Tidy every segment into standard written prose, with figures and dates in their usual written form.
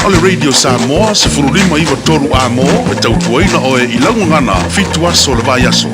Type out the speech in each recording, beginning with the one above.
o le Radio Samoa se furulima iwa toru a mo e tautuaina o e ilaungangana fitu aso le vai aso.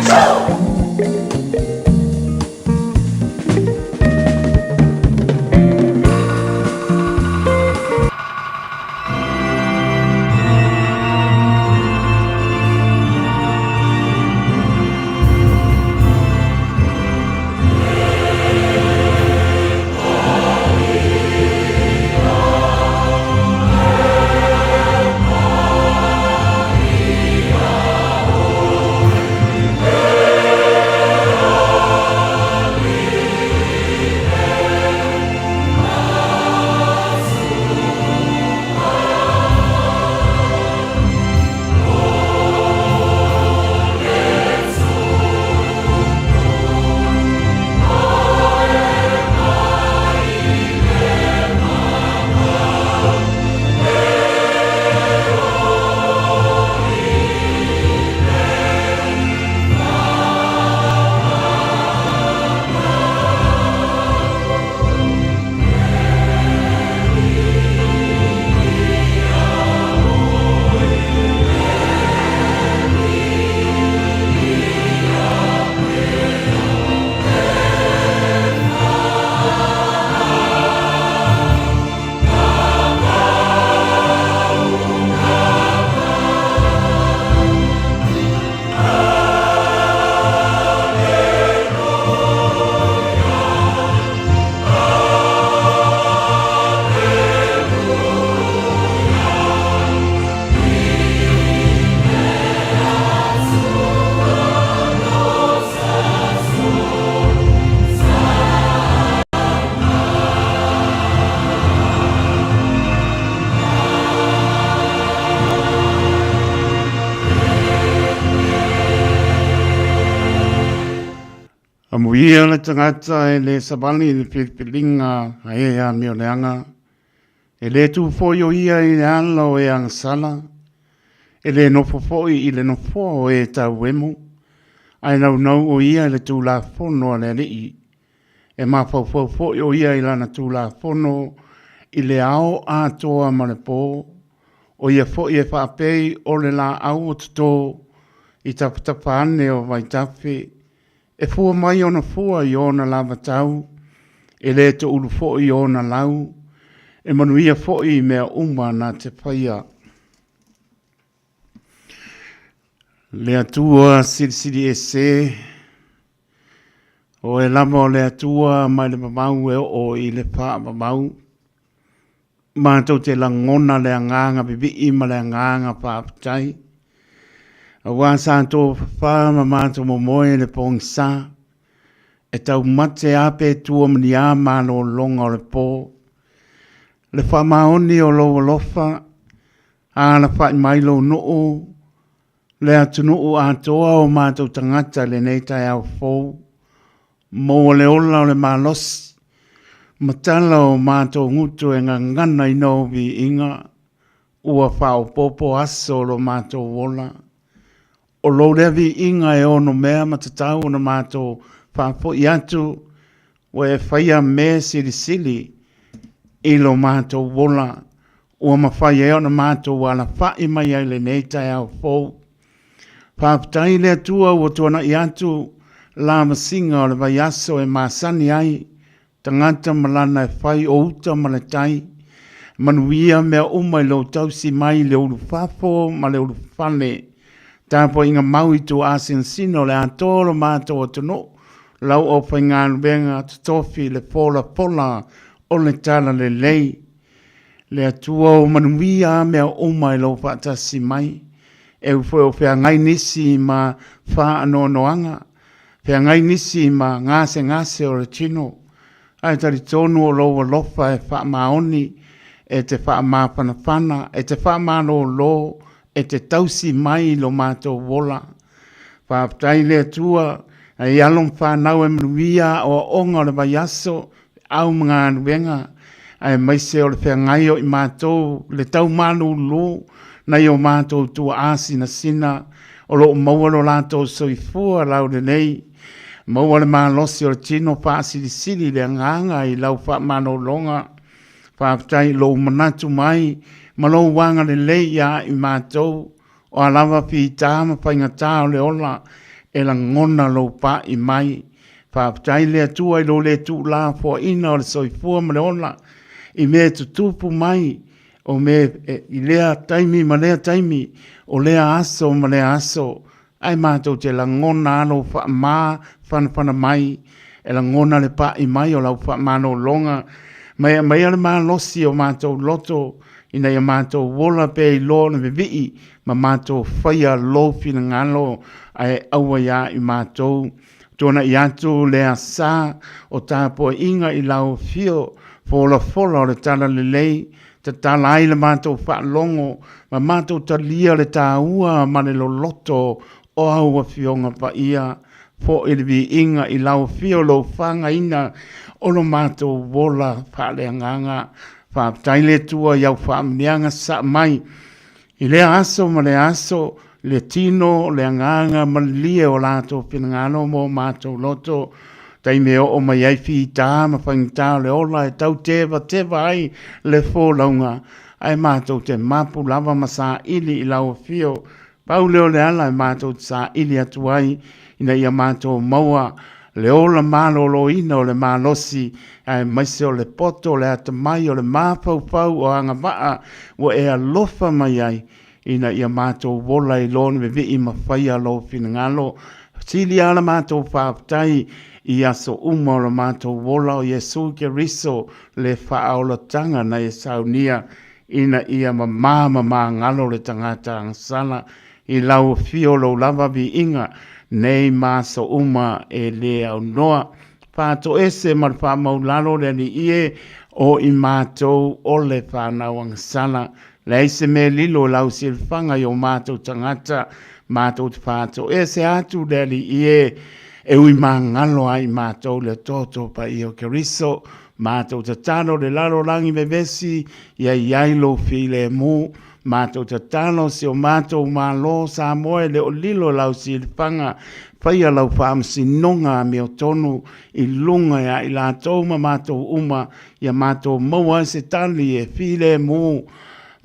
Amuia le tangata e le sabani le pilipilinga ae a mioneanga. E le tu foio ia i le alo e ang sala. E le nofo foi i le nofo e tau emu. Ai nau nau o ia le tu la fono le lii. E ma fau fau foio ia i lana tu la fono i le ao a toa ma le po. O ia foi e whaapei o le la au o tuto i tapatapane o vaitafi. E fua mai ona fua i ona lava tau, e le te ulu fo i ona lau, e manuia fo i mea uma na te paia. Le atua siri e se, o e lama o le atua mai le mamau e o i le paa mamau, mātou te langona le anganga bibi i ma le anganga paa patai, a wāsātou whāma mātou momoe le pōngisa, e tau mate ape tua mani a mālo longa o le pō. Le whamaoni o lo lofa, a la whai mailo noo, le atunuu a toa o mātou tangata le neitai au fōu, mō le ola o le mālosi, matala o mātou ngutu e ngana ino vi inga, ua whao popo aso lo mātou wola. O lo levi inga e ono mea matatau na mātou whaapo i atu o e whaia me sili i lo mātou wola ua mawhaia e ona mātou wala whai mai ai le neitai au fōu. Whaapatai le atua ua tuana i atu la masinga o le vai aso e māsani ai tangata malana e whai o uta malatai manuia mea umai lo tausi mai le ulu whafo ma le ulu whane. Tāpo inga mau i tu asin sino le atoro mātou o tono, lau o whaingan venga tutofi le pola o le tala le lei. Le atua o manuia mea umai lo whaatasi mai, e ufo o whea ngai nisi ma wha anoanoanga, whea ngai nisi ma ngase o le tino, ai tari tonu o lo lofa e wha maoni, e te wha mapana, e te wha mano lo, e te tausi mai lo mātou wola. Whaapatai le atua, e along whanau e manuia o onga o le vai aso, au mga anuenga, ai maise o le whengai o i mātou, le tau manu lo, nei o mātou tua asi na sina, o lo maua lo lātou soifua lau le nei, maua le mālosi o le tino pāsiri siri le anganga i lau wha mano longa, whaapatai lo manatu mai, malo wanga le leia i mātou, o alawa pi tāma painga tā o le ola, e la ngona lo pa i mai, whaapatai lea tua i lo le tu la fo ina o le soifua ma le ola, i me tutupu mai, o me i lea taimi ma lea taimi, o lea aso ma lea aso, ai mātou te la ngona alo wha mā whanawhana mai, e la ngona le pa i mai o lau wha mano longa, mai ale mā losi o mātou loto, ina ia mātou wola pe i lo na vivii, ma mātou whaia lofi na ngalo, ai aua ia i mātou, tōna i atu lea sā, o tāpua inga i lau fio, fola o le tala le lei, ta tala ai le mātou whaalongo, ma mātou ta lia le tā ua ma le loto o aua fionga pa ia, fo i le vi inga i lau fio lo whanga ina, o lo mātou wola whaale anganga, whaaptaile tua iau whaamnianga sa mai, i le aso ma le aso, le tino, le anganga, ma lia o lato pinangano mo mātou loto, tai me o mai ai fi tā, ma whaingtā le ola e tau teva ai le fōlaunga, ai mātou te mapu lava ma sā ili i lau fio, pau leo le ala e mātou sā ili atu ai, ina ia mātou maua, le ola mālolo ina o le mālosi, ai maise o le poto, le atamai o le māpau o anga maa, o e alofa mai ai, ina ia mātou wola i lona me vi i mawhaia lo finangalo, sili ala mātou whaapatai, i aso uma o le mātou wola o Yesu Keriso le whaaulatanga na e saunia ina ia mamama ngalo le tangata angsala i lau fio lo lava vi inga nei maso uma e le au noa. Whāto ese mar whamaulalo le ni ie o i mātou o le whanau angsala. Le ise me lilo lau silfanga i o mātou tangata mātou te whāto ese atu le ni ie e ui ngalo ai mātou le toto pa i o Keriso, mātou te tano le lalo langi me vesi, ia iailo fi le mu, mātou te tano si o mātou mālo sa moe le o lilo lau si ilpanga, whaia lau whaamsi nonga me o tonu i lunga ia i la tauma mātou uma, ia mātou maua se tali e fi le mu,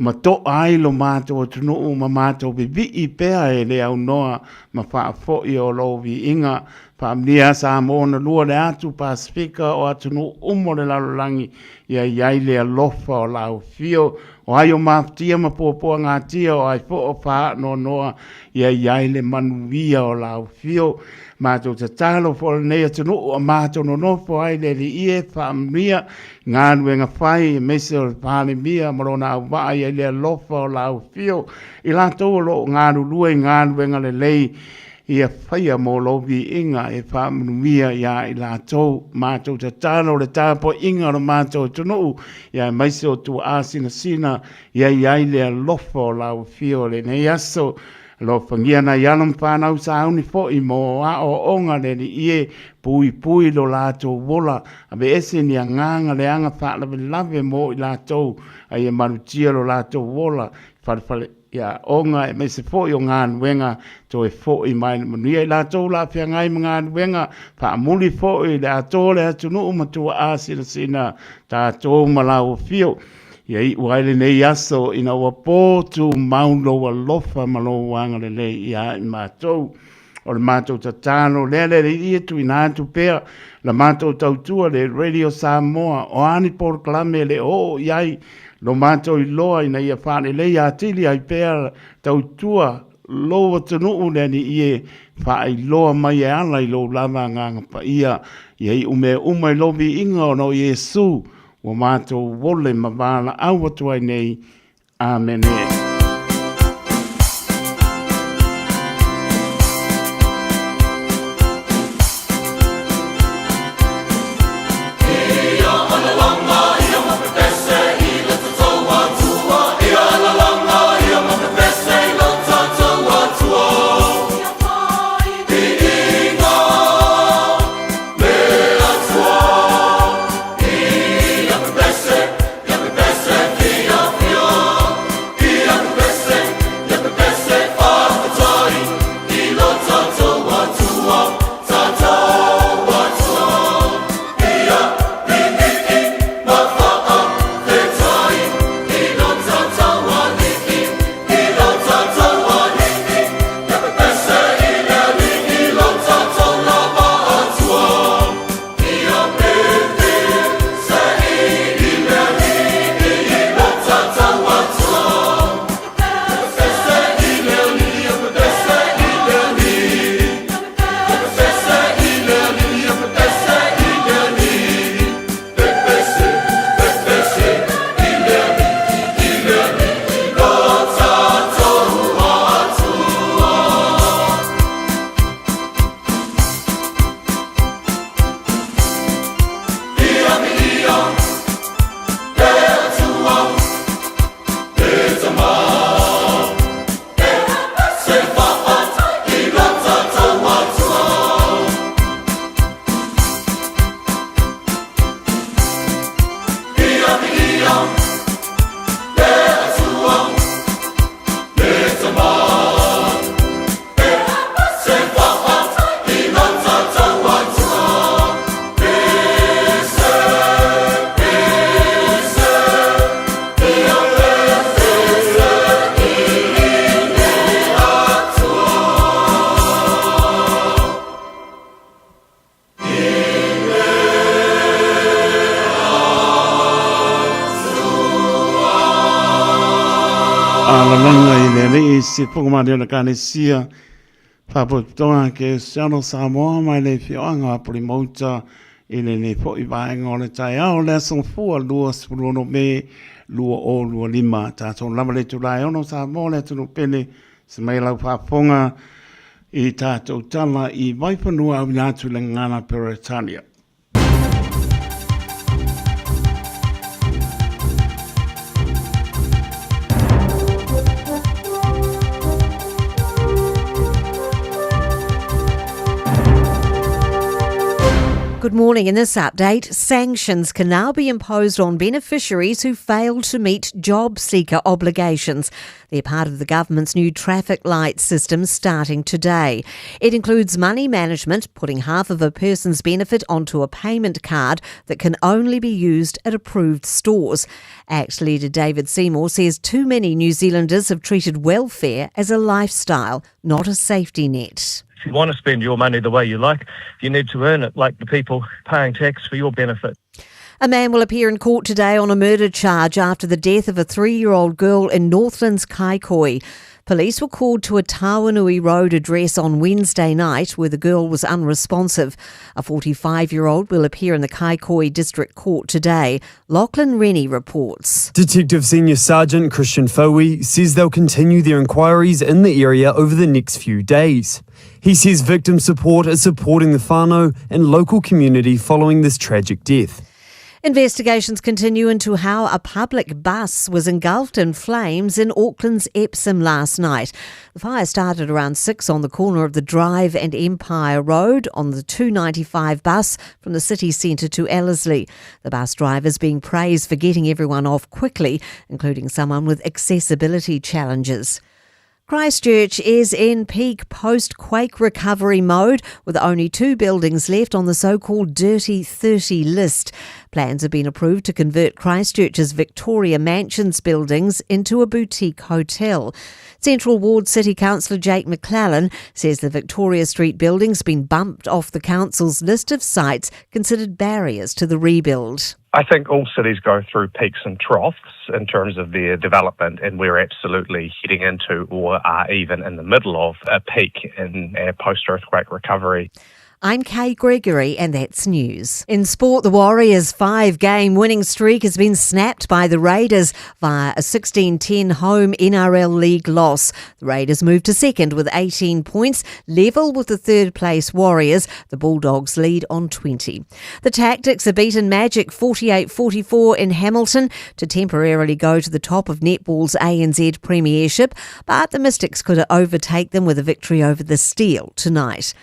ma to ailo mātou o tunu ma mātou bibi i pea e le au noa, ma wha fo i o lo vi inga, Pamnia sa mona lua le atu Pasifika o atunu umo le lalolangi ia iai le alofa o lau fio o ai o maftia ma pōpua ngā tia o ai fo o pā no noa ia iai le manuia o lau fio mātou te talo fo le nei atunu o mātou no nofo ai le li ie pamnia ngā nuenga whai mese o le pāne mia marona au waa ia le alofa o lau fio i lātou o lo ngā nulue ngā nuenga le lei ia whaia mō lovi inga e whaamunuia ia i lātou mātou te tāno le tāpo inga o mātou tunu ia maise o tu āsina sina ia iai lea lofo lau fio le nei aso lo whangia na ialam whanau sa auni fo i mō a o onga le ni ie pui lo lātou wola a be ese ni a nganga le anga whaalawe lave mō i lātou a ia marutia lo lātou wola whalewhale ia onga e me se fo i o ngā nuenga to e fo i mai manuia i lātou la pia ngai mga nuenga pa amuli fo i le ato le atunu umatua āsina sina tātou malau fio ia i uaile nei aso ina ua pōtu maulo wa lofa malo wanga le lei ia i mātou o le mātou tatano le ia tu ina atu pea la mātou tautua le Radio Samoa o ani por klame le o iai lo mātou i loa ina ia whāne lei atili ai pēr tautua loa tanu ni ie whaai loa mai e ala i lo lava nganga pa ia i ume umai lobi inga o no Yesu o mātou wole mawala awatuai nei. Amen. i se whakamare o na kanesia. Whapotoa ke Seano Samoa mai le whioanga puri mauta i le ne po i vaenga o le tai ao le asong fua lua spurono me lua o lua lima. Tātou lama le tulai ono Samoa le tunu pene se mai lau whaponga i tātou tala i waipanua au nātu le ngana Peretania. Good morning. In this update, sanctions can now be imposed on beneficiaries who fail to meet job seeker obligations. They're part of the government's new traffic light system starting today. It includes money management, putting half of a person's benefit onto a payment card that can only be used at approved stores. ACT leader David Seymour says too many New Zealanders have treated welfare as a lifestyle, not a safety net. If you want to spend your money the way you like, you need to earn it like the people paying tax for your benefit. A man will appear in court today on a murder charge after the death of a 3-year-old girl in Northlands Kaikoui. Police were called to a Tawanui Road address on Wednesday night where the girl was unresponsive. A 45-year-old will appear in the Kaikoui District Court today. Lachlan Rennie reports. Detective Senior Sergeant Christian Fowie says they'll continue their inquiries in the area over the next few days. He says victim support is supporting the whānau and local community following this tragic death. Investigations continue into how a public bus was engulfed in flames in Auckland's Epsom last night. The fire started around 6 on the corner of the Drive and Empire Road on the 295 bus from the city centre to Ellerslie. The bus driver is being praised for getting everyone off quickly, including someone with accessibility challenges. Christchurch is in peak post-quake recovery mode with only 2 buildings left on the so-called Dirty 30 list. Plans have been approved to convert Christchurch's Victoria Mansions buildings into a boutique hotel. Central Ward City Councillor Jake McClellan says the Victoria Street building's been bumped off the council's list of sites considered barriers to the rebuild. I think all cities go through peaks and troughs in terms of their development, and we're absolutely heading into or are even in the middle of a peak in our post-earthquake recovery. I'm Kay Gregory and that's news. In sport, the Warriors' 5-game winning streak has been snapped by the Raiders via a 16-10 home NRL League loss. The Raiders moved to second with 18 points, level with the third-place Warriors. The Bulldogs lead on 20. The Tactics have beaten Magic 48-44 in Hamilton to temporarily go to the top of netball's ANZ Premiership, but the Mystics could overtake them with a victory over the Steel tonight.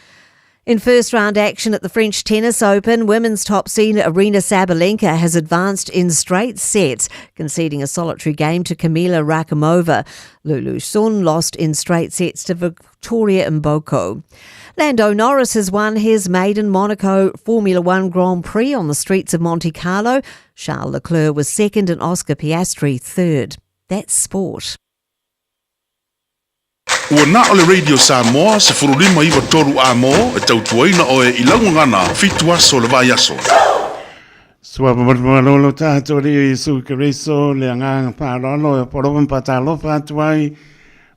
In first-round action at the French Tennis Open, women's top seed Aryna Sabalenka has advanced in straight sets, conceding a solitary game to Kamila Rakhimova. Lulu Sun lost in straight sets to Victoria Mboko. Lando Norris has won his maiden Monaco Formula One Grand Prix on the streets of Monte Carlo. Charles Leclerc was second and Oscar Piastri third. That's sport. Ua na o le Radio Samoa se furulima iwa toru amo e tautuaina o e ilaungangana fitu aso le vai aso. Sua pamalolo tātou ri Isu Keriso le anganga pārolo e porovan patalo pātuai.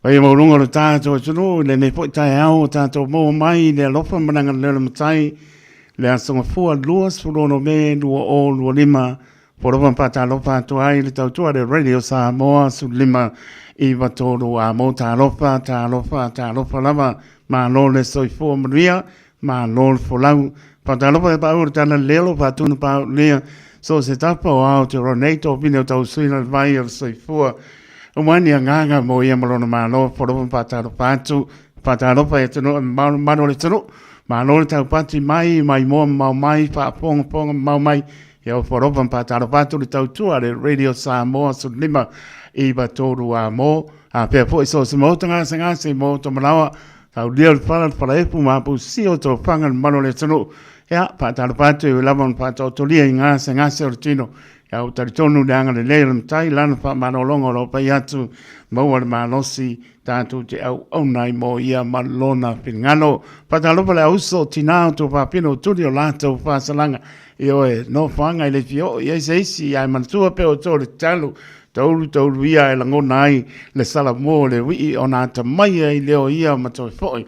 Vai maurunga le tātou tunu le ne poitai au tātou mō mai le alofa mananga le matai le asonga fua luas furono me lua o lua lima porovan patalo pātuai le tautua le Radio Samoa su lima Iwa tōru a mō tālofa lava, mā nō le soifua maria, mā nō le folau. Pātalofa e pāura tāna lelo pātuna pāu lea, so se tapa o au te roneito pine o tau suina vai o soifua. Umani a nganga mō ia marona mā nō, porofa pātalofa atu, pātalofa e tano mano le tano, mā nō le tau pati mai moa mau mai, pāponga mau mai, ia o porofa pātalofa atu le tau tua le Radio Samoa su lima, Iba tōru a mō, a pēr po iso se mōtanga se ngase mō tō manawa, tau leo le whara epu mā pu sio tō whanga mano le tano, ea, pātara pātu e lawan pātau tōlia I ngase o tino, ea o tari tonu le anga le leo le mtai, lana wha mano longo ro pai atu, maua le mālosi, tātu te au aunai mō ia malona whingano, pātara lopa le auso tinao tō pāpino turi o lātou whāsalanga, I oe, no whanga I le fio, I eise isi, ai manatua pe o tō le talu, Tauru ia e lango nai le sala mo le wi o na ta mai ai leo ia ma toi foi.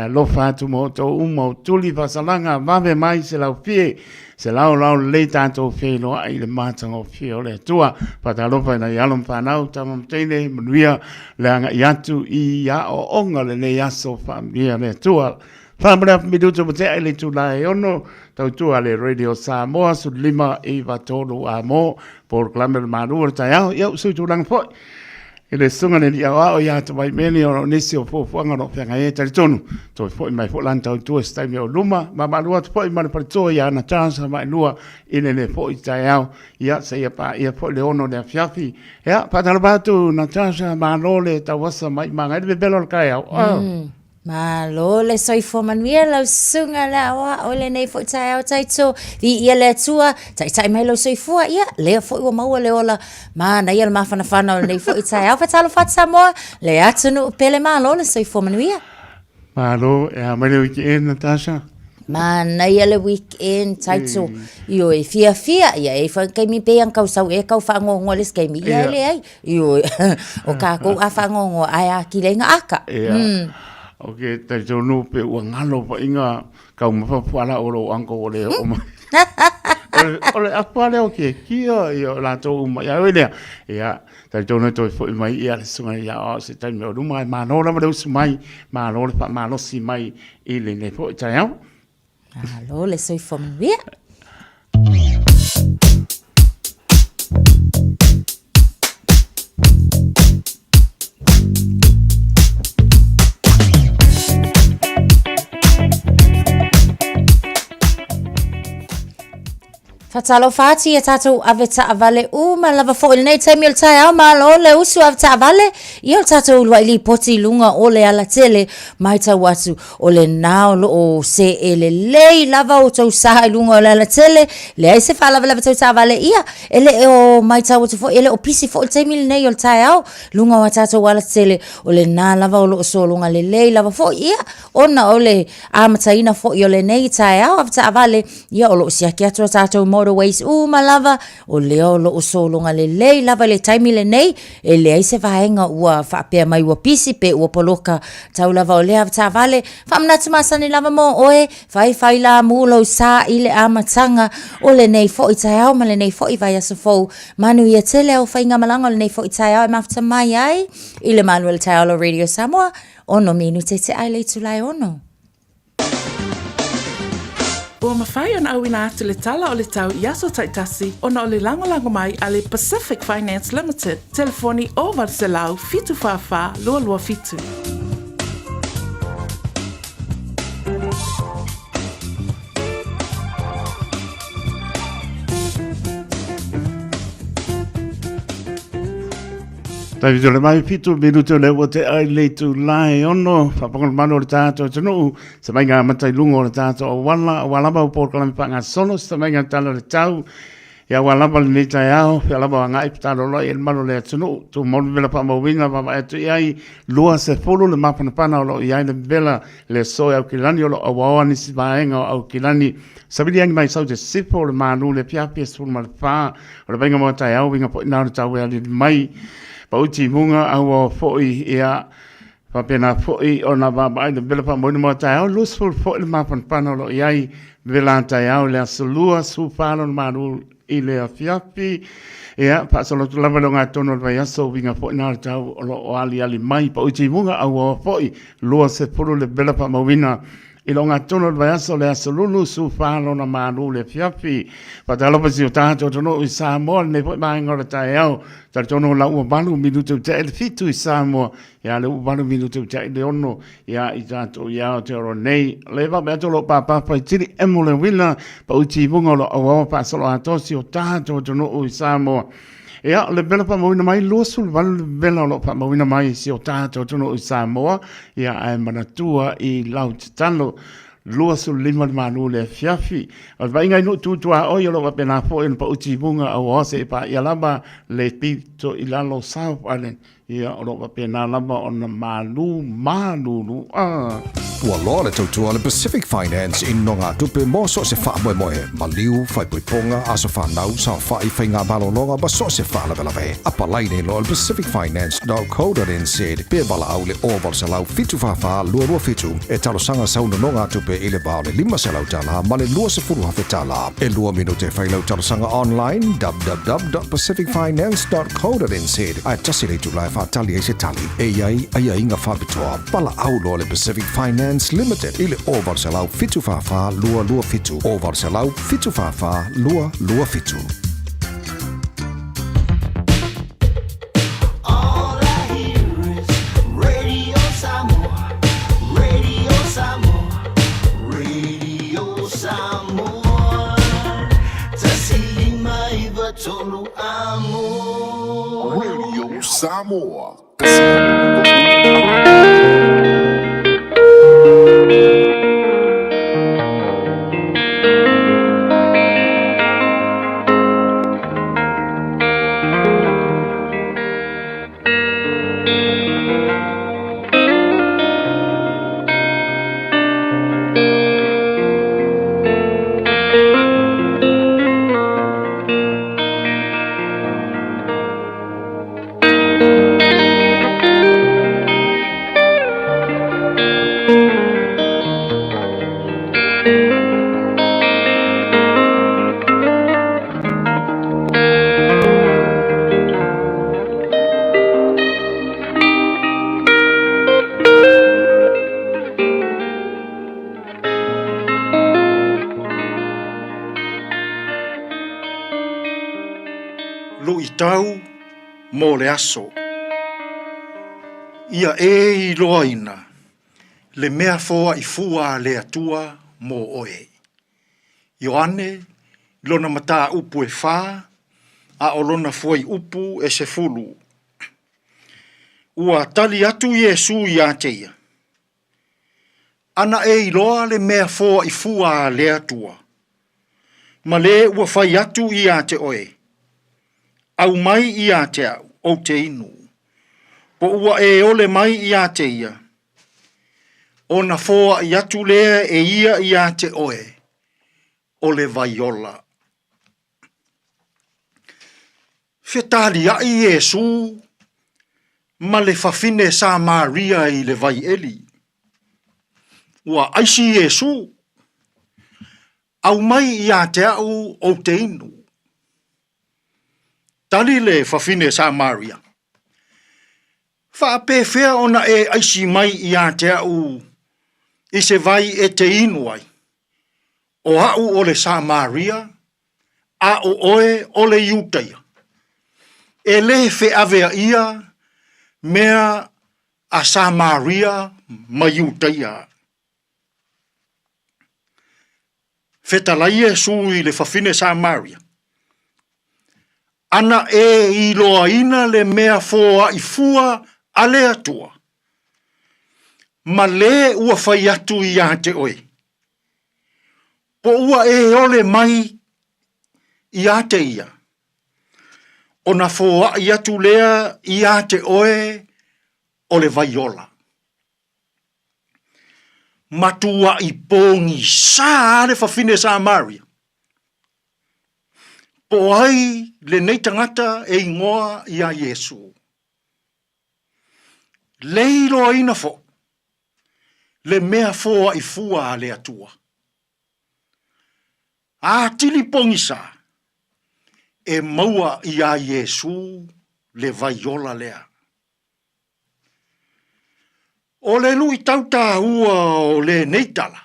Lo fatu mo to umo tuli pasalanga vave mai se lau pie. Se lau le tanto fie lo ai le matanga o fie o le tua. Patalofa na yalom whanau tamam teine manuia le anga iatu i ia o onga le ne yaso whamia le tua. Whamara miduto mo te ele tu lai ono. Tau tua le Radio Samoa su lima i vatolu a mo. Por klamer marua tai au iau su tu lang foi. Ele sunga ni ia o ia to mai meni o nisi o fuanga no fanga e tali tonu. To foi mai fo lan tau tu stai me o luma, ma marua to foi mai per to ia na chance mai lua ine le foi tai au ia se ia pa ia fo le ono le fiafi. Ia pa tala batu na chance ma lole ta wasa mai manga e belo kai au. Ma lo le soifo manuia lau sunga la wa o le nei fo tai au tai to vi ia le tua tai mai lo soifua ia le fo o mau le ola ma na ia ma fana o nei fo tai au fa talo fat Samoa le atunu pele ma lo le soifo manuia Ma lo e a mai le weekend Natasha. Ma na ia le weekend tai to io e fia ia e fa kai mi pe an kau sau e kau fa ngo le skai mi ia le ai io o ka ko a fa ngo ai a ki le nga aka Okay, tai tonu pe ua ngalo pa inga kau mawhawhala o lo anko o le o mai. Ole apale o ke kia i o la tō umai au elea. Ia, tai tonu toi fo i mai ia le sunga ia o se tai mea o rumai mano la wadau si mai, mano le pa mano si mai i le ne fo i tai au. Alo le soi fo mawia. Fatalo fati e tatou ave taavale uma lava fo i nei taimi o le tae au malo le usu ave taavale i o tatou lua ili poti lunga o le ala tele mai tau atu o le nao lo o se e le lei lava o tau saha i lunga o le ala tele le ai se fa lava tau taavale ia ele o mai tau atu fo ele o pisi fo i taimi le nei o le tae au lunga o tatou ala tele o le na lava o lo o so lunga le lei lava fo ia ona o le amataina fo i o le nei tae au ave taavale ia o lo si aki atu tatou motorways malava o leo lo usolonga le lei lava le taimi le nei e le ai se vaenga ua whapea mai ua pisi pe ua poloka tau lava o lea vale whamnatu masani lava mo oe whai la mulo sa i le amatanga o le nei fo i tai au ma le nei fo i vai asa fou manu ia tele au whainga malanga o le nei fo i tai au e mafta mai ai i le Manuel Tai Olo Radio Samoa ono minu te ai le tulai ono. Ua mawhai ona au ina atu le tala o le tau i aso taitasi ona o le lango mai a le Pacific Finance Limited. Telefoni o Varselau fitu whawha lua fitu. Tai vitole mai fitu minuto le o te ai le tu lai ono whapakon mano le tātou tanu sa mai ngā matai lungo le tātou o walaba o por kalami pa ngā sono sa mai ngā tala le tau ia walaba le nei tai au walaba o ngā ipitalo loi el mano le tanu tu monu vela pa mawinga pa etu iai lua se fulu le mapanapana o lo iai le vela le soe au kilani o lo awawa nisi vaenga au kilani sabili angi mai sau te sipo le manu le piapia sulu ma le pā o le venga mo tai au winga po inao le tau ea li mai Pauti munga au foi ia papena foi ona baba de bela pa mo mo tai au lusful foi le mapan panolo iai vela tai au le solua su palo maru ile afiapi ia pa solo tu lava longa tono vai aso vinga foi na tau o ali mai pauti munga au foi lua se polo le bela pa mo wina ilonga tono vai aso le asolulu su palo na maru le fiapi pa talo pa si o tato tono i Samoa ne foi mai ngora tai au Tar tono la ua balu minuto te el fitu i Samoa ia le ua balu minuto te le ono ia i tato ia o te oro nei le va beato lo papa i tiri emo le wina pa uti bunga lo awa pa solo atosi o tato tono i Samoa ia le bela pa mawina mai losu le balu bela lo pa mawina mai si o tato tono i Samoa ia ai manatua i lau titalo lua su lima manu le fiafi al vai ngai no tu o yo lo pena fo en pa uti bunga o se pa ia laba le pito i lalo South Island ia lo pena laba on manu Ua loa le tautua le Pacific Finance in no ngā tupe mo so se wha moe moe. Ma liu, whai pui ponga, aso whanau, sa whai whai ngā malolonga, ba so se wha lawe lawe. Apa laine lo le pacificfinance.co.nz. Pe bala au le oval se lau fitu whawha, lua fitu. E talo sanga sauna no ngā tupe i le bao le 5 se lau tala, ma le lua se furu hawhi tala. E lua minute whai lau talo sanga online, www.pacificfinance.co.nz. Ai tasi le tulai whatali e se tali. E iai, ai inga whabitoa. Bala au lo le Pacific Finance Limited. Ile oval se lau fitu whawha, lua fitu. Oval se lau fitu whawha, lua fitu. All I hear is Radio Samoa, Radio Samoa, Radio Samoa. Tasili mai batolu amo. Radio Samoa. Tau mo le aso. Ia e I loa ina, le mea foa I fua le atua mo oe. Ioane, lona mata upu e wha, a o lona fua I upu e se fulu. Ua tali atu Yesu I ateia. Ana e I loa le mea foa I fua le atua. Ma le ua fai atu I ate oe. Au mai I a te au, o te inu. Po ua e ole mai I a te ia. O na foa I atu lea e ia I a te oe. Ole vaiola. Fetali a I Yesu. Ma le fafine sa Maria I le vai eli. Ua aisi Yesu. Au mai I a te au, o te inu. Tali le fafine sa Maria. Fa pe fea ona e aisi mai I a te au I se vai e te inuai. O au o le sa Maria, a o oe o le iuteia. E le fe avea ia mea a sa Maria ma iuteia. Fetalai Yesu I le fafine sa Maria. Ana e I loa ina le mea foa I fua a le atua. Ma le ua fai atu I a te oe. Po ua e ole mai I a te ia. O na foa I atu lea I a te oe o le vaiola. Matua I pongi sa le fafine sa Maria. Po ai le nei tangata e ingoa I a Yesu. Leilo ina fo. Le mea foa I fua le atua. A tili pongisa. E maua I a Yesu le vaiola lea. O le lui tauta ua o le neitala.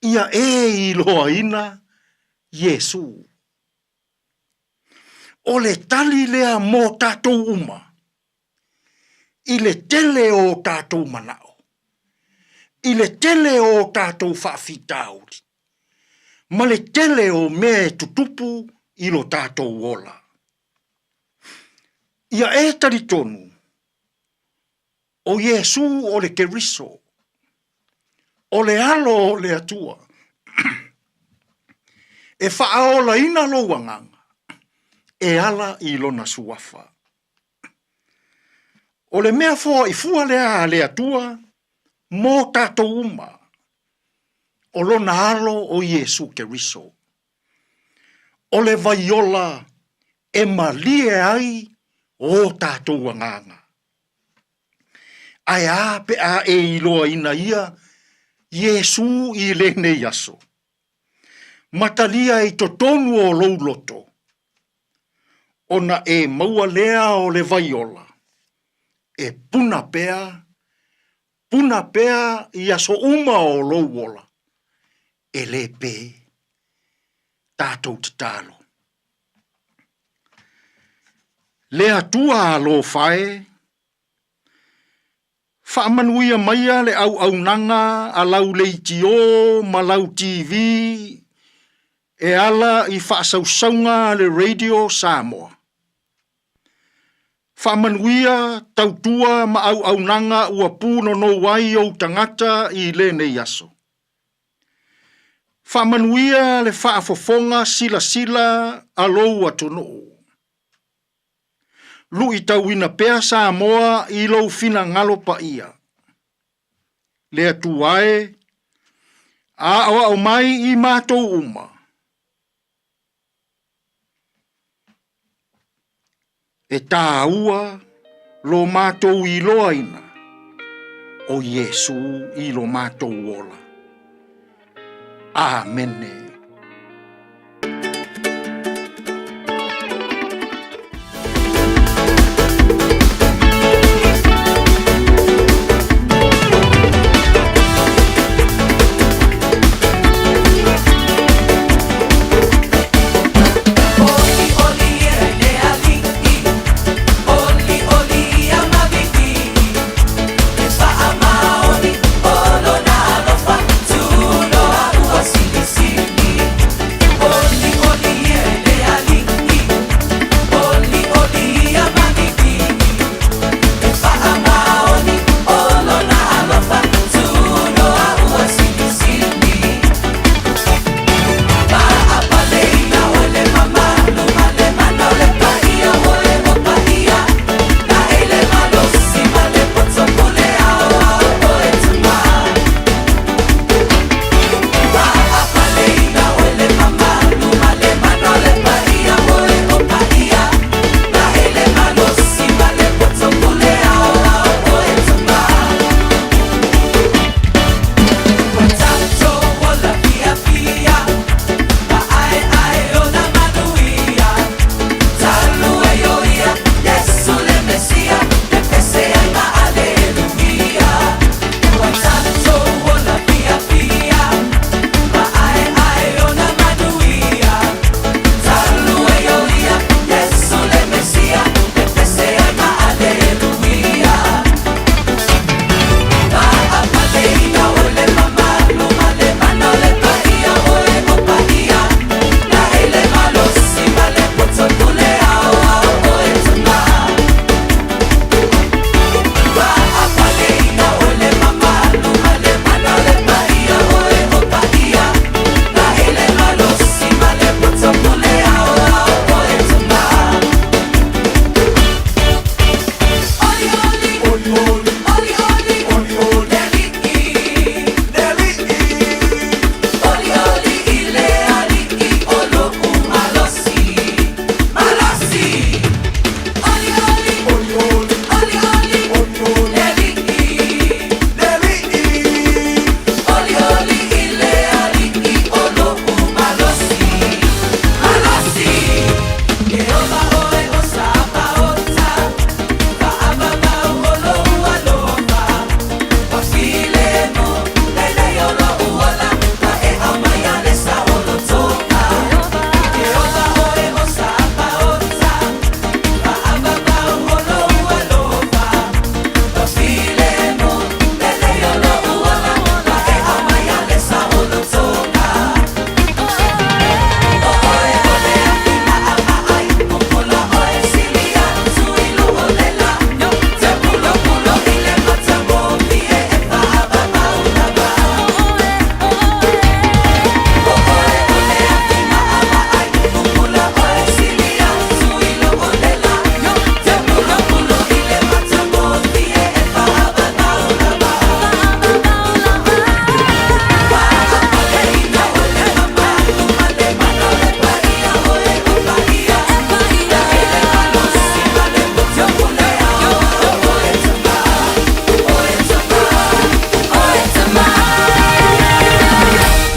Ia e I loa ina Yesu. O le tali lea mo tātou uma. I le tele o tātou manao. I le tele o tātou whaafitauri. Ma le tele o me tutupu I lo tātou wola. Ia e tari tonu. O Yesu o le keriso. O le alo o le atua. E whaaola ina lo wanganga. E ala I lona suafa. O le mea fo I fua lea le atua, mō tātou uma, o lona alo o Iesu Keriso. O le vaiola e malie ai o tātou anganga. Ai a pe a e iloa ina ia, Iesu I le ne yaso. Matalia I totonu o lou loto. Ona e maua lea o le vaiola. E puna pea I aso uma o lou wola. E le pe tātou te talo. Le atua a lo fae, whaamanuia maia le au nanga a lau leitio, ma lau TV, e ala I whaasausaunga le Radio Samoa. Whaamanuia tautua ma au nanga ua pūno no wai o tangata I le nei aso. Whaamanuia le whaafofonga sila a lou atono. Lui tauina pea Samoa I lou fina ngalo pa ia. Le atuae, a o mai I mātou uma. E tā ua lo mātou I loa ina. O Iesu I lo mātou ola. Amene. Sili, sili.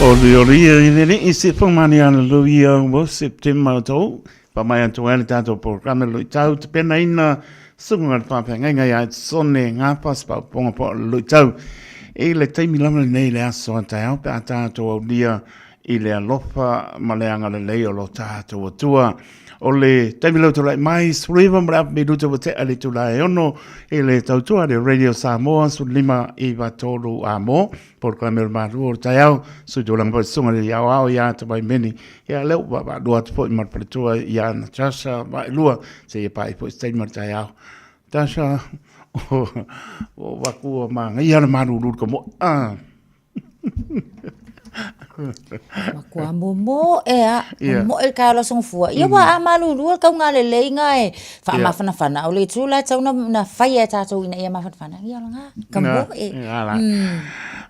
Oli isi pumani ana luia mo September to pa mai atu tato programa lui tau te pena ina sunga pa penga ngai sonne nga pas pa ponga po lui tau e le taimi lama nei le aso tau pe tato dia i le alofa maleanga le leo lo tato tua o le taimi lau tulai mai sriva mra me duta wate ale tulai ono e le tautua de Radio Samoa su lima i vatolu amo por kamer maru o taiau su tulang pa sunga le iau au ia te mai meni ia leu ba dua te po i marparitua ia na Tasha ba lua se ia pai po stain mar taiau Tasha o waku o manga ia na maru lut komo Makua momo mo el kalo song fua ia wa amalu lu ka ngale le ngai fa ma fana fana o le tula tau na faia tato ina ia ma fana ia nga kambo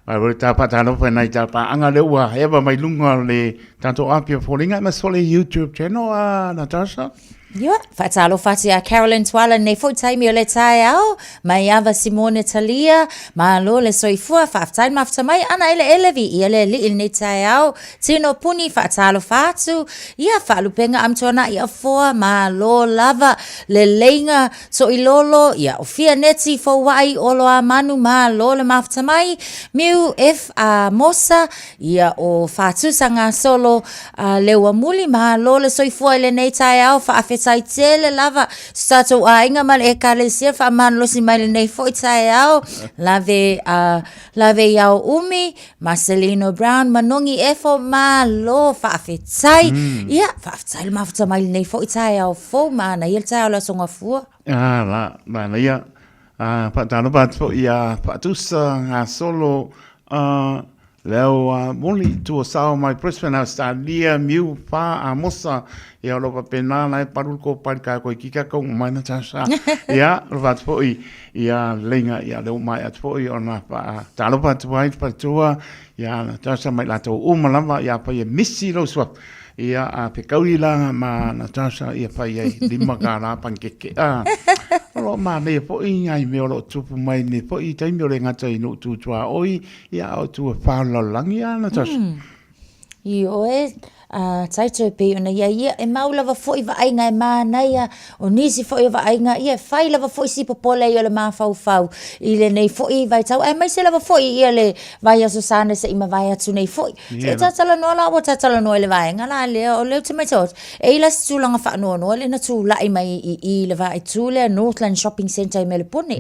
Ai voi tapa tano fa nai tapa anga le wa e ba mai lunga le tanto apia folinga ma sole YouTube channel Natasha Ia, whaatalo whati a Carolyn Twala nei fo taimi o le tae au, mai ava Simone Talia, ma lo le soifua, whaafatain mafta mai, ana elevi, ia le li nei tae au, tino puni whaatalo whatu, ia whaalupenga amtona ia foa, ma lo lava, le leinga, so i lolo, ia o fia neti fo wai olo a manu, ma lo le mafta mai, miu F a Mosa, ia o whatu sanga solo, lewa muli, ma lo le soifua le nei tae au, sai tele lava stato a inga mal e kale sia fa man lo si mai nei foi sai au lave yao umi Marcelino Brown manongi efo ma lo fa sai ia fa sai ma fa mai nei foi sai au fo mana il sai la songa fu la ia pa tano pa ia pa tusa solo leo moli tu sao mai Brisbane Australia miu pa a mosa ia lo pa pena lai parul ko par ka ko kika ko mai na Tasha ia vat foi ia lenga ia leo mai at foi ona pa talo pa tu ai pa tua ia Tasha mai la to umalama ia pa ia missi lo swap ia a pe kaulila ma Natasha ia pa ia lima kana pankeke lo ma ne po inga i me lo tupu mai ne po i taimi o le ngata i no tu tua oi ia o tu fa lo langi ana Natasha Io taito pe ona ia e maulava foi va ainga e mana ia o nisi foi va ainga ia fai lava foi si popole ia le ma fau i le nei foi vai tau e mai se lava foi ia le vai a Susana se ima vai atu nei foi se tatala no la o tatala no le vai ngala le o le mai tot e ila stulanga fa no le na tu la mai i le vai tu le Northland Shopping Centre i Melbourne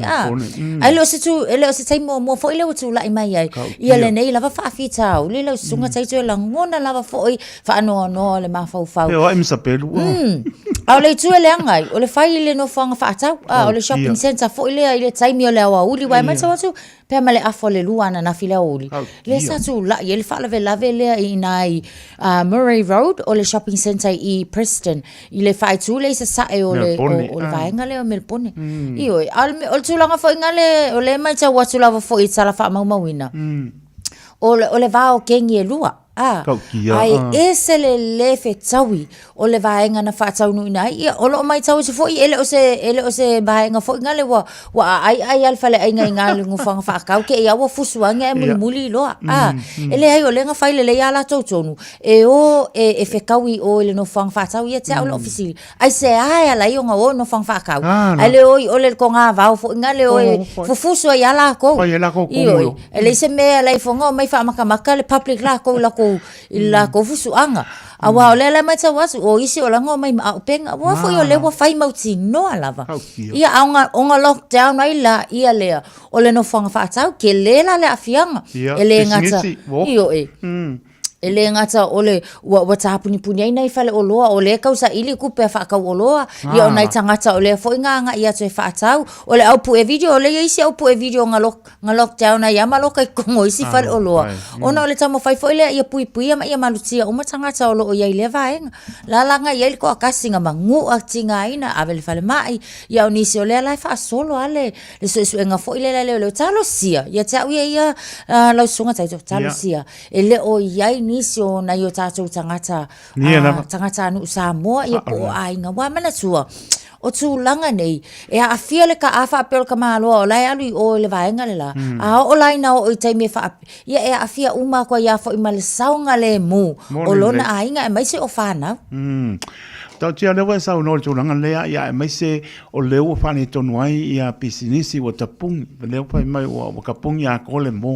ai lo se tu le se tai mo foi le tu la mai ia le nei lava fa fitau le lo sunga taito la ngona lava foi no le mafau Yo im sa pelu. Au le tu le ngai, o le fai le no fanga fa tau, o le shopping center fo le taimi o le wa uli wai mai tawatu, pe male afo le luana na file uli. Le sa tu la ye le fa lave le i nai Murray Road o le shopping center i Preston. I le fai tu le sa e o le vai ngale o Melbourne. Io al tu langa fo ngale o le mai tawatu lava fo i sala fa mauina. O le va o kengi e lua. Ai ese le fetawi o le vaenga na fatau nu ina ia o lo mai tau se foi ele o se vaenga foi ngale wa ai alfa le ainga ngale ngufanga fa kau ke ia wa fusuanga e muli lo ele ai o le nga faile le ala tonu e fekawi o le no fang fatau ia te o lo ofisili ai se ai ala i o no fang fa kau ai le o le ko nga va foi ngale o fufusu ia la ko io ele se me ala i fonga mai fa maka le public la ko ila ko fusuanga awa ole la mai tawasu o isi o lango mai ma penga wa fo yo le wa fai mauti no alava ia onga lockdown ai la ia le ole no fanga fa tau ke le la le afianga ele ngata io ele ngata ole wa tapuni puni ai nei fale oloa ole kausa ili kupe fa ka oloa ia ona tangata ole fo nga ia te fa tau ole au pu e video ole isi au pu e video nga lockdown ai ama loka ko isi fale oloa ona ole tamo fai fo ile ia pui ama ia malutia uma tangata olo ia ile vaenga la nga ia ko akasinga mangu atinga ina avel fale mai ia oni si ole la fa solo ale le so nga fo ile le talo sia ia tau ia la sunga taito talo sia ele o ia nisi o na yo tatou tangata anu Samoa ia po ai nga wa mana tua o tūlanga nei, e a fia le ka awha apel ka māloa, o lai alui o le vaenga le la. A o lai na o i taimi wha api. Ia e a fia uma koa ia fo i ma le saunga le mu, o lona a inga e maise o whanau. Tau tia lewa e sau nō tūranga lea, ia e maise o leo whane tonu ai ia pisinisi o tapungi. Leo pai mai o kapungi a kole mō.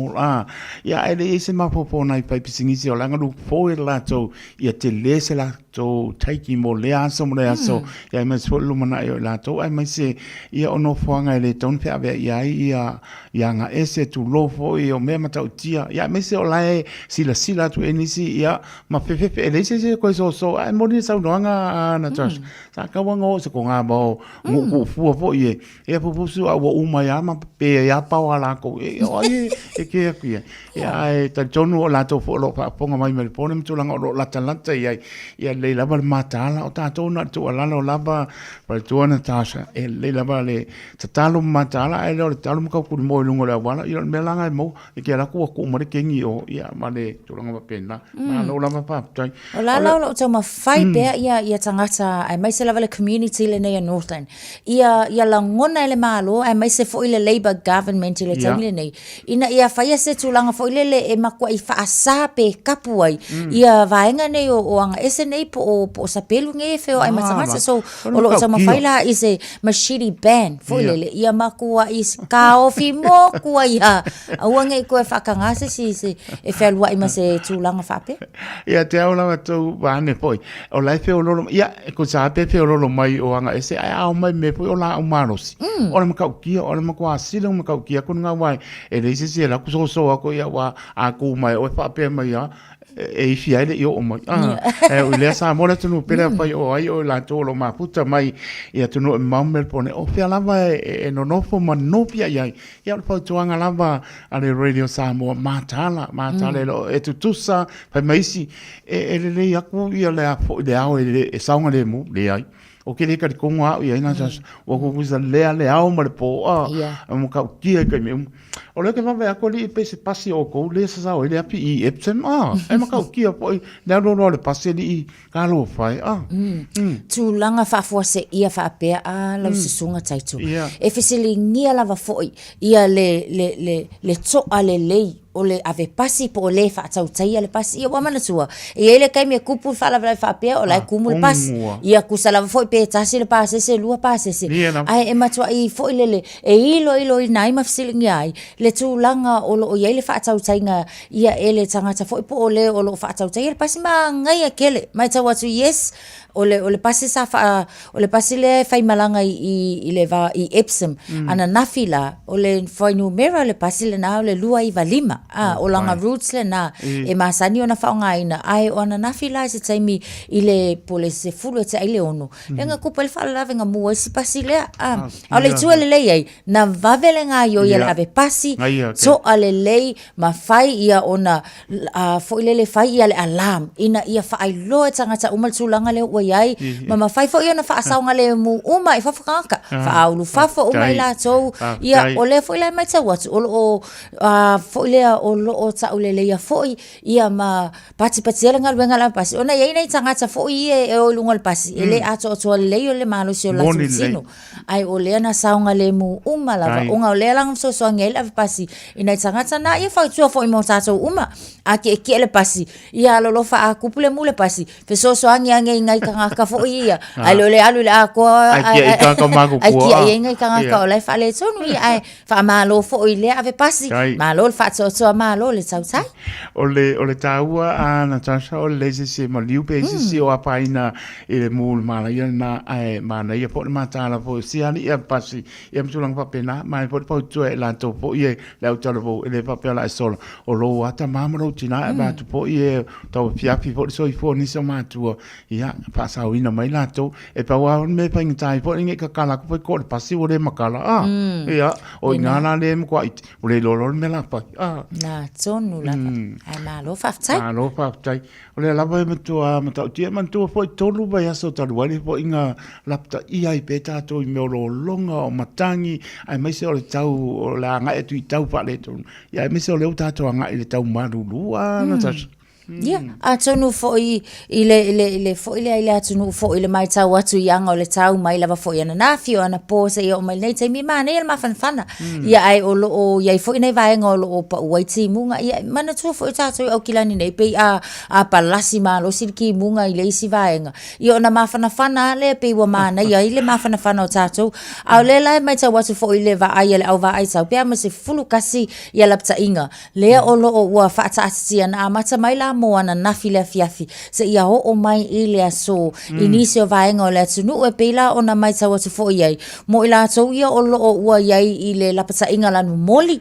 Ia e le ese mapopo nai pai pisinisi o langa lu fōi la tau ia te lese la tau taiki mō lea aso mo lea aso. Ia e maise fōi lumana i o la tau. Ai maise ia ono whanga e le taun pia vea ia ngā ese tu lofo i o mea matau tia. Ia e maise o lae sila tu enisi ia ma pepepe e leise se koe so. Ai mōni sau noanga na tas sa ka wanga o se ko nga ba ngo fu fo ye e pupusu a wo uma ya ma pe ya pa wala ko e ke ke ya e ta tonu o la to fo lo pa ponga mai me pone mtu langa o la talanta ya le la ba matala o ta to na to la no la ba pa to na tasha e le la ba le tatalo matala e le talo ka ku mo lungo la wala i me langa mo e ke la ku mo le kengi o ya ma le to langa ba pena na lo la pa tai o la lo to ma fai be ia tangata ai mai se lava le community le nei Northland ia la ngona le malo ai mai se foi le Labour government le tangi le nei ina ia faia se tulanga foi le e makua i fa asa pe kapu ai ia vaenga nei o anga ese nei po sa pelu nge feo ai matangata so o lo sa mafaila is a machete band foi le ia makua is ka ofi mo kua ia auanga i ko fa kanga se e felwa i ma se tulanga fa pe ia te au lava tau vane poi o lai feo lolo ia ko sa pe feo lolo mai o anga ese ai au mai me poi o la o marosi o le makau kia o le makua sila o makau kia ko nga wai e le se la ku so ko ia wa a ku mai o fa pe mai ya e fia ile yo o mai e o le sa mo le tunu pele pai o ai o la to lo ma puta mai ia tunu mamel pone o fia lava e no fo ma no pia ia ia o fa tuanga lava ale radio Samoa matala lo e tutusa pai mai si e le ia ku ia le a fo de ao e saunga le mu le ai o ke le ka kongo a ia ina jas o ko kusa le ao ma le po mo ka kia ka me o le ke va a ko li pe se pasi o ko le sa o le api i epsem e ma ka kia po le no le pasi li ka lo fai tu langa fa fo se ia fa pe a la se sunga taitu e fesili ngia lava foi ia le to ale lei o le ave pasi po le fa tau tai le pasi ia wa mana tua e ele kai me kupu fa la fa pe o la kumu le pasi ia kusala foi pe tasi le pasi se lua pasi se ai e matua i foi le e ilo i nai ma fisilingi ai le tu langa o lo ia le fa tau tai nga ia ele tangata foi po le o lo fa tau tai le pasi ma ngai akele mai tau atu yes o le pasi sa fa o le pasi le fai malanga i le va i Epsom ana nafila o le foi numero le pasi le na le lua i valima o langa roots le na e masani ona fa nga ina ai ona nafila se taimi i le pole se fulu te ile ono lenga kupa le fa la venga mo si pasi le o le tu le lei na vavele nga yo ia ave pasi so ale lei ma fai ia ona fo le fai ia le alarm ina ia fa ai lo tangata umal tulanga le ai mama fai fo ia na fa saunga le mu uma i fa fa aulu fa fo uma la so ia o le fo ile mai tsa wat o fo ile o lo o tsa ulele ia fo ia ma pati ngal wenga la pasi ona ia nei tanga tsa fo ia e o lungal pasi ele ato o le o le malo se o la tsino ai o le na saunga le mu uma la onga o le lang so ngel ave pasi ina tanga tsa na ia fa tu fo mo tsa so uma a ke le pasi ia lo fa a kupule mu le pasi fe so ngai ka fo ia ai lo le alu la ko ai ka magu ko ai ngai ka le fa le sonu ai fa malo fo ile ave pasi malo fa so malo le tsau tsai o le taua a na tasha o le se ma liu pe se o apaina e mul mala ia na ai mana ia po mata la fo si ali ia pasi ia mtulang pa pena mai po tu e la to po ie le talo le pa pe la solo o lo ata mamro tina ba tu po ie to fiafi po so i fo ni so matu ia pasa ina mai lato e pa wa me pa ngai po ngai ka kala ko ko pasi o le makala ia o ngana le mo ko o le lo me la pa na tonu la ai malo fa tai o le lava me to mata ti man to fo tolu ba ya so talu ali po inga lapta ia i peta to i me lo longa o matangi ai mai se o le tau o la nga e tu tau pa le to ia mai se o le tatu nga i le tau marulu na tas Ia, a tonu fo I le fo I le atunu fo I le mai tau atu ianga o le tau mai lava fo I ana nafi o ana pōsa I o mai nei teimi mana I le mawhanwhana. Ia ai o loo, iai fo I nei vaenga o loo pa uaiti munga. Ia mana tua fo I tātou au kilani nei pei a palasi maa lo siriki munga I le isi vaenga. Ia o na mawhanawhana le pei wa mana. Ia I le mawhanawhana o tātou. Au le lai mai tau atu fo I le vaai le au vaai tau. Pea ma se fulu kasi ia lapta inga. Lea o loo ua whaata atiti ana amata mai la moana nafi le fiafi. Se ia o mai I le aso. Inisi o vaenga o le atunu e peila o na mai tau atu fo iai. Mo ila atou ia o loo ua iai I le lapata inga lanu moli.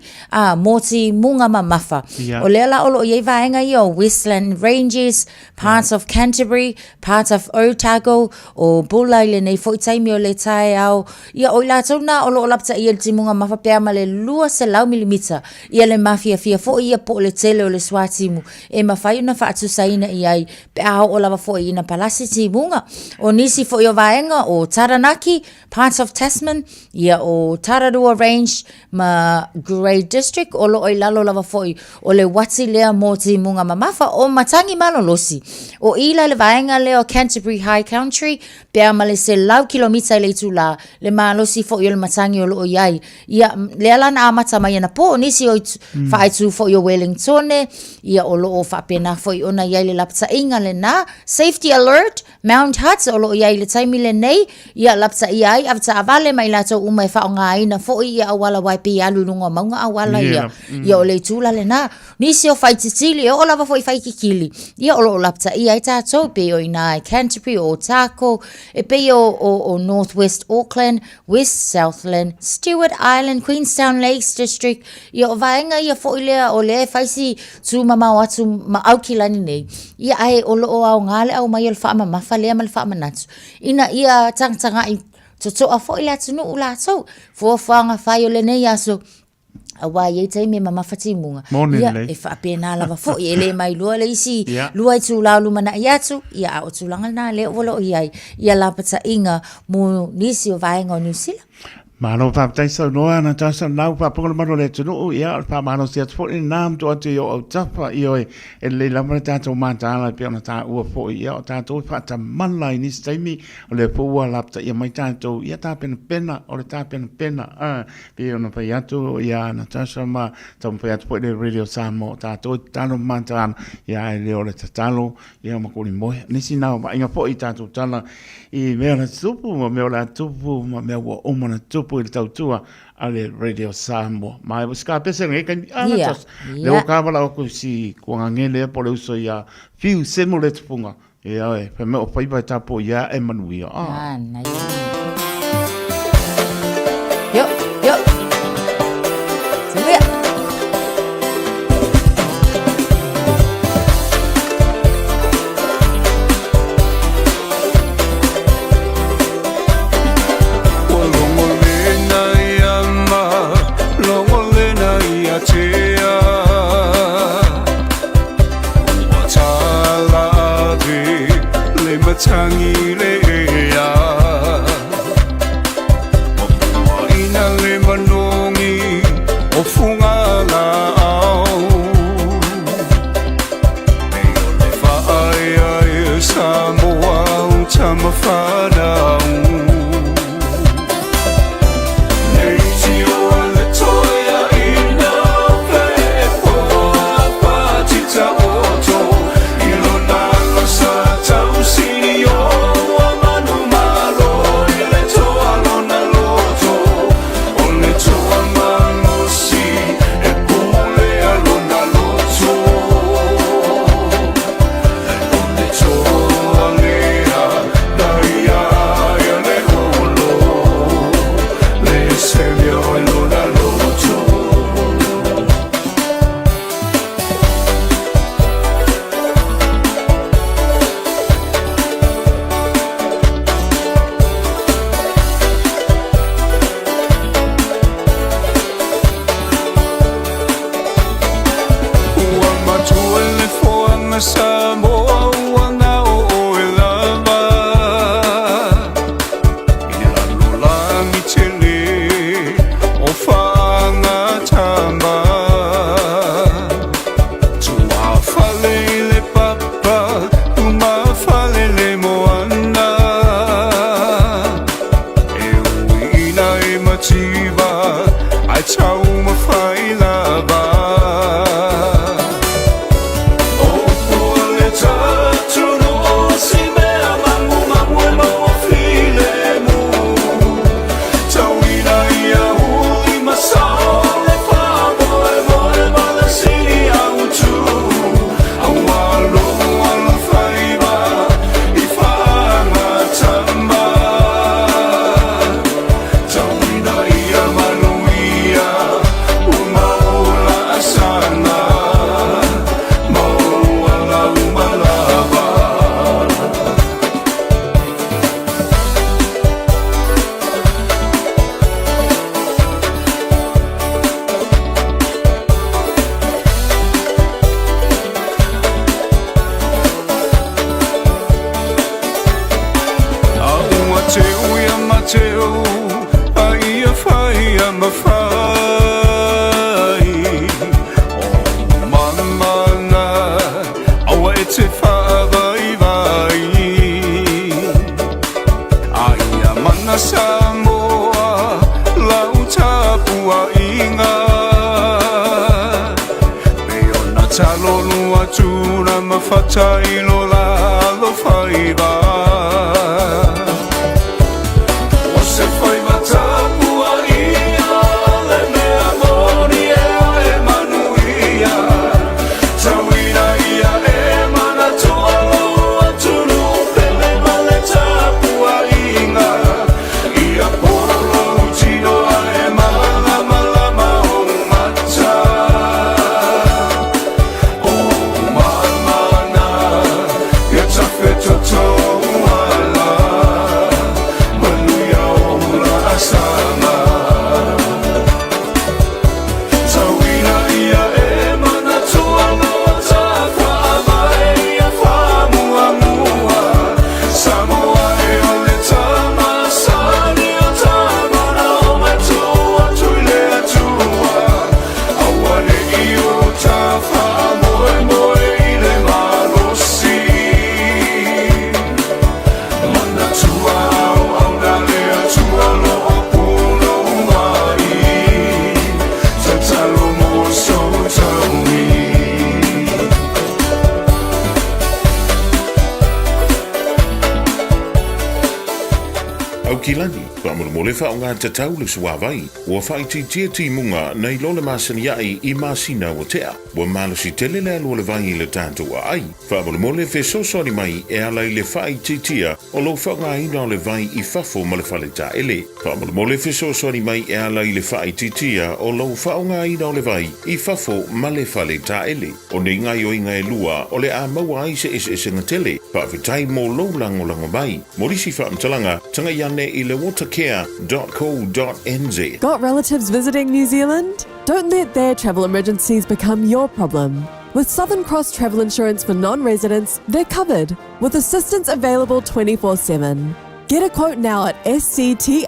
Moti munga mamafa. O lea la o loo iai vaenga ia o Westland Ranges, parts of Canterbury, parts of Otago, o Bulai le nei fo I taimi o le tae au. Ia o ila atou na o loo lapata ia le timunga mafa pea ma le 2 milimita. Ia le mafia fia fo ia po le tele o le swatimu. E mawhai una whaatu saina iai. Pe aho o lava fo I ina palasi timunga. O nisi fo ia vaenga o Taranaki, parts of Tasman. Ia o Tararua Range ma Grey District. O loo I lalo lava fo I o le wati lea mo timunga mamafa o matangi malolosi. O ila le vaenga leo Canterbury High Country. Pea ma le se lau kilomita I le tula. Le malosi fo ia le matangi o loo iai. Ia le alana amata mai ana po nisi o whaaitu fo ia Wellington ia o loo whapena fo I ona iai le lapta inga le na safety alert Mount Hutt o loo iai le taimi le nei ia lapta iai avta avale mai lato umai whaonga ina fo ia awala waipi alu nunga maunga awala ia o le tula le na nisi o whaititili o lava fo I whaikikili ia o loo lapta iai tato pe o ina Canterbury o Otago e pe o North West Auckland West Southland Stewart Island Queenstown Lakes District ia o vaenga ia fo ilea o le faisi tu mama watu ma au kilani nei ia ai o loo au ngale au mai o le wha mamafa lea ma le wha manatu ina ia tangtanga I totoa fo ilea tunu ula tau fo whanga whai o le nei aso awa ye tai me mama fati munga ia e fa pena lava fo ye le mai lua le isi lua I tu la lu mana ia tu ia o tu langa na le o lo ia la pata inga mo nisi o vaenga o New Zealand Mano pa tai sa noa na ta sa nau pa polo mano le tunu ia pa mano sia fo in nam to atu yo o tapa io e le la mata to mata la pe na ta u fo ia o ta to fa ta manlai ni staimi o le fo wa lapta ia mai ta to ia ta pena o le ta pena pe ona pa ia to ia na ta sa ma ta pa ia to le radio samo ta to tano mata ia le o le talo ia ma ko ni mo ni si na ma inga fo I ta to tala I me la tupu me la tupu me o mana tupu I tautua ale radio Samoa. Mai o ska pese ngai kan anatas. Le o ka wala o ku si ko ngele po le uso ia fiu semo le tupunga. Ia e pe me o pai pai tapo ia e manuia. Nai. Yo. Semua. Tangi le ya o ina le manongi o funga la au me le fa ai Samoa o tama fana le pa talo lua tūna mawhata ilo la lo whaiva O se whai matapua ia le mea mori e manuia Tawina ia e mana toa loa tunu pele male tapua inga Ia polo tino e malama lama o mata O mamana ia tafe toto ala Manuia o la asama Tawina ia e mana toa loa takwa mai ia whamuamua Samoa e ole tama sani o tamana o matua tuile atua Awane i o ta whamoe moe i le malosi Mana tua au na le atua lo o puno mai Tatalo mo so taumi Au kilani, whamurumole whaonga te tau le suawai, ua whaiti tia timunga nei lole masani ai I masina o tea, ua malosi tele le alua le vai I le tātou a ai. Whamurumole fe sosori mai e alai le whaiti tia o lo whaonga ina o le vai I fafo ma le whale tā ele. Whamurumole fe sosori mai e alai le whaiti tia o lo whaonga ina o le vai I fafo ma le whale tā ele. O ne ngai o inga e lua o le a maua ai se ese ngatele, whawhitai mo lo lango mai. Morisi whaamtalanga, tanga iane I le watercare.co.nz. Got relatives visiting New Zealand? Don't let their travel emergencies become your problem. With Southern Cross Travel Insurance for non-residents, they're covered, with assistance available 24/7. Get a quote now at scti.co.nz.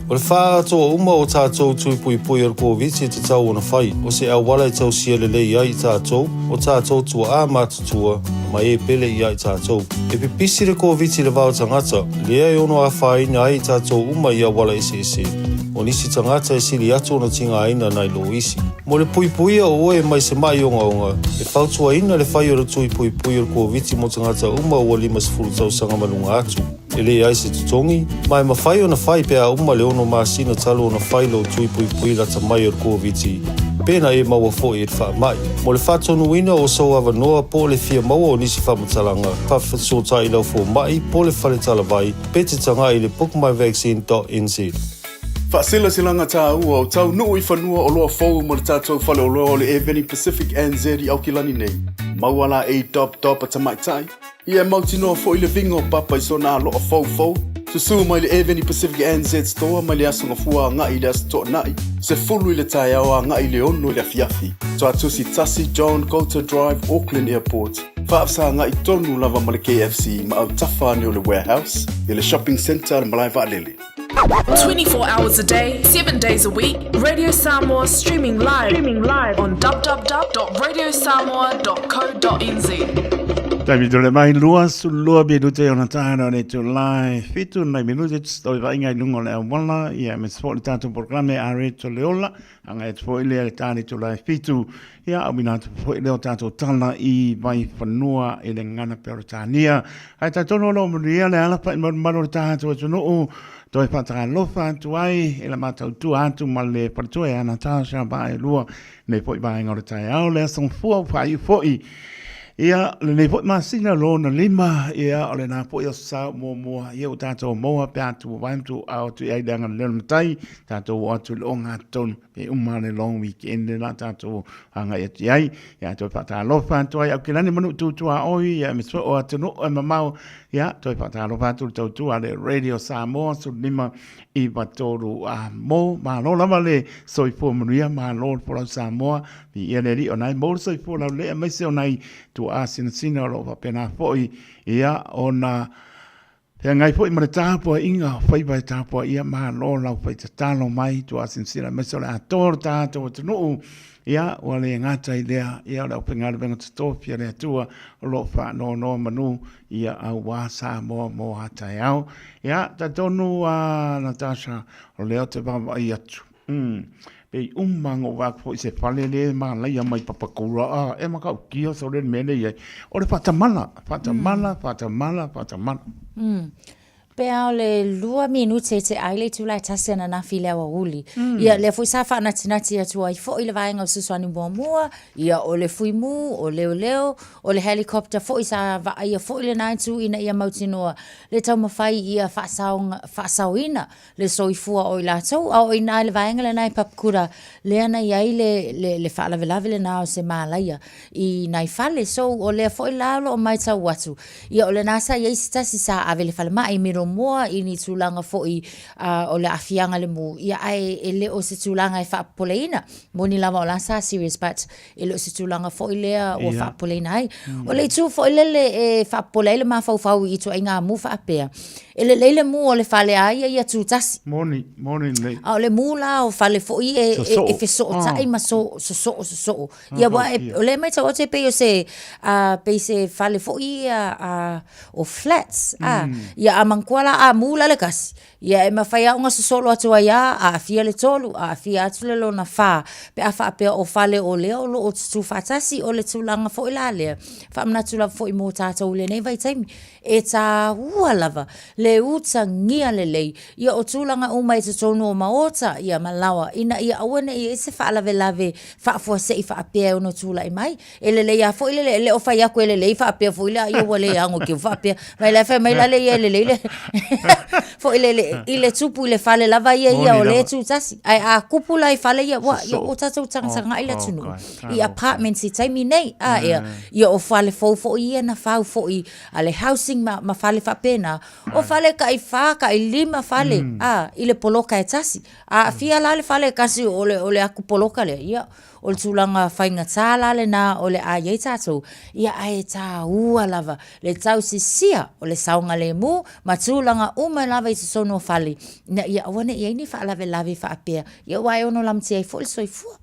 O le wha atoa uma o tātou tui pui pui ar COVID te tau ona whai. O se awala I tau sia le lei ai tātou, o tātou tua a mātutua, mai e pele I ai tātou. E pipisi le COVID le vau tangata, lea e ono a whaina ai tātou uma I awala ese. O nisi tangata e sili atu na tinga aina nai lo isi. Mo le pui pui o oe mai se mai onga. E whautua ina le whai o le tui pui pui ar COVID mo tangata uma ua 5 tau sanga malunga atu. E le ai se tutongi, mai mawhai o na whai pea uma le ono masina talo o na whai lo tui pui pui rata mai ar COVID. Pena e maua fo e wha mai. Mo le whatonu ina o sau awa noa po le fia maua o nisi whamatalanga. Whawhasota I lau fo mai po le whale talavai, pete tanga I le bookmyvaccine.nz. Whaasila silanga tā ua o tau nuu I whanua o loa fau mo le tātou whale o loa o le Eveni Pacific NZ I Aukilani nei. Mauala e top a tamaitai. Ia mauti noa fo I le vingo papa I so nā loa fau. Susu mai le Eveni Pacific NZ store mai le asunga fua ngai le asto nai. Se fulu I le tai awa ngai le ono I le afiafi. So atusi Tasi John Coulter Drive, Auckland Airport. Whaafsa ngai tonu lava ma le KFC ma au tawhani o le warehouse. I le shopping centre le malai vaalele. 24 hours a day, 7 days a week. Radio Samoa streaming live on www.radiosamoa.co.nz. Taimi tole mai lua su lua minute ona tāna ne tu lai fitu nai minute stoi va inga lungo le awala ia me sport tātou programe are to leola anga e tfo ile le tāni tu lai fitu ia amina tfo ile o tātou tala I vai whanua I le ngana perotānia ai tātono lo muria le ala pa I maro le tātou atu noo toi patara lofa atu ai e la matau tu atu ma le partoe ana tāsha ba e lua ne po I vai ngore tai au le asong fua whai foi Ia, le nei po masina lo na lima, ia, o le na po ia sa mua, ia o tātou moa pe atu wantu au tu ai danga le matai, tātou atu le onga ton, pe umane long weekend, la tātou hanga ia ti ai, ia toi pata alofa atu ai, au ke lani manu tutua oi, ia miswa o atu no, e mamau, ia, toi pata alofa atu tautua le Radio Samoa, su lima I batoru a mo, ma lo lama le soifo manuia, ma lo pola Samoa, I ia le ri o nai, mo soifo lau le, mai se o nai, tu a sina o lo pena foi ia ona pe ngai foi ma tapo inga foi vai tapo ia ma lo la foi talo mai tu a sina me so la torta to no ia o le ngata idea ia la penga le venga to fia le tua lo fa no manu ia a wa sa mo hata yao ia ta tonu a Natasha o le te ba ia tu e umango wa fo se fale le ma la ya mai papakura e ma ka kia so le mene ye o le fatamala Pea o le 2 minute te aile tu lai tase na nafi lewa uli. Ia le fui sa wha natinati atua I fo I le vaenga o suswani mua. Ia o le fui mu, o leo, o le helicopter fo I sa va ia fo I le naitu ina ia mautinoa. Le tau mawhai ia whaasauina le soifua o I lātou. A o ina le vaenga le nai papkura. Le ana iai le whaalavelave le nao se mālaia I nai fale. So o le fo I lalo o mai tau watu. Ia o le nasa iai sitasi sa ave le whale mai miro moa I ni tūlanga fo'i o le afianga le mu. Ia ai e le o se tūlanga e whaapoleina. Moni lava o la sa serious, but e le o se tūlanga fo'i lea o whaapoleina ai. O le tū fo'i lele e whaapoleile ma whau I tu ai ngā mu whaapea. E le leile mu o le whale aia ia tūtasi. Moni nei. A o le mu la o whale fo'i e wheso o tai ma so. Ia wa o le mai tau o te pei o se pei se whale fo'i o flats. Ia a mangkuala a mula le kasi. Ia e mawhai aunga solo atua ia a fia le tolu, a fia atu le lo na wha. Pe a wha apea o whale o leo lo o tu whatasi o le tūlanga fo I la lea. Wha amna tula fo I mō tātou le nei vai taimi. E tā hua lava. Le uta ngia le lei. Ia o tūlanga umai te tonu o maota. Ia malawa. Ina ia awane ia ese wha lave. Wha fua se I wha apea uno tūla I mai. E le lei a fo I le o whai aku e le lei wha apea fo I le a ia wale ango ki wha apea. Mai la whai mai la le ia le lei. Fo ile tupu ile fale lava ia o le tu tasi ai a kupula I fale ia wa ia o tatou tanga ile tunu I apartments I taimi nei ia o fale fo ia na fau fo I ale housing ma fale fa pena o fale ka I fa ka I lima fale ile poloka e tasi a fia la le fale kasi o le aku poloka le ia o le tūlanga whainga tāla le nā o le aiei tātou. Ia ai tā ua lava. Le tau sia o le saunga le mu, ma tūlanga uma lava I te sono whali. Na ia awane I eini whaalawe lawe whaapea. Ia wai ono lamti ai fo le soifua.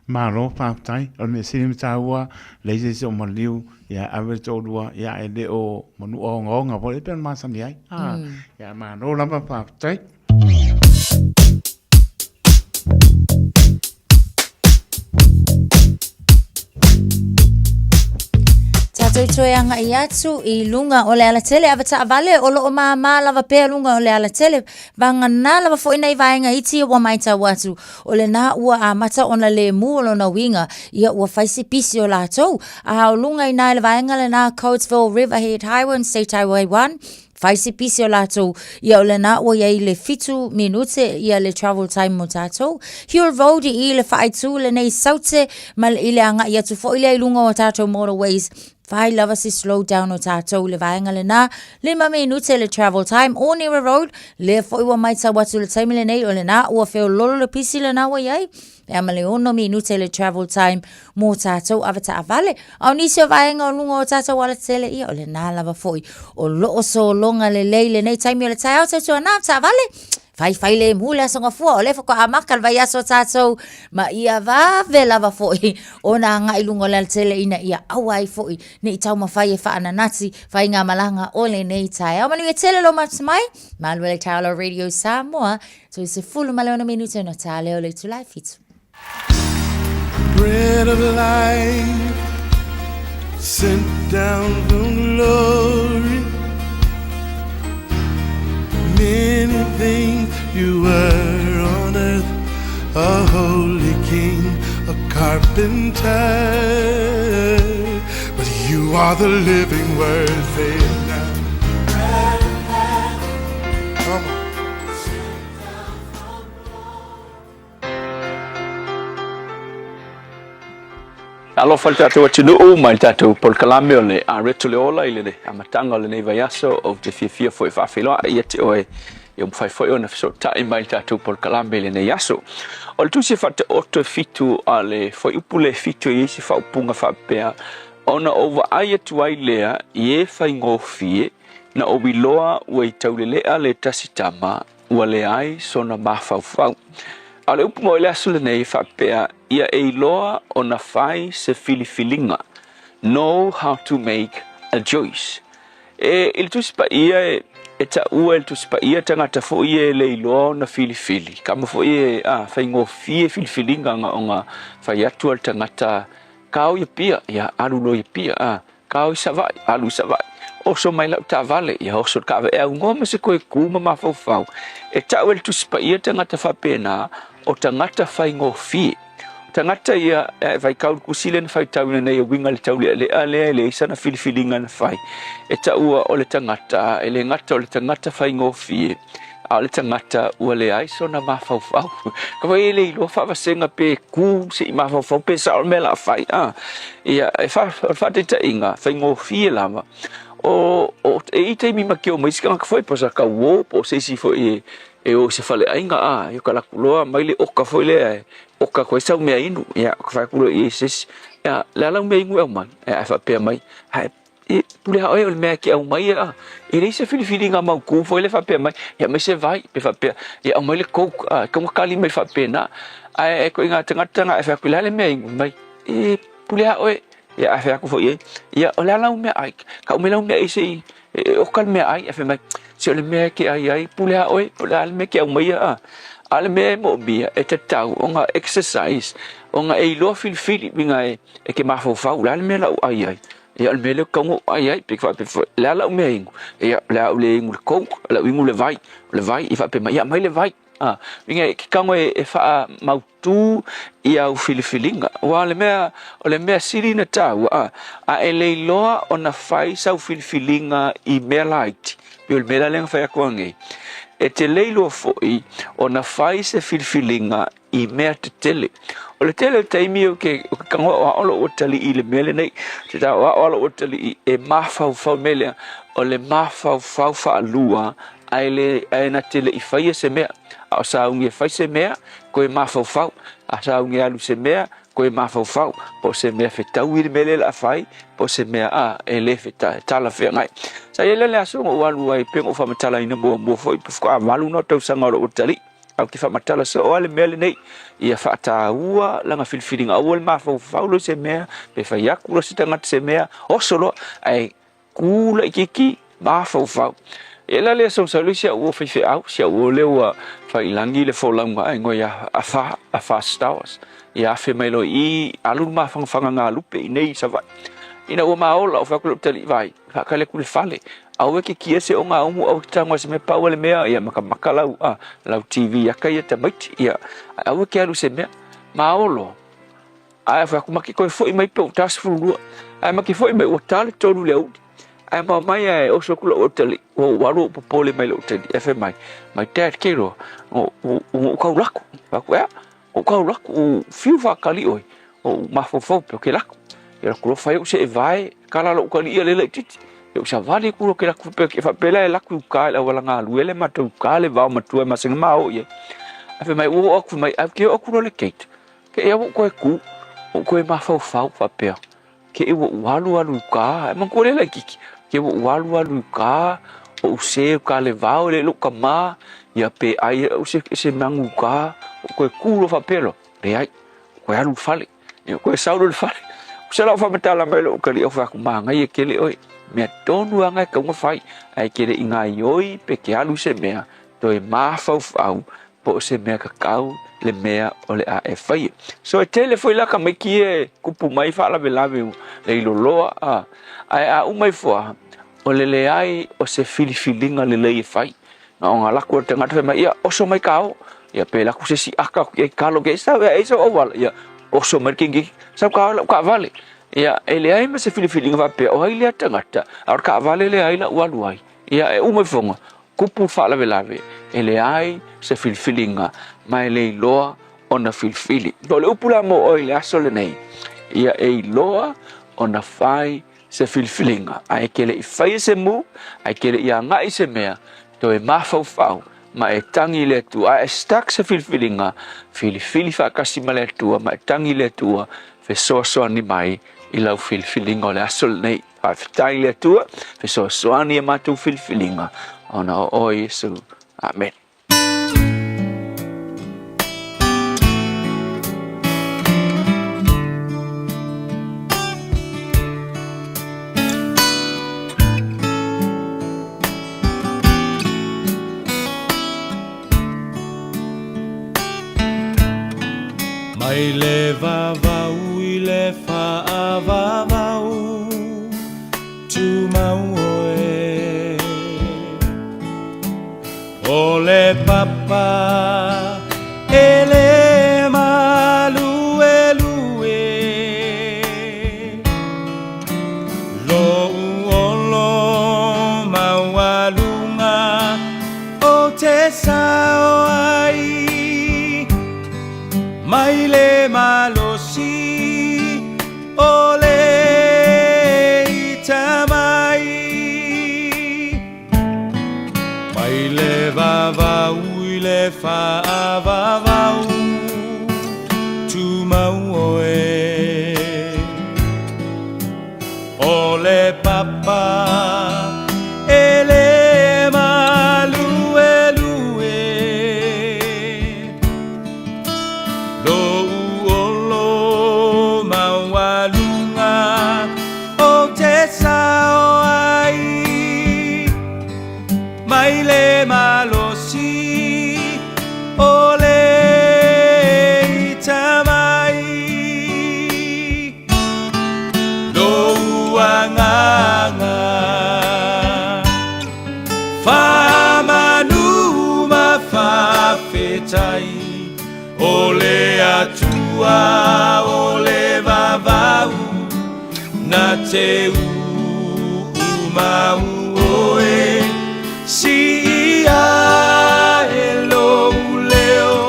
Maro whaatai, o me sinim tā ua, leise se o maliu, ia awe tōrua, ia e le o manu o ngonga, po le pēn māsami ai. Ia maro lava whaatai. Tātou toeanga I atu I lunga o le ala tele awa ta avale o lo o maa lava pēr lunga o le ala tele vanga nā lava fo ina I vaenga iti o mai tau atu o le nā ua a mata ona le mu o lo na winga ia ua faisi pisi o lātou a o lunga I nā le vaenga le nā Coatesville Riverhead Highway State Highway 1 Faisi pisi o lātou, ia o le nā o iai le 7 minute ia le travel time mo tātou. Hill Road I le whaaitu le nei saute ma I le anga ia tu fo I le ilunga o tātou motorways. Whai lava si slow down o tātou le vaenga le nā. 5 minute le travel time o Nera Road. Le fo iwa mai tā watu le taimi le nei o le nā ua wheo lolo le pisi le nā o iai. E ama le 1 minute le travel time mo tātou avata avale. Au nisi o vaenga o lunga o tātou ala tele ia o le nā lava foi. O loo so longa le leile nei taimi o le tai au tātou anā tā avale. Fai le mula songa fua o le foko amakal vai aso tātou ma ia vave lava foi o nā ngā ilunga le tele ina ia awai foi ne I tau mawhai e whaananati whai ngā malanga o le nei tai au manu e tele lo mats mai Manuele Taolo Radio Samoa so se fulu maleona minute no tale o le tulai fitu Bread of life sent down from glory many things you were on earth, a holy king, a carpenter, but you are the living word, say it now. Come on. Alo fal tātou atinu o mai tātou Paul Kalame o le a reto le ola I le amatanga o le nei vaiaso o te fia foi whawhiloa ia te oe I umwhai foi o na fiso tai mai tātou Paul Kalame le nei aso. O le tusi whate oto fitu a le foi upu le fitu I isi whaupunga whapea ona ova ai atu ai lea I e whai ngofie na o wiloa ua I taulelea le tasitama ua le ai sona mawhauwhau. A le upu mo le aso le nei whapea ia e loa o na whai se filifilinga. Know how to make a choice. E il tusi pa ia e ta ua le tusipa ia tangata fo ie le iloa na filifili kama fo ie whaingo fie filifilinga o ngā whai atu al tangata kao ia pia ia alulo ia pia kao i savai alu savai oso mai lau ta vale ia oso ka ve au ngoma se koe kuma mafau e ta ua le tusipa ia tangata whapena o tangata whaingo fie tangata ia vai kau kusile na fai tauna nei winga le taule le isana filifilinga na fai e ta ua o le tangata le ngata o le tangata fai ngofie a le tangata ua le aiso na mafau ka vai le lo fa vasenga pe ku se mafau pe sa mela fai ia e fa te inga fai ngofie lama o e te mi makio mai ska ka foi posa ka wo po se si foi e o se fale ainga yo kala kuloa mai le o ka foi le o ka koe sau mea inu ia ka fai kulo i ses ia la la mea ingu au man ia fa pe mai e pule ha o le mea ki au mai e le se filifilinga mau ku foi le fa pe mai ia mai se vai pe fa pe ia au mai le ko ka kali mai fa pe na e ko inga tanga e fa kula le mea ingu mai e pule ha o ia fa ku foi ia o la la mea ai ka o mea mea se o kal mea ai e fa mai se le mea ki ai pule ha o pule le mea ki au mai ale me mo bia e te tau o nga exercise o nga e lo fili minga e ke mafo fa ula me la ai ia me le kongo ai pe fa pe la me ingu ia la le ingu ko la ingu le vai i fa pe mai mai le vai minga ke kango e fa mautu ia u filifilinga wa le me siri na tau e le loa ona fai sa u filifilinga i me light pe le me la lenga fa ko ngai e te leilo foi ona fai se filfilinga i mea te tele. O le tele taimi o ke kango o alo o tali i le mele nei, te ta o alo o tali e mafau mele, o le mafau fa lua, ai le na tele i fai se mea, a sa unge fai se mea, ko e mafau, a sa unge alu se mea, ko e mafau, po se mea fe tau i le mele la fai, po se mea e le fe tala fe ngai. Sa ia le aso o alu ai pengo fa matala ina mo foi puka malu no tau sanga o tali au ki fa matala so o le mele nei ia fa ta ua langa filfilinga o le mafau lo se mea pe fa ya ku se tanga se mea o solo ai kula kiki mafau ia le aso sa lucia o fa au sia o le wa fa ilangi le folanga ai ngoia afa stars ia fe melo I alu mafanga nga lupe nei sa vai ina o maola o fa ku tali vai fa kale ku le fale au ke kia se o nga umu au tanga se me paua le mea ia maka lau TV ya kai te mait ia au ke alu se mea maolo ai fa ku maki ko foi mai pe tas fulu ai maki foi mai o tale tolu le au ai mai ai o so ku o tali o waru popole mai lo tali e mai dad kero o ka laku fa ku o ka laku o fiu fa kali oi o mafofo pe ke laku ia kulo fai o se vai kala lo kali ia le titi eu sa vale kulo ke la ku pe fa pela la ku ka la wala nga luele matu ka le va matu ma sing ma o ye afa mai o ku mai ke o ku le kate ke e o ko e ma fa pe ke e o walu ka ma ko le la ki ke o walu ka o se ka le va o le lu ka ma ia pe ai o se mangu ka ko e kulo fa pelo le ai ko alu fale ko e saulo fale se la fa metala mai lo ka li o fa ku ma ngai ke le oi me tonu anga ka ngo fai ai ke inga yoi pe ke alu se mea to e mafau po se mea ka kau le mea o le a e fai so e tele foi la ka me ki kupu mai fa la velave le iloloa ai a mai foa o le ai o se filifilinga le le fai na nga la ko te ngata mai ia o so mai kao ia pe la ku se si aka ke kalo ke sa e so o wala ia o so mer kingi sa ka vale ia ele ai ma se filifilinga va pe o ai le tangata ar ka vale le ai la waluai ia e uma fonga kupu fa la velave ele ai se filifilinga mai le loa ona filfili do le upula mo o le aso le nei ia e loa ona fai se filfilinga ai ke le fai se mu ai ke le ia ngai se mea to e mafau ma e tangi le tu a stak se filfilinga filifili fa kasima le tu ma tangi le tu fe so ni mai I lau filfilinga o le asol nei a fitai le tua fe so ani e matu filfilinga ona o Yesu amen. le whaavavau tu mau oe. O le papa e le malue lue. Lo uolo maualunga o te sao ai. Mai le malosi o le itamai. Mai le vavau i le whaavavau tu mau oe. O le papa e le malue lue. Lo uolo maualunga o te sao ai. Mai le malosi o le itamai. Lo uanganga whamanu mawhawhetai. O le atua o le vavau na te umau oe. Si ia e lo leo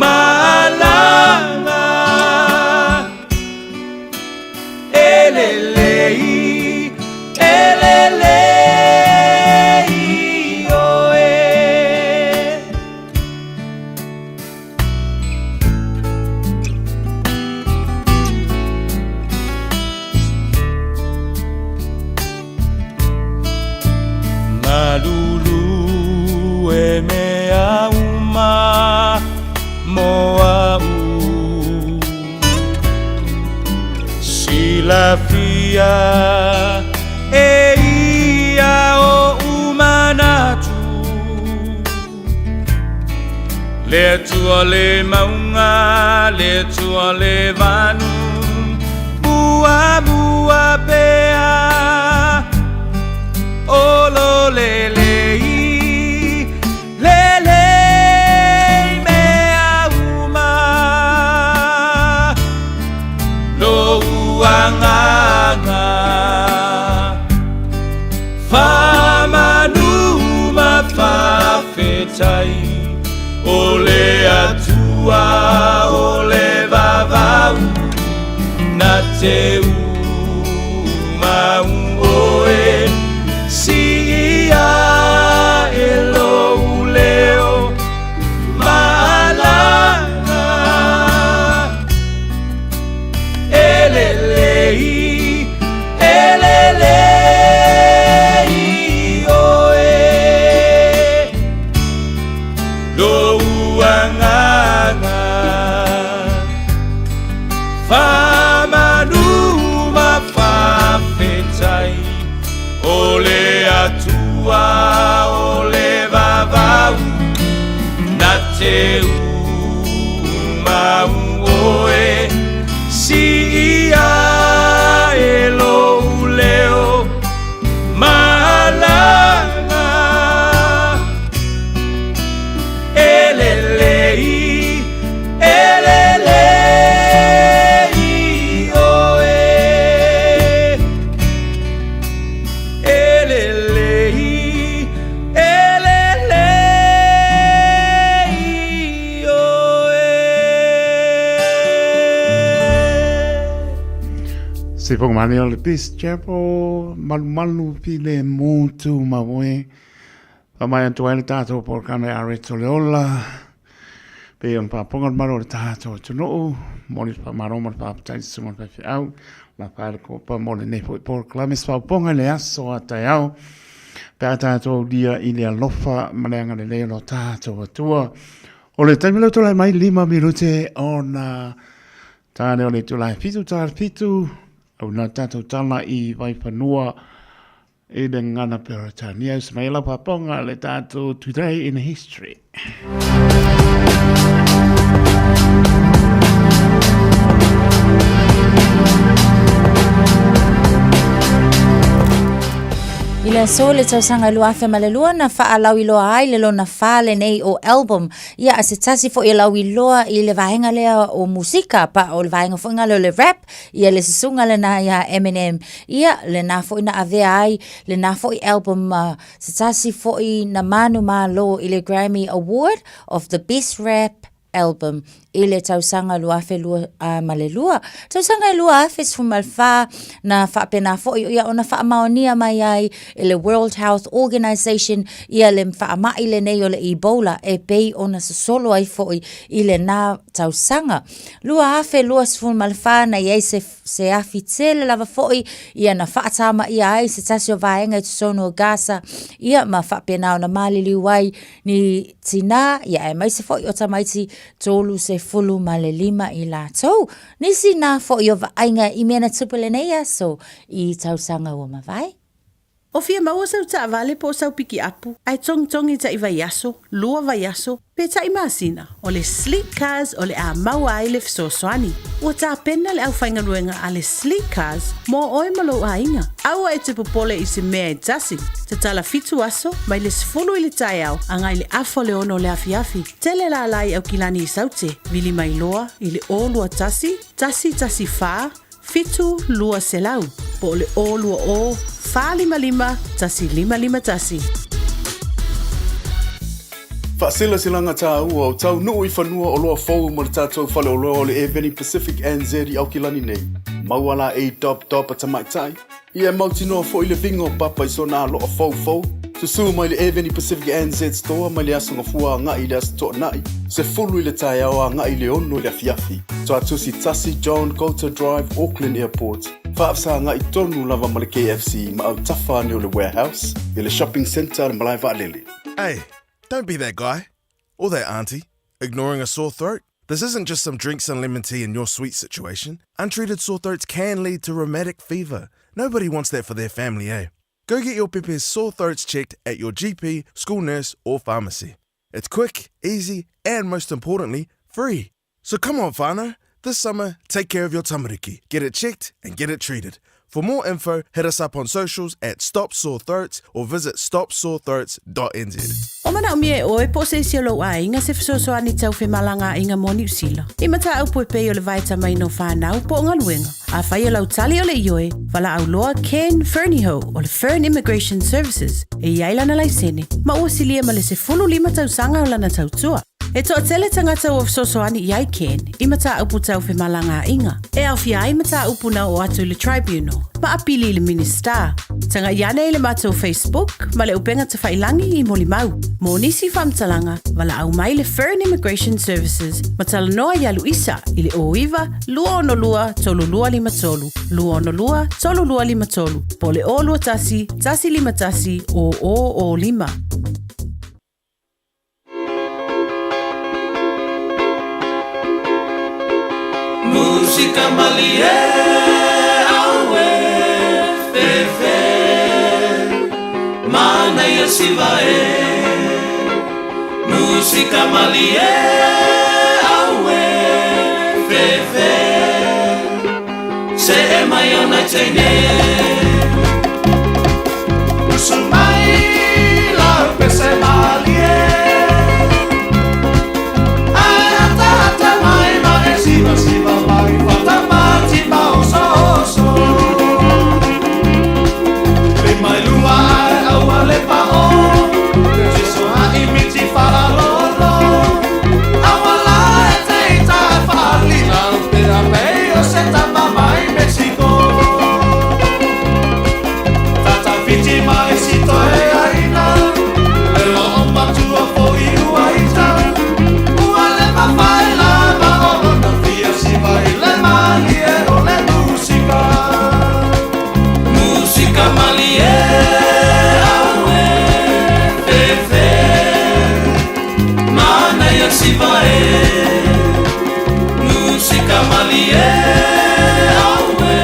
malanga elelei oe. Malulu e mea uma moau. Silafia e ia o umanatu. Le tua le maunga, le tua le vanu. Mua mua pea olo lelei, lelei mea uma. Lo uanganga whamanu mawhawhetai. O le atua o le vavau na te umau oe. Si ia e lo leo malanga elelei oe. Lo uanganga whamanu mawhawhetai. O le atua o le vavau na te umau oe. Si ia e lo leo malanga elelei oe. Se pong mani o le Peace Chapel, malu pile mūtu mawe. Pamai antu ele tātou por kane are tole ola. Pe ang papongan maro le tātou tunuu. Monis pa maroma pa patai sumon pa fi au. La pāle ko pa mole nepo por klamis pa ponga le aso atai au. Pe a tātou dia i le alofa maneanga le leo no tātou atua. O le taimilo tolai mai 5 minute o na tāne o le tolai fitu tār fitu. Au nā tātou tala i Waipanua e le ngana Peratania. Smaila Paponga le tātou Today in History. Ia so le tausanga lua fe malelua na faa lau iloa ai le lona faa le nei o album. Ia se tasi fo i lau iloa i le vahenga lea o musika pa o le vahenga fo inga le rap. Ia le sisunga le na ia Eminem. Ia le na fo ina avea ai le na fo i album se tasi fo i na manu maa lo i le Grammy Award of the Best Rap Album. Ile tausanga luafe lua malelua. Tausanga luafe sumalfa na fa pena fo ia ona fa maonia mai ai ile World Health Organization ia le fa mai le nei o le Ebola e pei ona solo ai fo ile na tausanga. Luafe lua sumalfa na ia se afitele lava fo ia na fa tama ia ai se tasio vaenga tu sono Gaza ia ma fa pena ona mali liwai ni tina ia mai se fo o tamaiti tolu se fulu malelima i la tau. Nisi na fo i ova ainga i mena tupule nei aso i tausanga o mawai. O fia maua sau ta vale po sau piki apu. Ai tong i ta i vaiaso, lua vaiaso, pe ta i masina. O le sleek cars o le a maua ai le fisoswani. O ta pena le au whainga ruenga a le sleek cars mo oi malo a inga. Aua e te popole i se mea e tasi. Te tala fitu aso, mai le sifulu i le tai au, angai le afo le ono le afiafi. Tele la lai au kilani i saute, vili mai loa, i le o lua tasi faa, fitu lua selau. Po le o lua o, faa lima tasi. Whaasila silanga tā ua o tau nuu I whanua o loa fau mo le tātou whale o loa o le Eveni Pacific NZ I Aukilani nei. Mauala e top a tamaitai. Ia mautinoa fo I le vingo papa I so nā loa fau. Susu mai le Eveni Pacific NZ store mai le asanga fua ngai le asto nai. Se fulu I le tai awa ngai le ono le afiafi. So atusi tasi John Coulter Drive, Auckland Airport. Whaafsa ngai tonu lava ma le KFC ma au tafa ni o le warehouse. I le shopping centre le malai vaalele. Hey, don't be that guy. Or that auntie. Ignoring a sore throat. This isn't just some drinks and lemon tea in your sweet situation. Untreated sore throats can lead to rheumatic fever. Nobody wants that for their family, eh? Go get your Pepe's sore throats checked at your GP, school nurse, or pharmacy. It's quick, easy, and most importantly, free. So come on, whānau. This summer, take care of your tamariki. Get it checked and get it treated. For more info, hit us up on socials at Stop Sore Throats or visit stopsorethroats.nz. O mana umie oe po se sialo a inga se fisosoani tau fe malanga inga mo New Zealand. I mata au puepe o le vaita mai no whanau po ngaluenga. A whai o lau tali o le ioe, wala au loa Ken Fernieho o le Fern Immigration Services. E iaila na laisene, ma ua silia ma le se fulu lima tau sanga o lana tau tua. E toa tele tangata o fisosoani iai Ken, I mata upu tau fe malanga inga. E au fia ai mata upu na o atu le tribunal. Ma apili le minister. Tanga iane le mato Facebook, ma le upenga te whailangi I moli mau. Mo nisi whamtalanga, wala au mai le Fern Immigration Services, ma tala noa ia Luisa, I le oiva, lua ono lua, tolu lua lima tolu. Lua ono lua, tolu lua lima tolu. Po le o lua tasi lima tasi, o lima. Música malie awe fefe mana ia sivae Música malie awe fefe se e mai ona tene Usumai la pese malie Siva mai fatamati pausoso Be mai lua au ale pao Jesu a imiti faralolo Awala e teita falina Pera meio se tapa mai Mexico Tata fiti mai sito e aina Lelo omba tua fo I uaita Uale mafai la Música malie awe fefe mana ia sivae Música malie awe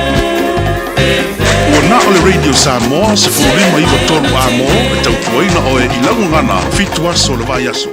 fefe Ua o le Radio Samoa se fulurima iwa tolu a mo e tau tuaina o e ilangu ngana fitu aso le vai aso.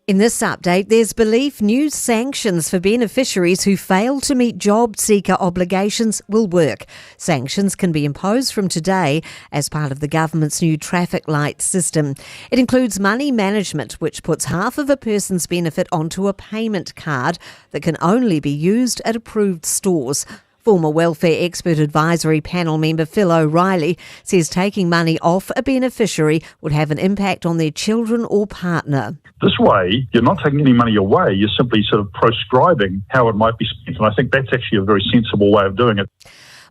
In this update, there's belief new sanctions for beneficiaries who fail to meet job seeker obligations will work. Sanctions can be imposed from today as part of the government's new traffic light system. It includes money management, which puts half of a person's benefit onto a payment card that can only be used at approved stores. Former Welfare Expert Advisory Panel member Phil O'Reilly says taking money off a beneficiary would have an impact on their children or partner. This way, you're not taking any money away, you're simply sort of proscribing how it might be spent. And I think that's actually a very sensible way of doing it.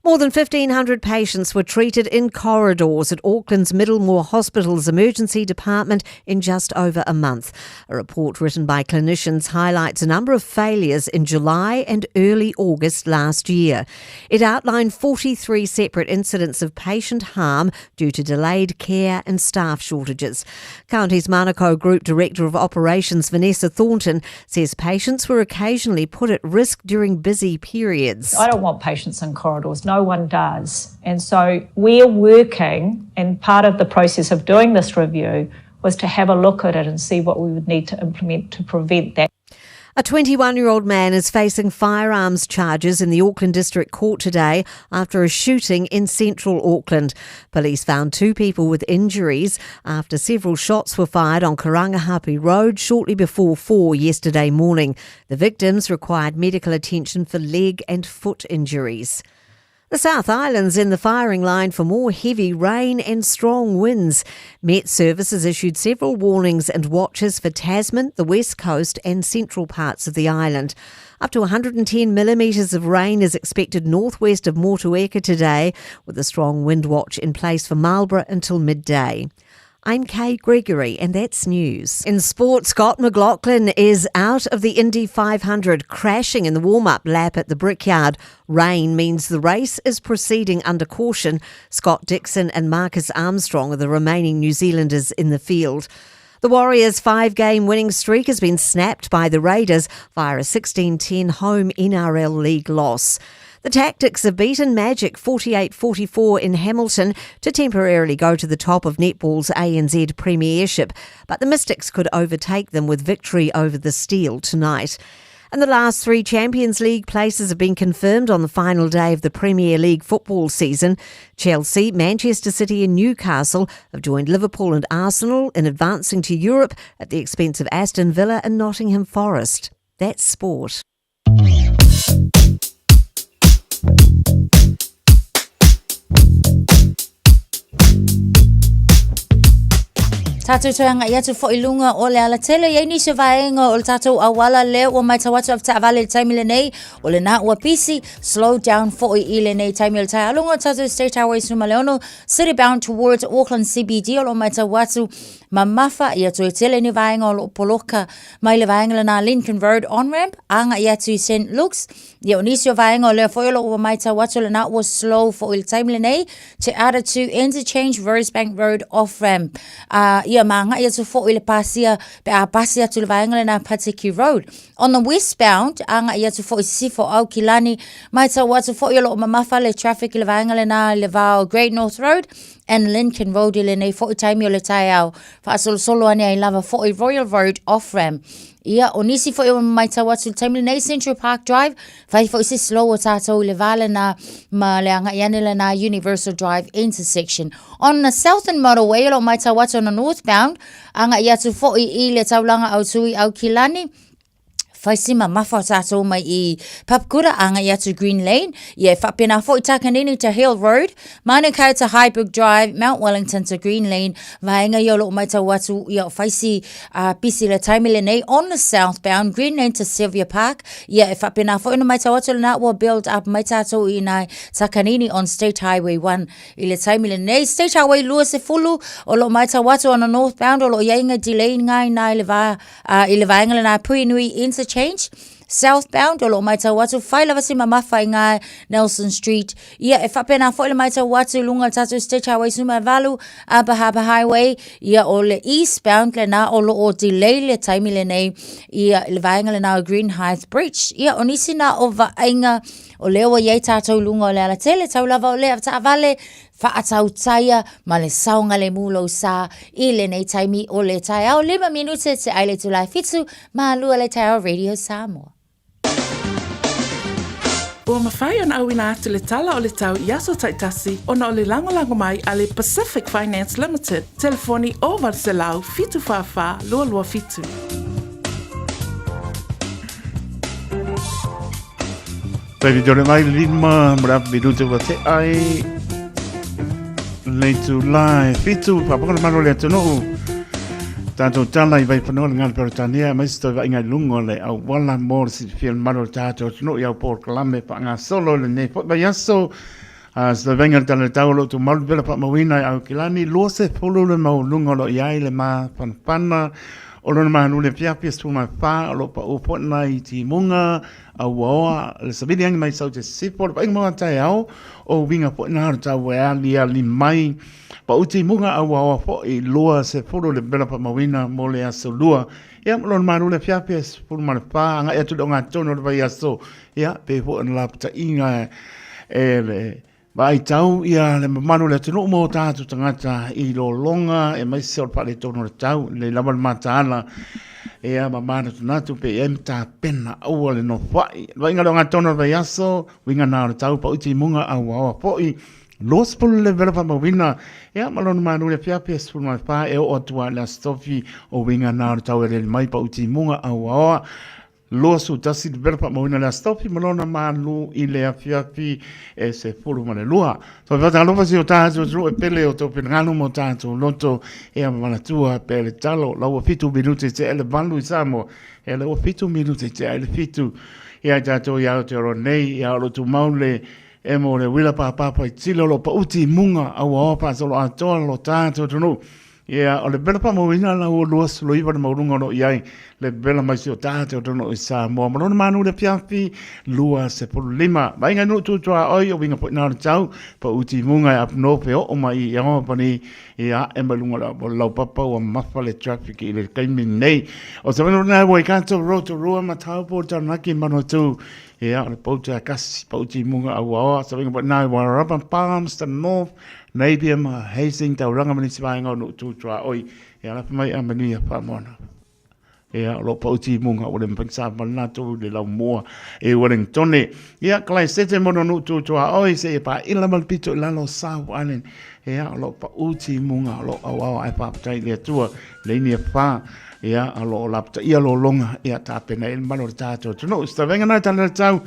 More than 1,500 patients were treated in corridors at Auckland's Middlemore Hospital's emergency department in just over a month. A report written by clinicians highlights a number of failures in July and early August last year. It outlined 43 separate incidents of patient harm due to delayed care and staff shortages. County's Manukau Group Director of Operations Vanessa Thornton says patients were occasionally put at risk during busy periods. I don't want patients in corridors. No one does. And so we're working, and part of the process of doing this review was to have a look at it and see what we would need to implement to prevent that. A 21-year-old man is facing firearms charges in the Auckland District Court today after a shooting in central Auckland. Police found 2 people with injuries after several shots were fired on Karangahape Road shortly before 4 yesterday morning. The victims required medical attention for leg and foot injuries. The South Island's in the firing line for more heavy rain and strong winds. Met Services issued several warnings and watches for Tasman, the West Coast and central parts of the island. Up to 110 millimetres of rain is expected northwest of Motueka today, with a strong wind watch in place for Marlborough until midday. I'm Kay Gregory, and that's news. In sport, Scott McLaughlin is out of the Indy 500, crashing in the warm-up lap at the Brickyard. Rain means the race is proceeding under caution. Scott Dixon and Marcus Armstrong are the remaining New Zealanders in the field. The Warriors' 5-game winning streak has been snapped by the Raiders via a 16-10 home NRL League loss. The Tactics have beaten Magic 48-44 in Hamilton to temporarily go to the top of netball's ANZ Premiership, but the Mystics could overtake them with victory over the Steel tonight. And the last 3 Champions League places have been confirmed on the final day of the Premier League football season. Chelsea, Manchester City and Newcastle have joined Liverpool and Arsenal in advancing to Europe at the expense of Aston Villa and Nottingham Forest. That's sport. Tātou toanga i atu fo ilunga o le ala tele i ni se vaenga o le tātou awala leo o mai tawatu of ta'avale le taimile nei o le na ua pisi slow down fo i le nei taimile tai alunga tātou State Highway Suma Leono city bound towards Auckland CBD o mai tawatu mamafa i atu e tele ni vaenga o lo poloka mai le vaenga le na Lincoln Road on-ramp anga i atu i St. Luke's i o nisi o vaenga o le foilo o mai tawatu le na ua slow fo i le taimile nei te ada to interchange Rosebank Road off-ramp ia manga ia tu fo ile pasia pe a pasia tu vaenga na Patiki Road on the westbound anga ia tu fo sifo au kilani mai ta watu fo ile mamafa le traffic ile vaenga na le vao Great North Road and Lincoln Road ile nei fo time ile tai au fa solo ani ai lava fo Royal Road off ramp ia onisi fo mai ta watu time nei Central Park Drive fa fo si slow o tato le vale na ma le anga yanele na Universal Drive intersection on the southern motorway lo mai ta watu on the northbound anga ia tu fo I le taulanga au tui au kilani Faisima mafa tato mai I Papkura anga ia to Green Lane. Ia whapena fo I Takanini to Hill Road. Manukau to Highbrook Drive, Mount Wellington to Green Lane. Vaenga yolo mai ta watu ia faisi pisi le taimile nei on the southbound. Green Lane to Sylvia Park. Ia whapena fo ina mai ta watu na will build up mai tato I nai Takanini on State Highway 1. I le taimile nei State Highway lua se fulu o lo mai ta watu on the northbound o lo iainga delay ngai nai le vaenga le na Puinui interchange. Southbound o lo mai tau watu whai lava si mamawhai ngā Nelson Street. Ia e whapena fo le mai tau watu lunga tatu State Highway Suma Valu Abahaba Highway. Ia o le eastbound le nā o lo o delay le taimi le nei. Ia le vaenga le nā o Green Heights Bridge. Ia o nisi nā o vaenga o leo iei tātou lunga o le ala tele tau lava o le av ta vale whaatautaia ma le saunga le mulo sa i le nei taimi o le tai au 5 minute te aile tulai fitu ma lua le tai au Radio Samoa. Ua mawhai ana au ina atu le tala o le tau i aso taitasi ona o le lango mai a le Pacific Finance Limited. Telefoni o Varselau fitu whawha lua fitu. Baby jore mai 5 minute wa te ai le tu lai fitu papakona maro le tonu tanto tala i vai panoa ngal peritania mai sto va inga lungo le au wala mor si fiel maro tato no ia por klame pa nga solo le ne pa yaso sto venga tala taulo tu mal bela pa mawina au kilani lo se polo le mau lungo lo ia le ma pana o lona manu le piapia suma pa lo pa o pona i ti munga a wa le sabili ang mai sau te sipor pa inga tai au o winga pona ta wa li mai pa uti munga a wa fo i loa se folo le bela pa mawina mo le aso lua ia lona manu le piapia suma pa nga e tu donga tono le aso ia pe fo na ta inga le vai tau ia le manu le tunu mo tātu tangata i lo longa e mai se pa le tono tau le lava matala e a mamana tunatu pe emta pena au le no fai vai ngalo tono vai aso winga na tau pa uti munga au au poi los pol le vela pa mawina ia malon manu le pia pia sul mai pa e o tua la stofi o winga na tau le mai pa uti munga au au lo su tasi de verpa mawina la stopi malona malu i le afiafi e se fulu mane lua. So vata lofa si o tātu o e pele o tō pinanganu mo tātu loto e a manatua pe le talo lau a fitu minute te ele vanlu i Samoa e le o fitu minute te ele fitu e a tātu i ao te oro nei i ao tu maule e mo le wila pa papa i tilo lo pa uti munga au a opa solo a toa lo tātu tunu. Ia o le bela pa mawina la o luas lo iwa na maurunga no iai le bela mai si o tāte o tono i Samoa. Marona manu le piafi lua se polo lima. Mai ngai nutu tua oi o winga po inara tau pa uti munga e apnope o mai i awa pani i a embalunga la o lau papa o mafa le traffic i le kaimi nei. O sa wano nai wai kanto roto rua ma tau po taranaki mano tu. Ia o le pauta kasi pa uti munga au awa. Sa winga po nai Warraba Palms, the North, Napier, Hastings, Tauranga Municipal no tu tua oi e ala mai a mania pa mona e lo pauti munga o le mpangsa mana tu le la moa e Wellington ia klai sete mono no tu tua oi se pa ila malpito la lo South Island e lo pauti munga lo au ai pa tai le tua le ni fa ia lo lapta ia lo longa ia tapena el mano tato tu no sta venga na tana tau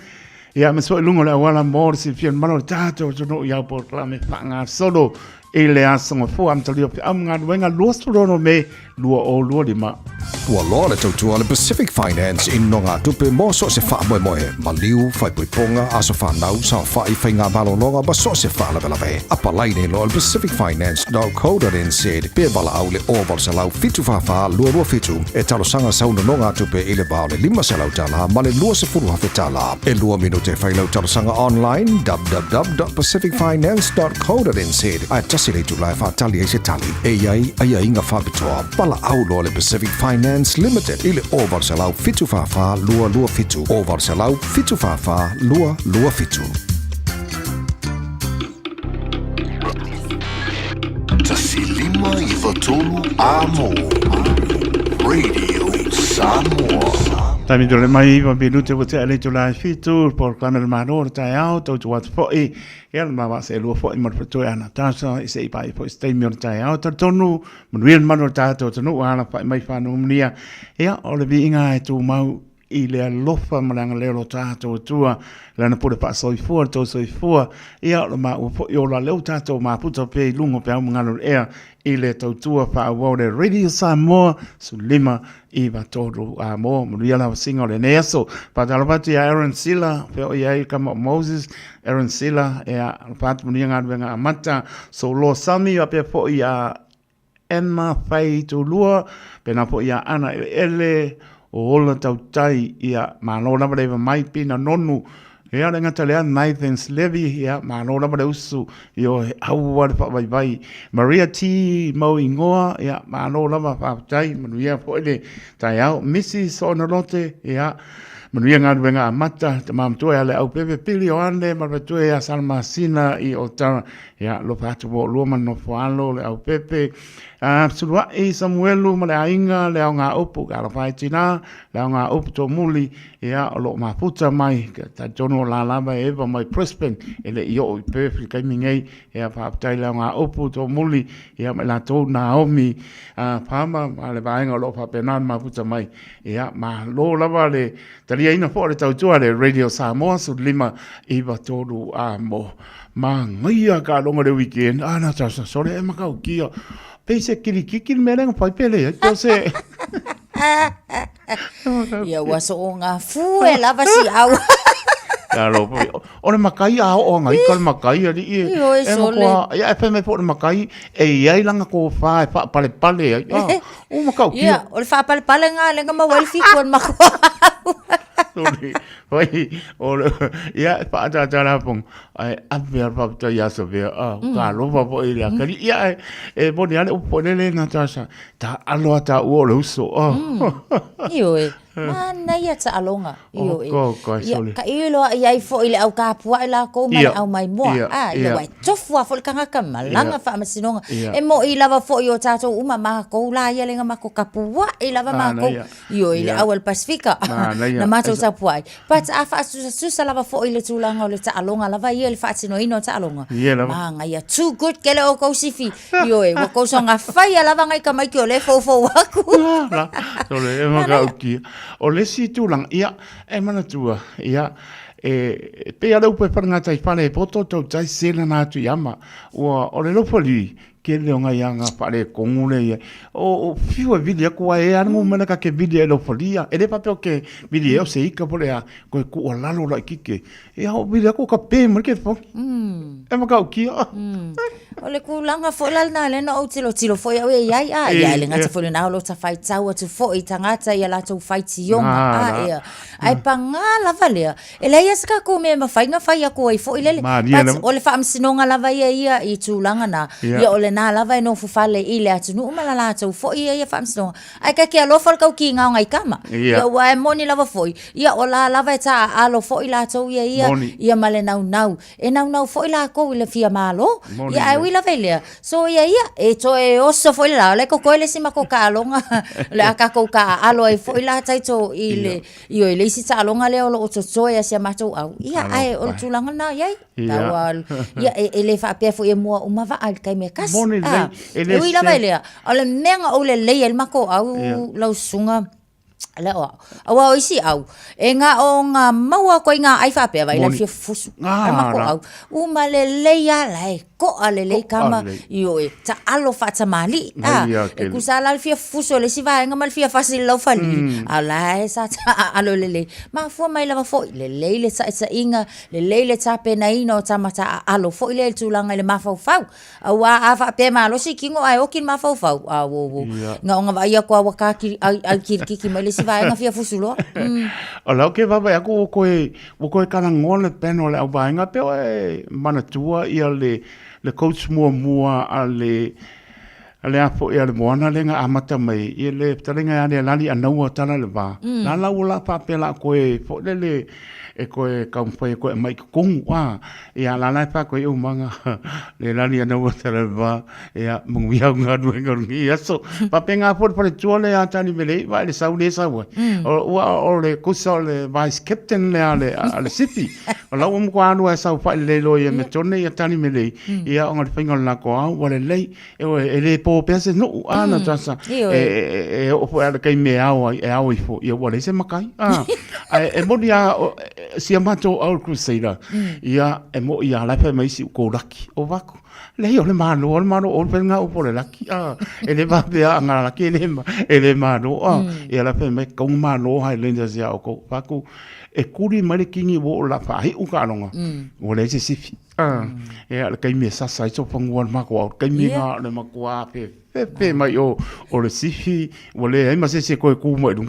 ia me so lungo la wala mor si fiel mano tato tu no ia por clame fanga solo e le asonga fo am talio pe am ngan wenga los rono me lua o lua di ma tua lo le tautua le Pacific Finance in nonga tupe mo so se fa moe moe ma liu fai pui ponga aso fa nau sa fa i fai ngā malo longa ba so se fa la vela ve apa lai nei lo le Pacific Finance.co.nz pe bala au le oval se lau fitu fa lua fitu e talo sanga sa una nonga tupe i le bao le 5 se lau tala ma le lua se furu hafe tala e lua minute fai lau talo sanga online www.pacificfinance.co.nz ai tasi le tu lai fa tali e se tali e iai inga fa bitoa pala au lo le Pacific Finance Limited ile oval se lau fitu fa lua fitu oval se lau fitu fa lua fitu Tasilima i vatolu amo Radio Samoa. Tami dole mai va minute o te ale tula fitu por kanal manor tai au to wat fo e el ma va se lo fo i mar to ana tasa i se pai fo stay mi tai au to tonu mun manor ta to no ana fa mai fa no mnia ia o le vinga e tu mau i le alofa malanga le lo tātou tua lana pure pa soifua to soifua ia o ma o i o la leo tātou ma puta pe lungo pe au ngalo ea i le tautua pa au le Radio Samoa su lima i va todo a mo muria la singa le neso pa talabati a Aaron Silla pe o ia kama Moses Aaron Silla e a pat muria ngadwenga amata so lo sami a pe fo ia Emma fai tu lua pe na fo ia ana ele o ola tautai ia manora breva mai pina nonu ia le ngata lea Nathan's Levy ia manora breva usu io aua fa vai vai Maria T mau ingoa ia manora fa tai manuia foi le tai au Mrs Onolote ia manuia ngā ruenga amata, te mamatoe ale au pepe pili o ane, mamatoe a Salmasina i o tara, ia lopa atu mo lua manofo alo le au pepe, surua i Samuelu ma le ainga le au ngā upu, ka alawhai tina, le au ngā upu tō muli, ia o lo maputa mai, ta jono la lava eva mai Brisbane, ele i o i pepe kai mingei, ia whaaputai le au ngā upu tō muli, ia me la tō Naomi, pama, ma le vaenga o lo whapenan maputa mai, ia ma lo lava le, taria ina fo le tautua le Radio Samoa, su lima iwa tōru a mo, ma ngia ka longa le weekend, na tasa, sore e makau kia, peise kiri kiki me renga pai pele, to se. Ia waso o ngā fu e lava si au. Ya lo, o le makai a o ngai ka le makai ali e. E mo ia e me po le makai e ia langa ko fa e fa pale pale. O makau kia. Ia, o le fa pale pale ngā lenga ma welfi ko mako. Sorry. Oi, o ia pa ta ta pong. Ai aver pa ta ya so ve. Ka lo pa po ia ka ia e boni ale o po le na ta sa. Ta alo ta o lo so. Io e. Mana ia ta alonga. Io e. Ko soli. Ka ilo ia i fo ile au ka pua ila ko mai au mai mo. Ia wai tofu fo kanga ka malanga fa masinonga. E mo i lava fo yo tato uma ma ko la ia lenga ma ko ka pua i lava ma ko. Io ile au el Pacifica. Na mato sa puai. But afa su lava fo ile tulanga o le ta alonga lava ia le fa tino ino ta alonga. Ma ia too good kele o ko sifi. Io e wa ko songa fai lava ngai ka mai ki o le fo waku. Sole e ma ka uki. O le si tulang ia e mana tua ia pe ala upe paranga tai pale poto to tai sela na tu yama o le lopoli ke le nga yanga pale kongule o fiwa video ko e anu mana ka ke video lopolia e le papel ke video se ika pole a ko ku lalo la kike e o video ko ka pe mo ke fo e ma ka uki o le kulanga fo la na le no tilo fo ia ia le ngata fo le na lo ta fight tau tu fo i tangata ia la tu fight yonga ia ai panga la valea e le ia ska ko me ma fai ko ai fo ile le o le fa am sinonga la vai ia i tulanga na ia o le na la vai no fu fale ile atu no ma la tu fo ia fa am sinonga ai ka ke lo fal ka ki nga ngai kama ia wa moni la fo ia o la vai ta alo fo ila tu ia male nau e nau fo ila ko ile fia malo ia la velia so ia e to e oso foi la le ko ele sima ko kalonga le aka ko ka alo e foi la tai to ile io ile si talonga le o to ia sia mato au ia ai o tulanga na ia tawal ia ele fa pe foi mo uma va al kai me kas ele la velia ole menga o le le el mako au la sunga le o isi au e nga o nga maua ko nga ai fa pe vai la fia fusu mako au uma le leia lai ko ale le kama io e ta alo fa ta mali e kusala al fia fuso le si va nga mal fia fasil lo fali ala sa alo le ma fu mai la fo le sa inga le ta pe na ino ta mata alo fo le tulanga le ma fa wa afa pe ma lo si kingo ai o kin ma fa wo nga nga va ia ko wa ka ki al ki mai le si va nga fia fuso lo ala ke va va ko ko kana ngole peno le au va nga pe mana tua ia le coach mua ale apo ia le moana lenga amata mai ia le talenga ia le lali anaua tala le va la la pa pela ko fo le e ko kampai ko mai kong ia la pa ko manga le lali anaua tala le va ia mungwia nga ngi aso pa penga por tuole a tani mele va le saule sa o le kusa le vice captain le ale sipi o la mo kwanu sa fa le lo ia me tone ia tani mele ia on le penga la ko o le lei e le po pensa no ana tasa o fo ala kai me au i fo ia wale se makai e modia si amato al crusader ia e mo ia la fa mai si ko laki o vako le o le mano o penga o le laki e le va be anga laki e le mano ia la fa mai ko mano hai lenda sia o ko vako e kuri mare kingi wo la fa hi u ka longa o le se sifi e ala kai me sa sai so panguan ma ko kai me nga le ma ko pe mai o le sifi o le ai ma se ko ku mo dum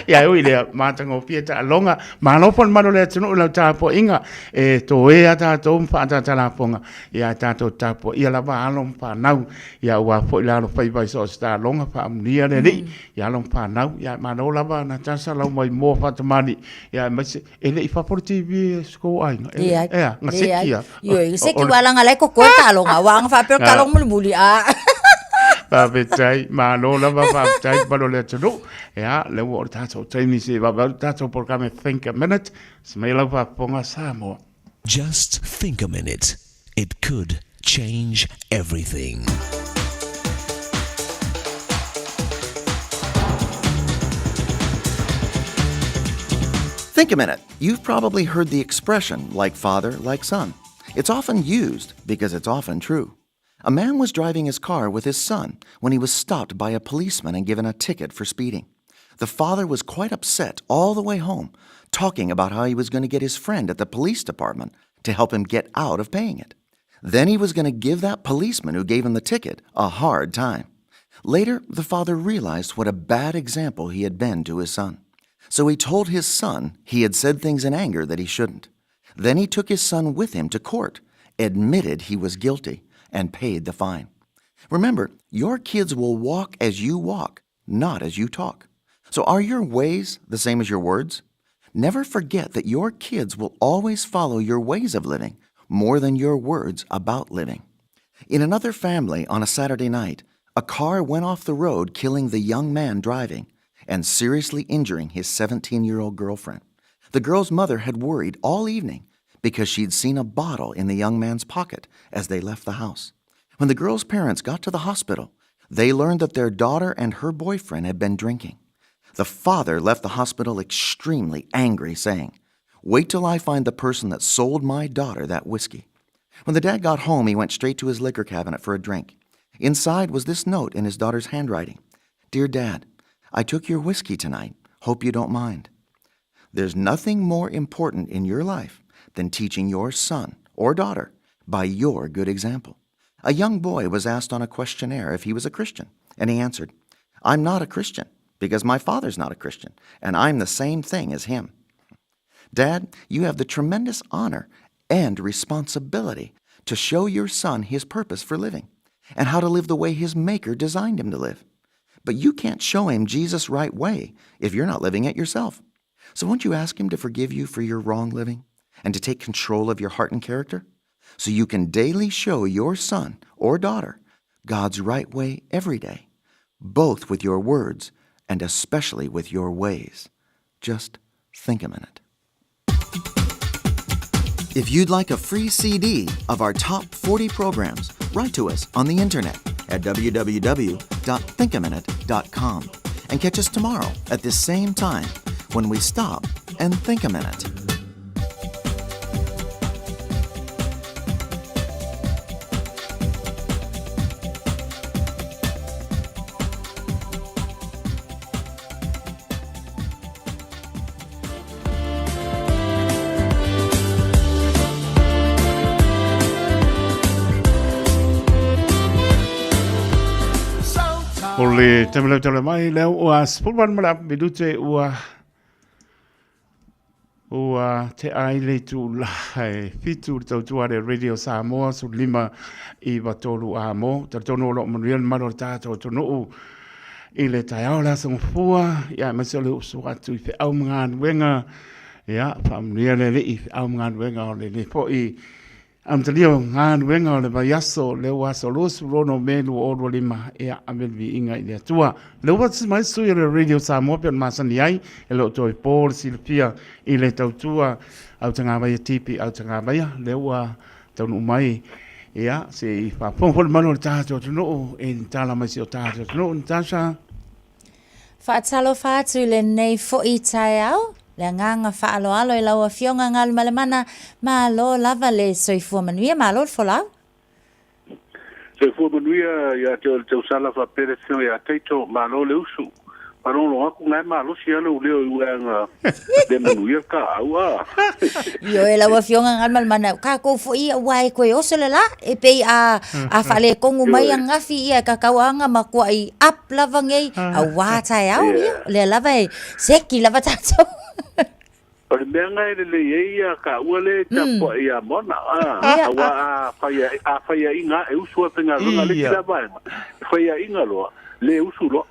Ia ui lea mātango pia ta alonga. Mālopon maro lea tunu lau tāpo inga. E tō ea tātou mpātata la ponga. Ia tātou tāpo ia lava along pānau. Ia ua po ilaro whaibai so sta alonga pa amunia le li. Ia along pānau. Ia mālo lava na tasa lau mai mō whatamani. Ia maise ele i whaporo TV sko ainga. Ea, ngā sekia. Ia, seki walanga leko koe ta alonga. Wanga whapero kalong muli a. Papetai, mālo lava papetai, paro le tunu. Ea, leo o tātou taimi se wabau tātou programe Think a Minute. Smai lau paponga Samoa. Just think a minute. It could change everything. Think a minute. You've probably heard the expression, like father, like son. It's often used because it's often true. A man was driving his car with his son when he was stopped by a policeman and given a ticket for speeding. The father was quite upset all the way home, talking about how he was going to get his friend at the police department to help him get out of paying it. Then he was going to give that policeman who gave him the ticket a hard time. Later, the father realized what a bad example he had been to his son. So he told his son he had said things in anger that he shouldn't. Then he took his son with him to court, admitted he was guilty, and paid the fine. Remember, your kids will walk as you walk, not as you talk. So are your ways the same as your words? Never forget that your kids will always follow your ways of living more than your words about living. In another family on a Saturday night, a car went off the road killing the young man driving and seriously injuring his 17-year-old girlfriend. The girl's mother had worried all evening because she'd seen a bottle in the young man's pocket as they left the house. When the girl's parents got to the hospital, they learned that their daughter and her boyfriend had been drinking. The father left the hospital extremely angry, saying, "Wait till I find the person that sold my daughter that whiskey." When the dad got home, he went straight to his liquor cabinet for a drink. Inside was this note in his daughter's handwriting. "Dear Dad, I took your whiskey tonight. Hope you don't mind." There's nothing more important in your life than teaching your son or daughter by your good example. A young boy was asked on a questionnaire if he was a Christian, and he answered, "I'm not a Christian because my father's not a Christian, and I'm the same thing as him." Dad, you have the tremendous honor and responsibility to show your son his purpose for living and how to live the way his Maker designed him to live. But you can't show him Jesus' right way if you're not living it yourself. So won't you ask him to forgive you for your wrong living and to take control of your heart and character so you can daily show your son or daughter God's right way every day, both with your words and especially with your ways? Just think a minute. If you'd like a free CD of our top 40 programs, write to us on the internet at www.thinkaminute.com and catch us tomorrow at this same time when we stop and think a minute. O le tele mai leo ua spulman mala midute ua te ai le tu lai fitu tautua le Radio Samoa su lima I watolu a mo tatono lo manuel maro tato tono I le taiao la songfua ia masole usu atu I fe au mga wenga ia familia le I fe au mga wenga o le po I am talio ngan wenga le bayaso le waso los rono melu o lima ia amelvi inga I tua le what's my so le Radio Samoa pe masani ai e lo toi por silpia I le tautua au tanga vai tipi au tanga vai le wa tonu mai ia se fa pon mano tato no en tala mai o tato no tasha Whaatalo whaatu le nei fo I tai au. Le nganga whaalo alo I laua fionga ngal malemana ma lo lava le soifua manuia ma lo folau. Soifua manuia ia te sala fa pere fio ia teito ma lo le usu. Parolo aku ngai malo sia lo leo uanga de manuia ka aua. Yo e lawa fionga ngal mana ka ko fo ia wai ko o se la e pe a fale kongu mai anga fi ia ka kawanga makua I up lava ngai a wa tai au le lava e seki lava tato. O le mea ngai le ia ka ua le tapo ia mona awa a faya inga e usua penga runga le kila vai. Faya inga loa le usu loa.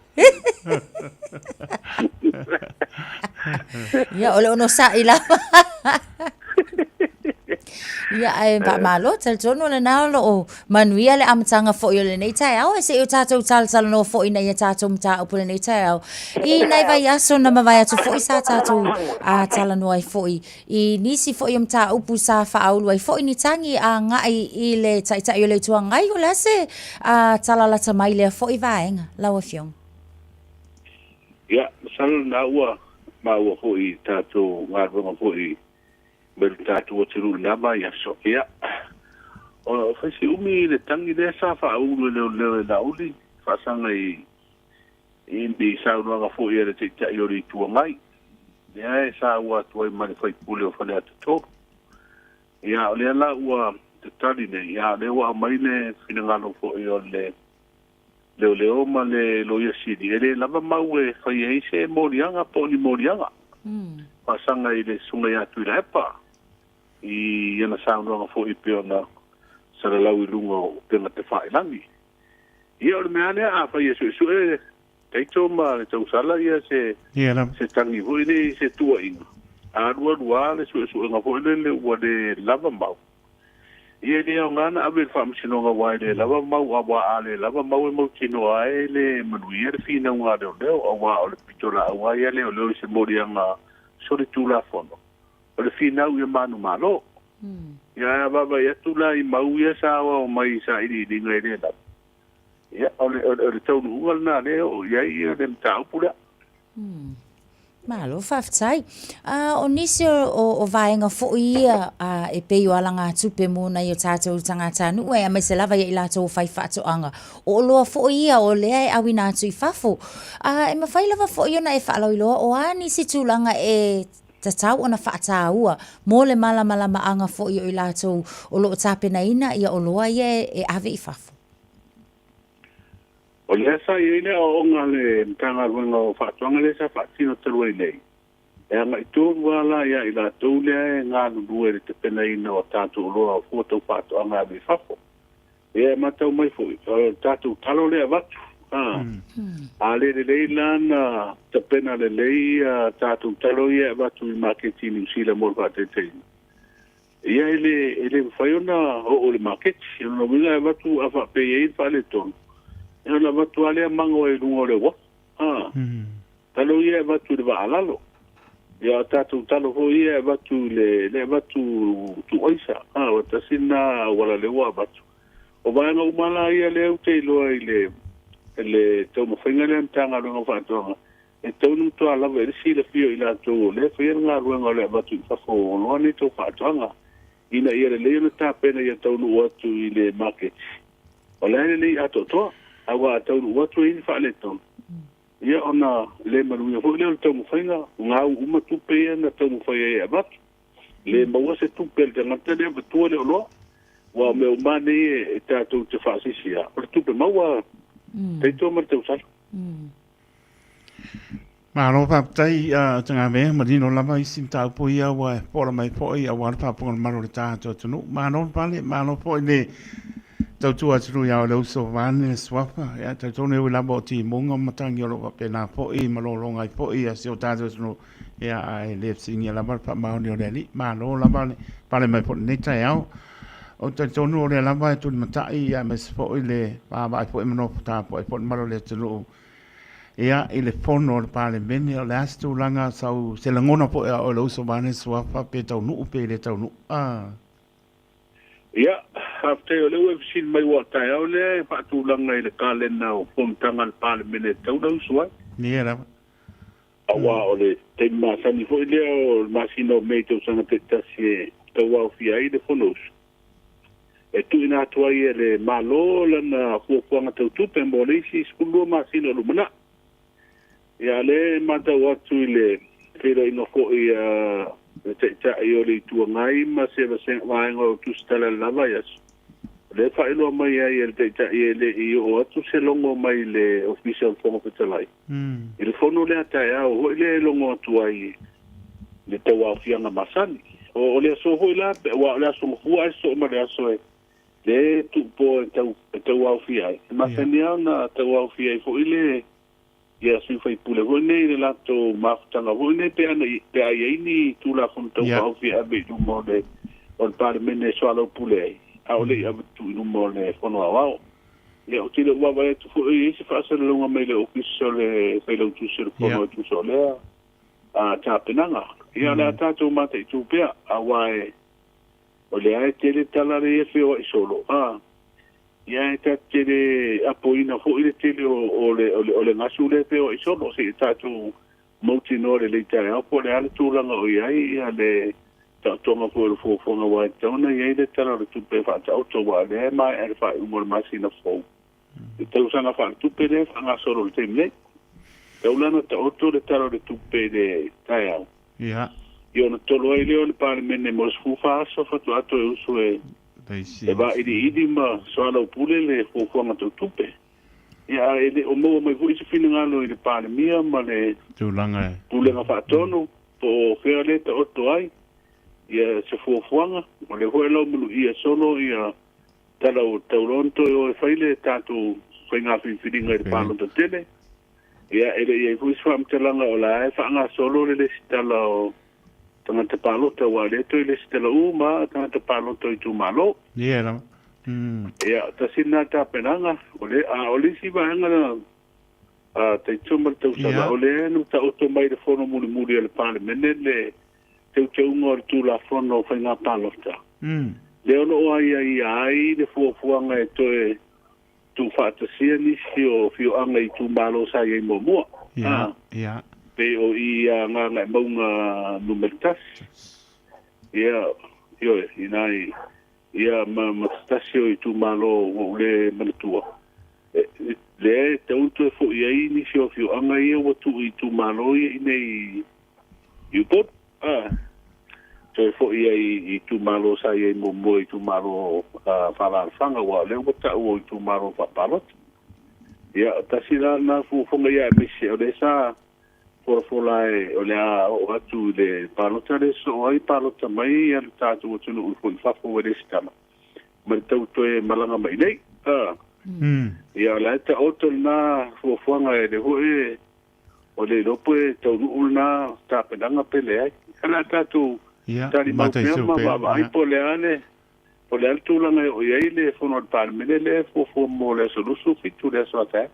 Ya ole ono sa ila. Ya ai pa malo tel tono le na lo manuia le amtanga fo yo le nei tai au se yo tato tal no fo ina ya tato mta o le nei tai au I nei vai aso na ma vai atu fo sa tato a tala no ai fo I nisi fo yo mta upu sa fa au ai fo ni tangi a ngai I le tai tai yo le tua ngai o la se a tala la tamai le fo I vaenga lawa fiong. Ya, sal na ua ma ua hoi tato ngarwanga hoi bel tato o tiru lama ya so ya. O fasi umi le tangi le sa fa au le na uli fa sanga I indi sa unanga hoi le te ta yori tua ngai. Ya sa ua tuai mani fai pule o fale atu to. Ya le la ua te tali ne ya le ua mai le finangalo hoi o leo ma le loia sidi ele lava mau e fai e se morianga poni morianga pasanga I le sunga ya tu la pa I yana sound nga fo I peona sara lau I lunga o penga te fai langi ia o le mea lea a fai e su e teito ma le tau sala ia se tangi hui ne se tua inga a rua le su nga fo le ua le lava mau Ia le o ngana abe whaamsino ngā wai le lava mau a wa ale lava mau e mau tino ai le manuia le fina ngā leo a wa o le pitola a wai ale o leo se morianga sori tūla fono. O le fina ua manu malo. Ia baba ia tūla I mau ia sawa o mai sa iri ringa le la. Ia o le taunu ungal na leo ia ia le mtau pula. Malo faftai. O nisi o vaenga fo ia e pei o alanga tupe mona I o tātou tangata nu e a mai se lava ia I lato o fai whaato anga. O loa fo ia o lea e awina atu I fafo. E mawhai lava fo ia na e whaalau I loa o a nisi tūlanga e tatau ona whaatāua. Mō le malama anga fo ia I lato o loo tāpena ina ia o loa ia e ave I fafo. O lea sa iene o onga le mtanga ruenga o whaatuanga le sa whaatino taru ai nei. E anga I tōru wala ia I la tau lea e ngā lulue le te pena ina o tātou loa o fuatau whaatuanga a me whafo. E matau mai fo I tātou talo lea watu. A le lana te pena le lei tātou talo ia watu I maketi New Zealand mōr whateteini. Ia ele whaiona o le maketi. Ia no minga e watu a whapei e whale tonu. Ia na watu alea mango e rungo le wa. Talo ia e watu le waalalo. Ia tātou talo ho ia e watu le watu tu oisa. Watasina wala le wa watu. O vaenga umala ia le au te iloa I le tau mawhainga le mtanga runga whaatoanga. E tau nung toa lava e risi le fio I la tau le whaia ngā ruenga le watu I whafo o noa ni tau whaatoanga. Ina ia le leo na tāpena ia tau nu watu I le market. O le nei ato toa. Awa tau watu I whaale tau. Ia ona le manuia ho le tau mawhainga. Ngā uma tupe ia na tau mawhaia e abatu. Le maua se tupe le tangata le abatua le oloa. Wa me umane e tātou te whaasisia. O le tupe maua teito ma tau sara. Malo whaptai tanga mea marino lama I sim tau po ia wa pora mai po ia wa whaponga maro le tātou tunu. Malo pale, malo po le tau tua tunu ia o le uso vane swapa. Ia tau tone ui lama o ti munga matangi o lo wapena po I malolonga I po ia si o tātou tunu. Ia ai le singi lama pa maoni o le li. Malo lama pale mai po neta iau. O te tonu o le lama e tuni matai ia me se po I le pāma I po I manopo tā po I po maro le tunu. Ia I le fono o le pāle mene o le astu langa sau se langona po ia o le uso vane swapa pe tau nuu pe le tau nuu. Ia, hafte o leo e visin mai wa tai au le e patu langa I le kalena o pomtanga le pāle mene tau na usua. Nia lama. Awa o le te masani fo I lea o masino mei tau sanga te tasi e tau au fia I le fono usu. E tu ina atua I le malo lana fuafuanga tau tupe mo le isi skulua masino lumana. Ia le mata watu le kira ino ko ia te o le tua ngai ma se vai ngo tu stala lava yas. Le fa ilo mai ai le te le I o atu se longo mai le official form of talai. Il fono le ata ya o le longo tu ai le te wa fianga masani. O le so ho la wa le so fu ai so ma le so le tu po te wa fia. Ma tenia na te wa fia fo ile ia sui fai pule ho nei le lato maftanga ho nei pe ana pe ai ni tu la fon to wa fia be tu mo de on par mene so alo pule. Au le ia tu no mo le fono ao. Le o tiro wa vai tu fo e se fa se longa mai le official le fai lo tu se fono tu so le a tapenanga. Ia la tato mate tu pe a wai o le ai tele talare e feo I solo. Ia ta tele apoina fo ile tele o le ngasu le feo I solo se tato moti no le tele o le ale tu langa o ia le ta tonga fo nga wa tona ia le tala tu pe fa ta auto wa le mai e fa umor masina fo. Te usanga fa tu pe le fa nga solo le temle. E ulana ta auto le tala tu pe de taiao. Ia. Io na tolo ai leo le pare mene mo sfufa so fa tu ato e usu e va idi ma so ala pule le fufuanga tu tupe. Ia ele o mo mai vui se fina ngalo I le pare mia ma le tulanga pule nga fa tono po fea le ta oto ai. Ia se fufuanga o le hoe lau mulu ia solo ia tala o tauronto o e faile tatu fai ngā whiwhiringa I le palo ta tele. Ia ele ia vui se whamtelanga o la e fa nga solo le sitala o tanga te palota wa le to ile stela uma tanga te palota I tu malo ia la ia ta sina ta penanga ole si va nga te tuma te usala ole no ta auto mai de fono muli muli le pale menele te ngor tu la fono fa nga palota le ono ai de fo nga to e tu fa te sia ni fio anga I tu malo sa ye mo ia pe o ia nga maunga numertas ia inai ia ma stasio I tu malo o le manatua le te unto fo ia ni fio anga ia o tu tu malo ia nei you put so fo ia I tu malo sa ia mo I tu malo fa fanga wa le o ta o tu malo fa palot ia tasila na fu ia me se o le sa por folai o le o atu le palota le so ai palota mai ia tatu o tunu u fa fo le stama ma tau to malanga mai nei ia la ta auto na fo nga le ho o le lopo tau u na ta pedanga pele ai ala tatu tali ma ai po le ane o le altu langa o ia le fo no par le fo mo le solusu fitu le so ta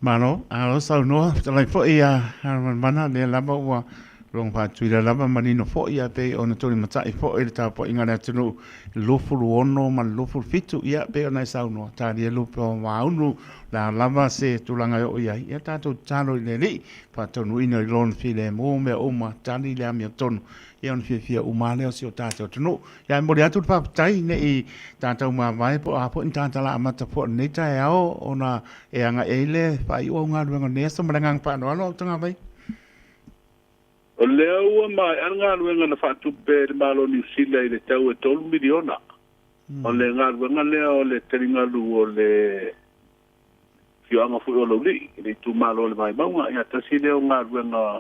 Mano, a sa no, lai fo ia, mana le lava wa long pa tu le lava manino fo ia pe ona toni matai fo e ta po inga na tunu lofu ono man lofu fitu ia pe ona sa no, ta le lofu wa unu la lava se tulanga o ia, ia ta to talo le li, pa tonu ina lon file mo me o ma tani le mi tonu. Ia on fia uma leo si o tātou tunu. Ia mori atu pa tai ne I tātou ma vai po a po in tātala amata po nei tai ao o na e anga eile pa I o ngā ruenga nesa marangang pa no alo tanga vai. O leo ua mai ngā ruenga na whatupe le malo New Zealand I le tau e 12 miliona. O le ngā ruenga leo le teringalu o le fioanga fui o lauli. Le tu malo le mai maunga. Ia tasi leo ngā ruenga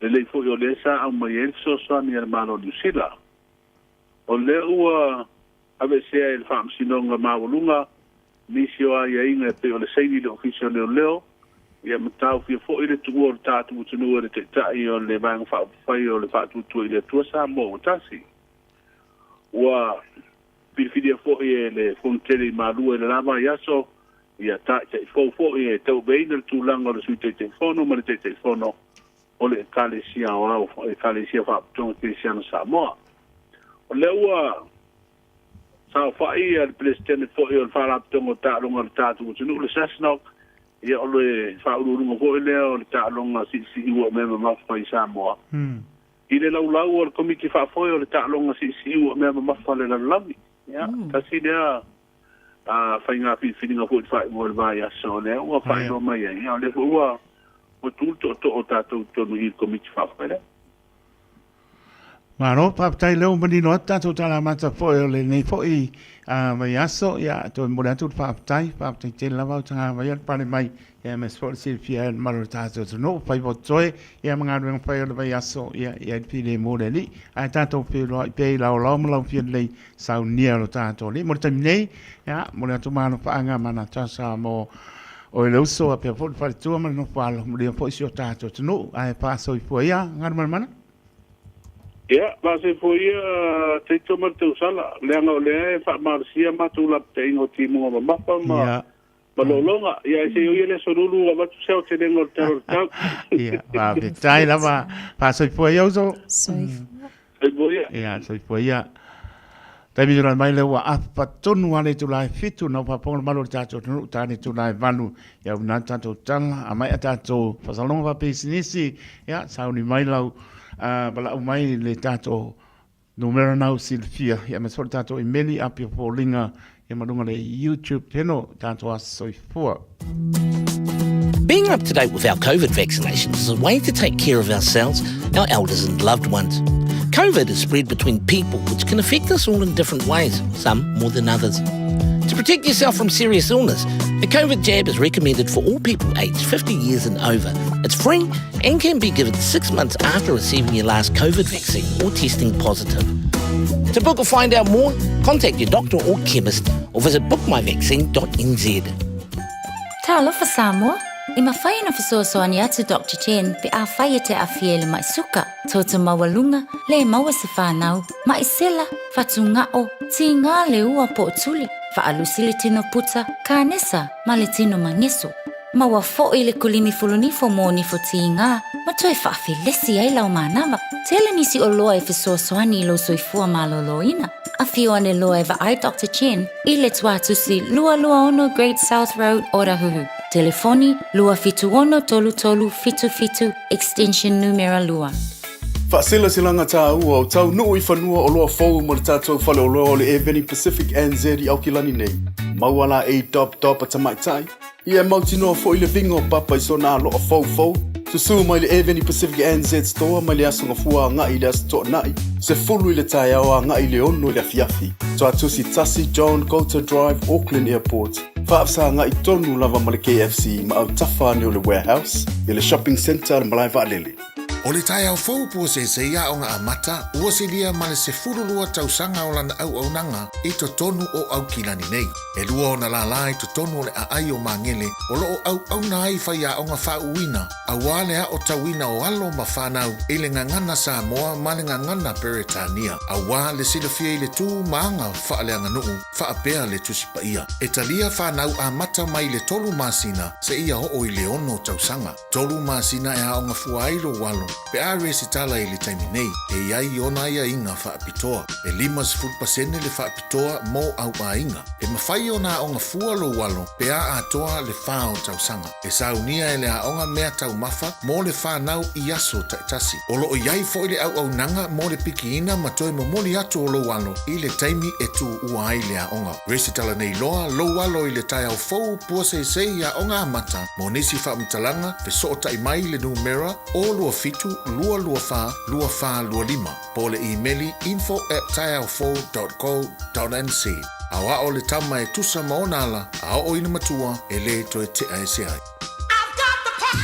le fo yo le sa au mai el so ni hermano Lucila o le ua ave se el fam sinonga maulunga ni sio ai inga pe o le sei le officio le leo ia matau fi fo ile tu o tatu tunu o te tai o le bang fa o le fa tu ile tu sa mo tasi wa pi fi fo le fontele malu le lava yaso ia ta fo e te beina tu langa le su te fono ma te fono o le kalesia o le kalesia fa tonga Cristiano Samoa o le ua sa fa ia le presidente fo o fa tonga ta longa ta tu tunu le sasno ia o le fa urunga fo le o ta longa si o me ma fa Samoa ile lau o le komiti fa fo o ta longa si o me ma fa le lavi ia kasi dia fa inga fi fo fa mo le vai aso le o fa no mai ia le fo o tu to tatou tonu i komiti whawhare. Maro, papatai leo mani no tatou tala mata foi o le nei foi mai aso ia to mo atu papatai te lava tanga vai pare mai ia me sport Silvia maro tatou no pai botoi ia manga no pai o vai aso ia pile mo le ni ai tatou pe la lo fie le saunia lo tatou ni mo tamnei ia mo atu mano paanga mana tasa mo o le uso a pe fo fa tu ma no falo mo le fo sio tatou no ai paso i foi ia ngar mana Ia, vase foi te toma te usala. Leanga o lea e wha marsia matula te ingo timu o mapa ma malolonga. Ia se yo le sorulu o matu seo te rengo te tau. Ia, va betai lava pa soi foi eu so. Soi foi. Ia, soi foi ia. Tai mi ran mai le wa apa tonu ale tu lai fitu no pa pon malo tato tu tani tu lai vanu ia una tato tanga a mai tato fa salon va pesinisi ia sauni mai lau bala mai le tato numero nau Silvia ia me sol tato i meli apio polinga ia madunga le YouTube teno tato a soifua. Being up to date with our COVID vaccinations is a way to take care of ourselves, our elders and loved ones. COVID is spread between people, which can affect us all in different ways, some more than others. To protect yourself from serious illness, a COVID jab is recommended for all people aged 50 years and over. It's free and can be given 6 months after receiving your last COVID vaccine or testing positive. To book or find out more, contact your doctor or chemist or visit bookmyvaccine.nz. Talofa Samoa, i mawhai na whasoasoani atu Dr. Chen pe a whai te a fiele mai suka, tōta mawalunga, le maua se whanau, mai sela, whatungao, ti ngā le ua po tuli, whaalusi le tino puta, ka nesa, ma le tino mangeso. Maua fo i le kulini fulunifo mō nifo ti ngā, ma toi whaafilesi ai lau mānawa, tele nisi o loa e whasoasoani i lo soifua maloloina. A whio ane loa e ai Dr. Chen, i le tuatusi Lua Lua Ono Great South Road, Orahuhu. Telefoni Lua Fitu Ono Tolu Tolu Fitu Fitu, extension numero Lua. Whaasela silanga tā ua o tau nuu I whanua o loa fau mo le tātou whale o loa o le Eveni Pacific NZ I Aukilani nei. Mauala e dop a tamaitai. Ia mautinoa fo I le vingo papa I sona loa fau. Susu mai le Eveni Pacific NZ store mai le asonga fua ngai le asto nai. Se fulu I le tai awa ngai le ono le afiafi. So atusi Tassi John Coulter Drive, Auckland Airport. Whaafsa ngai tonu lava ma le KFC ma au tafa ni o le warehouse. I le shopping centre le malai vaalele. O le tai au fau po se ia o ngā amata, ua se lia ma le se furulua tausanga o lana au nanga I to tonu o Aukilani nei. E lua o na la lai to tonu o le aai o mangele, o lo o au na ai whai a o ngā whauina, a wale a o tawina o alo ma whanau, I le ngangana Samoa ma le ngangana Peretania, a wā le silafia I le tū maanga whaale anga nuu, whaapea le tusipa ia. E talia whanau a mata mai le tolu masina, se ia ho o I le ono tausanga. Tolu masina e a o ngā fuairo walo, pe a resi tala I le taimi nei, e iai ona ia inga whaapitoa, e 5% le whaapitoa mo au inga. E mawhai ona o ngā fualo walo, pe a atoa le whao tausanga. E saunia e le a onga mea tau mafa, mo le whanau I aso taitasi. Olo o iai fo I le au nanga, mo le piki ina matoe mo moli atu o lo walo, I le taimi e tu ua ai le a onga. Resi tala nei loa, lo walo I le tai au fau, pua se ia onga amata, mo nisi whaamtalanga, fe soota I mai le numera, o lua fitu, lua lua lima. Po le emaili info@taiaufo.co.nz. Awa o le tama e tusa maonala, a o ina matua, e le to e te aese ai.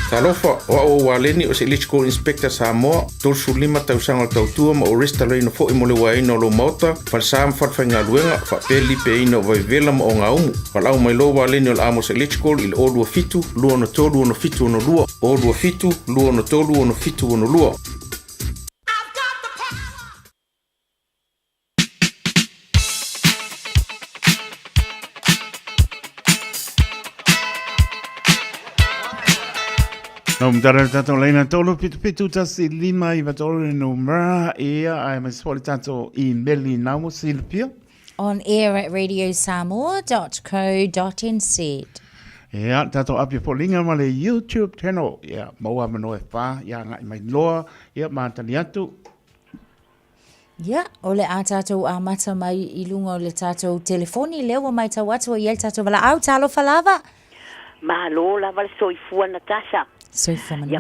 Talofa, o waleni o se electrical inspector Samoa, tolsu 5 tausanga tautua ma o resta reino fo I mole waina o lo mauta, falsam fatwhainga luenga, whapeli pe ino vai vela ma o ngā umu. Walau mai lo waleni o le amos electrical I le o lua fitu, lua no tolu ono fitu ono lua, o lua fitu, lua no tolu ono fitu ono lua. No mtara tato leina tolo pitu tasi 5 I vatolo no mra ia ai mas foli tato I meli namo Silvia. On air at radiosamoa.co.nz. Ia tato api polinga ma le YouTube channel. Ia maua mano e wha, ia ngai mai loa, ia mātani atu. Ia, o le a tātou a mata mai I lunga o le tātou telefoni leo mai tau atu o iel tātou wala au talo falava. Malo lava le soifua Natasha. So from Ya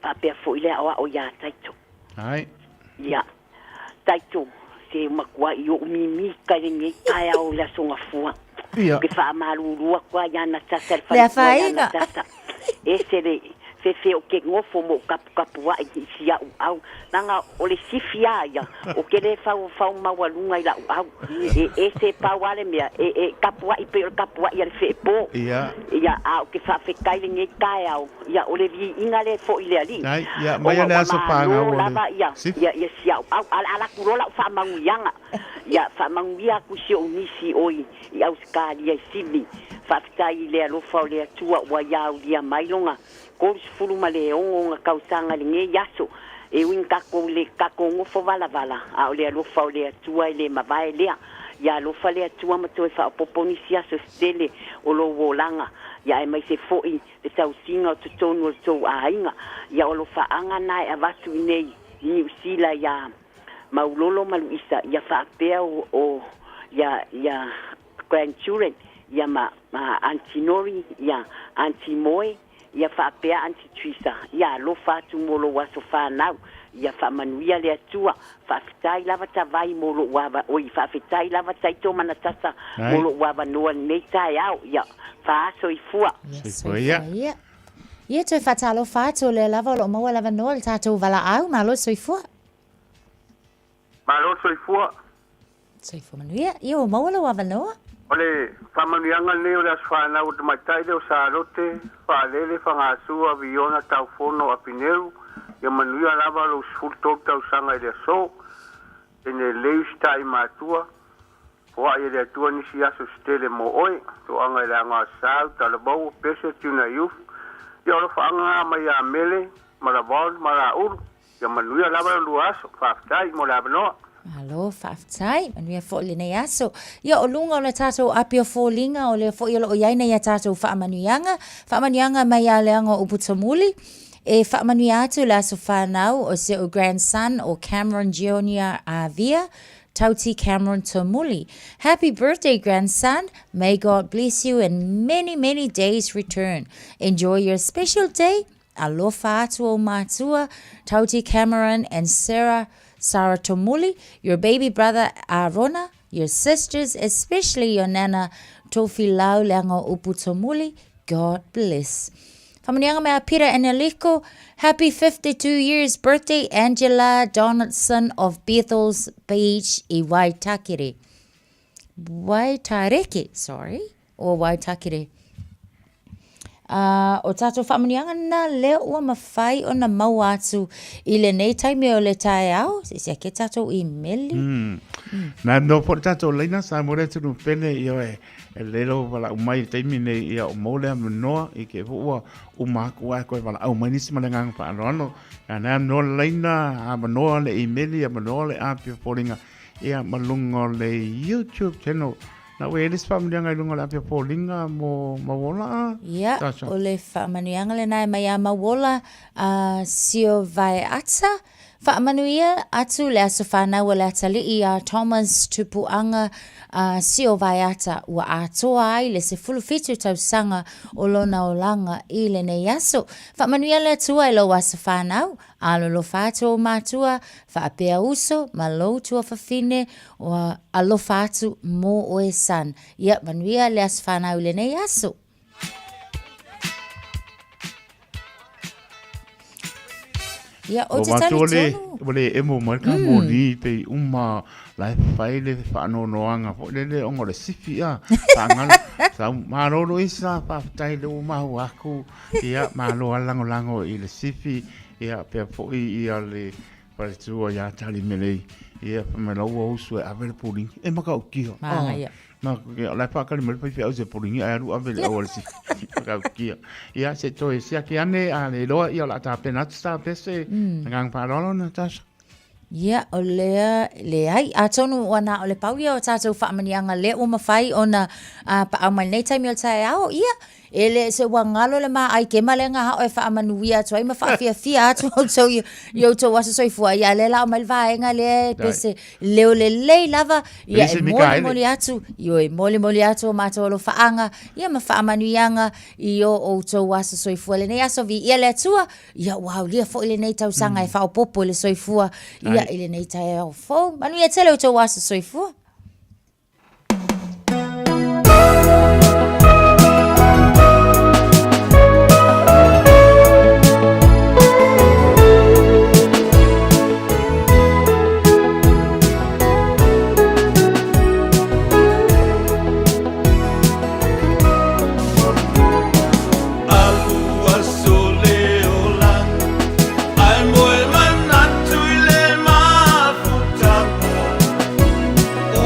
papia fo ile o ya taito. Ai. Ya. Taito se makwa yo mimi ka ni kaya o la songa fua. Ia. Ke fa malu kwa ya na tasa Le fainga. Ese de fe o ke ngofo mo kapu wa i ya au nanga o le sifia ya o ke le fa mawalunga ila au ese pa wale mea kapu wa i pe kapu wa ya fe po Ia. ya au ke fa fe kai le kai au ya o le vi ingale fo ile ali Ai, ia, mai le aso panga o lava ya ya au ala kurola fa manguyanga ya fa manguya ku si o nisi oi ya uskali ya sibi fa tai le lo fa le tua wa ya dia mailonga ko fulu male onga kausanga le nge yaso e win kako le kako ngo fo vala a le lo fa le tua le mavai le ya lo fa le tua ma to fa poponisia so stele o lo volanga ya e mai se foi le tau singa to tonu to ainga ya o lo fa anga nai avatu nei ni usila ya maulolo maluisa ya fa pe o ya grandchildren ya ma antinori ya antimoy ya fa pe antitwisa ya lo fa tu molo wa so fa now ya fa manuia le atua fa fitai lava tavai molo wa o fa fitai lava taito manatasa molo wa no nei tai au ya fa so ifua ia ia te fatalo fato le lava lo mo lava no le tato vala au malo so ifua malo so ifua manuia io mo lo wa no ole famanianga leo le asfana o matai le sarote fa lele fa ngasu aviona tau fono apineru ya manuia lava lo sfurto tau sanga ile so ene leista i matua wa ile tua ni sia so stele mo oi to anga ile anga sa tala bo pese tuna youth ya lo fa anga ma ya mele mara bol mara ur ya manuia lava lo aso fa tai mo la no Alo, whaftai, manuia fo le nei aso. Ia o lunga o le tātou apia fo linga o le fo iolo o iaina ia tātou whaamanuianga mai a leanga o Putamuli. E whaamanuia atu le aso whanau o se o grandson o Cameron Junior Avia, Tauti Cameron Tamuli. Happy birthday, grandson. May God bless you and many, many days return. Enjoy your special day. Alofa atu o mātua, Tauti Cameron and Sarah Tomuli, your baby brother Arona, your sisters, especially your nana Tofi Lau Lango Upu Tomuli. God bless. Whamanianga mea Peter and Eliko, happy 52 years birthday, Angela Donaldson of Bethel's Beach I Waitakere. Or Waitakere. O tātou whamanianga na leo ua mawhai o na mau atu I le nei taimi o le tae au, se ke tātou I meli. Na no po tātou leina sa more tunu pene I oe e lero wala umai taimi nei ia o mole a manoa I ke ua umaku a koe wala au mai nisi malengang pa anoano. Ka nea no leina a manoa le I meli a manoa le apia poringa ia malungo le YouTube channel. Na we elis whamanianga I lunga le apia poringa mo mawola. Ia, o le whamanianga le nai mai a mawola sio vai ata. Whaamanuia atu le aso whanau le atali I Thomas Tupuanga sio vai ata ua atoa ai le se fulufitu tau sanga o lona o langa I le nei aso. Whaamanuia le atua I lo aso whanau, alo lo whato o mātua, whaapea uso, ma lo tua whawhine o alo whatu mo o e san. Ia, manuia le aso whanau le nei aso. Ia, o te tani tonu. Wale emo marika moni pe uma lai whaile whaanonoanga. Le ongo le sifi a. Whaangalo. Sa maroro isa whaftai le umahu aku. Ia malo lango I le sifi. Ia pia foi ia le paritua ia tali melei. Ia whamela ua usu e avele puring. E maka ukia. Ia. Na lai whakali mele pai whia ause puringi ai aru avele au alisi. Maka ukia. Ia se toi sia ke ane a le loa ia la ta pena atu sta pese. Ngang parolo na tasha. Ia o lea ai a tonu wana o le paulia o tātou whaamanianga le o mawhai o na pa au mai nei taimi o tae ao ia ele se wangalo le ma ai ke malenga ha o whaamanuia toi ma whaafia atu o tau yo to wasa soifua ia le la o malvaenga le pese leo le lava ia e moli atu yo e moli atu o mato lo whaanga ia ma whaamanuianga i o tau wasa soifua le nei aso vi ia le atua ia wow lia fo ile nei tau sanga e whao popo le soifua ia ile nei tae au fo manu ia tele o tau wasa soifua O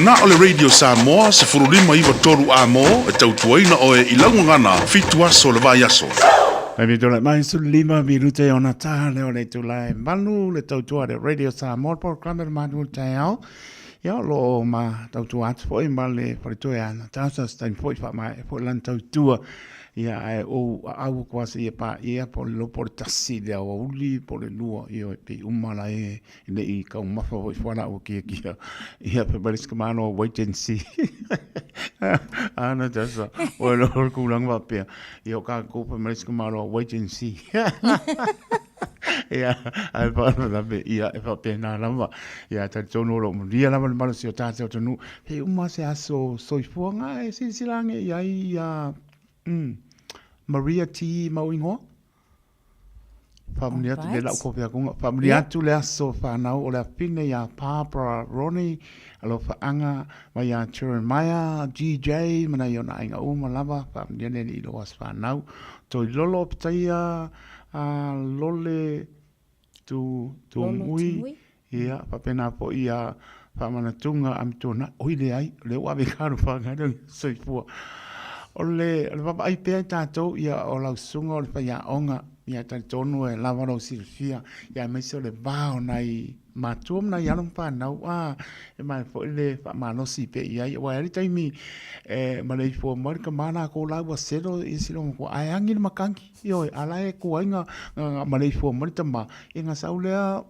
na o le Radio Samoa se furulima iwa toru a mo e tautuaina o e ilaungangana fitu aso le vai aso. Mai mi tole mai su 5 minute ona tale o le tulai manu le tautua le Radio Samoa por klamer manu tau. Ia lo ma tautua atu foi ma le paritoe ana tasa stain foi fa mai po lan tautua. Ia e o au kwasi e pa ia po lo portasi de o uli po le lua ia pe umala e le I ka umafa o fora o kia ia pe baris ka mano wait and see ana tasa o lo ku lang va pe ia ka ko pe baris ka mano wait and see ia ai pa na be ia e fa pe na lava ia ta tono lo ria lava le malo si o ta tonu he uma se aso soifuanga e silange ia Maria T. Mauingoa. Familia tu le lau kopia kunga. Familia tu le aso whanau o le apine ia Barbara Ronnie, alo whaanga, mai ia Jeremiah, GJ, mana i ona inga uma lava, familia ne ni ilo as whanau. Toi lolo pitaia, lole tu ngui. Ia, papena po ia whamanatunga amitona. Oi le ai, le wawe karu whangarang soifua. O le papa ai pea tātou ia o lau sunga o le whaia onga ia tātonu e lawaro silfia ia meise o le vāo nei mātuam nei alum whanau e mai fo le whamanosi pe ia i wai ari taimi ma lei fua marika mana ko lau a sero i silo ko ai angi na makangi i oi ala e ko ainga ma lei fua marita ma i ngā sau lea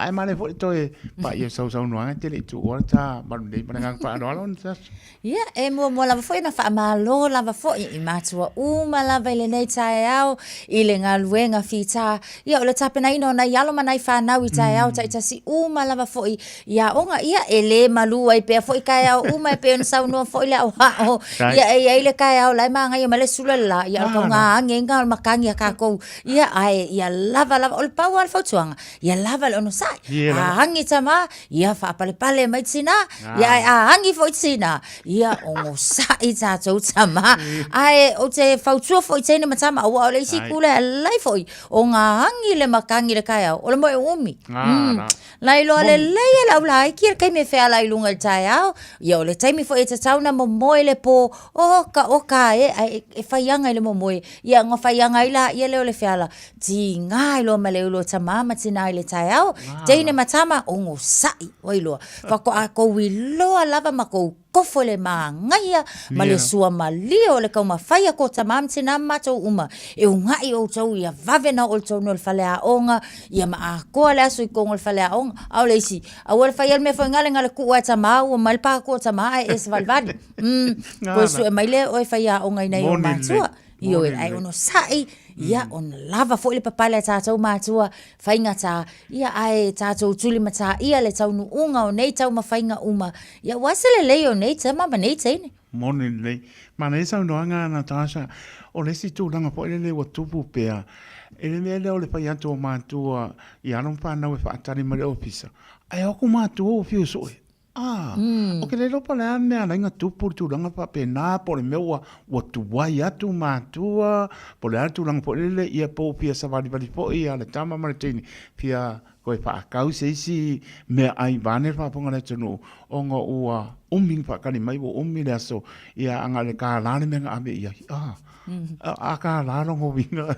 ai ma le fo to e pa ia sau noanga te le tu ora ta ma nei ma ngang pa no alon sa ia e mo lava foi na whaamalo lava foi i mātua uma lava i le nei tae au i le ngā luenga fita ia o le tapena ino na ialo manai whanau i tae au si uma lava foi ia onga ia ele malua i pe foi kai au uma pe on sau no foi le au ha ia e ile kai au lai manga ia male sula la ia ko nga ngenga makangi ka ko ia ai ia lava ol pau al fautuanga ia lava ono sai hangi tama ia fa pale mai tsina ia hangi foi tsina ia ongo sai ta to tama ai o te fautua foi tsene matama o le si kule lai foi o nga hangi le makangi le kai au o le mo umi lai lo le leia lau lai kia kai me fea lai lunga tai au ia o le taimi fo e te tauna mo moe le po oka e whaianga i le mo moe ia ngā whaianga i la ia leo le fea la ti ngai lo ma leo lo tamama tina i le tai au teine matama o ngō sai oi loa whako a kou i loa lava ma kou kofo le māngaia ma le sua malia o le kauma whaia ko tamam tina matou uma e ungai o tau ia vavena o tau no le whalea onga ia ma a koa le aso i kongo le whalea onga au le isi au le whaia me whaingale ngale kua e tamau o malpa kua tamaa e se valvadi koe su e maile o e whaia onga i nei o mātua io e ai ono sai ia on lava fo le papale tātou mātua whainga tā ia ai tātou tuli mata ia le tau nu unga o nei tau mawhainga uma ia wasele leo nei ta mama nei teine moni lei mana isa noanga na tasha o le si tu langa fo le wa tupu pea ele me le o le pai atu o mātua i anon whanau e whaatari ma le ofisa ai oku mātua o fiu soe o ke le lopa le ame ana inga tupu tu langa pa pena po le meua wa tuwai atu mātua po le atu langa po le ia po pia savali vali po ia le tama maritini pia koe whaakau se isi me ai vane whaponga le tunu o ngā ua uming whakani mai wo umi le aso ia anga le ka lane menga ame ia a ka larongo winga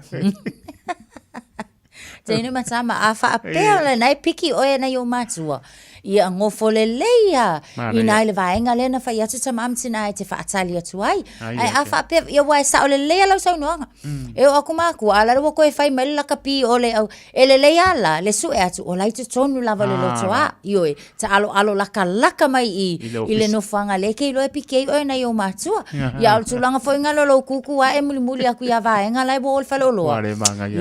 Teinu matama a whaapea le nai piki oe na yo mātua. Ia ngofo le leia. I nai le vaenga le na whai atu tamamtina e te whaatali atu ai. Ai a whaapea ia wae sa o le leia lau sau noanga. E o aku māku ala rua koe whai mai laka pi o le au. E le leia ala le su e atu o lai tu tonu lava le loto a. Ioe, ta alo laka mai i le nofanga le ke ilo e piki oe na yo mātua. Ia al tulanga fo inga lolo kuku a e muli aku ia vaenga lai bo o le whaloloa.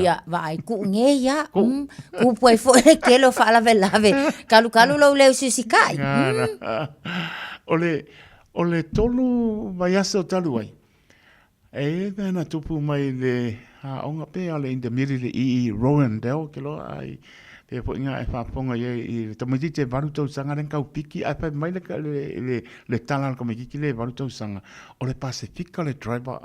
Ia vae ku nge ia. Ku puai fo e kelo whaala lave. Kalu lo leo sisikai. Ole tolu mai asa o talu ai. E na tupu mai le onga pe ale in the middle i Rowendale ke lo ai e po inga e whaponga i tamati te waru tau sanga ren kau piki ai pai mai le tala ko me kiki le waru tau sanga o le Pasifika le driver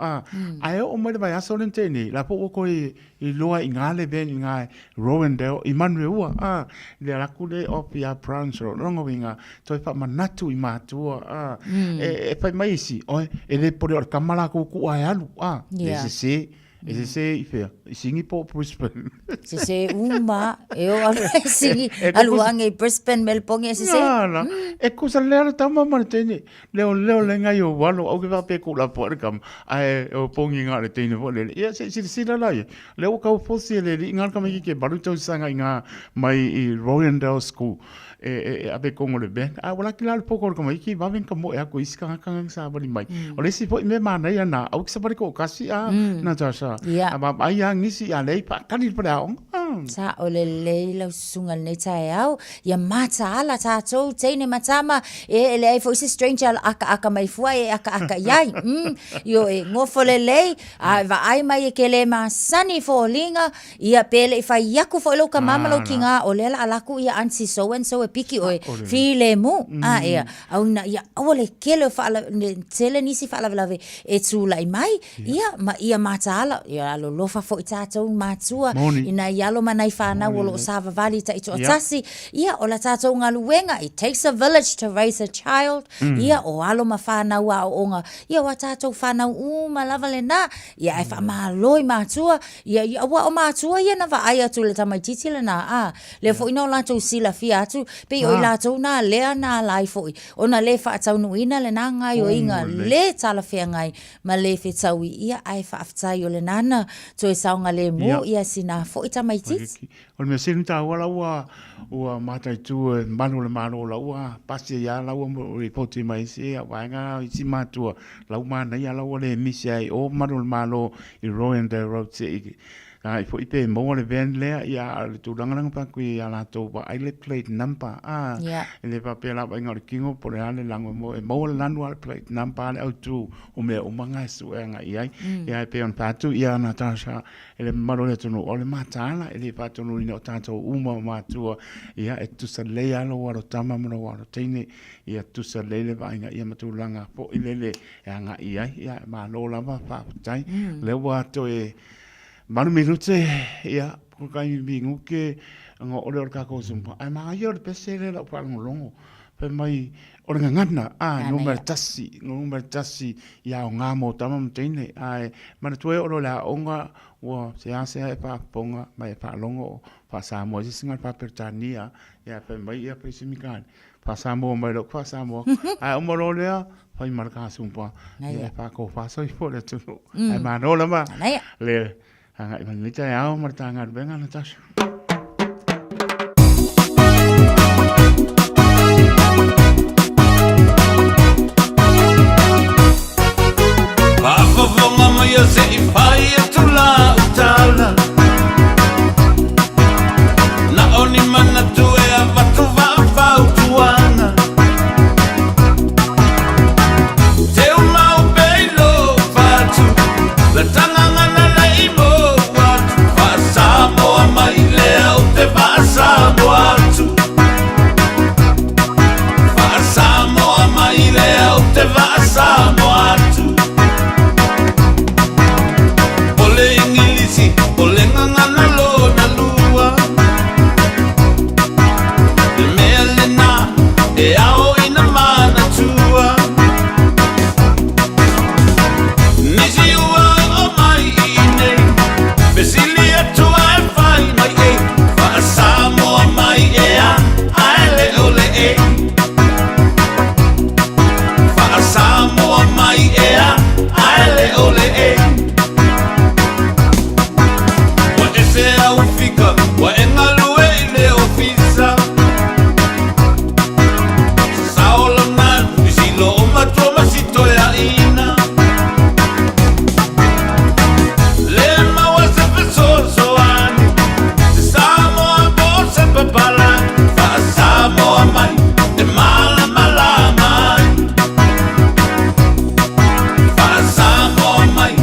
ai o mai vai aso len teni la po ko i loa i ngale ben i ngai Rowendale i manue le raku le o pia branch ro rongo winga toi pa manatu i matua e pai mai si oi e le por o kamala ko ku ai alu se i fea i singi po Brisbane se uma e o singi aluanga i Brisbane Melbourne se e kusa lea tama mana tene leo lenga i o walo au ke wape ku la po kam ai o pongi ngā le tene po le ia si la lai leo kau fosi le ngā kama ki ke baru tau sanga i ngā mai i Royandale School e abe kongo le ben wala ki la poko kama i ki wawen kamo e ako iska kanga sa bari mai o le si po i me mana ia na au kisa bari ko kasi na tasha aba ai ngisi a lei pa kani pa ong sa o le lau sungal nei tai au ia mata ala tatou teine matama e le ai foi se stranger aka mai fuai aka yai yo e ngofo le lei a va ai mai ke le ma sani fo linga ia pele fa yaku fo lo ka mama lo kinga o le ala ku ia ansi so and so e piki o file mu ia au na ia o le kele fa la tele nisi fa la lave e tu lai mai ia mata ala ia lo lofa fo tatou matua ina yalo manai fana wolo sava vali ta ito tasi ia o la tatou ngaluenga it takes a village to raise a child ia o alo mafana wa onga ia wa tatou fana malava le na ia e fa maloi matua ia wa o matua ia na va ai atu le tamai titi le na le fo ino la tu sila fia atu pe o la tu na le na lai fo ona le fa tau nuina le na ngai o inga le tala fia ngai ma le fe tau ia ai fa aftai o le nana to e saunga le mu ia sina fo tamai titi o me sinu ta wala ua matai tu manu le manu la ua pasi ya la ua report mai se wa nga i si matua la uma na ya la le misi ai o manu le manu i Royandale Road se i fo ipe mo le ben le ya le tu langa pa ku ya la to ba ai le plate number le pa pela ba ngor kingo por ale lango mo le lanu al plate number le autu o me o manga su nga ia ia pe on patu ia Natasha ele maro le tunu o le matala ele pa tunu ino tanto uma matua ia e tu sa le ya lo waro tama mo waro tine ia tu sa le ba nga ia matu langa po ile nga ia ma lo la pa tai le wa to manu minute ia ko kai bingu ke ngo ole ka ko sumpa ai ma yo pe sele la pa ngolongo pe mai o ngana number tasi ia nga mo tamam tine ai mana tue o la onga wo se ase pa ponga mai pa longo pa sa mo singa pa pertania ia pe mai ia pe simikan pa sa mo mai lo pa sa mo ai o mo lo le ai marka sumpa ia pa ko fa so i po le tu ai ma no la ma le Hanga iman ni tai au martanga benga Natasha. Bafo vonga mai se I pai tula utala. Na oni mana tu e avatu va utuana. Te mau belo fatu. La tanga mai leo te pasamo atu pasamo mai leo te pasamo atu ole ingilisi ole ngana lo na lua de melena e ao ina mana tua nisi ua o mai ine besilia tua mai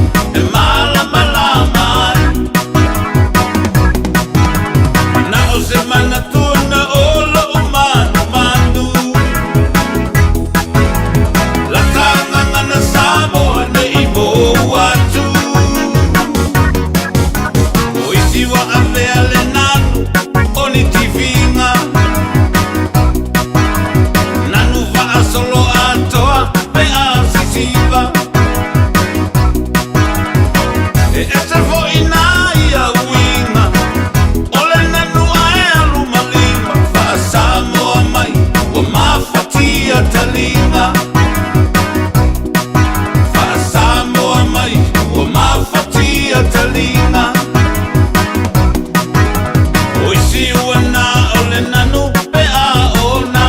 ese foi na ia winga. Ole nanu ai alu malima. Faasamo mai, wa mafatia talinga. Faasamo mai, wa mafatia talinga. Oisi wana ole nanu pe a ona.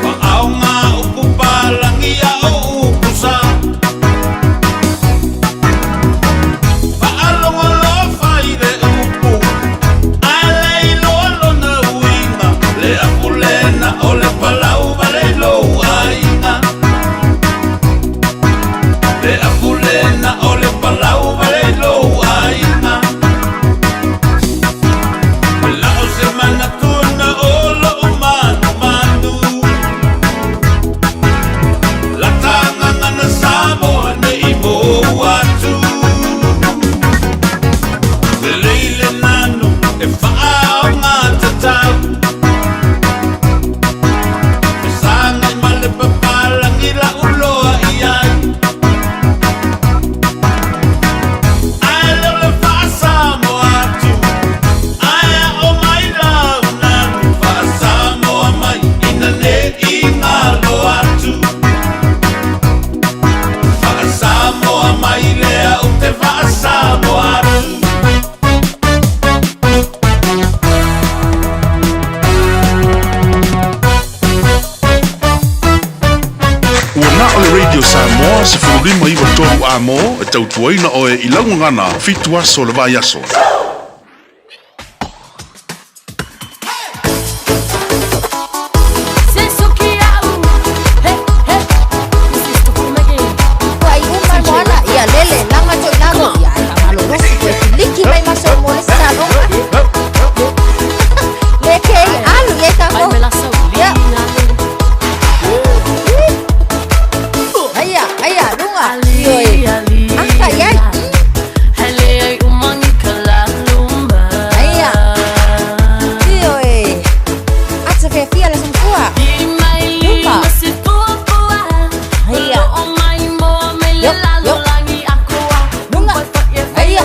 Faaunga upupalangi a o upusa. Faalongolo faile upu. Ale ilolo na uinga. Le apulena ole palau vale lo ainga. Le apulena ole palau vale lo ainga. Lao semana tuna olo umanu manu. Latanga ngana sabo ne ibo watu. Leile nanu e faa ngatatau. Sanga male papalangi la uloa iai. Ai le fasa mo atu. Aya o mai lau nanu. Fasa mo mai ina ne inga lo atu. Fasa mo mai lea o te fasa mo atu. Ua na o le Radio Samoa se fulurima iwa tolu a mo e tautuaina o e ilaungangana fitu aso le vai aso. Wai uma mola ia lele langa jo lago ia malo rosi ko liki mai maso mole salo. Leke alu ye tango. Ya. Aya lunga. Yoi. Aka ya. Aya. Yoi. Atsa fe fia la sungkua. Lunga. Aya. Yo. Lunga. Aya.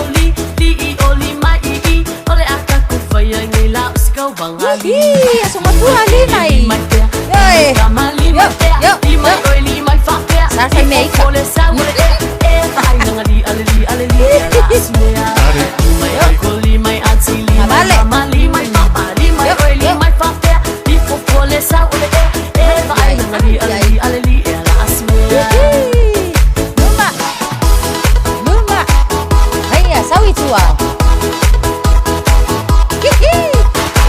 Ih, semua tua linai. Yoi. Yo. Saya make up. Luma. Aya, sawi tua.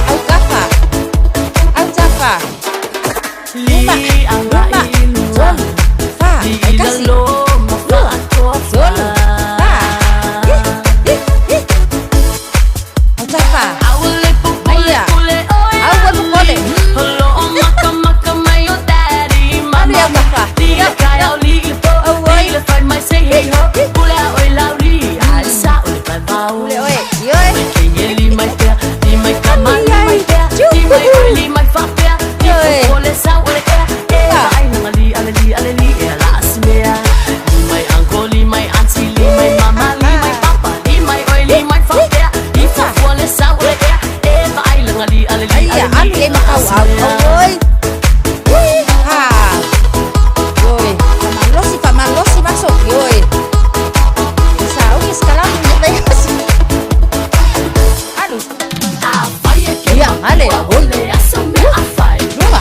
Au kafa. Luma. Zon. Fa. Kasih. Zon. Fa. Au kafa. Aya. Au walu kole. Alu ya kafa. Ule oi. Yoi. Aya, anu ye makau oi. Ha. Yoi. Famalosi masuk. Yoi. Sao que escalar ni de así. Aduh. Ya, ale. Luma.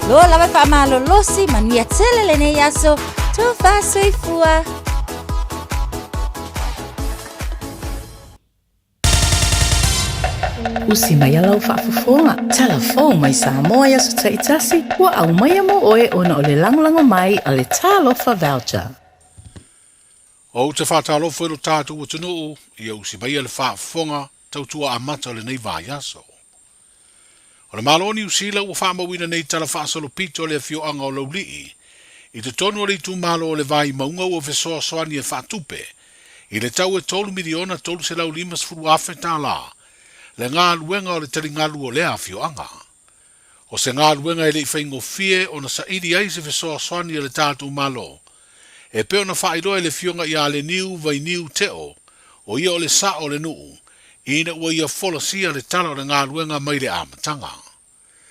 Lo lava fa malo losi mania tele le ne yaso to fa sui fua. Usi mai alau whaafafonga. Telefon mai Samoa ia sa taitasi. Ua au mai mo oe ona o le langolango mai a le talofa voucher. O te whātalofa ilo tātou o tunu ia usi mai le whaafonga tautua amata o le nei vāiaso. O le malo ni usila ua whaamawina nei tala whaasolo pito le fio anga o laulii. I te tonu o le tu malo o le vai maunga o fesoa soani e whaatupe. I le tau e tolu miliona tolu se lau limas furu afe tā la. Le ngā luenga o le tali ngalu o lea fio anga. O se ngā luenga e le whaingo fie o na sa idi ai se fesoa soani e le tātou malo. E peo na whairoa e le fionga i a le niu vai niu teo. O ia o le sa o le nuu. Ina ua ia folosia le tala o le ngā luenga mai le amatanga.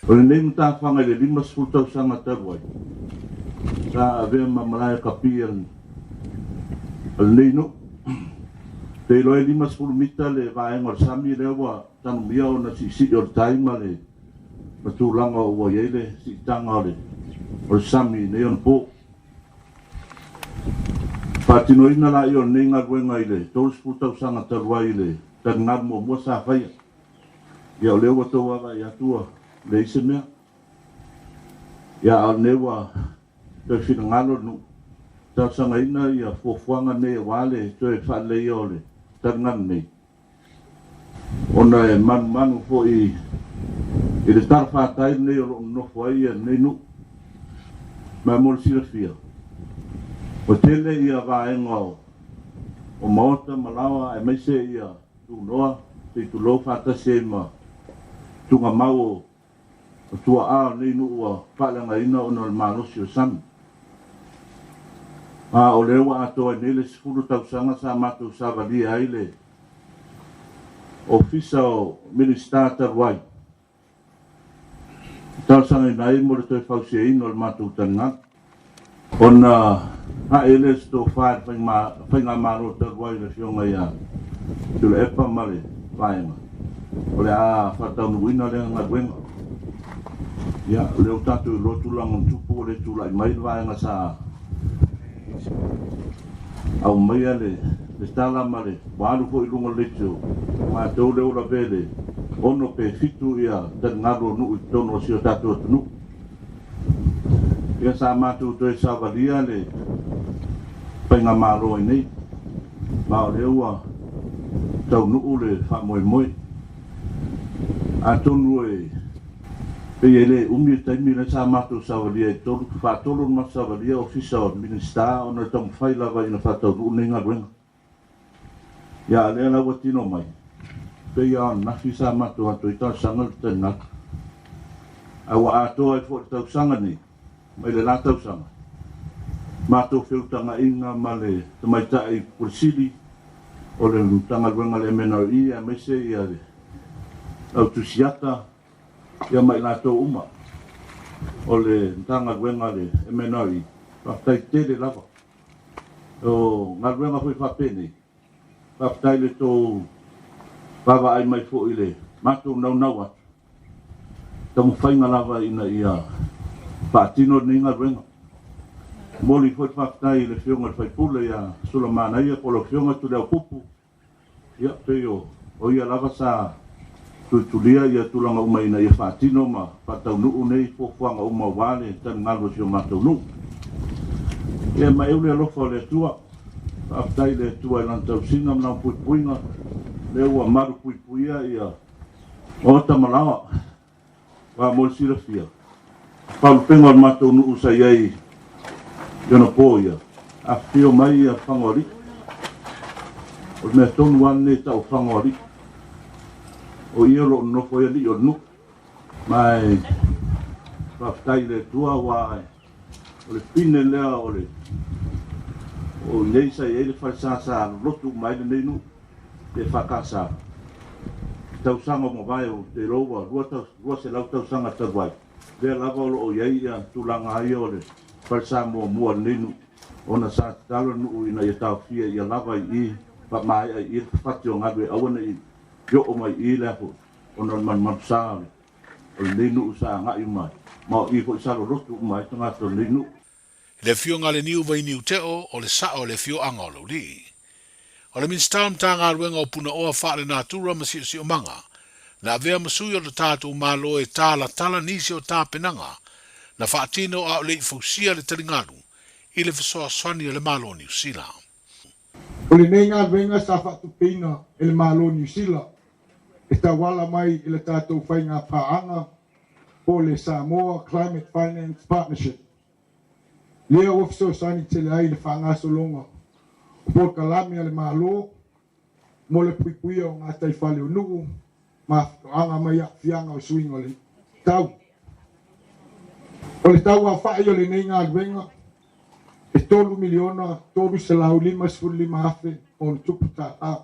O le nei mta whanga le limas fultau sanga taruai. Sa avea mamalaya kapia o le nei no. Te loe limas fulmita le vaenga o sami rewa tanu mia o na si o le taima le matulanga o wa yele si tanga o le sami ne on po. Patino ina la i o nei ngā luenga i le tolus fultau sanga taruai le tan ngā mua sa whaia. Ia o lewa tau aga i atua le ise mea. Ia al newa te whina ngalo nu. Tau sanga ina ia fuafuanga nei wale to e whale i ole tan ngan nei. Ona e manu fo i le tar whatai nei o nofo ai nei nu. Ma mol sila fia. O tele ia vaenga o maota malawa e meise ia tu noa te tu lo fata se ma tu nga mau o tua a nei nu ua palanga ina o no malosi o sam a o lewa ato e nele sifuru tausanga sa matu sa valia aile ofisa o minister tarwai tausanga ina i mo le toi fausia ino le matu tanga ona a ele sto fa whainga maro tarwai le fionga ia tu le epa mare vaenga o le a whatau nuina le ngā wenga ia leo tatu i lotu langon tupu o le tūlai mai vaenga sa au mai ale le stala mare walu fo i lunga lecho ma tau leo la vele ono pe fitu ia tan ngaro nu i tono si o tatu o tunu ia sa matu to e sa valia le painga maro i nei ma o leo a tau nuu le wha moe moe. A tonu e pe ele umi taimi le sa matou savalia e tolu whaatolo ma savalia ofisa o minista o na tong whai lava ina whatau nuu nei ngā ruenga. Ia lea lawa tino mai. Pe ia nafi sa matou ato i tau sanga le tenat. Awa atoa e fo tau sanga ni. Mai le la tau sanga. Matou whiutanga inga ma le tamaita i kursili. O le tanga ruenga le mena i a mese i a le au tusiata ia mai lato uma o le tanga ruenga le mena i whaftai tele lava o ngā ruenga hui whapene whaftai le tō wawa ai mai fo i le matou nau atu tamu whainga lava ina i a whaatino ni ngā ruenga moli foi whaftai le whionga le whaipule ia sulamana ia polo whionga tu leo pupu ia peo o ia lava sa tutulia ia tulanga umaina ia whaatino ma patau nuu nei fofuanga uma wale tan ngalo sio matau nuu ia ma eule alofa le tua whaftai le tua ilan tau singa mna puipuinga leo a maru puipuia ia o tamalawa wa molsira fia paupenga matau nuu sa iai Yona poia, a fio mai a whangori. O mea tonu ane tau whangori. O ia ro no foi ali o nu. Mai, whaftai le tua wae. O le pine lea o le. O nei sa i eile whaisasa rotu mai le nei nu. Te whakasa. Tau sanga mo vai o te roa, rua se lau tau sanga taruai. Lea lava o iei ia tulanga ai o le. Persa mo mua ninu ona sa talo nu ina ia tau fia ia lava i pa mai i fatio ngadu awana i yo o mai i lepo ona man sa o ninu sa nga i mai ma i ko sa rotu mai tanga to ninu le fio nga le niu vai niu teo o le sa o le fio angolo li o le minstam tanga ruenga o puna oa whaare natura ma si o manga na avea masui o le tātou malo e tāla tala nisi o tāpenanga, na whaatino a o le i fausia le taringaru, i le fisoa swani o le malo New Zealand. O le nei ngā venga sa whaatupina e le malo New Zealand, e ta wala mai i le tātou whainga pāanga o le Samoa Climate Finance Partnership. Lea ofiso sani tele ai le whaangaso longa, o por kalami le malo, mo le puipuia o ngā taifale o nuku, ma anga mai a fianga o swing o le tau. O le tau a whae o le nei ngā venga, e 3 miliona, 3 selau 5 hafe o le tupu tātā.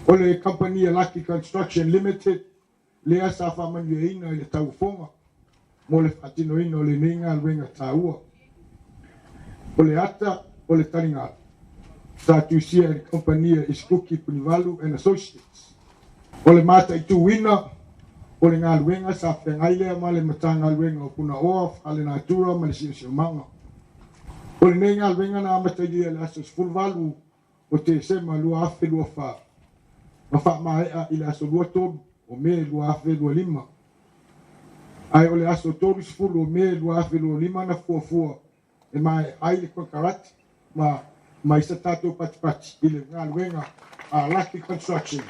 O le company Lucky Construction Limited, lea sa whamanu e ina i le tau fonga, mo le whatino ina o le nei ngā venga tāua. O le ata, o le taringa. Sa tusia e company Iskuki Punivalu and Associates. O le mata i tu wina, o le ngā luenga sa whengailea ma le matanga luenga o puna oa, ale nā tura ma le sio manga. O le nei ngā luenga na amatalia le aso sfulvalu o te sema lua afe lua wha. Ma wha maea i le aso lua tolu o me lua afe lua 5. Ai o le aso tolu sfulu o me lua afe lua 5 na fuafua. E mai ai le konkarati ma isa tātou pati i le ngā luenga a Lucky Construction.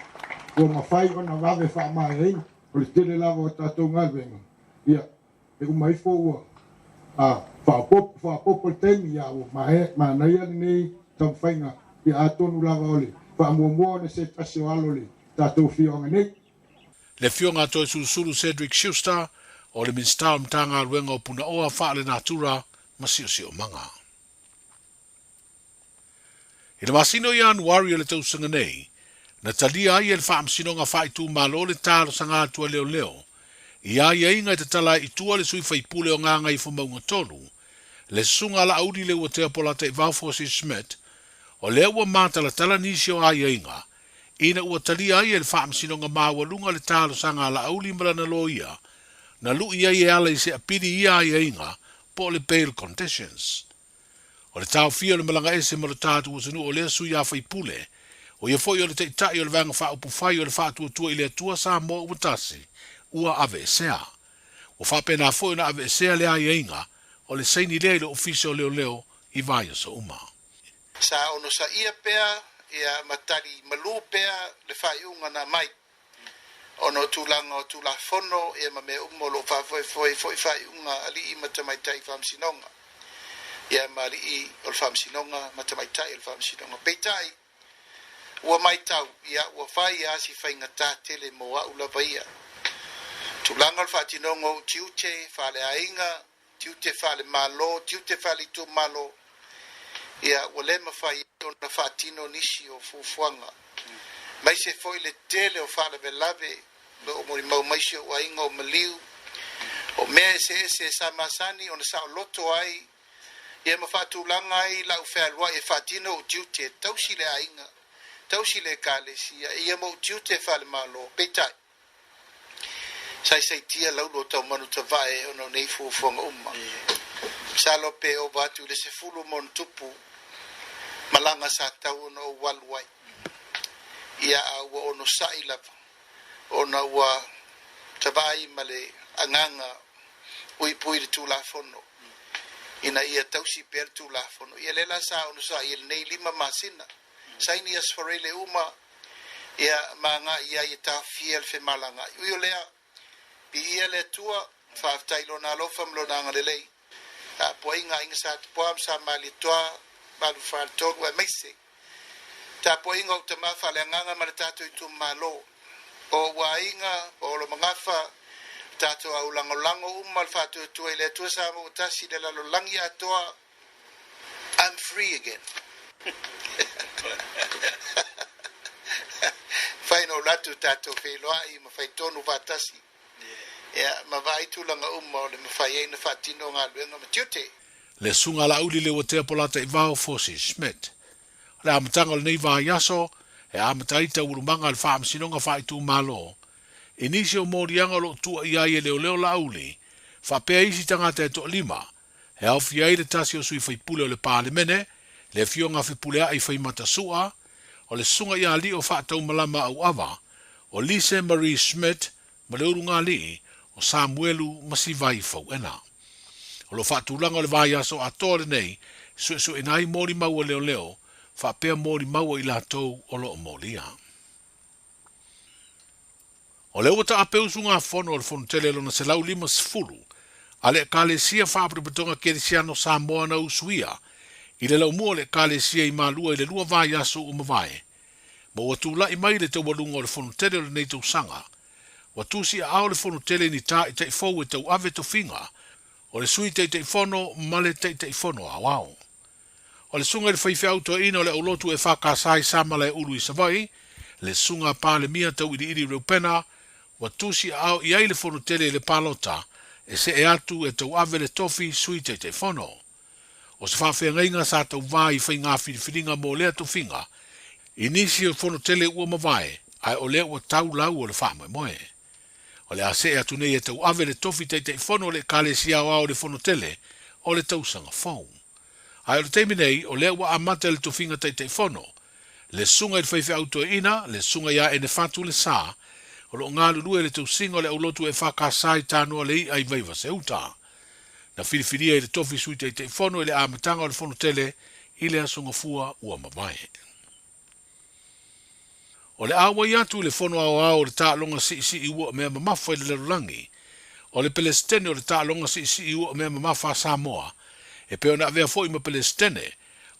O mawhai o na wawe wha mai hei, o le tele lava o tātou ngā luenga. Ia, e umai fo ua, whapopo le temi ia o ma naia nei tau whainga i a tonu lava ole. Wha mua ne se tasi o alo le tātou whionga nei. Le whionga toi sulusulu Cedric Schuster, o le minstau mtanga luenga o puna oa wha le natura, ma sio manga. I le masino i Anuari o le tausanga nei, na talia ai e le whaamsinonga whaitu malo le tāro sa ngā tua leo, i ai inga i te tala i tua le sui whaipule o ngā ngai whamaunga tolu, le sunga la audi le ua te apolata i Valfosi Schmidt, o le ua mātala tala nisi o ai inga, ina ua talia ai e le whaamsinonga māua lunga le tāro sa ngā la auli marana lo ia, na lu i ai e ala i se apiri i ai inga, po le bail conditions. O le tau fia le malanga ese mo le tātu o sanu o le sui a whaipule, o ia foi o le teitai o le vanga wha upu whai o le wha tua i le tua sa mo umatasi, ua ave esea. O whapena foi na ave esea le ai inga, o le seini lea le ofisio leo i vaia sa uma. Sa ono sa ia pea, ia matari malu pea le whai unga na mai. Ono tūlanga o tūla whono, ia ma me umo lo whai unga ali i matamaitai whamsinonga. Ia ma ali i o le whamsinonga, matamaitai o le whamsinonga. Peitai, ua mai tau, ia ua whai asi whainga tā tele mo a ula vaia. Tūlanga o le whatinonga o tiute, whale ainga, tiute whale malo, tiute whale tu malo. Ia ua lema whai o na whatino nisi o fufuanga. Mai se foi le tele o whale velave, o mori mau maisi o ainga o maliu, o mea se samasani o na sao loto ai, ia ma whatulanga ai lau whaalua e whatino o tiute, tausi le ainga. Tausi le kālesia, ia mo tiute whale malo, peitai. Sai tia laulo tau manu ta vae ono nei fuafuanga umma. Salo pe o watu le se fulu mon tupu, malanga sa tau ono o waluai. Ia ua ono sai lava, ona ua tawai male anganga uipui le tūla fono. Ina ia tausi per tūla fono. Ia lela sa ono sa, ia nei 5 masina. Saini asfarele uma ia manga ia i ta fiel fe malanga u lea pi ia le tua fa tailo na lo fam lo na le a poinga inga sa poam sa mali tua balu fa to wa mese ta poinga o te mafa le nganga ma ta tu malo o wa inga o lo mangafa ta to au lango uma fa tu ile tua sa mo ta si de la lo langia toa. I'm free again. Fai no latu tato wheloa i ma fai tonu vatasi. Ma vai tūlanga o le ma fai eina whatino ngā luenga ma tiute. Le sunga la uli le watea polata i Valfosi Schmidt. Le amatanga le nei vā yaso, e amataita urumanga le whaamsinonga whai tū malo. E nisi o morianga lo tua i ai e leo la uli, whapea isi tangata e to 5, e awhi ai le tasi o sui whaipule o le pālemene, le fionga whipulea i whai matasua, o le sunga i ali o whaatau malama au awa, o Lise Marie Schmidt ma le urunga li o Samuelu Masivai fau ena. O lo whaatulanga o le vai aso a tōre nei, su enai mori maua leo leo, whaapea mori maua i la tau o lo o moria. O leo ta apeu sunga fono o le fono tele lona se lau 5 a le kalesia whaapripatonga kerisiano Samoa na usuia, i le lau mua le kalesia i malua i le lua vai aso umawai. Ma watula i mai le tau walunga o le fono tele o le nei tau sanga, watusi a ao le fono tele ni ta i te fau e tau ave to finga, o le sui te fono ma le te fono a wao. O le sunga le whaiwhi auto ina o le aulotu e whakasai sama le ulu i savai, le sunga pa le mia tau iri reupena, watusi a ao i ai le fono tele le palota, e se e atu e tau ave le tofi sui te fono. O se whawhia ngainga sa tau vai whai ngā whiringa mo lea to finga, inisi o fono tele ua mawai, ai o lea ua tau lau o le whaamai moe. O le ase e atu nei e tau ave le tofi te fono le kale sia o le fono tele, o le tau sanga fau. Ai o le teimi nei, o lea ua amata le tofinga te fono, le sunga i whaiwhi auto e ina, le sunga ia e ne fatu le saa, o lo ngā lulua le tau singa o le aulotu e whakasai tānoa le i ai vaiva se uta. Na whiriwhiria i le tofi sui te fono i le amatanga o le fono tele, i le asunga fua ua mawai. O le awa i atu le fono au le tālonga si i ua mea mamafa i le lerulangi, o le pelestene o le tālonga si i ua mea mamafa Samoa, e peo na vea fo i ma pelestene,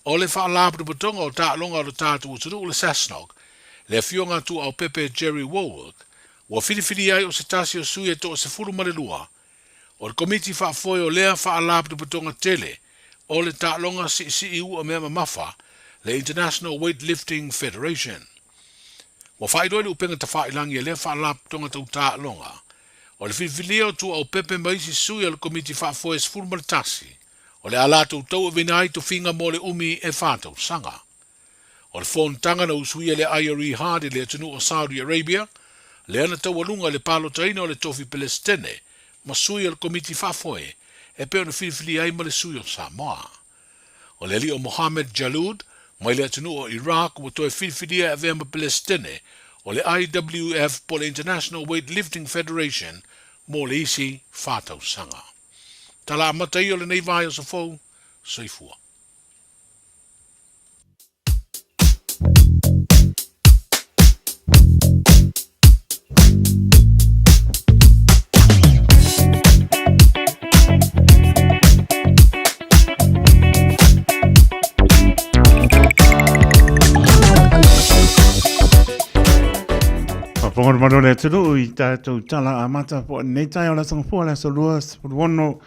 o le whaalabru batonga o tālonga o le tātu uturu o le Sasnog, le fionga tu au Pepe Jerry Warwick, ua whiriwhiri ai o se tasi o sui e to o se furu marelua, o le komiti whaafoi o lea whaalabru batonga tele, o le tālonga si i ua mea mamafa, le International Weightlifting Federation. Wa whaidoi le upenga ta whailangi e lea whaalap tonga tau tā longa. O le whiwhilia o tu au Pepe maisi sui al komiti whaafoe se furu maritasi. O le alatou tau e vinai to finga mo le umi e whātau sanga. O le whontanga na usui le IRE Hardy le atunu o Saudi Arabia, le ana tau alunga le palo taina o le tofi Palestine, ma sui al komiti whaafoe, e peo na whiwhilia ai ma le sui o Samoa. O le li o Mohammed Jalud, mai le atunu o Iraq ua toe whiwhiria e vea ma Palestine o le IWF po le International Weightlifting Federation mo le isi whātau sanga. Tala amatai o le nei vai o sa fau, soifua. Pongor maro le turu i tātou tala a mata po nei tai o la sangapua la so lua wono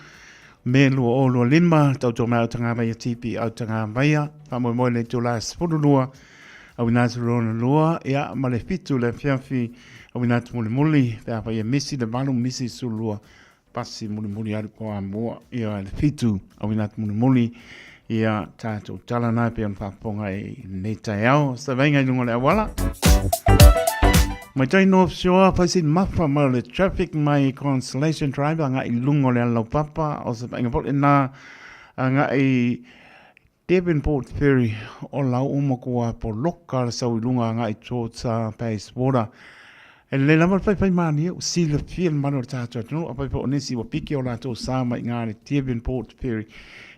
me lua o lua lima tautou mai au tanga mai a tipi au tanga mai a whamoe moe le tula spuru lua au inatu rona lua ia ma le fitu le fiafi au inatu muli muli pe apa ia misi le malu misi su lua pasi muli muli aru ko a mua ia le fitu au inatu muli muli ia tātou tala nai pe on whaponga i nei tai au sa venga i lungo le awala. Mai tai North Shore paisin mafa ma le traffic mai Constellation Drive nga i lungo le lau papa o se painga pot ina nga i Devonport Ferry o lau umakua po loka sau i lunga nga i tōta Pace Water. E le lama pai mani o si le fiel mano tātua tunu a pai po nesi wa piki o la tō sāma i ngā le Devonport Ferry.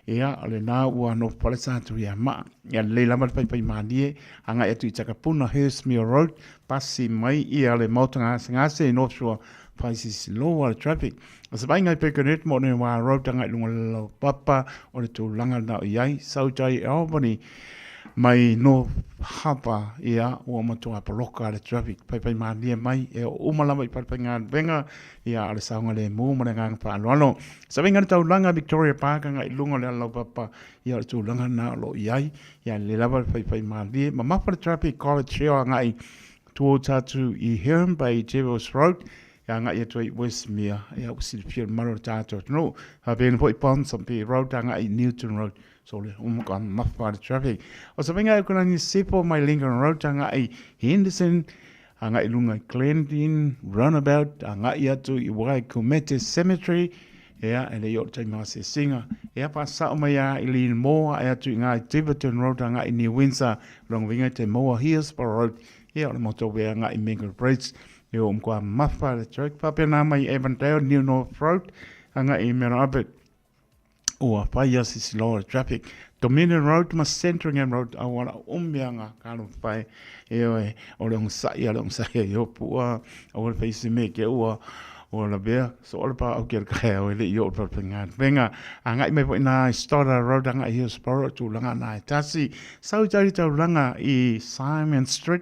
Ia ale na ua no palesa tu ia ma ia le lama pai mani anga e tu i takapuna Hurstmere Road pasi mai ia le mautanga ngase i North Shore paisis lower traffic as bai ngai pekonet mo ne wa road tanga lunga lo papa o le tu langa na iai sautai Albany mai no hapa ia o matua poloka le traffic pai mani mai e o malama i pai nga venga ia ale saunga le mo mo nga pa lolo sa venga tau langa Victoria Park nga i lunga le lo papa ia le tu langa na lo iai ia le lava pai mani ma mapa le traffic college share nga i tuotatu i Heron Bay Devils Road ia nga i tui Westmere ia usi pia maro tato no ha ben hoi pon sampi road nga i Newton Road so le kan mapa le traffic o sa venga kuna ni sipo mai Lincoln Road nga i Henderson nga i lunga Glendin Runabout nga i atu i Waikumete Cemetery ia ele yo tai mase singa ia pasa o mai i Lynn Moore ia atu nga i Tiverton Road nga i New Windsor long vinga te Moore Hillsborough Road ia o le motorway nga i Mingle Bridge e o mkua mafa le truck papena mai Avondale New North Road anga I mera abet o pai asi slow traffic Dominion Road ma Centringham Road awala umbianga kanu pai e o le ngsa yo pua o le face me ke o la bea so o le pa o ke ka o le yo pa penga venga anga I me po na Stoddard Road anga I Sporo tu langa na tasi sau tari tau langa I Simon Street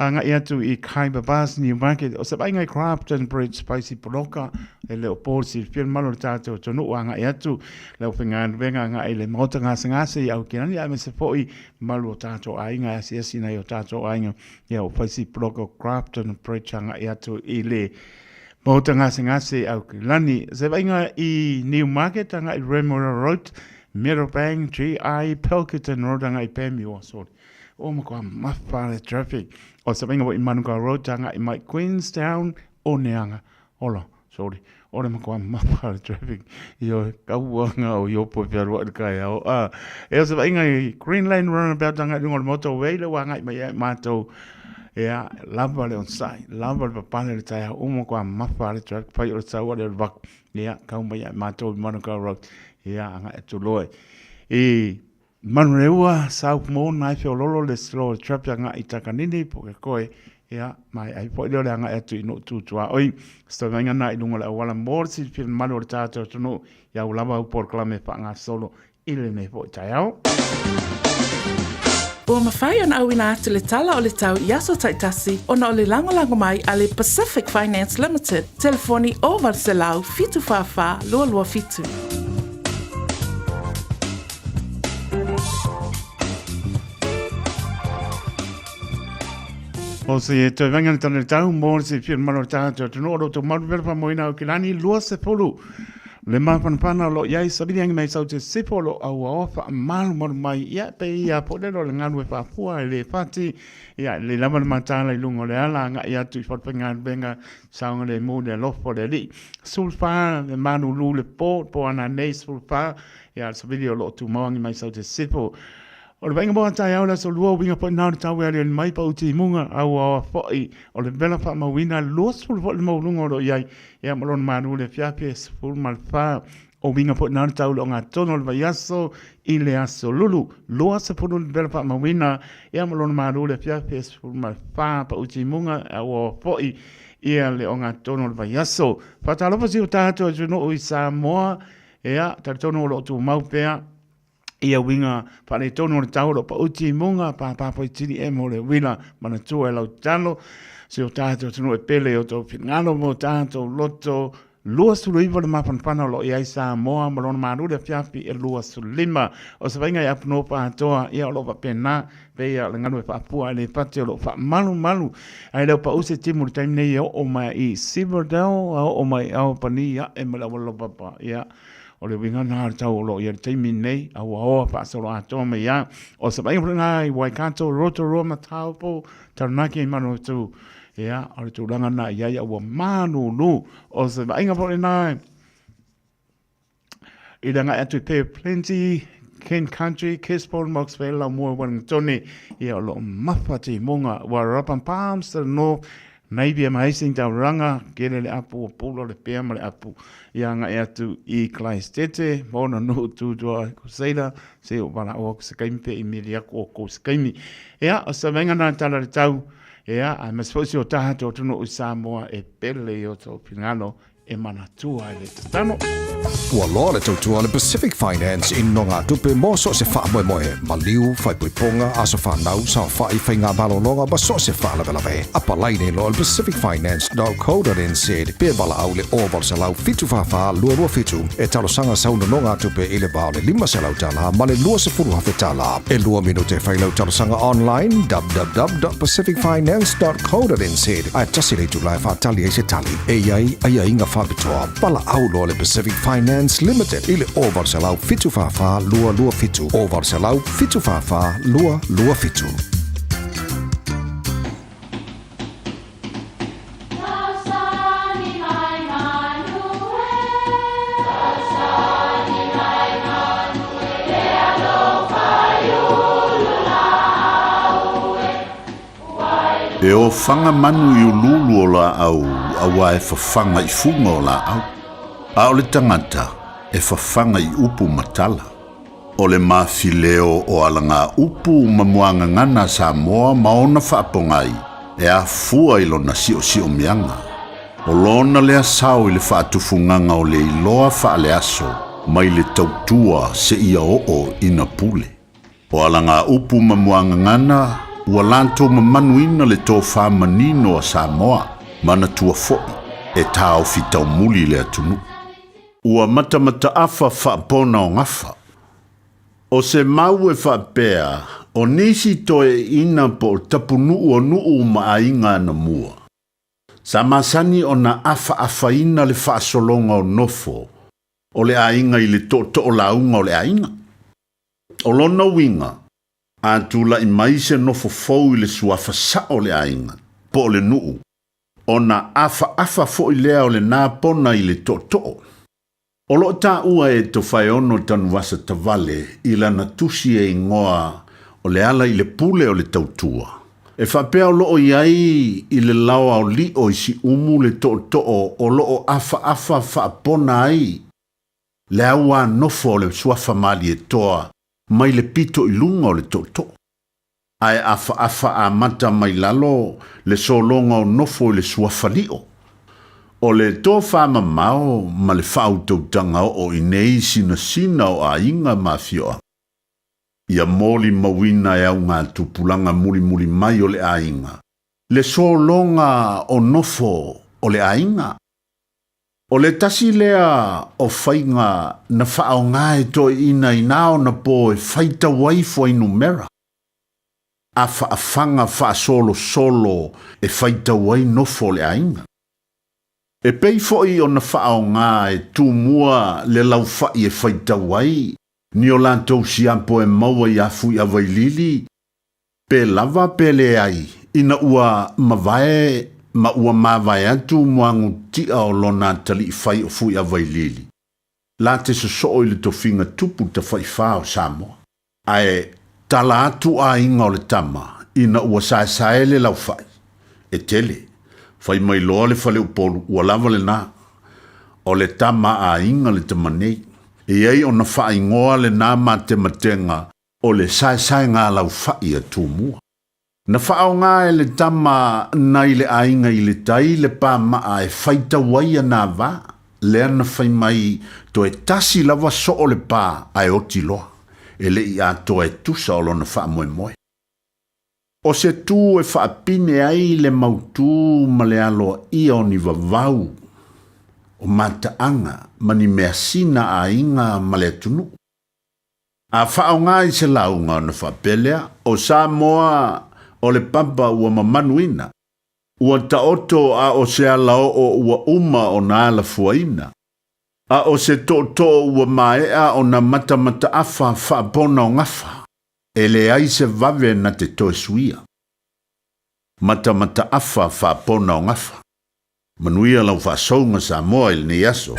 anga ia tu I Kaiba Bus New Market o se bainga I Crafton Bridge Spicy Poloka e leo porsi fiel malo tato tonu anga ia tu leo pengan venga anga I le mota ngase I au kinani a me se foi malo tato ainga asi na yo tato ainga ia o Spicy Poloka Crafton Bridge anga ia tu I le mota ngase au kinani se bainga I New Market anga I Remora Road Meadowbank GI Pelkerton Road anga I Pemi o sorry o mako mafale traffic o se venga I Manuka Road tanga I Mike Queenstown o neanga ola sorry o le mako mafale traffic yo kauanga o yo po pero kai o e se venga I Green Lane Runabout tanga I ngol motorway le wanga I mai mato ya lava le on sai lava le papane le tai o mako mafale traffic pai o sa o le vak ya kau mai mato Manuka Road ya anga tu loe Manureua South Moon nai fio lolo le slow trap nga I takanini po ke koe ia mai ai po le nga atu I no tu tua oi sto venga na I lunga la wala morsi fil manu o tato no ya ulava por clame pa nga solo ile ne po taiao Ua mawhai ona au ina atu le tala o le tau I aso taitasi ona o le langolango mai a le Pacific Finance Limited. Telefoni o Varselau fitu whawha lua fitu. O se te venga tana tau mo se fir mano tato no ro to mar ver pa moina o kilani lua se polu le pana lo yai sabiri ang mai sau te se polo au ofa mal mor mai ya pe ya pole lo nganu pa fua le fati ya le lama matala lungo le ala nga ya tu fot penga benga saunga le mo de lo fo de li sulfa le manu lu le po ana nei sulfa ya sabiri lo tu mo mai sau te se polo o le vainga moa tai aula so lua winga po nāru tau ea le mai pa uti munga au awa fōi o le bela wha mawina lua sulu fo le maulunga ro iai ea malona manu le fiape sulu malwha o winga po nāru tau lo ngā tono le vai aso I le aso lulu lua se pulu le bela wha mawina ea malona manu le fiape sulu malwha pa uti munga au awa fōi ia le o ngā tono le vai aso whatalofa si o tātou a juno o I Samoa ea taritono o lo tu maupea ia winga pale tono le tauro pa uti munga pa tiri e mo le wila mana tua e lau talo se o tātou tunu e pele o tō whingalo mo tātou loto lua sulu iwa le mapanpana lo i aisa moa malona maru le fiapi e lua sulu lima o se vainga i apno pa atoa ia o lo pa pena pe ia le nganu e pa apua e le pati o lo pa malu ai leo pa use timu le taim nei o mai I Silverdale o mai au pani ia e mala wala papa ia o le winga nā tau lo ia teimi nei a wa pa so lo ato me ia o se mai nga I Waikato Rotorua Mataupo Taranaki manu tu ia o le tūranga na ia ia wa manu nu o se mai nga po nai I nga atu pe plenty Ken Country Kisport Moxville la mo wan toni ia lo mafati monga wa Rappan Palms the North Maybe amazing tauranga kele le apu pulo le pea ma le apu ia nga ea tu I Christchurch mona no tu tua kuseila se o wana o se kaimpe I miriaku o ko se kaimi ia o sa venga na tala le tau ia a mesfosi o taha to tuno o Samoa e pele o to pingano e manatua le tatano Ua loa le tautua le Pacific Finance I no ngā tupe mo so se wha moe moe. Ma liu, whai puiponga, aso whanau, sa whai whai ngā balolonga, ma so se wha lawe. Apa laine lo le pacificfinance.co.nz. Pea bala au le oval se lau fitu whawha, lua fitu. E talo sanga sauna no ngā tupe I le bao le 5 se lau tala, ma le lua se furu hawhi tala. E lua minute whai lau talo sanga online, www.pacificfinance.co.nz. Ai tasi le tu lai whatali e se tali. E iai, ai inga whabitoa. Bala au lo le Pacific Finance Limited ile oval se lau fitu whawha lua fitu. Oval se lau fitu whawha lua fitu. Le o fanga manu i ululu o la au, awa e fafanga I funga o la au. A o le tangata e fafanga I upu matala. O le mafileo o alanga upu mamuanga ngana Samoa maona whaapongai e a fua I lona sio mianga. O lona lea sao I le whaatufunganga o le iloa whaale aso mai le tautua se ia o ina pule. O alanga upu mamuanga ngana ua lanto mamanuina le tō whamanino a Samoa mana tua foi e tāo fitau muli le atunu. Ua mata afa whaapona o ngafa. O se mau e whaapea o nisi toe ina po tapunu o nuu maainga na mua. Sa masani o na afa ina le whaasolonga o nofo o le ainga I le to o launga o le ainga. O lona winga a tula I maise nofo fau I le suafa sa o le ainga po le nuu. O na afa fo I lea o le nāpona I le to. O lo ta ua e to whaeono tanu wasa tavale I lana tusi e ingoa o le ala I le pule o le tautua. E whapea o loo iai I le lawa o li o isi umu le to o loo afa whaapona ai. Le aua nofo o le suafa mali e toa mai le pito I lunga o le to. Ai afa a mata mai lalo le solonga o nofo o le suafa lio. O le tō whama mao ma le whautautanga o inei sina o a inga mafioa. Ia moli mawina e au ngā tupulanga muli mai o le a inga. Le solonga o nofo o le a inga. O le tasi lea o whainga na whao ngā e to ina inao na po e whaita waifo inu mera. A whaafanga wha solo e whaita wai nofo le a inga. E pei foi o na whaao ngā e tū mua le lau whai e whaita wai, ni o lantou siampo e maua I afu I awailili, pe lava pe le ai, ina ua mawai atu muangu tia o lona tali I whai o fu I awailili. La te so I le tofinga tupu ta whai whao Samoa. Ae tala atu a inga o le tama, ina ua sae le lau whai, e tele. Fai mai loa le whale upolu ua lava le nā. O le tama a inga le tamanei. E ei o na whai ngoa le nā ma te matenga o le sae ngā lau whai a tūmua. Na whao ngā e le tama nai le a inga I le tai le pā maa e whaita waia nā wā. Lea na whai mai to e tasi lava so o le pā ai oti loa. E le I a to e tusa o lo na wha moe. O se tū e whaapine ai le mautu ma le aloa ia o ni vavau. O mataanga mani mea sina a inga ma le tunu. A whao ngā I se launga o na whapelea o Samoa o le pampa ua mamanuina. Ua taoto a o se alao o ua uma o na ala fuaina. A o se to ua maea o na mata afa whaapona o ngafa. E le ai se vave na te toe suia. Mata afa whaapona o ngafa. Manuia lau whaasaunga Samoa il ni aso.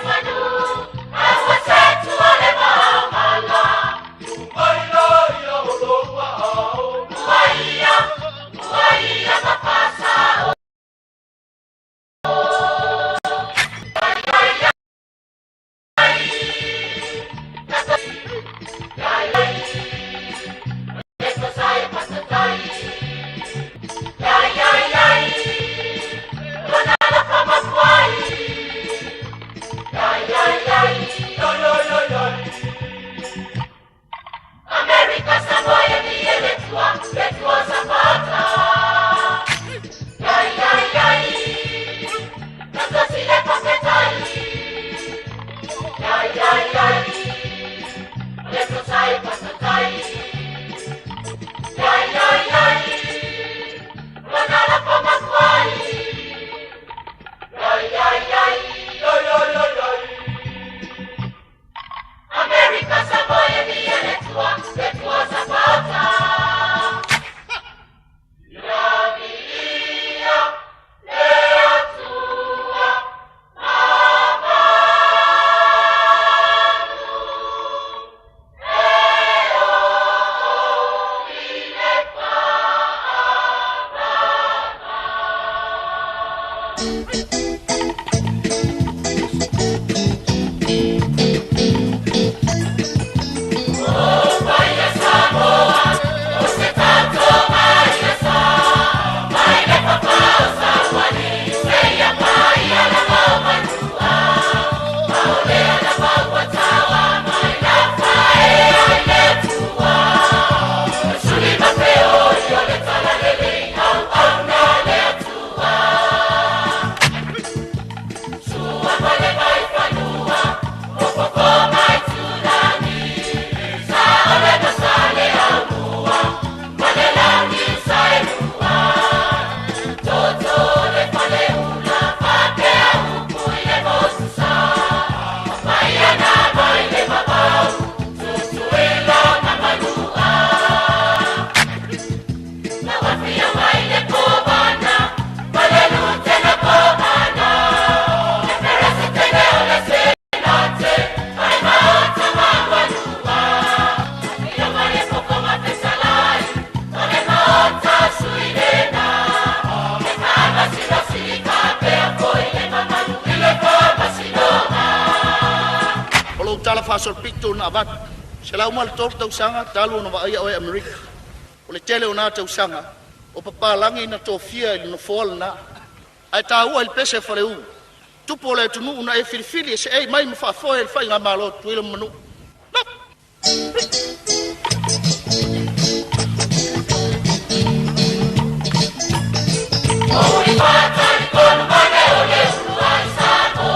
Manu, I was set to all Tala fasol pitu na abat. Sila umal tor tau sanga talu na waaya o Amerika. Ole tele ona tau sanga. O papalangi na tofia ili no fol na. Ai tahu il pese faleu. Tupo le tunu una e filfili se ei mai mfa fo el fa nga malo tuile manu. Oi pata ni kono mane ole uruai sako.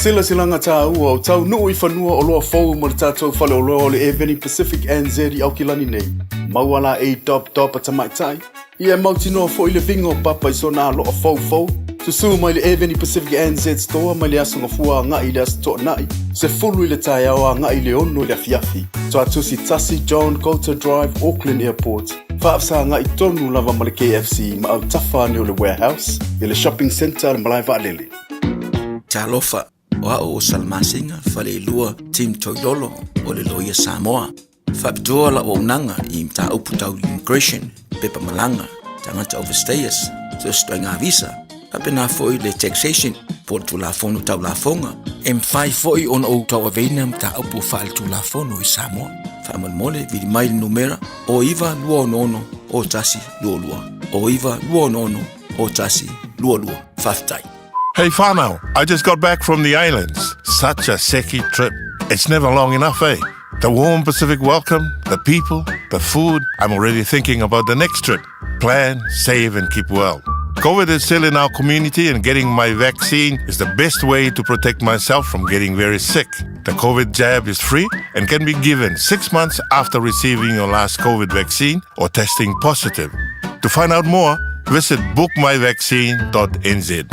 Sila silanga tā ua o tau nuu I whanua o loa fau mo le tātou whale o loa o le Eveni Pacific NZ I Aukilani nei. Mauala e top a tamaitai. Ia mautinoa fo I le vinga o papa I sona loa fau. Susu mai le Eveni Pacific NZ store mai le asunga fua ngai le asu toa nai. Se fulu I le tai awa ngai le ono le afiafi. Toa tusi Tasi John Coulter Drive, Auckland Airport. Whaafsa ngai tonu lava ma le KFC ma au tawhane o le warehouse. I le shopping centre le malai vaalele. Talofa. Wa o salmasinga fale lua team toilolo o le loia Samoa. Fapitua la o nanga I mta uputau immigration, pepa malanga, tangata overstayers, so stoinga visa. Apena foi le taxation, por tu la fono tau la fonga. M5 foi on o tau avena mta upu fal tu la fono I Samoa. Faman mole vidi mai numera o iwa lua nono o tasi lua. O iwa lua nono o tasi lua. Faftai. Hey whanau, I just got back from the islands. Such a seki trip. It's never long enough, eh? The warm Pacific welcome, the people, the food. I'm already thinking about the next trip. Plan, save and keep well. COVID is still in our community and getting my vaccine is the best way to protect myself from getting very sick. The COVID jab is free and can be given 6 months after receiving your last COVID vaccine or testing positive. To find out more, visit bookmyvaccine.nz.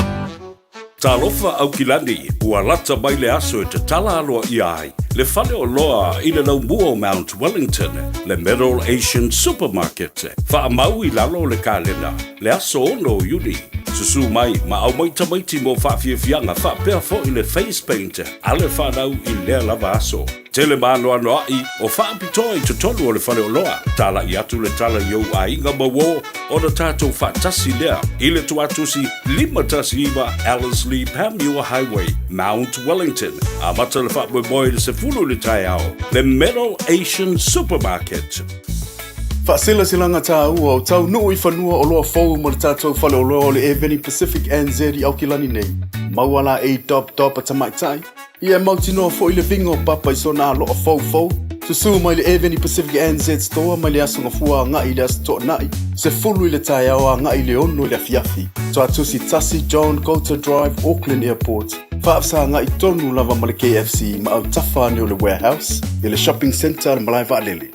Talofa Aukilani, ua lata mai le aso e te tala aloa I ai. Le fale o loa I le laumua o Mount Wellington, le Middle Asian Supermarket. Wha mau I lalo le kalena, le aso ono o Yuni. Susu mai, ma au maita maiti mo whaafiafianga wha pēr fo I le face paint, ale whanau I lea lava aso. Tele mano ano ai, o whaapitoa I tutonu o le fale o loa. Tala I atu le tala iau a inga mawo, o na tātou whaatasi lea. I le tuatusi, 5 tasi iwa Ellerslie Panmure Highway, Mount Wellington. A mata le whaapmoe le se fulu le tai ao, the Middle Asian Supermarket. Whaasila silanga tā ua o tau nuu I whanua o loa fau mo le tātou whale o loa o le Eveni Pacific NZ I Aukilani nei. Mauala e top a tamaitai. Ia mautinoa fo I le vinga o papa I sona loa fau. Susu mai le Eveni Pacific NZ store mai le asunga fua ngai le asu toa nai. Se fulu I le tai awa ngai le ono le afiafi. Toa tusi Tasi John Coulter Drive, Auckland Airport. Whaafsanga I tonu lava ma le KFC ma au tafa ni o le warehouse i le shopping center le Malai Va'alele.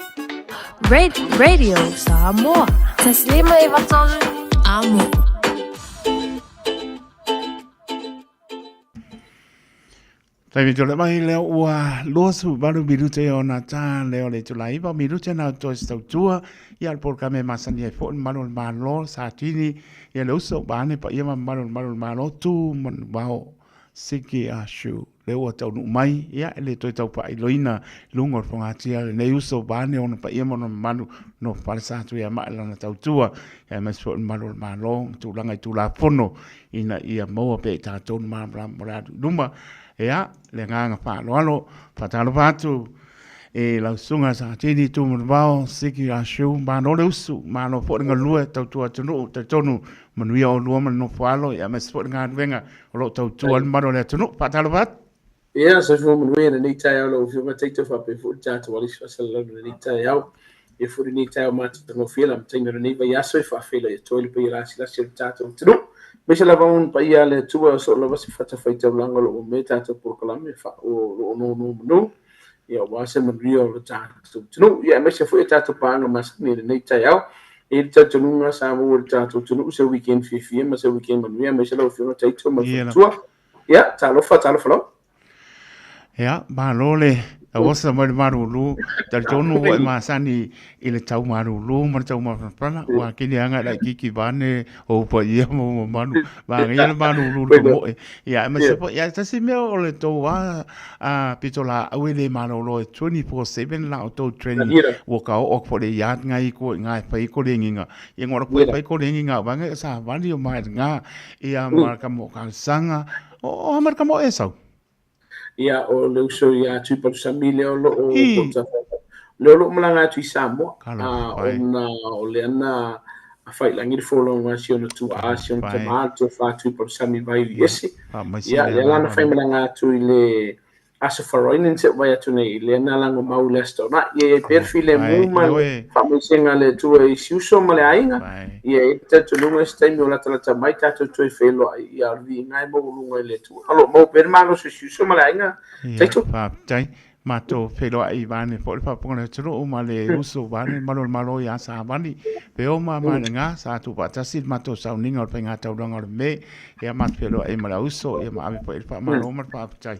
Radio Samoa. Taslima i watolu amo. Taimi tole mai leo ua losu baru biru te o na tā leo le tulai pa biru te na to stau tua ia al por kame masani e fo malo malo sa tini ia le uso bane pa ia malo tu mon bao siki a shu le o tau nu mai ia le toi tau pa iloina lungo fonga tia le uso bane ona pa ia mon manu no falsa tu ia ma na tau tua ia mas fo malo tu langa i tu la fono ina ia mo pe ta ton ma bra duma ea, le nganga wha loalo, whatalo whatu, e lau sunga sa tini tu mwao, siki a shiu, ma no le usu, ma no fōringa lua, tau tua tunu, te tonu, manuia o lua man no whalo, ea mes fōringa aduenga, o lo tau tua maro le tunu, whatalo whatu? Ia, sa fō manuia na ni tai au lo, whiunga teito whape, fōri tātu walis whasalala na ni tai au, e fōri ni tai au mātu tango whiela, mtainga na ni vai aso i whawhela, e toile pa i rasi lasi o tātu tunu, Mesa lava un pa ia le tua so lava se fata faita langa lo me tata por kalame fa o no ia wa se mario lo tata tunu ia mesa foi tata panga mas ni nei tai au e tata nunga sa mo tata tunu se weekend fifi ma se weekend man ia mesa lo fio tai to ma tua ia talo fa ia ba lole a wasa mai marulu tal tonu o masani ile tau marulu mar tau mafana wa kini anga la kiki bane o pa ia mo manu ba ngia marulu ko ia ma se ia tasi me o le to wa a pitola o le marulu 24/7 la auto training wo ka o ko le ya ngai ko ngai pa ko le nginga ia ngora ko pa ko le nginga ba ngai sa vali o mai nga ia marka mo ka sanga o marka mo eso ia o le uso ia tu pa samile o lo lo malanga tu Samoa ona o le ana a fai langi fo lo ngasi ona tu asion tomato fa tu pa sami vai esi ia lana fai malanga tu le asafaroin se vai atu nei le na lango mau lesto na ia perfile muma fa mo senga le tu e siuso male ainga ia te tu lunga stai no la tala mai tato tu e felo ia vi ngai mo lunga le tu allo mo per mano se siuso male ainga tai tai mato felo ai vane por fa pone tu o male uso vane malo ya sa vani pe o ma nga sa tu pa tasi mato sa ninga o penga tau longa me ia mat felo ai mala uso ia ma ave po fa malo ma fa tai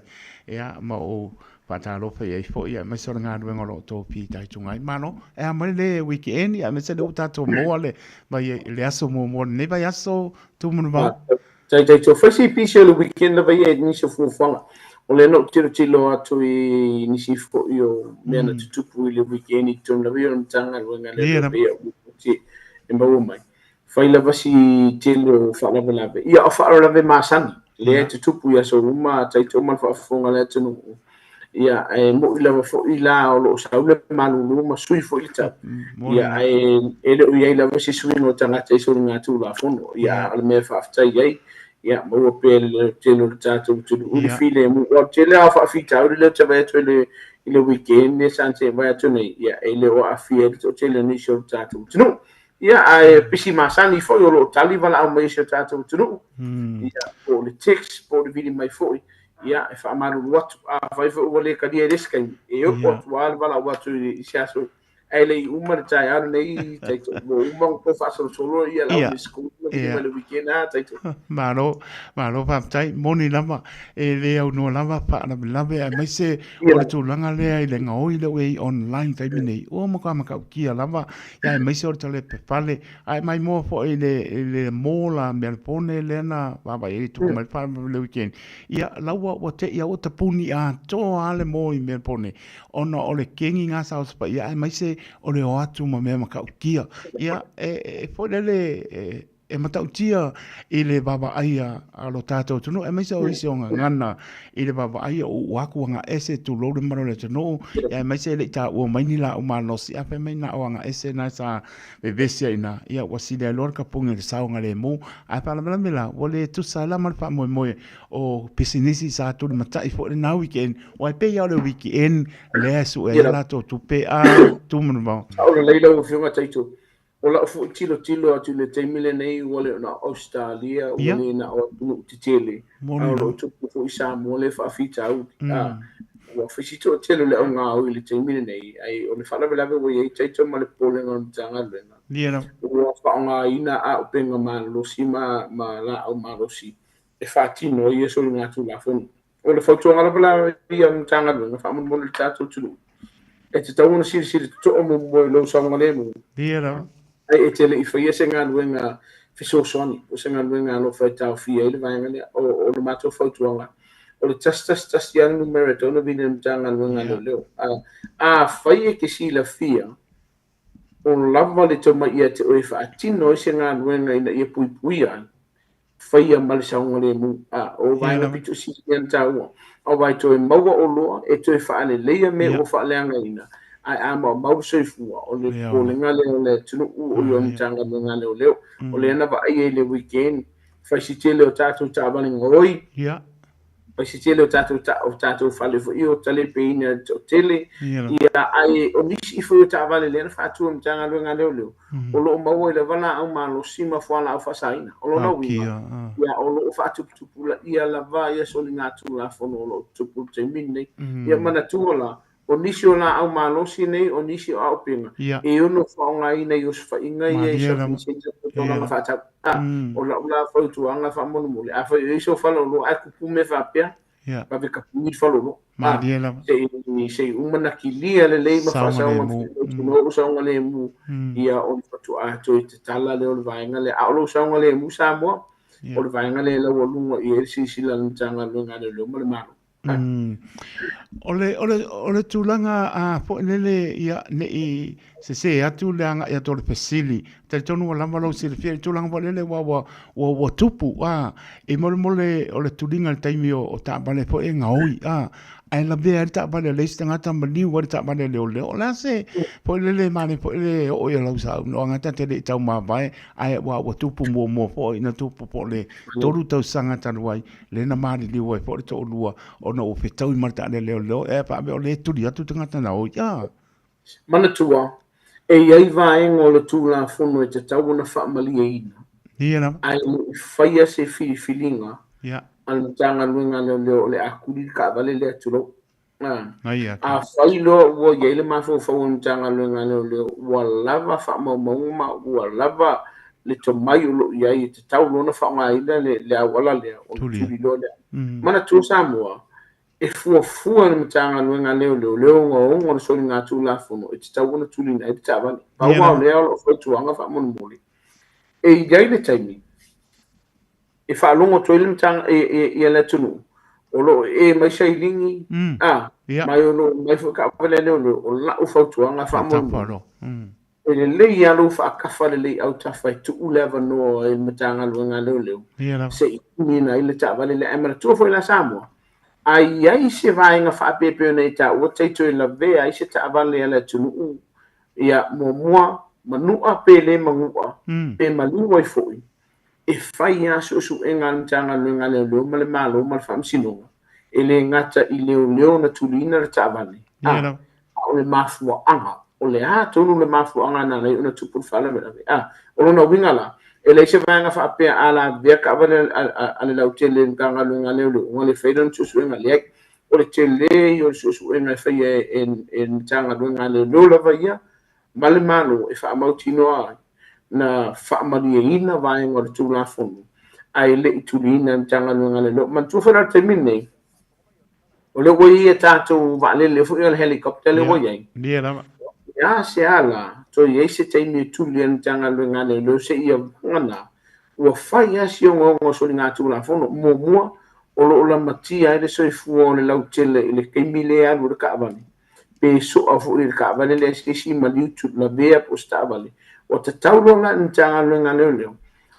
ia ma o patalo fe ai fo ia me sora nga duenga lo to pi tai tungai mano e a male le weekend ia me se do tato mo le vai le aso mo ne vai aso tu mo va tai to fasi pi se le weekend vai e ni se fu fanga o le no tiro atu i ni si fo io me na tupu le weekend i tona vi on tanga luenga le ti emba mai fai la vasi tilo fa la ia fa la ve masani le tupu ia so uma tai to man fa fonga le tunu ia e mo ila fo ila o lo sa le manu ma sui fo ita ia e le ia la vasi sui no tanga te so nga tu la fono ia al me fa tai ai ia mo pe telo tato tu uri file mo o tele a fa fita uri le tava to le weekend ne sanse vai to nei ia ele o a fie to tele ni show tato tu ia ai pisi masani fo yo lo tali vala o mai show tato tu ia o le text po le video mai foi ia e fa maru what a vai fo le kadia riskai e o wal vala what i siaso ele uma tai ana nei tai uma ko fa solo ia la disco le weekend a tai malo pa tai moni lama e le au no lama pa na lave a mai se o tu langa le ai le ngoi le we online tai nei o mo ka kia lama ia mai se o tele pe fale ai mai mo fo le mola me pone le na va e tu mai pa le weekend ia la o te ia o te puni a to ale mo i me pone ona o le kengi nga sa pa ia mai se o le o atu ma mea maka ukia. Ia, fo lele e matautia i le baba aia a lo tātou tunu. E maisa o isi o ngana i le baba aia o waku anga ese tu lore maro le tunu. E maisa e le ta ua mainila o malosi. A pe maina o anga ese na sa bevesia ina. Ia, wasile a lor ka punga le saonga le mu. A pa la mela, wale tu sa la marfa moe moe o pisinisi sa tu le matai fo le na weekend. O e pe ia le weekend le asu e la to tu pe a tu manu mau. Aura leila o whiunga taitu. o la fu tilo atu le taimile nei wale na Australia wale na o titele a lo tupu fu isa mole fa fita au wa fisito tele le nga o le taimile nei ai o le fala bela be we taito male pole ngon tanga lena o fa nga ina a penga ma lo sima ma la au ma lo si e fa tino yeso nga tu la fon o le foto nga la bela ia tanga lena fa mo le tato tu e te tau na siri to mo lo sa nga le mo ai e tele i faia se ngā luenga fisosoni, o se ngā luenga lo fai tau fia i le vaenga o le mato fautuanga. O le tas yanu maratona vina mtanga luenga leo. A faia ke si la fia, o lava le toma ia te oe fa atino i se ngā luenga ina ia pui pui ai, faia mali saunga le mu. O vaenga pitu si yan taua. O vai toe maua o loa, e toe fa ale leia me o fa leanga ina. ai ama mau soifua o le ngale o le tunu o yo mtanga ngale o leo o le na va ai le weekend fa si tele o tatu tabani ngoi fa si tele o tatu fale fo io tale peina o tele ia ai o nisi fo tabale le fa tu mtanga ngale o leo o lo mau le vana au ma lo sima fo la fa saina o lo no wi ia o lo fa tu pula ia la va ia so linga tu la fo no lo tu pu te minne ia mana tu la o nisi o la au malosi nei o nisi o au pinga e ono whaonga ina i osfa inga i e sa tona nga whata o la whautuanga wha mono mole a whai e so whalolo a kupu me whapea pa vika pumi whalolo se umana ki lia le lei ma whasaunga no usaunga le mu ia o whatu a toi te tala le o le vaenga le a o lo usaunga le mu sa moa o le vaenga le la walunga i e si sila ntanga lunga le lo male maro Ole tulanga a po lele ia ne I se atu langa ia tole pesili te tonu la malo se fie tulanga po lele wa tupu e mole ole tulinga taimi o ta bale po e ngaui ai la bea ta bale le stanga ta mali wa ta bale le la se po lele mane po le o ia la sa no ngata te le tau ma vai ai wa tupu mo po ina tupu po le toru tau sanga ta wai le na mali li wa po to lua ona o fe tau marta le e pa me o le tuli atu tangata na o mana tua e ai vai ngolo tu la fono e te tau na fa mali e ina ai faia se filinga al tanga luenga le akuri ka vale le tulo a failo wo ye le mafo fo tanga luenga le wala fa ma wa lava le to mai lo ya I te tau no fa ngai le wala le o tuli lo le mana tu samoa e fu na tanga luenga le ngo so nga tu la fono e te tau no tuli na e te vale pa wa le o fo tu anga fa mon moli e ya le taimi e fa longo toile mtanga e le tunu o lo e mai sai lingi mai o lo mai fo ka pele le o la o fa tu anga fa mon e le ia lo fa ka fa le au ta fa tu leva no e mtanga luenga le se ni na ile ta vale le emra tu fo la samo ai se vai nga fa pepe nei ta o te to la ve ai se ta vale le tunu ia mo manua pele mangua pe malu wai foi e fai aso su engan tanga lunga le lo male malo mal fam sino ele ngata I leo na tulina ta vale o le mafu anga o le tonu le mafu anga na le na tupu fala me o no wingala ele se vanga fa pe ala via ka vale ale la utele nganga lunga le lo ngale fedon su enga le o le tele yo su enga fai en tanga lunga le lo la vaia male malo e fa mautino na fa mariina vai ngor tu la fonu ai le tulina tanga nga le lo man tu fora termine o le wo ia tato va le fu il helicopter le wo ia ya se ala to ye se taimi tulien tanga nga le lo se ia ngana o fa ia si ngo so nga tu la fonu mo o lo la matia le so fu o le lautele le kemile a lo ka vale pe so afu il ka vale le si mali tu la vea posta vale o te taulonga ntanga lunga leo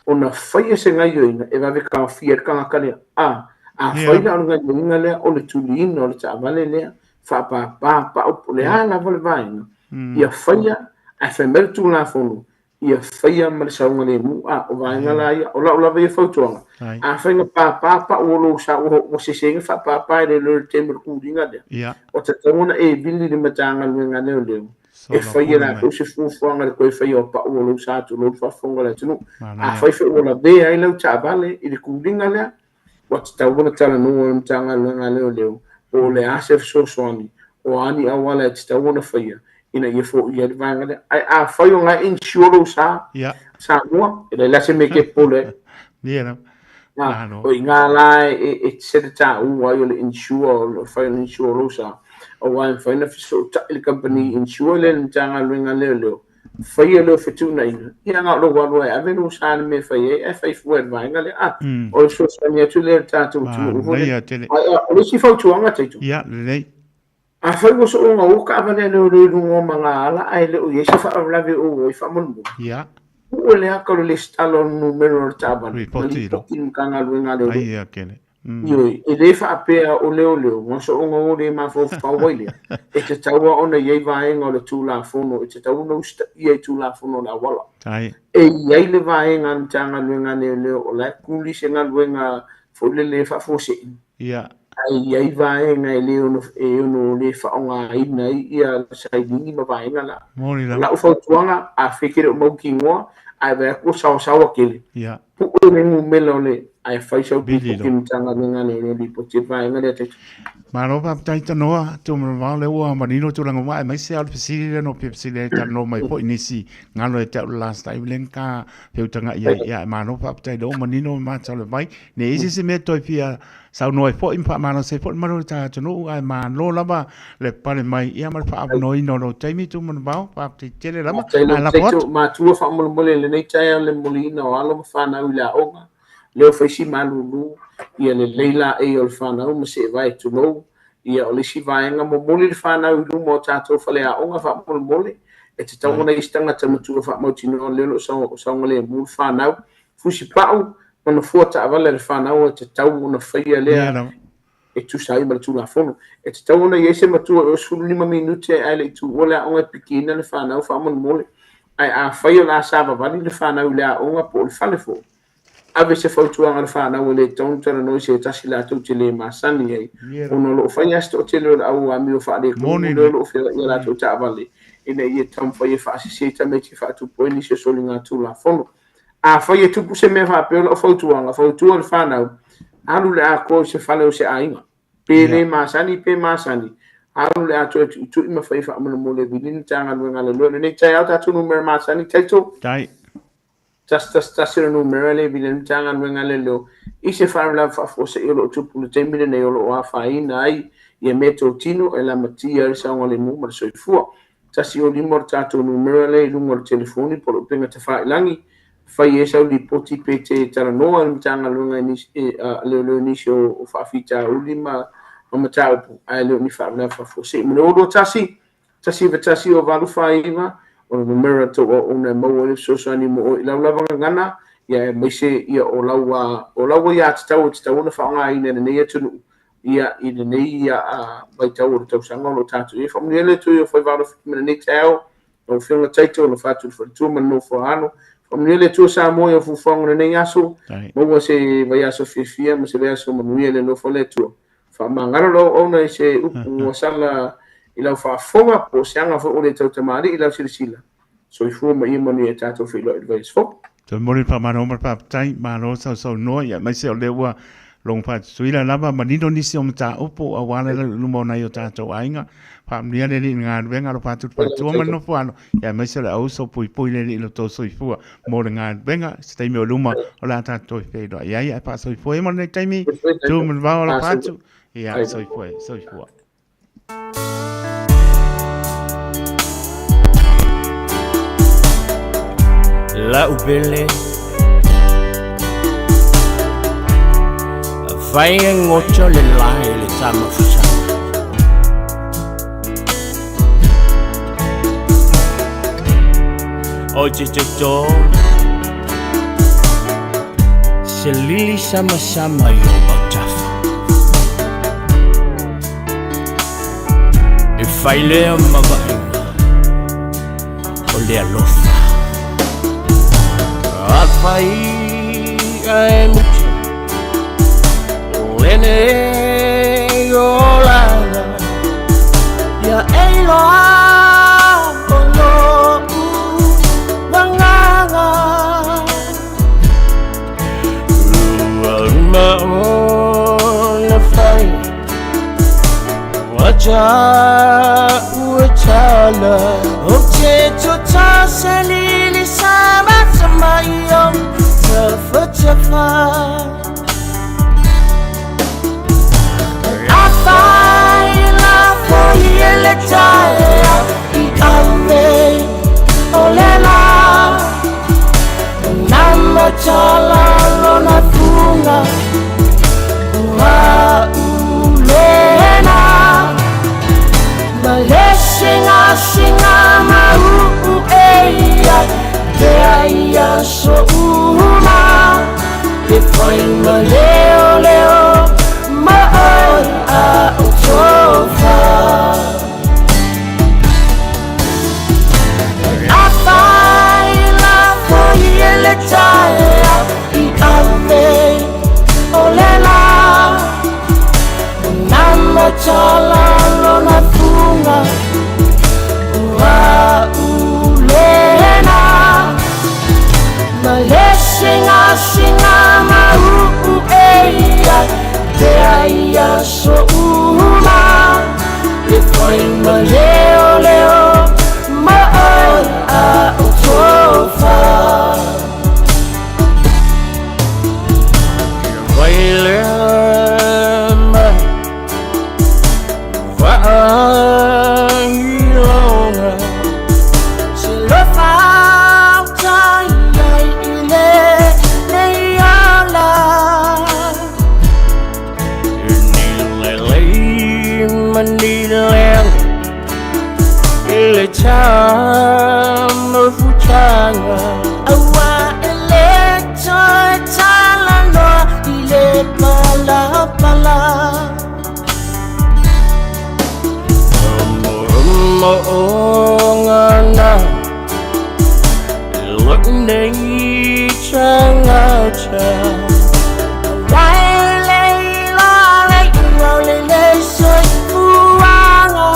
o na faia se ngai yoina e va ka fia ka kale a faia lunga lunga le o le tulino o le tavale le fa pa o le ala vole vai ia faia a femer tu la fonu ia faia mal saunga le mu o vai ngala ia o la ve fotonga a faia pa o lo sa o se se fa pa le lo tember ku dinga de o te tona e vili de matanga lunga leo e fai na ko se fuanga le ko fai o pa o lo sa tu lo fa fonga le tunu a fai fe o la be ai lo cha vale i le kulinga le wat ta wona tala no mtanga le le o le asef so o ani awala ta wona fai ina ye fo ye vanga le a fai o nga insure sa sa mo e le se me ke pole o inga la e se ta o yo le insure fai insure lo sa o wa fa na fiso ta il company insure le tanga luenga le fai le fitu na ina nga lo wa wa ave no sa me fai e fai fu vanga le o so sa ni tu le ta tu o si fa tu anga tu le a fai go so nga o ka vale le no manga ala ai le o ye fa la ve o fa mon o le aka le stalo numero taba ni kanga luenga le yo e le fa apea o leo mo so ngo le ma fo fa wile e te tawa ona ye vai ngo le tula fono e te tawa no ye tula fono la wala e ye le vai ngan tanga luenga le o la kuli se ngal luenga fo le fa fo se ai ye vai nga le no le fa nga ina ia sai ni ma vai nga la o fa tuanga a fikire mo kingo ai va ko sa kele pu o me melole ai fai so pi kin tanga nga ne di po ti vai nga te ma pa tai ta noa tu mo va le o ma ni no tu langa mai se al pisi no pisi le ta no mai po inisi nga lo te last time lenka pe tanga ia ma no pa tai do ma ni no ma ta le vai ne isi se me to pia sau noi po impa ma no se po ma no ta tu no ai ma lo la ba le pa le mai ia ma pa noi no tai mi tu mo ba pa ti tele la ma la pot ma tu fa mo le nei tai le molina o alo fa na ula onga leo fai si malulu ia le leila e o fana o se vai tu no ia o le si vai nga mo moli fana u mo tato fale a onga fa mo moli e te tau na istanga te mutu fa mo tino le lo sa ngole mu fana fu si pau ona fota avale le fana o te tau na fai le e tu sai ma tu la fono e te tau na yese ma tu o su 5 minuti ai le tu ola onga pikina le fana fa mo moli ai a fai la sa va vali le fana u le a onga po le fale fo ave se fautua ngal fa na wole tonta no se tasila tu tele masani ai ono lo fa ya sto tele au ami o fa de ko lo fa ya la tu ta vale ina ye tam fa ye fa se ta me ti fa tu po ni se solinga tu la fono a fa ye tu se me fa pe lo fautua ngal fa na alu le a ko se fa le se ainga pe le masani alu le a tu ima fa mo le bilin tanga ngal lo ne ta ta tu numero masani taito tasira numero le bilen tanga nwenga le lo ise fa la fa fo se lo tu pu te mine ne lo wa fa ina ai ye meto tino e la matia sa ngole mu mar so fu tasi o limor tato numero le numero telefoni por penga te fa langi fa ye sa li poti pete tara no al tanga nwenga ni le ni sho fa fita ulima o mata ai le ni fa la fa fo se mo do tasi o valu fa iva o numero to o na mo so ani mo la ngana ya me se ia o lawa ya tau na fa nga ina ne tu ia ina ne ia vai tau to sanga lo tatu e fa mele tu yo foi valo ne tau o filma taito no fa tu no fo ano fa mele tu sa mo yo fu fong ne yaso mo se vai aso fifia mo se vai aso mo mele no fo le tu fa mangalo lo ona se u sala ila fa fonga po sanga fo ole tau tamari ila sila so i fu ma i moni e tato filo advice fo to moni pa mano pa tai mano so no ya mai se ole wa long pa suila lava manino ni si omta opo awale lu mo na yo tato ainga pa mnia le nga venga lo pa tu mano fo ano ya mai se au so pui le lo to so i fu mo nga venga stai me luma ola tato fe do ya pa so i fu mo ne taimi tu mo va ola pa tu ya so i fu La upele vai ngocho le lai le tama fusa oje jojo se lili sama yo batafa e fai le mabai o le alofa Afai ai mucho Lene olanga Ya eilo Waja wachala Oche chota selili sama sama iyo Tafa tafa Afaila foyele taya Ikame olela Nama chala lona funga Wa ulena Maleshinga shinga mau eya Teaya so uma Depois maleo leo Maoi a utofa Afaila foyele taya Ikame olela Nama chala lona funga Wa ulena Maleshinga shinga mau eya Teaya so uma Depois maleo leo Maoi a utofa Wailema Wa'ayona Silofauta Yai ile Neyala Nilele Manilele Ile Chama Fuchanga Awa ile Choitala no Ile Pala Pala Moongana Lunei Changacha Waile Lale Lale Soy Fuanga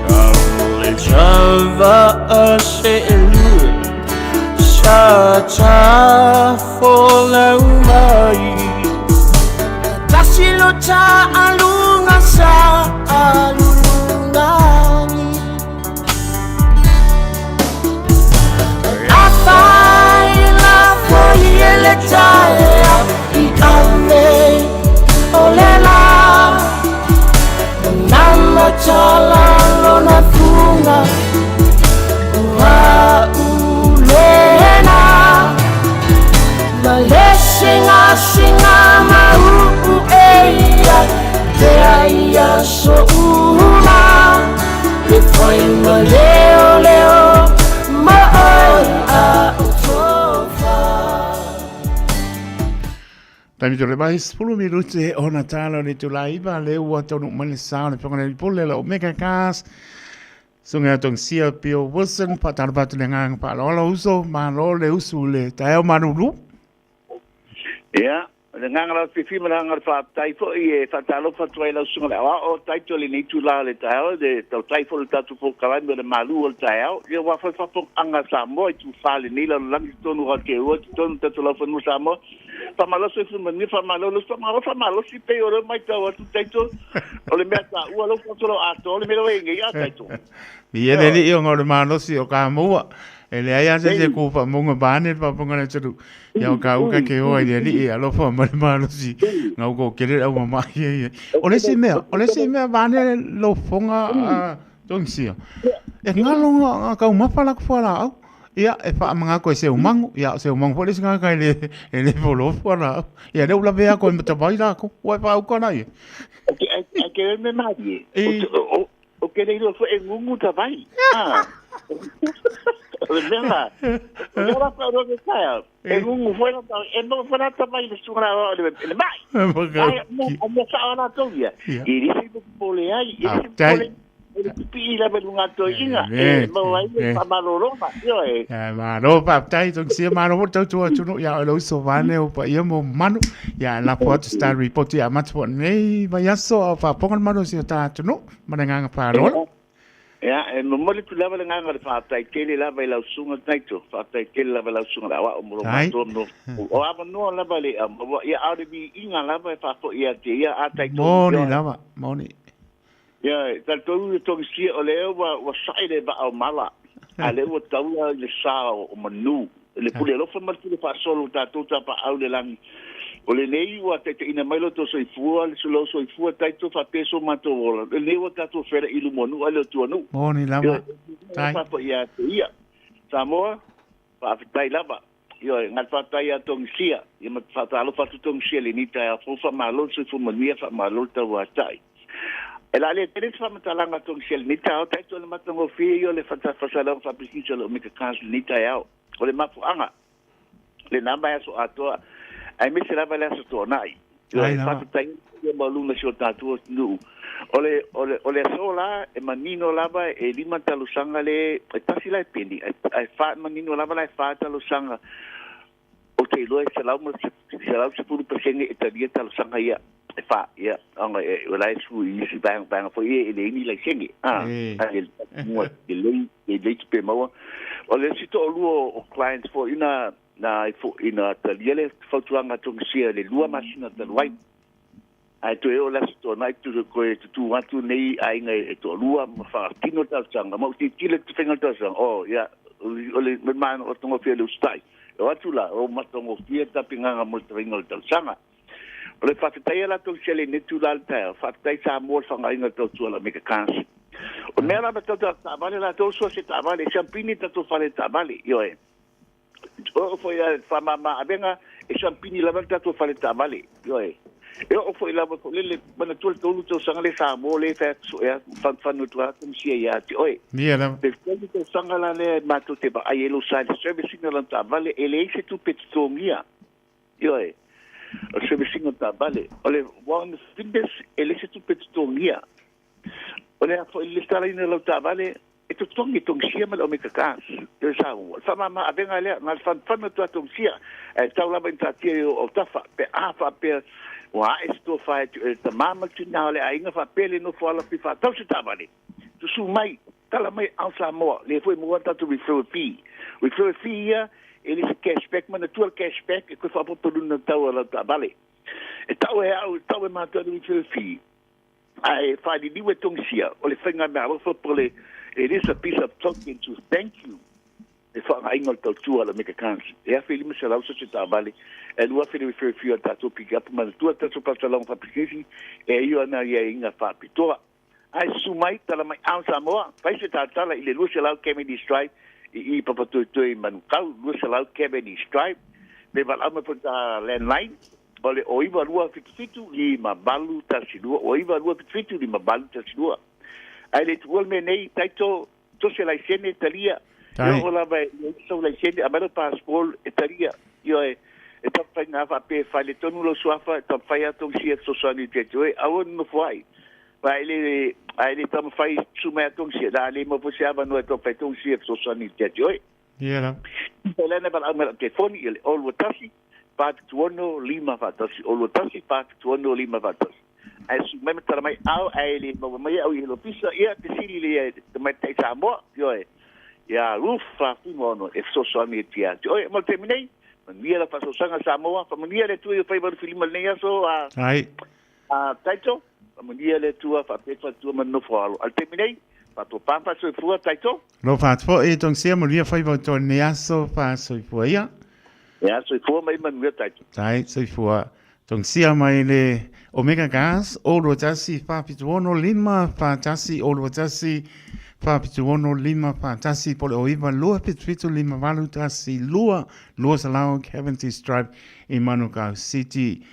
Ale Chava Ashelu Chacha Fola Umai Tasilo Cha Alunga Sa Alungani Afaila Foyele Taya Ikame Olela Nama Chala Lona Funga Wa Ulena Maleshinga Shinga Mau Eya Teaya so uma Depois maleo leo Maoi a utofa Tami tole mai 10 minute o Natalo ni tulai ba le ua tonu mani sao ni pongana ni pole la Omega Gas Sunga tong sia Pio Wilson pa tarbatu le ngang pa lo uso ma lo le usu le tayo manulu Ya le nganga fifi malanga fa taifo e fa talo fa tuela sunga o taito le ni tula le tayo de taifo le tatu fo kala me le malu o tayo ye wa fa fo anga samo tu fa le ni la lang tonu ha ke o tonu tatu la fa nu samo fa malo se fu ni fa malo si pe o mai tawa tu taito o le meta u lo fa solo ato le me lo nge ya taito Ia le i ngor malo si o ka mua ele ai se ku fa munga bane pa pongana tsu ya ka u ka ke o ia li alo fa malo si ngau ko kele au mama ye o le si me bane lo fonga tong si e ngalo ka uma fa la fa la ia e fa manga ko se umangu ia se umangu pole singa ka ele volo fa la ia de ula vea ko mta vai la ko wa fa ko na ye ke me mai o que le fue en un vai verdad ahora para que sea en un fuera no fuera vai de su grado de mai no ahora todavía y dice pole ahí y la belunga toinga no vai para maloroma yo mano pa tai tong sia mano mo tau tu ya lo so vane o pa ia mo mano ya la foto star report ya mat po nei vai aso pa pongan mano si ta tu no mananga pa ro Ya, mo le tu lava nga nga fa tai tele lava la sunga taito, fa tai tele lava la sunga wa mo ma to no. O ava no lava le ya out bi inga lava fa fo ya te ya a taito. Moni lava, moni. Ya, tal to si o le wa sai ba o mala. Ale o tau le sa o manu. Le pule lo fa mal tu fa solo ta pa au le lang. O le nei wa te ina mailo to soi fua, le solo soi fua taito fa peso mato ola. Le nei wa tato fere ilu monu ale tu anu. Moni lava. Tai. Fa po ia te ia. Samoa fa tai lava. Yo ngal fa tai a tong sia. Ia ma fa talo fa tu tong sia le ni tai a fa malo soi fu mania fa malo ta wa tai. Ela le tele fa matalanga tong sia ni tai taito le matongo fi yo le fa fa sala fa pisi lo me ka kans ni tai ao. O le mafu anga. Le namba ya so atoa. Ai me será vale a to nai. Ai fa tai e malunga sio tatu nu. Ole sola e manino lava e lima talusanga le e tasila e pendi. Ai fa manino lava la fa talusanga. O te lo e salau se puru persenge e tadia talusanga ia. E fa ia anga e la su i si bang fo e le ni la senge. Ai le pe mo. Ole si to luo o clients for ina na ina taliele fautuanga tongsia le lua masina talwai ai to e la sto na tu ko tu watu nei ai ngai to lua fa tino tal sanga mo ti tile tu fenga to sang oh ya ole man o tongo fe lu stai o atu la o matongo fie ta pinga mo tringo tal sanga ole fa tai la tongsia le ne tu dal ta fa tai sa mo sanga inga to tu la meka kans o mera ba to ta vale la to so se ta vale champini ta to fale ta vale yo e o foi a fama ma abenga e champini la volta to fale ta vale yo e o foi la ko le bana to to sanga le sa mo le fa so ya fan no to comme si ya ti oi mira de to sanga la le ma to te ba ai lo sa service no ta vale e le se tu pet to mia yo e o service no ta vale ole one fitness e le se tu pet to mia ole foi le sta la no ta vale e tu tongi sia mal o me kakas te sa o fa mama abenga le ngal fan tu tongia e tau la ben tatie o tafa pe afa pe wa esto fa te mama tu na le ainga fa pele no fola pi fa tau se tabale tu su mai tala mai ansa mo le foi mo ta tu refer fee ia ele se cashback man tu cashback e ko fa po no tau la tabale e tau e ma tu refer fee ai fa di we tongia o le fenga me alo fo pole. It is a piece of talking to thank you. If I ain't to two other make a chance. Yeah, feeling myself also to Tabali, and what if you feel that to pick up my two attacks of Passalon application, you are now in a fapitora. I sumai tell my answer more. Face it at Tala, il Lucia out came in his stripe, I papa to Manuka, Lucia out came in his stripe, they will have put a landline. O iwa rua fitu lima balu tasidua, o iwa rua fitu lima balu tasidua. Ai le tu me nei taito to se la sene talia yo la vai so la sene a mero passport talia yo e top fa na fa pe fa le tonu lo swafa top fa ya to si so so ni te e a won no foi vai le top fa su me to si da le mo possiamo no top fa to si so so ni te e yeah le ne ba al telefoni il all watasi pat tuono lima fatasi all watasi pat tuono lima fatasi ai su me tara mai au ai le mo mai au i lo pisa ia te sili le te mai te sa mo yo e ya rufa fimono e so so mi tia yo mo terminei man via la faso sanga sa mo fa mo via le tu fa ba film le so ai taito mo via le tu fa pe fa tu man no falo al terminei fa to pampa so fu taito lo fa fo e tong sia mo via fa ba to ne aso fa so fu ia ya so fu mai man via taito tai so fu tong sia mai le Omega Gas, Olo Tasi, Papituono Lima, Fatasi, Olo Tasi, Papituono Lima, Fatasi, Pole Oiva, Lua Pitfitu Lima, Valu Tasi, Lua Salao, Cavity Stripe, in Manukau City,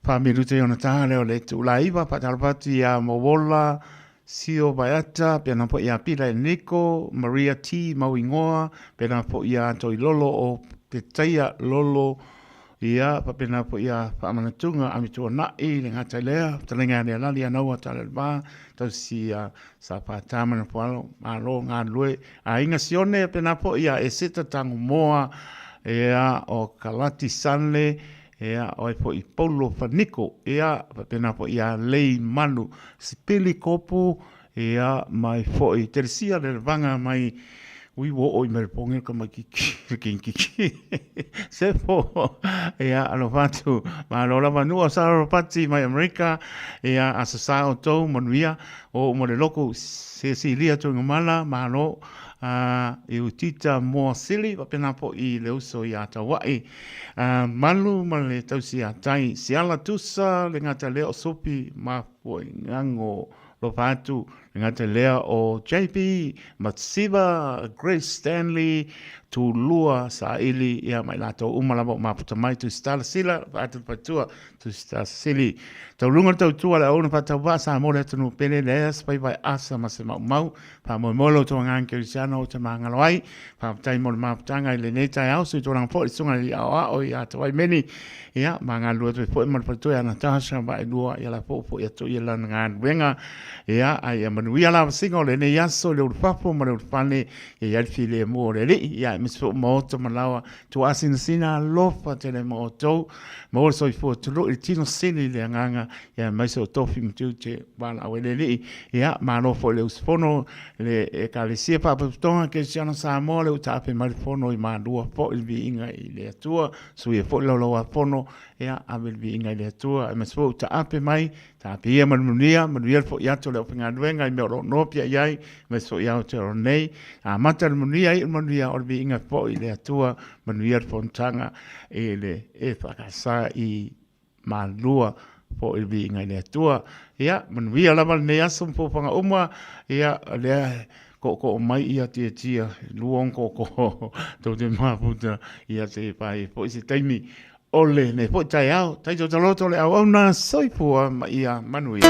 Pamirute Onatale, o Letu Laiva, Patalpati, Mowola, Sio Bayata, Penapo Ia Pila Nico, Maria T, Mauingoa, Penapo Ia Toilolo, o Petea Lolo, ia papena po ia pamanatunga amitua nai le ngata lea talenga le lali ana tale ba to si sa patama na palo malo ngalue a inga sione pena po ia esita tangu moa ia o kalati sanle ia o po ipolo faniko ia papena po ia lei manu sipili kopu ia mai foi tersia le vanga mai ui wo oi mer ponge ka mai ki se fo ia alo fatu ma lo la manu sa ro pati mai America ia asasa o to manuia o mo le loko se lia to ngala ma lo e utita mo sili pa pena po I le uso ia tawai malu ma le tausi atai si ala tusa le ngata leo sopi ma po ngango lo fatu ngata lea o JP Matsiva Grace Stanley tu lua sa ili ia mai lato umalabo maputa mai tu stala sila atu patua tu stala sili tau lunga tau tua la ona pata wasa mo le tunu pele le spai vai asa ma se mau pa mo molo to ngan Cristiano te mangaloi pa tai mo maputanga le neta au su to lang po sunga li a o ia to vai meni ia mangalu to po mo patua na tasha vai dua ia la po ia to ia la ngan wenga ia ai manuia la singo le ne yaso le urpapo mo le urpane ia file mo le ia miso moto malawa tu asin sina lofa tele moto mo so fo tu lo tino sini le nganga ia mai so tofi mtu te bala weleli ia ma no fo le usfono le kalesia pa tonga ke siano sa mo le tape mal fono I ma dua fo il vi inga I le tua so ia fo lo fono ia avel vi inga le tua ma so tape mai tape ia manuia fo ia to le pinga duenga me ro no pia iai ma so ia te ro nei a mata manuia or vi inga po I le tua manuia fontanga e le e fakasa I malua po il vi inga le tua ia manuia la mal nei asum po panga uma ia le ko mai ia tia luong ko to te maputa ia te pai po isi taimi ole ne po tai au tai to loto le au na soipua ma ia manuia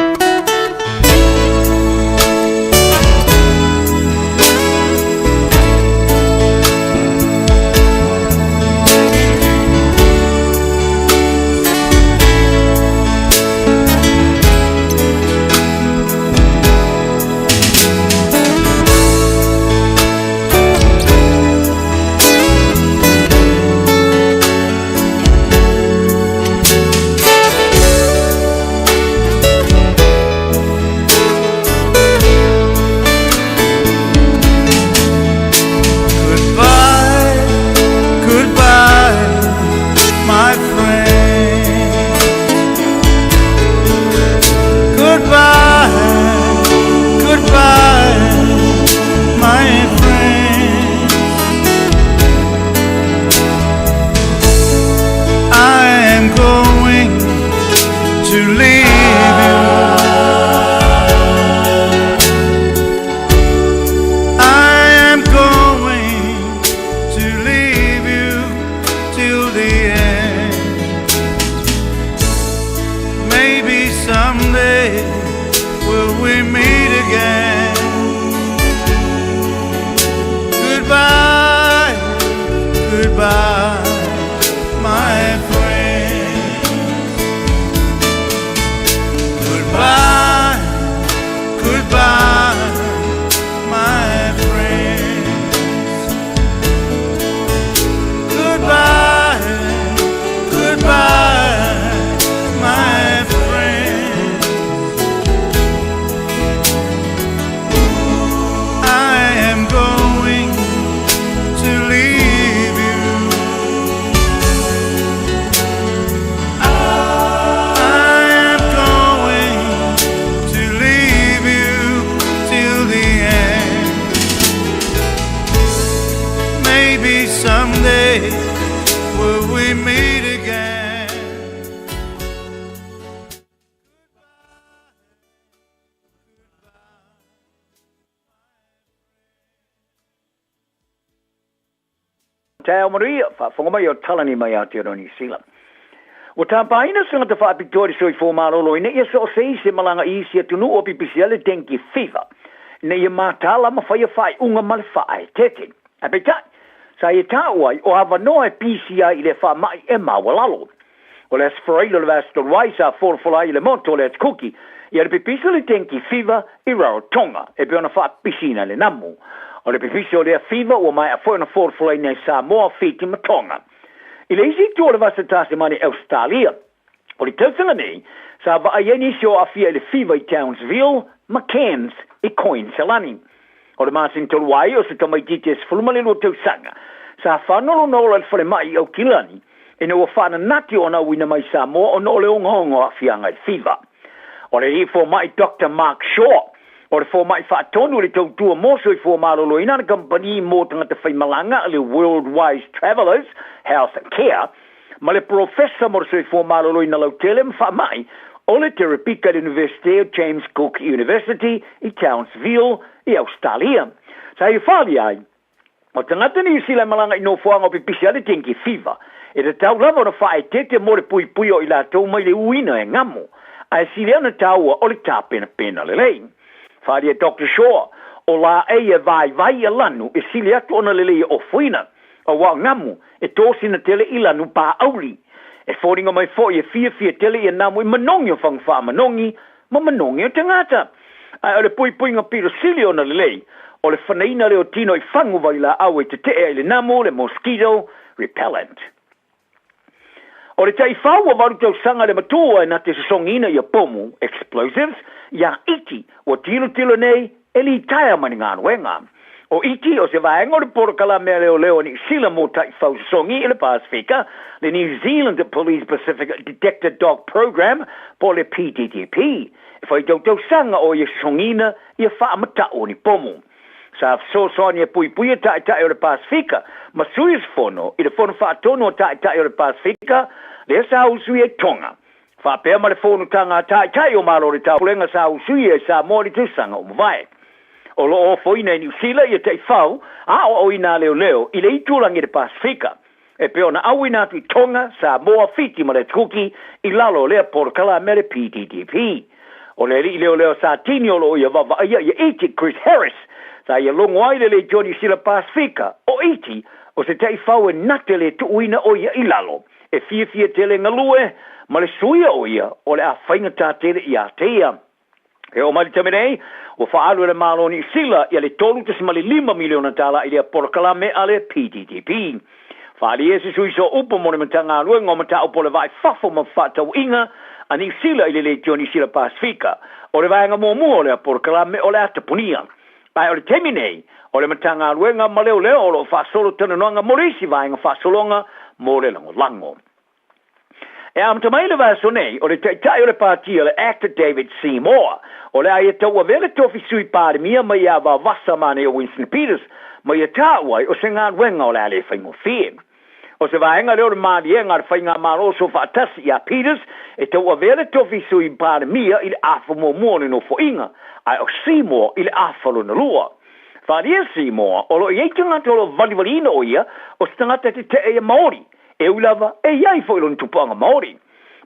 Tau maria, whonga mai o talani mai a te New Zealand. O tā paina sunga te whaapitori soi fō marolo ina ia so sei se malanga isi a tunu o pipisiale dengue fever. Ne ia mātala ma whaia whai unga male whai tete. A peitai, sa ia tāuai o hawa noa PCI I le wha mai e mawalalo. O le asfarailo le vasto waisa forfolai le monto le kuki, ia le pipisiale dengue fever I Rarotonga, e peona wha pisina le namu. O le pipisi o lea fever o mai a whaina forfolai nei Samoa Fiti Matonga. I le isi tō le vasa tāse mani Australia. O le tautanga nei, sa wa aieni si o afia le fever I Townsville, McCann's e coin salani. O le masin tolu wai o se tamaitites fulmale lo tau sanga. Sa whanolo no le whare mai au kilani. E no whana nati o na wina mai Samoa o no le ongongo a fianga i fiva. O le hi fo mai Dr. Mark Shaw. O le fo mai whaatonu le tau tua moso i fo marolo ina na company mo tangata whaimalanga le Worldwise Travelers Health Care. Ma le professor mo so i fo marolo ina lau tele mwha mai o le Terapika University of James Cook University i Townsville i Australia. Sa i whali ai, o tangata ni sila malanga ino fuanga o pipisi ale tenki fiva. E te tau lava na whae tete mo le pui pui o i la tau mai le uina e ngamo. A sila na taua o le tā pena pena le lei. Whali e Dr. Shaw, o la e vai a lanu e sila atu ona le lei o fuina. O wa ngamo, e tōsi na tele i lanu pā auri. E fōringa mai fōi e fia tele i namu i manongi o whangwha manongi, ma manongi o tangata. Ai o le pui nga piro sili o na le lei, o le whanaina leo tino i whangu vai la au e te tea i le namu le mosquito repellent. O le tai whaua waru tau sanga le matua e na te songina i a pomu, explosives, ia iti o tilo nei e li taia mani ngā nuenga. O iti o se vaenga o le porokala mea leo ni sila mo tai whau songi i le Pasifika, le New Zealand Police Pacific Detector Dog Program, po le PDDP. E whai tau sanga o ia songina i a whaamata o ni pomu. Sa so ni pui e tai o le Pasifika, ma suis fono, i le fono whaatono o tai o le Pasifika, le sa usui e tonga. Whapea ma le fono tanga tai o maro le tau, pulenga sa usui e sa mori tu sanga o mwai. O lo o foina i New Zealand i te whau, a o ina leo, i le iturangi le Pasifika. E peo na awina tu i tonga sa moa fiti ma le tuki i lalo lea porkala me le PDDP. O le li leo sa tini o lo ia vava ia iti Chris Harris, sa ia longo aile le Johnny Sila Pasifika, o iti o se te whau e nate le tu uina o ia i lalo. E fia tele ngalue, ma le suia o ia, o le a whaingata tele i a teia. E o mali taminei, o whaalu le maloni sila i le tolu te simali 5 miliona tala i le porkala me ale PDDP. Whaali e se sui so upo mone matanga alue ngomata upo le vai fafo ma whatau inga ani sila i le Johnny Sila Pasifika. O le vaenga mua le porkala me o le atapunia. Pai o le teminei, o le matanga alue nga maleo o lo whasolo tananoanga morisi vaenga whasolonga mo le lango. E am tamai le vaso nei, o le tai o le partia le actor David Seymour, o le aia tau a vele tofi sui pāre mia mai a va vasa mane o Winston Peters, mai a tāuai o se ngā wenga o le ale whaingo whien. O se vaenga leo le mādi e ngā whainga maro so whaatasi i a Peters, e tau a vele tofi sui pāre mia i le afa mo mōne no whainga, ai o Seymour i le afa lo na lua. Whaari e Seymour, o lo i eitanga tolo valivalina o ia, o stangata te te e Māori, e ulava e iai fo ilon tupanga Māori.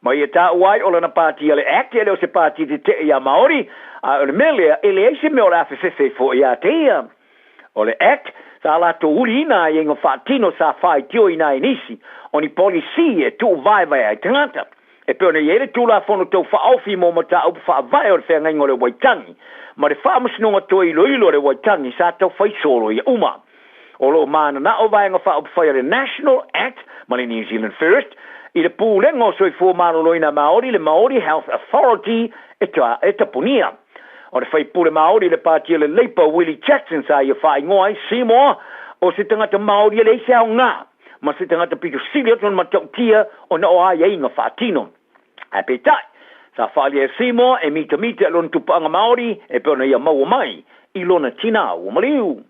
Mai e tā uai o lana pāti ale acte leo se pāti te i a Māori, a o le melea e le eise me o la awhewhewhe fo i a teia. O le act, sa la to uri ina i inga whaatino sa whai tio ina i nisi, o ni polisi e tu vai ai tangata. E peo na iere tu la fono tau whaofi mo mata upu wha vai o le whea ngai ngore waitangi, ma le wha masinonga to ilo le waitangi sa tau whai solo i uma. O lo mana na o vai nga wha upu whai le National Act, ma le New Zealand First, i le pūlengo so i fō maroloina Māori, le Māori Health Authority, e tapunia. O le whai pūle Māori le pātia le Leipa Willie Jackson sa i a whai ngoai, Seymour, o se tangata Māori le ise au ngā, ma se tangata Peter Silia ton matautia o na o ai inga whaatino. A pe tai, sa whali e Seymour e mita e lona tupanga Māori, e peona ia maua mai, i lona tina o maliu.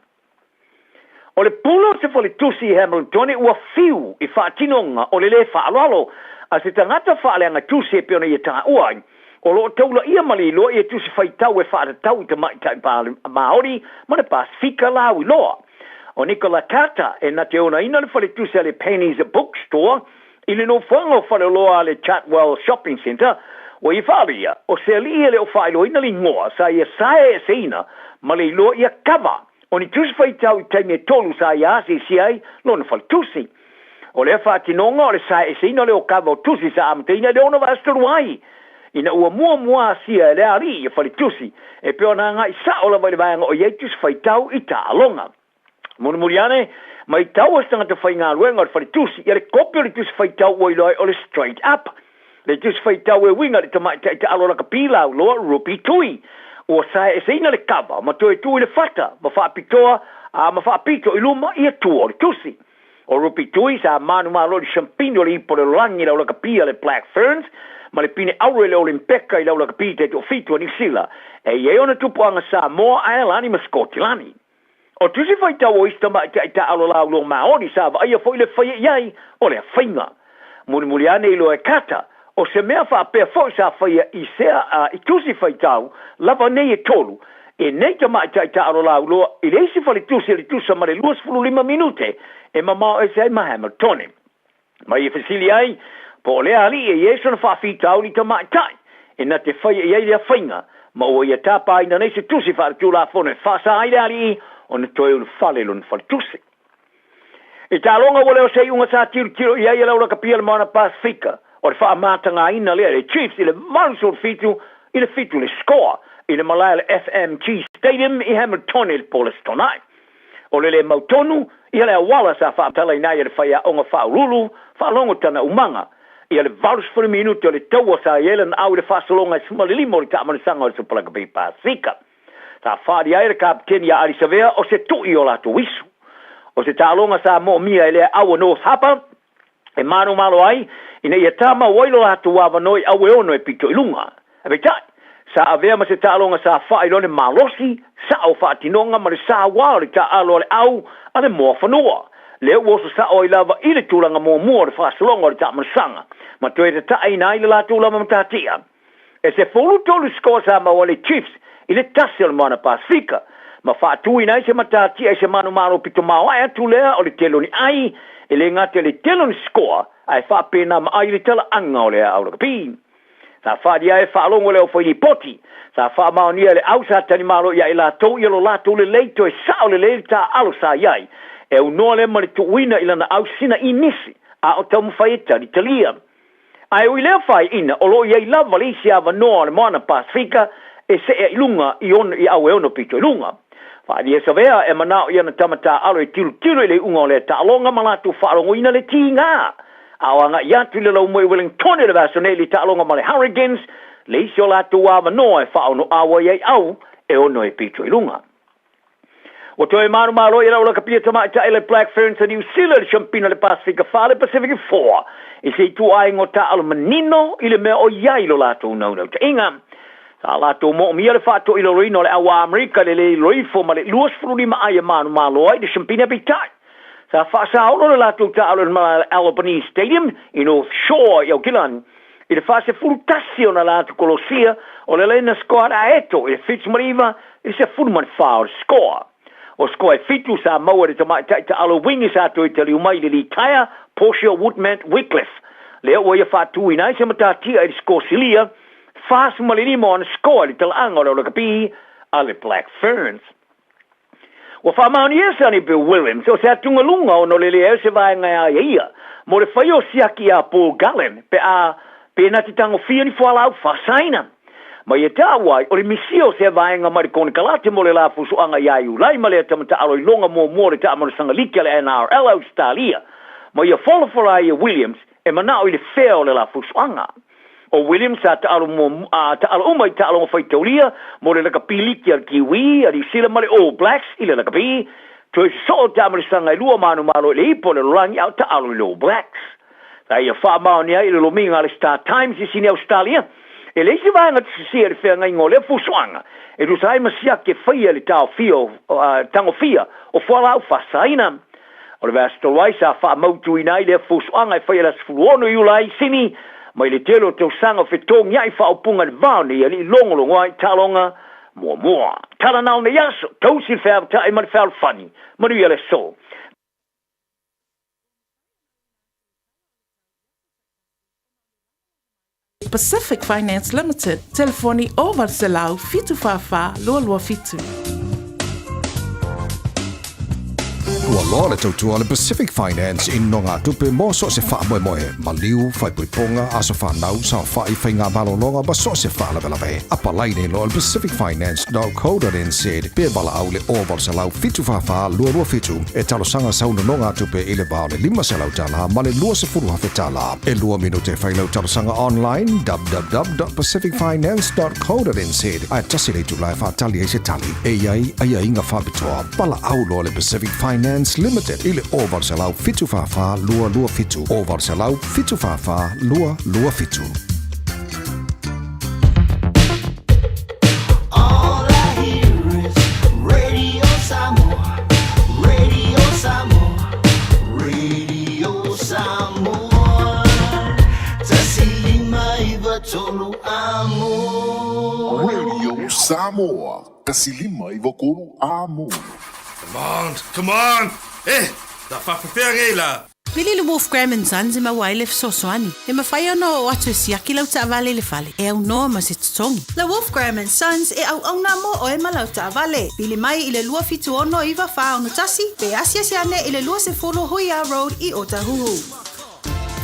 O le pulo se fole tusi Hamilton ua fiu i whaatinonga o le whaalalo, a se tangata whaaleanga tusi e peona i tā uai, o lo taula ia mali loa i tusi whaitau e whaatatau i te maitai Māori, ma le Pasifika lau i loa. O Nicola Tata e na te ona ina le fole tusi a le Penny's Bookstore, i le no whango whale loa le Chatwell Shopping Centre, o i whaalia, o se alia le o whaelo ina li ngoa, sa ia sae e seina, ma le loa ia kava, o ni tusi whaitau i taimi e tolu sa ia ase si ai, lona whale tusi. O le whaatinonga o le sae e seina le o kava o tusi sa amteina le ona vastoru ai. Ina ua mua sia le ari i whale tusi, e peo na ngai sa o la vai o iei tusi whaitau i ta alonga. Mona muriane, mai tau as tangata whainga ruenga o whale tusi, i le kopi o le tusi whaitau o iloi o le straight up. Le tusi whaitau e winga le tamai te alora ka pila loa rupi tui. o sa e seina le kava ma toi tu le fata ma fa pitoa ma fa pito i luma ia tuo tusi o rupi tui sa manu malo di champigno li por le langi la kapia le black ferns ma le pine aure le olimpeka i la kapia te fitu ni sila e ye ona tu poanga sa mo ai lani ma Scotland o tusi fai tau ista ma ta alo la lo ma odi sa va ia foi le fai yai o le fainga muli ane lo e kata o se mea fa pe fo sa fai i se i tusi fai tau lava nei e tolu e nei ta mai ta alo la lo i le si fai tusi le tusa ma le luas fulu 5 minute e mama e se ma Hamilton ma i fasili ai po le ali e yeso na fa fi tau ni ta mai tai e na te fai e ia fainga ma o ia tapa ina nei se tusi fa tu la fone fa sa ai ali on toi un fale lun fa tusi e ta longa wole o sei unga sa tiro ia ia la kapia le mana Pasifika o fa matanga ina le Chiefs ile manso fitu ile fitu le score ile Malaya FMG Stadium i Hamilton il Polestonai o le mautonu ia le wala sa fa tala ina ia fa ia onga fa lulu fa longo tana umanga ia le vals for a minute le tawa sa yelen au le fa solonga smali mo ta man sanga so plaka be Pasifika ta fa dia ia captain ia ali savea o se tu io la tu wisu o se talonga sa mo mia ele au no hapa e manu malo ai ina ia tama wailo la tu wa noi au ono e pito ilunga e beta sa avea ma se talonga sa fa ilone malosi sa o fa tinonga ma sa wa le ta alo le au ale mo fa no le wo sa o ilava ile tulanga mo mo le fa solonga le ta masanga ma to e ta ina ile la tu la ma tatia e se fulu tolu scosa ma wale Chiefs ile tasel mana Pasifika ma fa tu ina se matati ai se manu maro pito mau ai tu le o le telo ni ai ele ngate le telo ni score ai fa pena ma ai le tela anga o le au kapi sa fa dia e fa longo le o foi poti sa fa ma ni le au sa tani malo ia ila to ia lo la tu le leito e sa o le leita alo sa ai e u no le mari tu wina ila na au sina inisi a o tamu faita di talia ai u le fai ina o lo ia ila Valencia va no le mana Pasifika e se e ilunga i on i au e ono pito ilunga fa dia savea e manao ia na tamata alo e tilu le unga le ta longa malatu fa longo ina le tinga awanga ia tu le lo mo Wellington le vasoneli ta longa male Hurricanes le isio la tu wa no e fa ono awa ye au e ono e pito ilunga o to e maru malo ia la kapia tama ta ele Black Ferns and New Zealand champina le Pasifika fa le Pacific 4 e se tu ai ngota al menino ile me o ia lo la tu no ta inga ala to mo mi le fatto il rino le awa America le roifo ma le luas fruli ma ai manu malo ai de champina bitai sa fa sa o le la to ta al Albany Stadium in North Shore yo kilan il fa se fruttasio na la Colossia o le na squadra eto il Fitzmariva il se fulman foul score o score fitu sa mo de ta al wing sa to tell you mai li tire Porsche Woodman Wycliffe le o ia fatu ina se mata ti il Scorsilia fast malini mo on score till angolo lo capi alle Black Ferns wa fa ma ni esani Bill Williams so se atunga lunga no le se vai nga ia mo le faio siaki a Paul Gallen pe na titango fia ni fala fa saina ma ia tawa o le misio se vai nga mari kon kalate mo le la fusu anga ia yu lai male tamata alo longa mo mo le ta mo sanga likele NRL Australia ma ia follow for Williams e mana o le fail le la fusu anga o Williams ta alo mo ta alo mai ta alo foi teoria mo le ka pili ki al kiwi ali sila male All Blacks ile la ka pi to so ta mo sanga lu manu malo le ipo le rangi out ta alo All Blacks ta ia fa ma ni ile lo minga le Star Times i sini Australia e le si va nga tsi se nga ngole fuswanga e lu sai ma sia ke fai le ta fio tango fia o fola fa saina o le vasto waisa fa mo tu ina ile fuswanga fai la sfuono yu lai sini mai le telo te sanga fetong ia fa opunga le vani ali longo ngoi talonga mo tala na ne yaso to si fa ta e mal fa funny maria le so Pacific Finance Limited telefoni over selau fitu fafa lo fitu Ua loa le tautua le Pacific Finance in no ngā tupe mo so se wha moe moe. Ma liu, whai puiponga, aso whanau, sa whai whai ngā malolonga, ba so se wha lawe. Apa laine lo le pacificfinance.co.nz. Pe bala au le oval se lau fitu whawha, lua fitu. E talo sanga sauna no ngā tupe ile bao le 5 se lau tala, ma le lua se furu hawhi tala. E lua minute whai lau talo sanga online, www.pacificfinance.co.nz. Ai tasi le tu lai whaatali e se tali. E iai inga whabitoa. Bala au lo le Pacific Finance Limited. Ile oval se lau fitu whawha, lua fitu. Oval se lau fitu whawha, lua fitu. Radio Samoa, kasilima i wakuru amo. Come on! Eh, da whapapea ngai la. Pili le Wolf Graham & Sons e mawaile sosoani. E mawhai ano o atu e siaki lau ta avale le fale. E au noa ma se tutongi. La Wolf Graham & Sons e au namo o e malau ta avale. Pili mai i le lua fitu ono iwa wha ono tasi. Pe asia siane i le lua se folo Hoia Road i Otahuhu.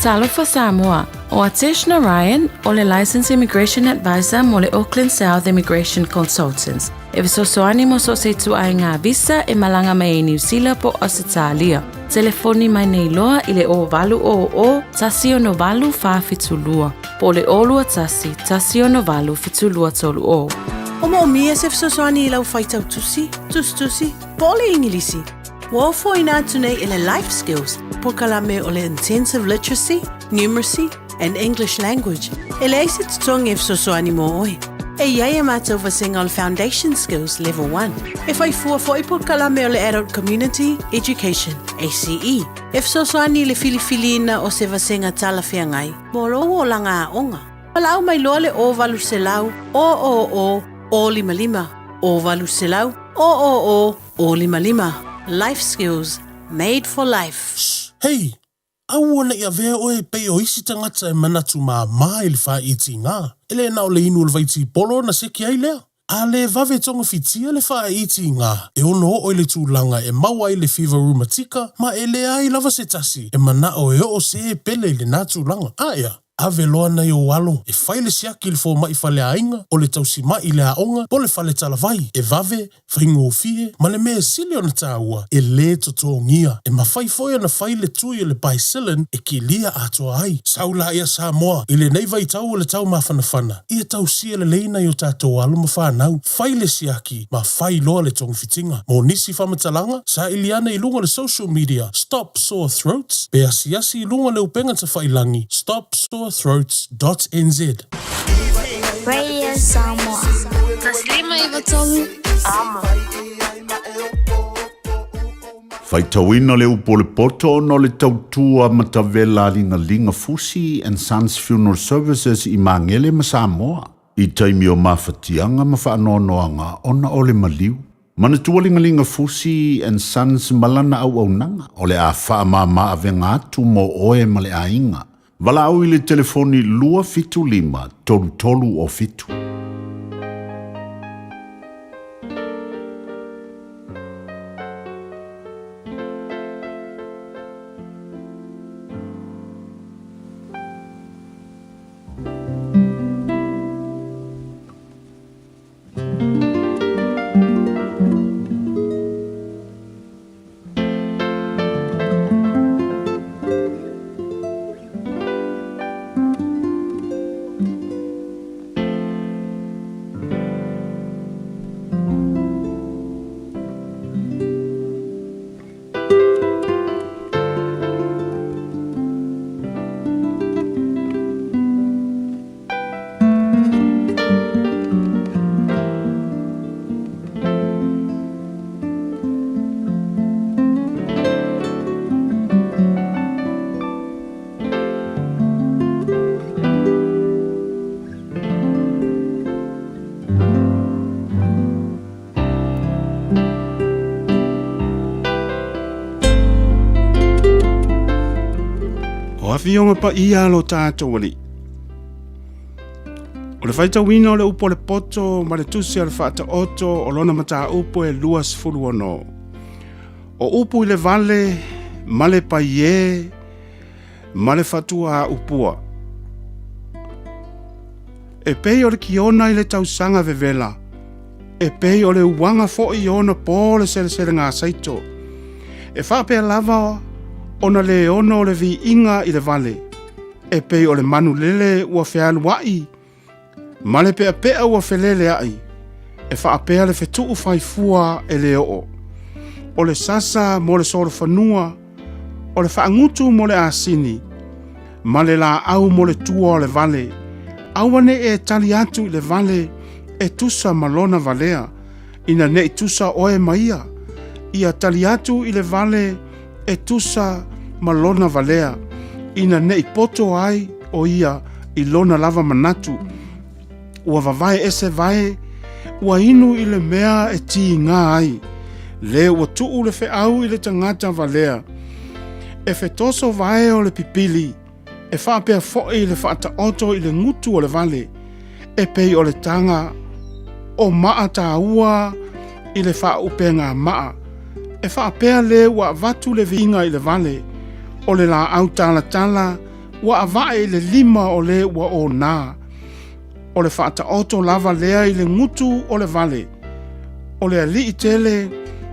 Talofa Samoa. O Atish Narayan, o le Licensed Immigration Advisor mo le Auckland South Immigration Consultants. E visosoani mo so se tu ai ngā visa e malanga mai e New Zealand po Australia. Telefoni mai nei loa i le o valu o tasi o no valu wha fitulua. Po le olua tasi o no valu fitulua tolu o. O mo mia se visosoani i lau whaitau tusi, po le ingilisi. Wofo ina tunei i le life skills, po kalame o le intensive literacy, numeracy, and English language. E le eise tutong e visosoani mo oe. E iai e mātou vasenga o le foundation skills level 1. E whai fua fwoi po kalame o le adult community education, ACE. E visosoani le filifilina o se vasenga tala whiangai, mo rongo o langa aonga. Palau mai loa le o valu se lau, o lima lima. O valu se lau, o lima lima. Life skills made for life. Hey, au ona ia vea oe pei o isi tangata e manatu maa ili wha iti ngā. Ele na o le inu le vaiti polo na seki ai lea. A le vave tonga fitia le wha iti ngā. E ono o le tūlanga e maua i le fever rheumatica, ma e le ai lava se tasi. E mana o e o se pele i le nā tūlanga. Aia. Ave loa na i o walo, e whaile siaki le fō mai whale ainga, o le tausi mai le aonga, po le whale talavai, e vave, whaingo fie, ma le mea sili ona tāua, e le toto ngia, e ma whai foia na whaile tui le bicillin, e ki lia atoa ai. Saula ia Samoa, i le nei vai tau o le tau mawhanawhana, ia tausia le leina i o tātou alu ma whanau, whaile siaki, ma whai loa le tongu fitinga. Mo nisi whamatalanga, sa iliana i lunga le social media, Stop Sore Throats, pe asi i lunga le upenga ta whailangi, stopsorethroats.nz. Radio Samoa. Taslima iwatolu. Amo. Faitauina le upo le poto no le tautua matavela linga Fusi and Sons Funeral Services i Mangele ma Samoa. I taimi o mawhatianga ma whaanoanoanga ona o le maliu. Mana tualinga Fusi and Sons malana au nanga o le a whaamama avenga atu mo oe ma le ainga. Wala au i le telefoni lua fitu lima, tolu o fitu. Fionga pa ia lo tātou ali. O le whaita wina o le upo le poto, ma le tusi al whaata oto, o lona mata upo e luas fuluano. O upu i le vale, ma le paie, ma le fatua a upua. E pei o le kiona i le tausanga vevela. E pei o le uwanga fo i ona po le sele ngā saito. E whapea lava ona le ono o le vi inga i le vale. E pei o le manu lele ua whialu wai. Ma le pea ua whelele ai. E whapea le whetuu whaifua e le o. O le sasa mo le soro whanua. O le whaangutu mo le asini. Ma le la au mo le tua o le vale. Awane e tali atu i le vale e tusa malona valea. Ina ne tusa oe maia. Ia tali atu i le vale e tusa malona valea. Ina ne poto ai o ia i lona lava manatu. Ua vavae ese vae. Ua inu i le mea e ti ngā ai. Le ua tuu le fe au i le tangata valea. E fe toso vae o le pipili. E whapea fo'i le whaata oto i le ngutu o le vale. E pei o le tanga o maa ta ua i le wha upenga maa. E whapea le wa vatu le vinga i le vale. O le la au tala wa avae i le lima o le wa o nā. O le whaata oto lava lea i le ngutu o le vale. O le ali i tele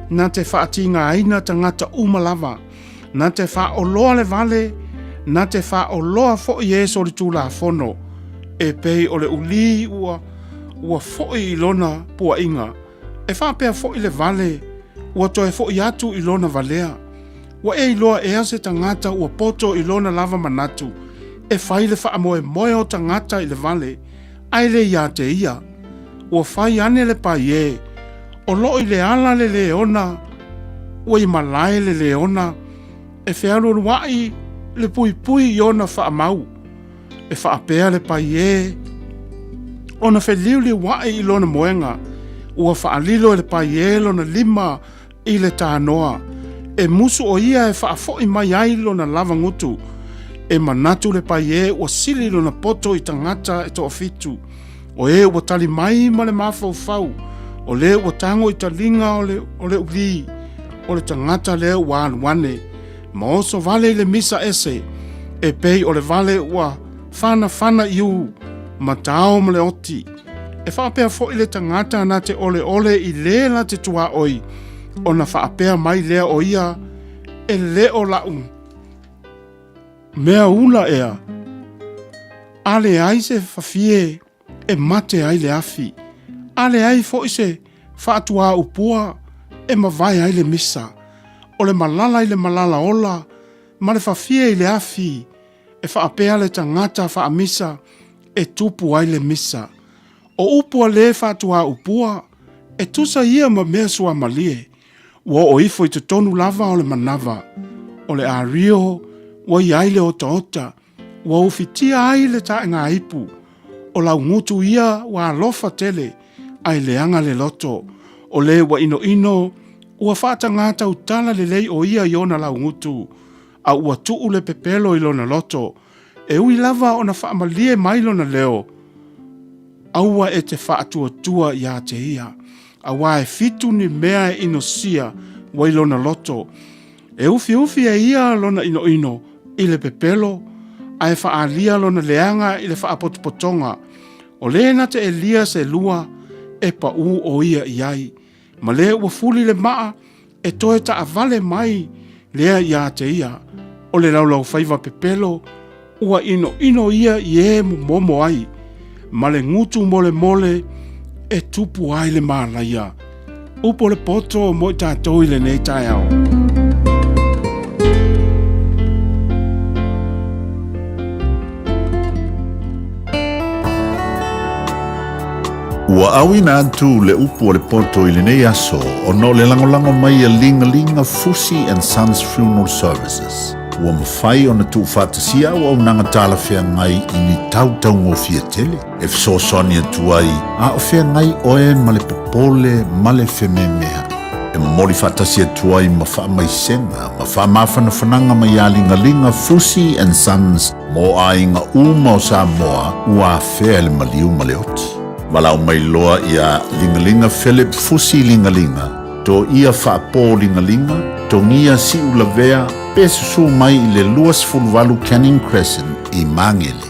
na te whaati ngā aina tangata umalava. Na te wha o loa le vale. Na te wha o loa fo i eso le tūla fono. E pei o le uli ua fo i lona pua inga. E wha pea fo i le vale. Ua toe fo i atu i lona valea. Ua e iloa ea se tangata ua poto i lona lava manatu. E whai le wha moe o tangata i le vale. Ai le ia te ia. Ua whai ane le pai e. O lo i le ala le leona. Ua i malai le leona. E whiaru ruai le pui i ona wha mau. E wha apea le pai e. Ona wheliu li wai i lona moenga. Ua wha alilo le pai e lona lima i le tānoa. E musu o ia e wha afo i mai ai lona lava ngutu. E manatu le pai e ua sili lona poto i tangata e toa fitu. O e ua tali mai ma le mafau fau. O le ua tango i talinga o le uli. O le tangata le ua aluane. Ma oso vale le misa ese. E pei o le vale ua fana iu. Ma tau ma le oti. E whaapea fo i le tangata na te ole i le la te tua oi. O na whaapea mai lea o ia. E le o lau. Mea ula ea. Ale ai se fafie. E mate ai le afi. Ale ai fo i se whaatua upua. E mawai ai le misa. O le malala i le malala ola. Ma le fafie i le afi. E whaapea le tangata whaamisa. E tupu ai le misa. O upua le whaatua upua. E tusa ia ma mea sua malie. Ua o ifo i te tonu lava o le manava. O le ario. Ua i aile o taota. Ua ufitia aile ta ngā ipu. O lau ngutu ia ua alofa tele. Ai leanga le loto. O le ua ino. Ua whaata ngāta utala le lei o ia i ona lau ngutu. A ua tuu le pepelo i lona loto. E ui lava ona whaamalie mai lona leo. Aua e te whaatua ia te ia. Awa e fitu ni mea e inosia wa i lona loto. E ufi e ia lona ino i le pepelo. A e whaalia lona leanga i le whaapotopotonga. O le na te elia se lua e pa u o ia iai. Ma le ua fuli le maa e toe ta avale mai lea ia te ia. O le laulau whaiva pepelo ua ino ia i e momo ai. Ma le ngutu mole e tupu ai le malaia. Upo le poto mo i tātou i le nei tai au. Ua awina atu le upu o le poto i le nei aso o no le langolango mai a linga Fusi and Sons Funeral Services. Ua mawhai o na tu whātasia o au nanga tāla whea ngai i ni tautau ngō fia tele. E fsosoni atu ai, a o whea ngai oe ma le popole ma le wheme mea. E mori whātasia atu ai ma wha mai senga, ma wha mawhana whananga mai a linga Fusi and Sons mo a inga uma o Samoa ua whea le maliu ma le oti. Walau mai loa i a linga Philip Fusi linga. to ia whaapolingalinga, tongia si ulavea, pe susu mai I le luas fulvalu Canning Crescent I Mangele.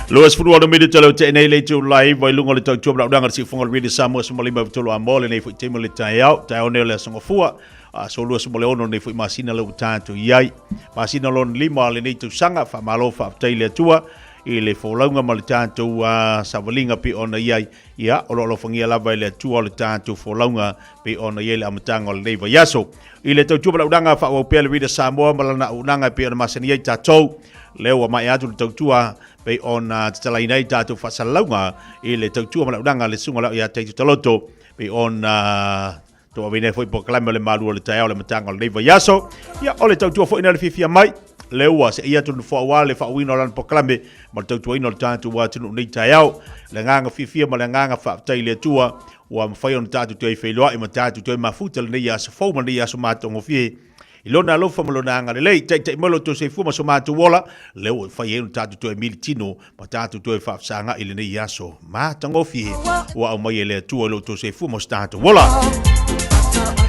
Luas furua no midi talo te nei le tu live vai lungo le tau tu bra dangar si fonga really Samoa somali ba tolo amole nei fu te mo le tai out tai one le songo fua so luas mo le ono nei fu masina le utatu yai masina lon lima le nei tu sanga fa malo fa tai le tua i le folaunga ma le tātou savalinga pe ona iai ia o lo fangia lava i le atua o le tātou folaunga pe ona iai le amatanga o le neiva yaso i le tau tuapa la unanga wha wau pēle rida Samoa malana unanga pe ona masani iai tātou leo wa mai atu le tau tua pe ona tatalaina i tātou whasalaunga i le tau tuapa la unanga le sunga lau ia teitu taloto pe ona toa vine foi po kalame le malu le tae o le matanga o le neiva yaso ia o le tau tua foi ina le fifia mai leua se ia tunu fo wale fa wino lan poklame ma tau tu ino tantu wa tunu nei taiao le nganga fifia ma le nganga fa tai le tua wa mfai on tatu tu e feloa e ma tatu tu e mafuta le ia se fo ma le ia so matongo fie ilona lo fa mo lona nga le tai mo lo to se fu ma so matu wola le o fa ye tatu tu e militino ma tatu tu e fa sanga ile nei ia so matongo fie wa o mai le tu lo to se fu mo tatu wola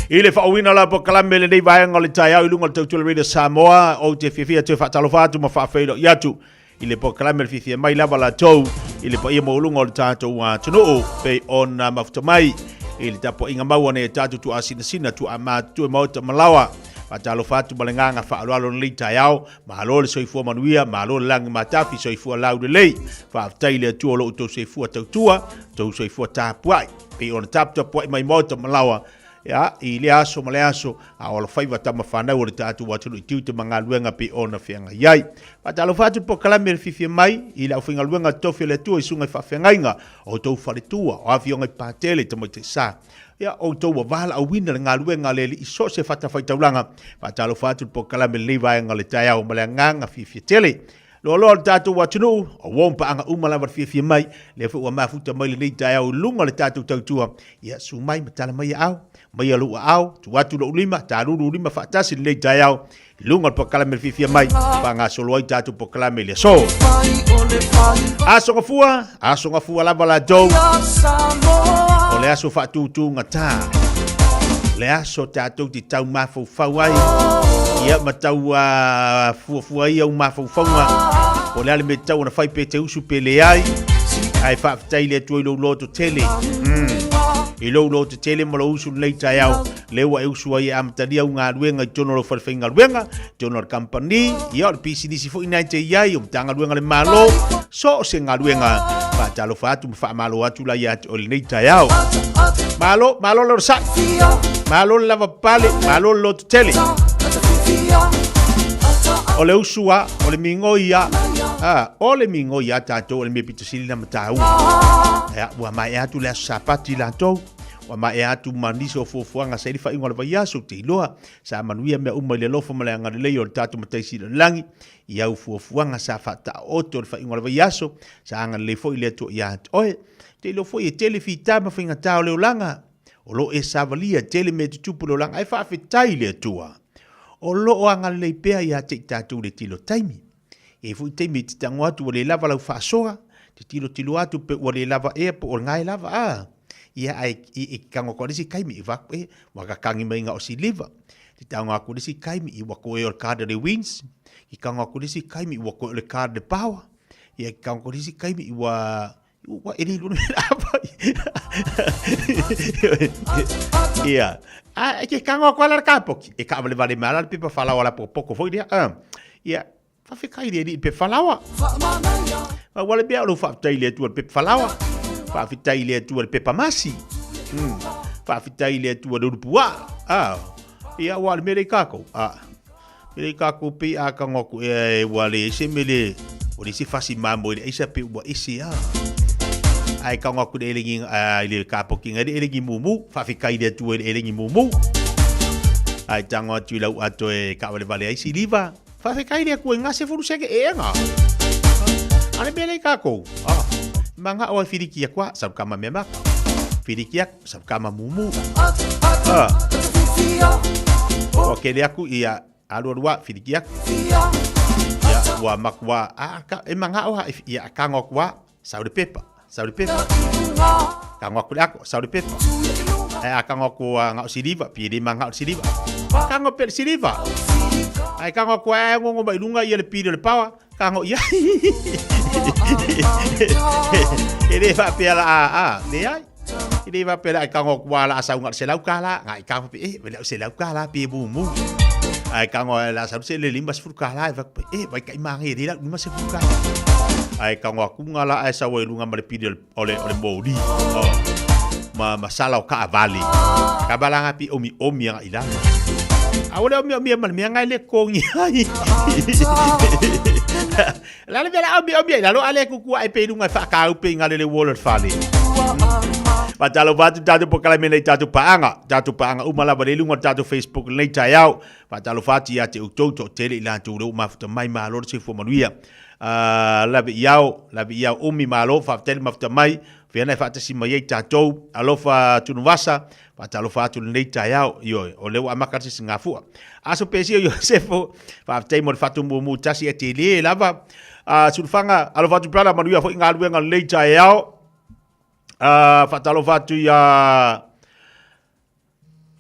ile fa wina la po kalame le nei vai ngol tai au lungo tau tu le Samoa o te fifia te fa talo fa tu ma fa felo yatu ile po kalame le fifia mai lava la tou ile po ia mo lungo tatu wa tunu pe ona mafuta mai ile tapo inga mau ne tatu tu asina sina tu ama tu mo te malawa patalo fatu balenganga fa alo le taiao ma lo le soifua manuia ma lo lang matafi soifua lau de lei fa taile tu lo to soifua tautua to soifua tapuai pe on tap tapuai mai mo te malawa ya ile aso male aso a o faiva tama fana o tatu watu tiu te manga luenga pe ona fianga yai patalo fatu po kalame le fifia mai ile au finga luenga tofi le tu isunga fa fianga o to fale tua o afionga patele te mo te sa ya o to wa vala au wina nga luenga le iso se fata fai taulanga patalo fatu po kalame le vai nga le taia o male nganga fifia tele lo tatu watunu o wompa anga umala war fifia mai le fu wa mafuta mai le taia o lunga le tatu tautua ya su mai matala mai au mai alu au tu watu lo lima ta lu lima fa tasi le taiao lunga po kalame fifia mai pa nga solo ai tatu po kalame le so aso ngafua la bala do o le aso fa tu ngata le aso tatu ti tau mafu fawai ia matau fu ia mafu fawa o le ale me tau na fai pe te usu pele ai fa tai le tu lo to tele lo te tele mo lo usu nei taiao le wa usu ai am tadi au nga luenga tono lo fa finga luenga tono company ia le pc si fo ina te ia o tanga luenga le malo so se nga luenga pa talo fa tu fa malo atu la ia o nei taiao malo lo sa malo lava pale malo lo te tele o le usua o le mingo ia o le mingo ia tato o le me pitasili na matau ya wa mai atu le sapati la to wa mai atu maniso fofuanga sai fa ingola vai aso te loa sa manuia me uma le lofo mala nga le yo tato mataisi langi ia fofuanga sa fata oto fa ingola vai aso sa nga le fo ile to ia oe te lo fo e telefita ma finga tao le langa o lo e savalia tele me tupu lo langa ai fa fitai le tua o lo anga le pea ia te tatu le tilo taimi e fu taimi te tangwa tu le lava lau fa soa te tilo atu pe o le lava e po o ngai lava ia ai i kango ko disi kaimi i vak e waka kangi mai nga o si liva te tangwa ko disi kaimi i wako e o kada de wins i kango ko disi kaimi i wako le kada de power i kango ko disi kaimi i wa eri lunu lava ia ke kango ko la kapoki e ka vale mala pe pa fala wala poco foi dia ia fa fikai dia pe falawa wala bia lo fa taile tu pe falawa fa taile tu pe pamasi fa taile tu do pua ia wal merikako merikako pe a kango ko e wale semele o disi fasi mambo e isa pe wa isi ai kango ko de elingi ile kapoki ngade elingi mumu fa fikai dia tu elingi mumu ai tango tu la ato e ka vale ai si liva fa fikai dia ku ngase fu seke e nga ale bele kako manga o firikia kwa sab kama mema firikia sab kama mumu oke dia ku ia alua firikia ya wa makwa ka e manga o ia kango kwa saudi pepa kango ku ako saudi pepa kango ku nga siliva pili manga siliva kango pe siliva ai kango ku ngo ba ilunga ia le pili le pawa kango ia ele va pela ne ai ele va pela kango ku ala sa nga selau kala ngai kango pe vela selau kala pe bumu ai kango la sa se le limbas fu kala va vai kai mangi dia ni mas fu kala ai kangwa kungala ai sa wailunga male pidi ole mori masala o ka vali ka balanga pi omi nga ila awole omi man mi nga le kongi ai la le vela omi la lo ale ku ai pe lunga fa ka upe nga le wolo fali Patalo vatu tatu pokala mele tatu paanga umala balelunga tatu Facebook nei tayau patalo fatu ya te utoto tele ila tu ro mafuta mai malo se fo manuia labi yao umi malo fa tele mafuta mai fiana fata si mai tatu alofa tunuvasa patalo fatu nei tayau yo ole wa makasi singafua aso pesio yo sefo fa tele mo fatu mu tasi atele lava sulfanga alofa tu plana manuia fo ngaluenga nei tayau fatalo fatu ya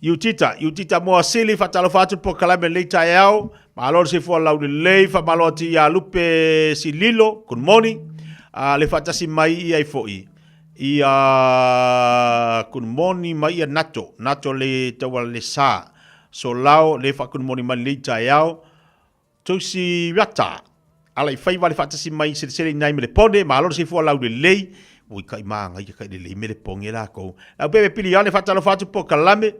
Utita mo asili fatalo fatu po kalame leita yao malor si fo lau le fa maloti ya lupe si lilo good morning le fata si mai ai foi good morning mai nato le tawal le sa so lau le fa good morning mai leita yao to si rata ala fai vale fata si mai se nai me le pone malor si fo lau le ui kai manga i kai le mele ponge la ko a bebe piliane fatalo fatu po kalame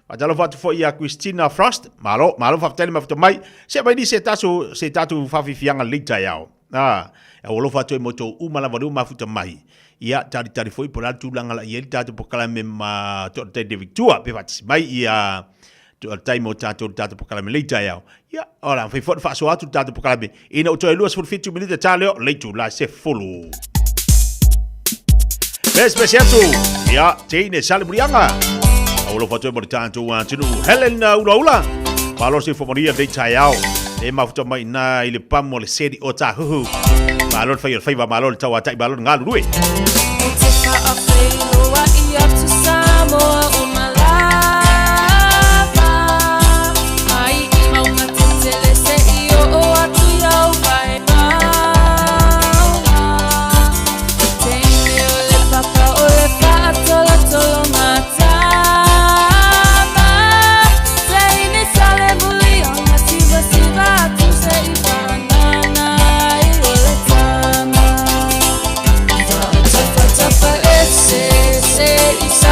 fatalo fatu fo ia Christina Frost malo fatale mafto mai se mai di se tatu fafi fianga lita yao e wolo fatu moto umala vadu mafuta mai ia tari foi por altu langa la ia tatu po kalame ma to te de victua pe fatu mai ia to time tatu po kalame lita yao ia ora fai fo fa so atu tatu po kalame ina o to e luas for 50 minutes tale leitu la se follow Especiatu ya tine sale brianga aulo fatu mo tanto tinu Helen ula valor si fomoria de tayao e mafuta mai na ile pamo le sedi ota hu valor fai va malor tawa tai valor ngalu lui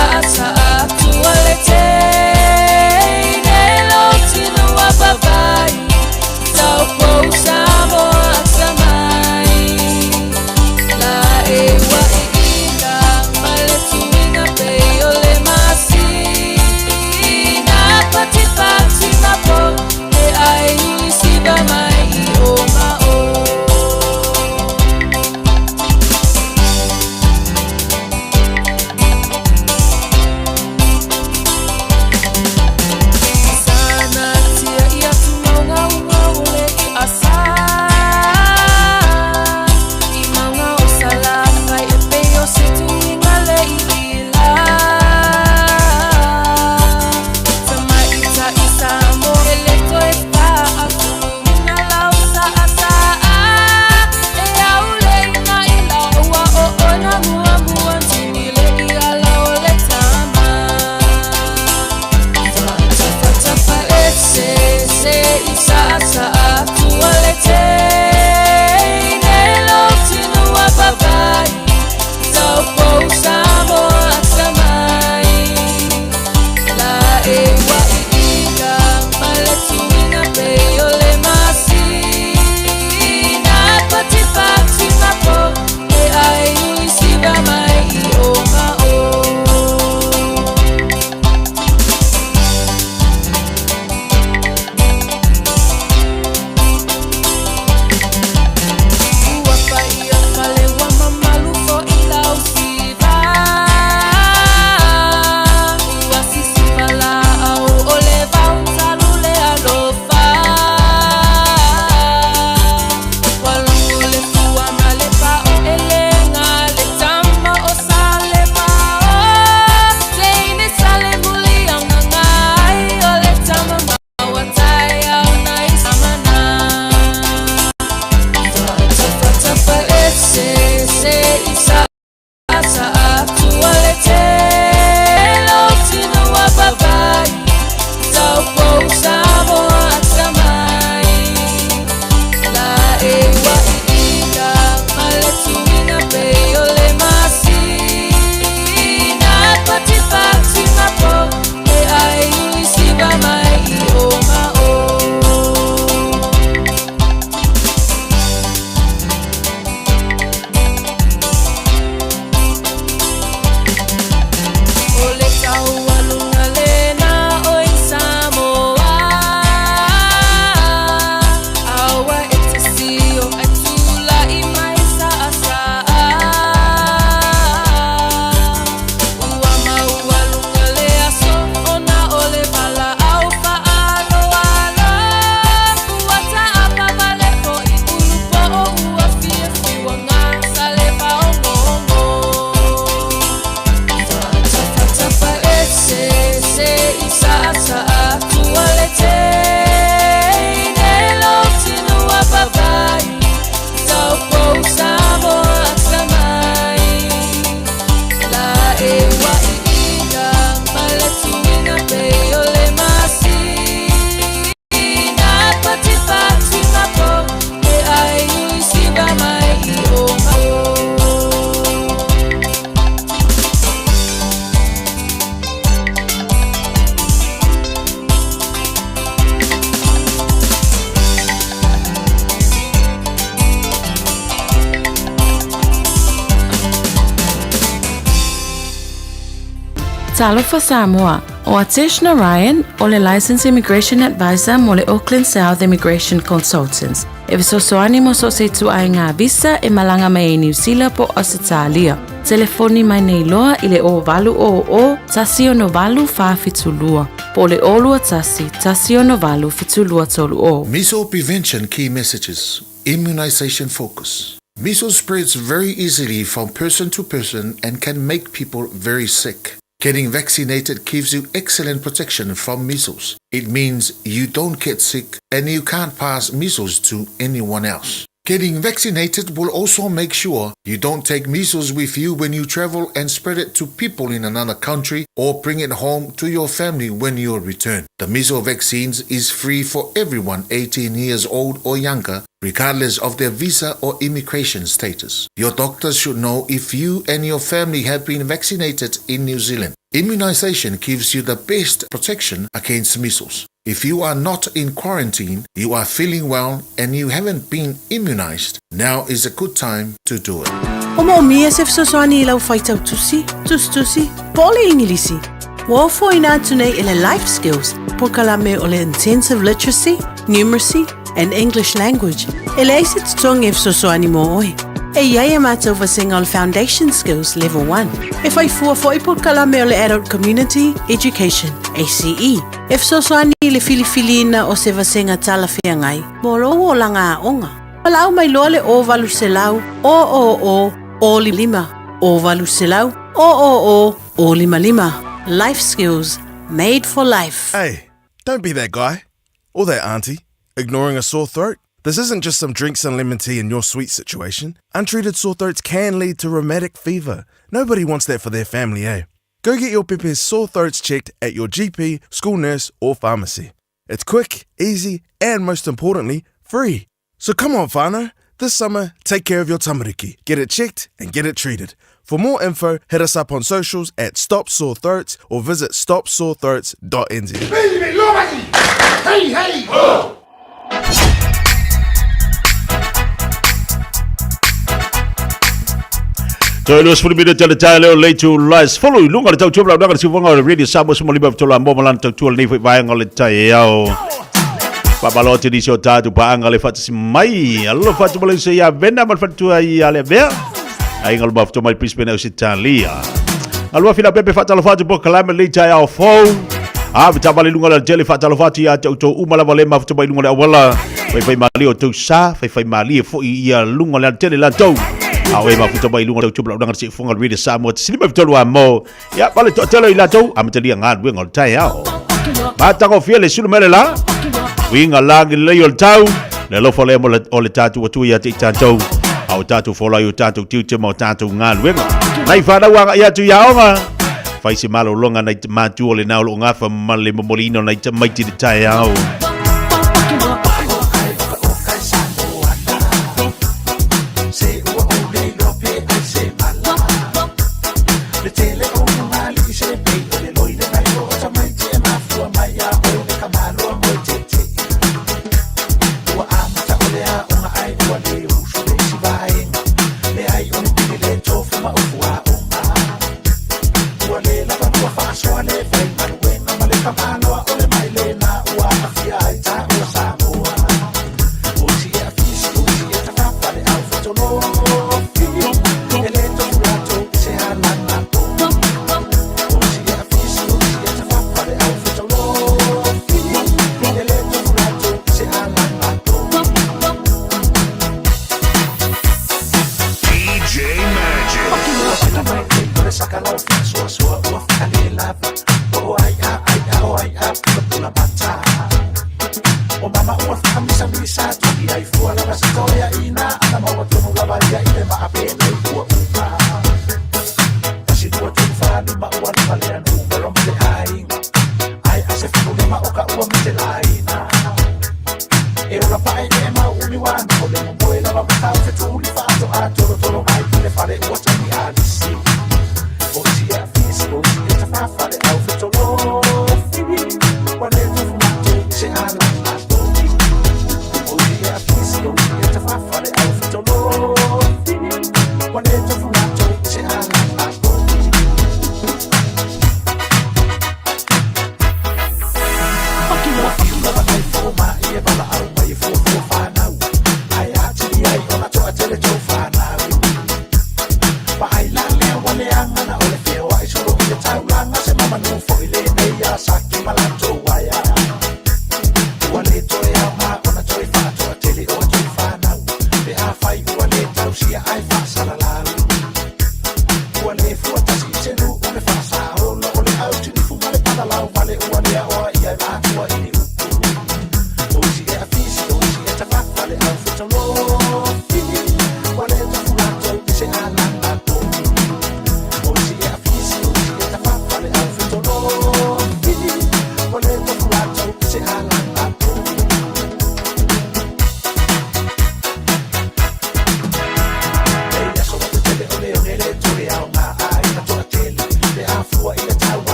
Saat Talofa Samoa, o Atishna Ryan, o le Licensed Immigration Advisor mo le Auckland South Immigration Consultants. E visosoani mo so se tu ai ngā visa e malanga mai e New Zealand po Australia. Telefoni mai nei loa i le o valu o tasi o no valu wha fitulua. Po le olua tasi o no valu fitulua tolu o. Measles prevention key messages. Immunization focus. Measles spreads very easily from person to person and can make people very sick. Getting vaccinated gives you excellent protection from measles. It means you don't get sick and you can't pass measles to anyone else. Getting vaccinated will also make sure you don't take measles with you when you travel and spread it to people in another country or bring it home to your family when you return. The measles vaccines is free for everyone 18 years old or younger, regardless of their visa or immigration status. Your doctors should know if you and your family have been vaccinated in New Zealand. Immunization gives you the best protection against measles. If you are not in quarantine, you are feeling well and you haven't been immunized, now is a good time to do it. Omo mia se fsoswani lau faitau tusi, pole ingilisi. Wofo ina tunei ele life skills, por kalame ole intensive literacy, numeracy, and English language. Ele eisi tutong e fsoswani mo oi. E iai amata vasinga foundation skills level 1. E fai fua foi por kalame ole adult community education, ACE. E fsoswani le filifilina o se vasinga tala fiangai, moro o langa onga. Palau mai loa le o valu selau, o lima. O valu selau, o lima. Life skills made for life. Hey, don't be that guy or that auntie ignoring a sore throat. This isn't just some drinks and lemon tea in your sweet situation. Untreated sore throats can lead to rheumatic fever. Nobody wants that for their family, eh? Go get your Pepe's sore throats checked at your GP, school nurse, or pharmacy. It's quick, easy, and most importantly, free. So come on, whānau. This summer, take care of your tamariki. Get it checked and get it treated. For more info, hit us up on socials at Stop Sore Throats or visit stopsorethroats.nz. Hey! Oh! So los fulu bida tele tele late to lies follow lunga tau chobla daga si vonga radio sabo mo liba tola mo malan tau tuol ni vai ngol tai yao babalo ti di shota tu pa ngale fat si mai allo fat mo se ya venda mal fat tu ai ale be ai ngol baf to mai prispena Italia alwa fila pepe fat allo fat bo kalame le tai ao fo vita bali lunga la tele fat allo fat ya to umala vale ma fat bai lunga wala vai mali o tu sa vai mali fo ia lunga la tele la to awe mafuta mai lunga tau chubla udanga si funga rida Samoa silima vitolu amo ya bale to telo ila tau amatali ngan winga tai ao mata ko fiele sulu melela winga langi leyo tau le lo fole mo ole tatu watu ya tatu au tatu fola yu tatu tiu mo tatu ngan winga nai fada wanga ya tu yaonga faisi malo longa nai matu ole na lo ngafa male molino nai mai ti tai ao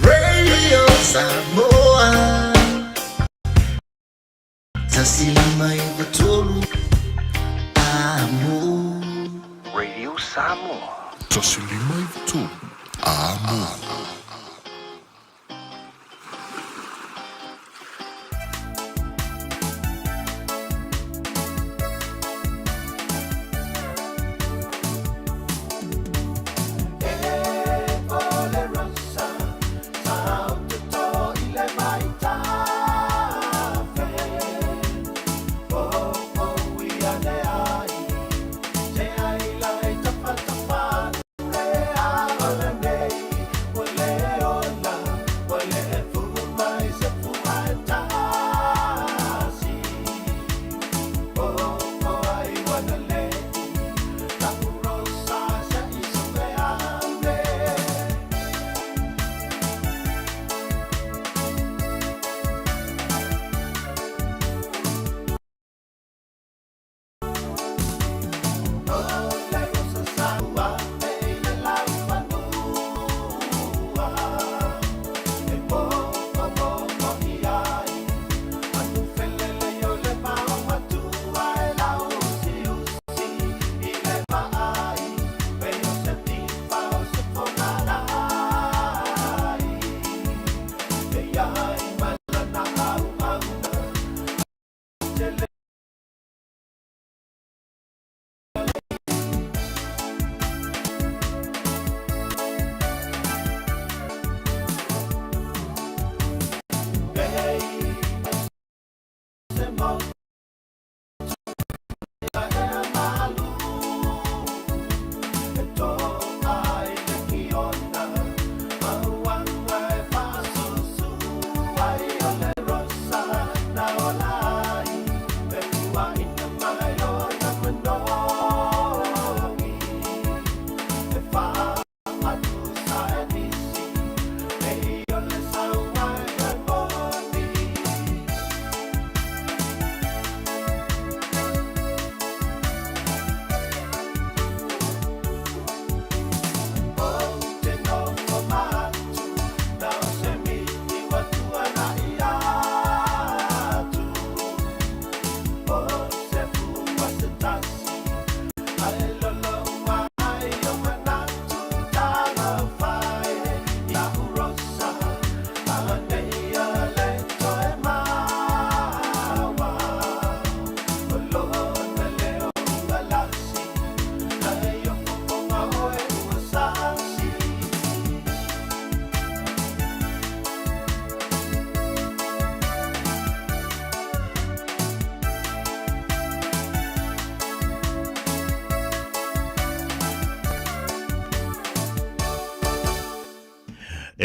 Radio Samoa. Tasilima i tu. Amo.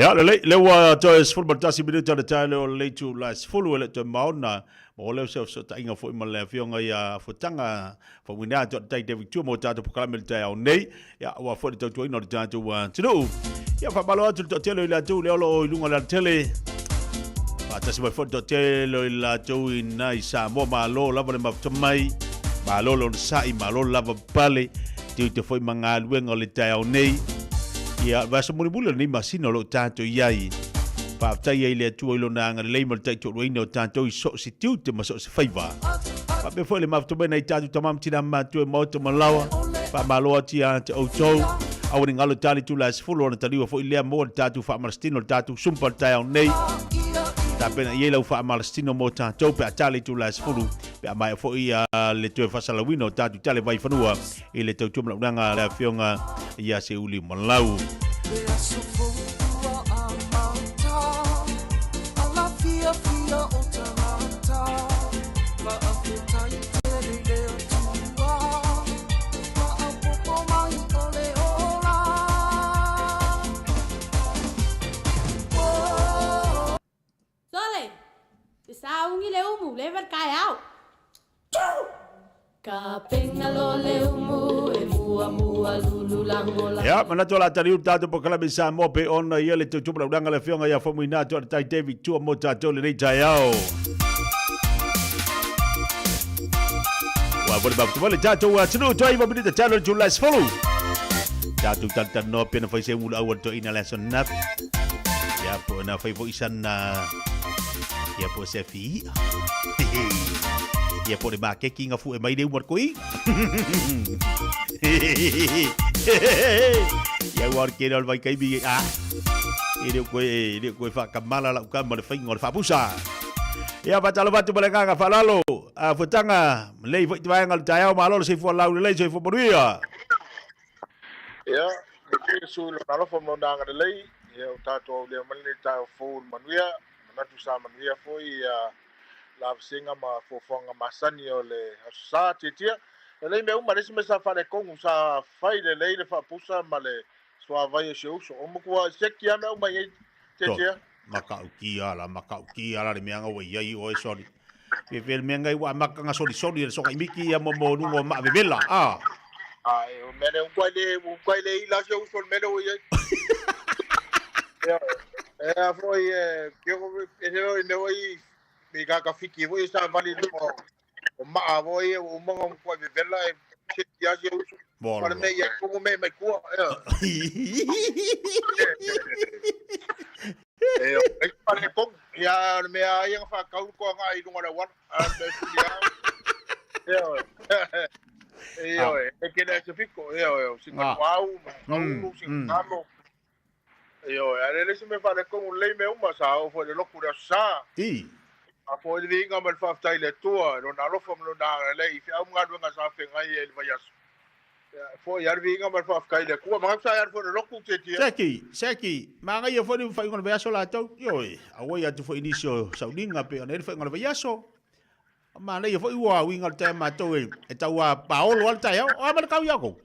Ya le wa Joyce football tasi bidi tale tale o le tu las fulu le te mauna mo le se so ta inga fo ma le fionga ya futanga fo wina to tai David tu mo ta to proclaim le tai o nei ya wa fo to to ino ta to wa tinu ya fa balo to tele la tu le lo lunga la tele pa tasi wa fo to tele la tu ina isa mo ma lo la ma mai ma lo sa I ma lo la pale tu te fo manga luenga le tai o nei ia vasa mulibula ni masino lo tanto iai pa tai ile tu lo nanga le mal tai to no tanto I so si tu te maso se faiva pa be foi le mafto bena I tatu tamam tina ma tu mo to malawa pa malo tia te auto awni ngalo tali tu las fulo na tali foi le mo tatu fa marstino tatu sumpa tai on nei ta pena ia lo fa marstino mo tanto pe tali tu las fulo pe mai foi le tu fa salawino tatu tali vai fanua ile tu tu nanga la fionga ia se uli malau level kai au. Ka penga lo le umu e mua lulu langola. Ya, mana tola tari utatu po kala bisa mo pe ona ia le tutu pula udanga le fionga ya fomu ina to tai David tua mo tato le nei taiao. Wa bole babu bole tato wa tunu to iba bini tato le July follow. Tato tanta no pena fai se mula awal to ina le sonap. Ya po na fai po isan na ya po se fi. Ya po de ma ke kinga fu e mai de umar koi. Ya war ke dal vai kai bi a. Ile koe fa kamala la ka ma le fai ngor fa pusa. Ya ba talo batu balanga ka falalo. A futanga lei foi vai ngal tayao malo se fu lau lei se fu boria. Ya, ke su lo fo mo ndanga de lei. Ya tato le mali ta fu manuia, manatu sa manuia foi ya la singa ma fofonga masani ole sa titia le me uma lesi me sa fa le kongu sa fai le fa pusa male so vai e show so mo ko se kia me uma ye titia makaukia la le mianga we ye o sorry pe pe mianga wa makanga sorry so kai miki ya mo nu mo ma bebela ai o mene un quai le la show so mene o ye foi que eu me voi me ka fiki voi sa vali o ma voi o mo ko be vela e ya je uso para me ya como me ko e para ko ya me ai fa ka ko nga I dunga wan e que na se fico sin wow no sin camo ele se me fala con un lei me uma sa o foi de loucura sa a foi de vinga mal fa tai le tua no na lo fam no na lei fi au nga dunga sa fe ngai ele vai as foi ar vinga mal fa kai le ku ma sa ar foi de loucura te seki ma ngai foi de fai ngon vai aso la tau yo a wo ya tu foi inicio saudinga pe ne foi ngon vai aso ma nei foi wa winga te ma to e tau a paolo al tai o ma ka ya ko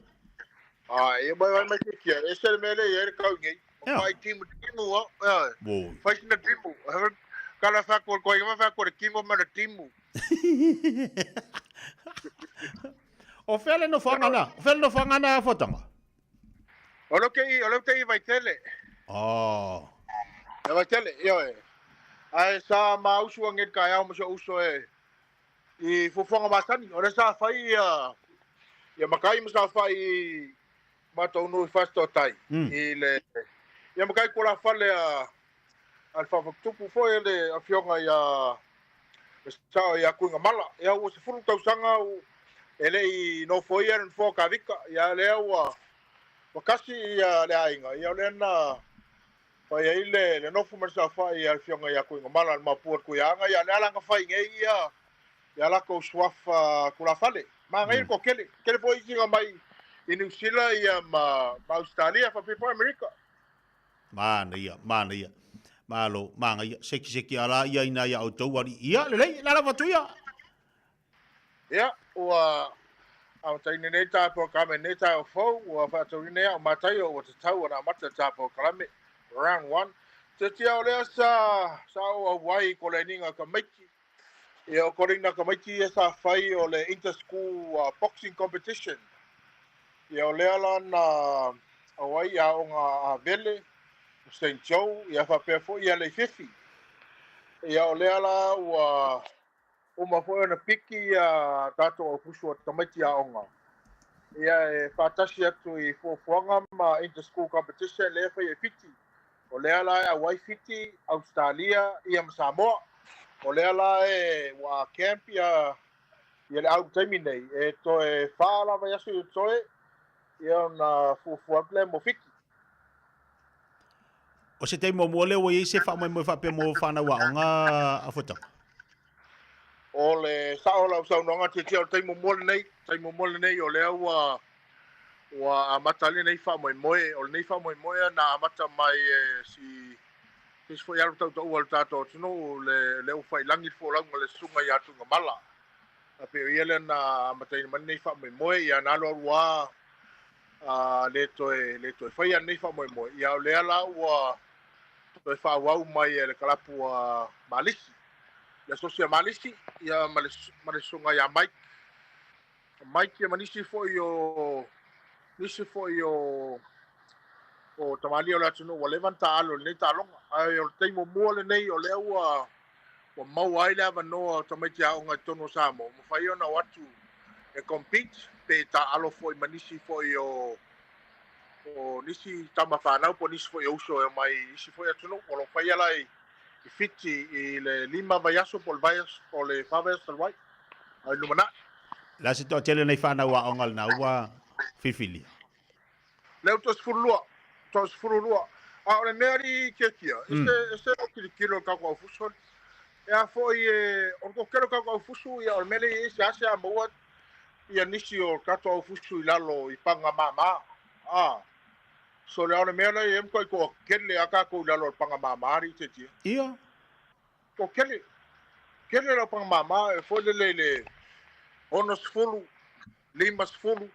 e vai me que esse me le er ka ngai vai time faz na tribo kala fa ko ma fa ko kingo ma timu o fele no fanga na fotanga o lo que vai tele vai tele ai sa ma usu nge ka ya mo so uso e fofonga masani ora sa fai ya makai mo sa fai mato no fasto tai ile ya makai ko la fale alfa tupu foi ele a fionga ya sa ya kunga mala ya o se furu tau sanga ele no foi en foca vika ya le wa kasi ya le ainga ya le na fa ya ile le no fuma sa fa ya fionga ya kunga mala ma pu ku ya nga ya le ala nga fa ngai ya la ko swafa ku la fale ma ngai ko kele foi kinga mai in Usila ya ma Australia fa people America mana ia malo manga ia seki ala ia ina ia o tau wari ia le la watu ia wa au tai ne ta po kame ne ta fo wa fa to ne o matai o te tau na mata ta po kame round 1 te tia ole sa o wai ko le ninga ka meki ia ko ringa ka meki sa fai o le inter school boxing competition ia ole ala na o wai a o nga vele St. Joe ia fa pe fo ia le fifi ia ole ala wa o ma fo na piki ia tato o pusu tamati a onga ia e fatasi atu I fo fuanga ma inter school competition le fa ia fiti ole ala a wai fiti Australia ia Samoa ole ala e wa camp ia le au terminate e to e fa la va yasu toe ia na fu ple mo fiki o se te mo le o se fa mo fa pe mo fa na wa nga a fota ole sa ola sa no nga te te mo nei ole wa amatali nei fa mo ole nei fa mo na amata mai si kis fo yaru tau o tato tino le o fai langi fo lang le sunga ya tu mala a pe yele na amata nei fa mo ya na lo wa le to fai nei fa mo ya ole ala wa to fa wa mai le kalapu malisi le sosia malisi ia male sunga ia Mike ia manisi fo io o tamali o latino o levanta alo nei talonga ai o teimo mo le nei o le ua o mau ai le avanoa tamaiti a onga tono Samoa mo fai ona watu e compete pe ta alo foi manisi foi o nisi tama whanau po nisi foi uso e mai nisi foi atuno o lo fai ala i fiti i le lima vaiaso po le vaias o le whawaias talwai ai lumana La se to tele nei whanau a ongal na ua fifilia. Leo tos furulua a ole meri kekia ese kilo kako fuso ya foi o ko kero kako fuso ya ole meri ese asa mo ia nisi o kato fusu ilalo i panga mama so le ona mena e ko kele aka ko ilalo panga mama ri tete ia ko kele lo panga mama e foi le onos fulu limas fulu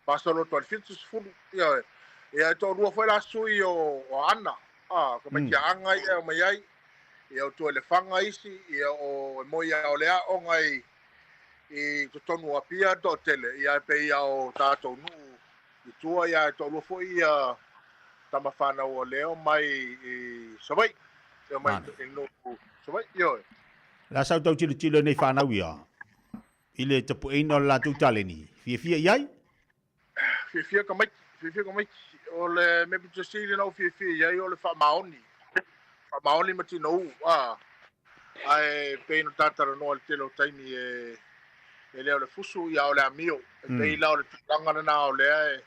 pasalo to fitus fulu ia to rua foi la sui o ana ko me anga ia mai ai ia to le fanga isi ia o moia o lea o ngai i tonu apia do tele ia pe ia o tato nu i tua ia to lo foi ia tama fana o leo mai i sabai ia mai no sabai yo la sau tau tilo nei whanau ia ile tapu eino la tu taleni fia iai fia ka mai o le me puto sili no fia iai o le fa maoni mati no ai pe no tatara no al telo taimi e leo le fusu ia o le amio e la o le tanga na o le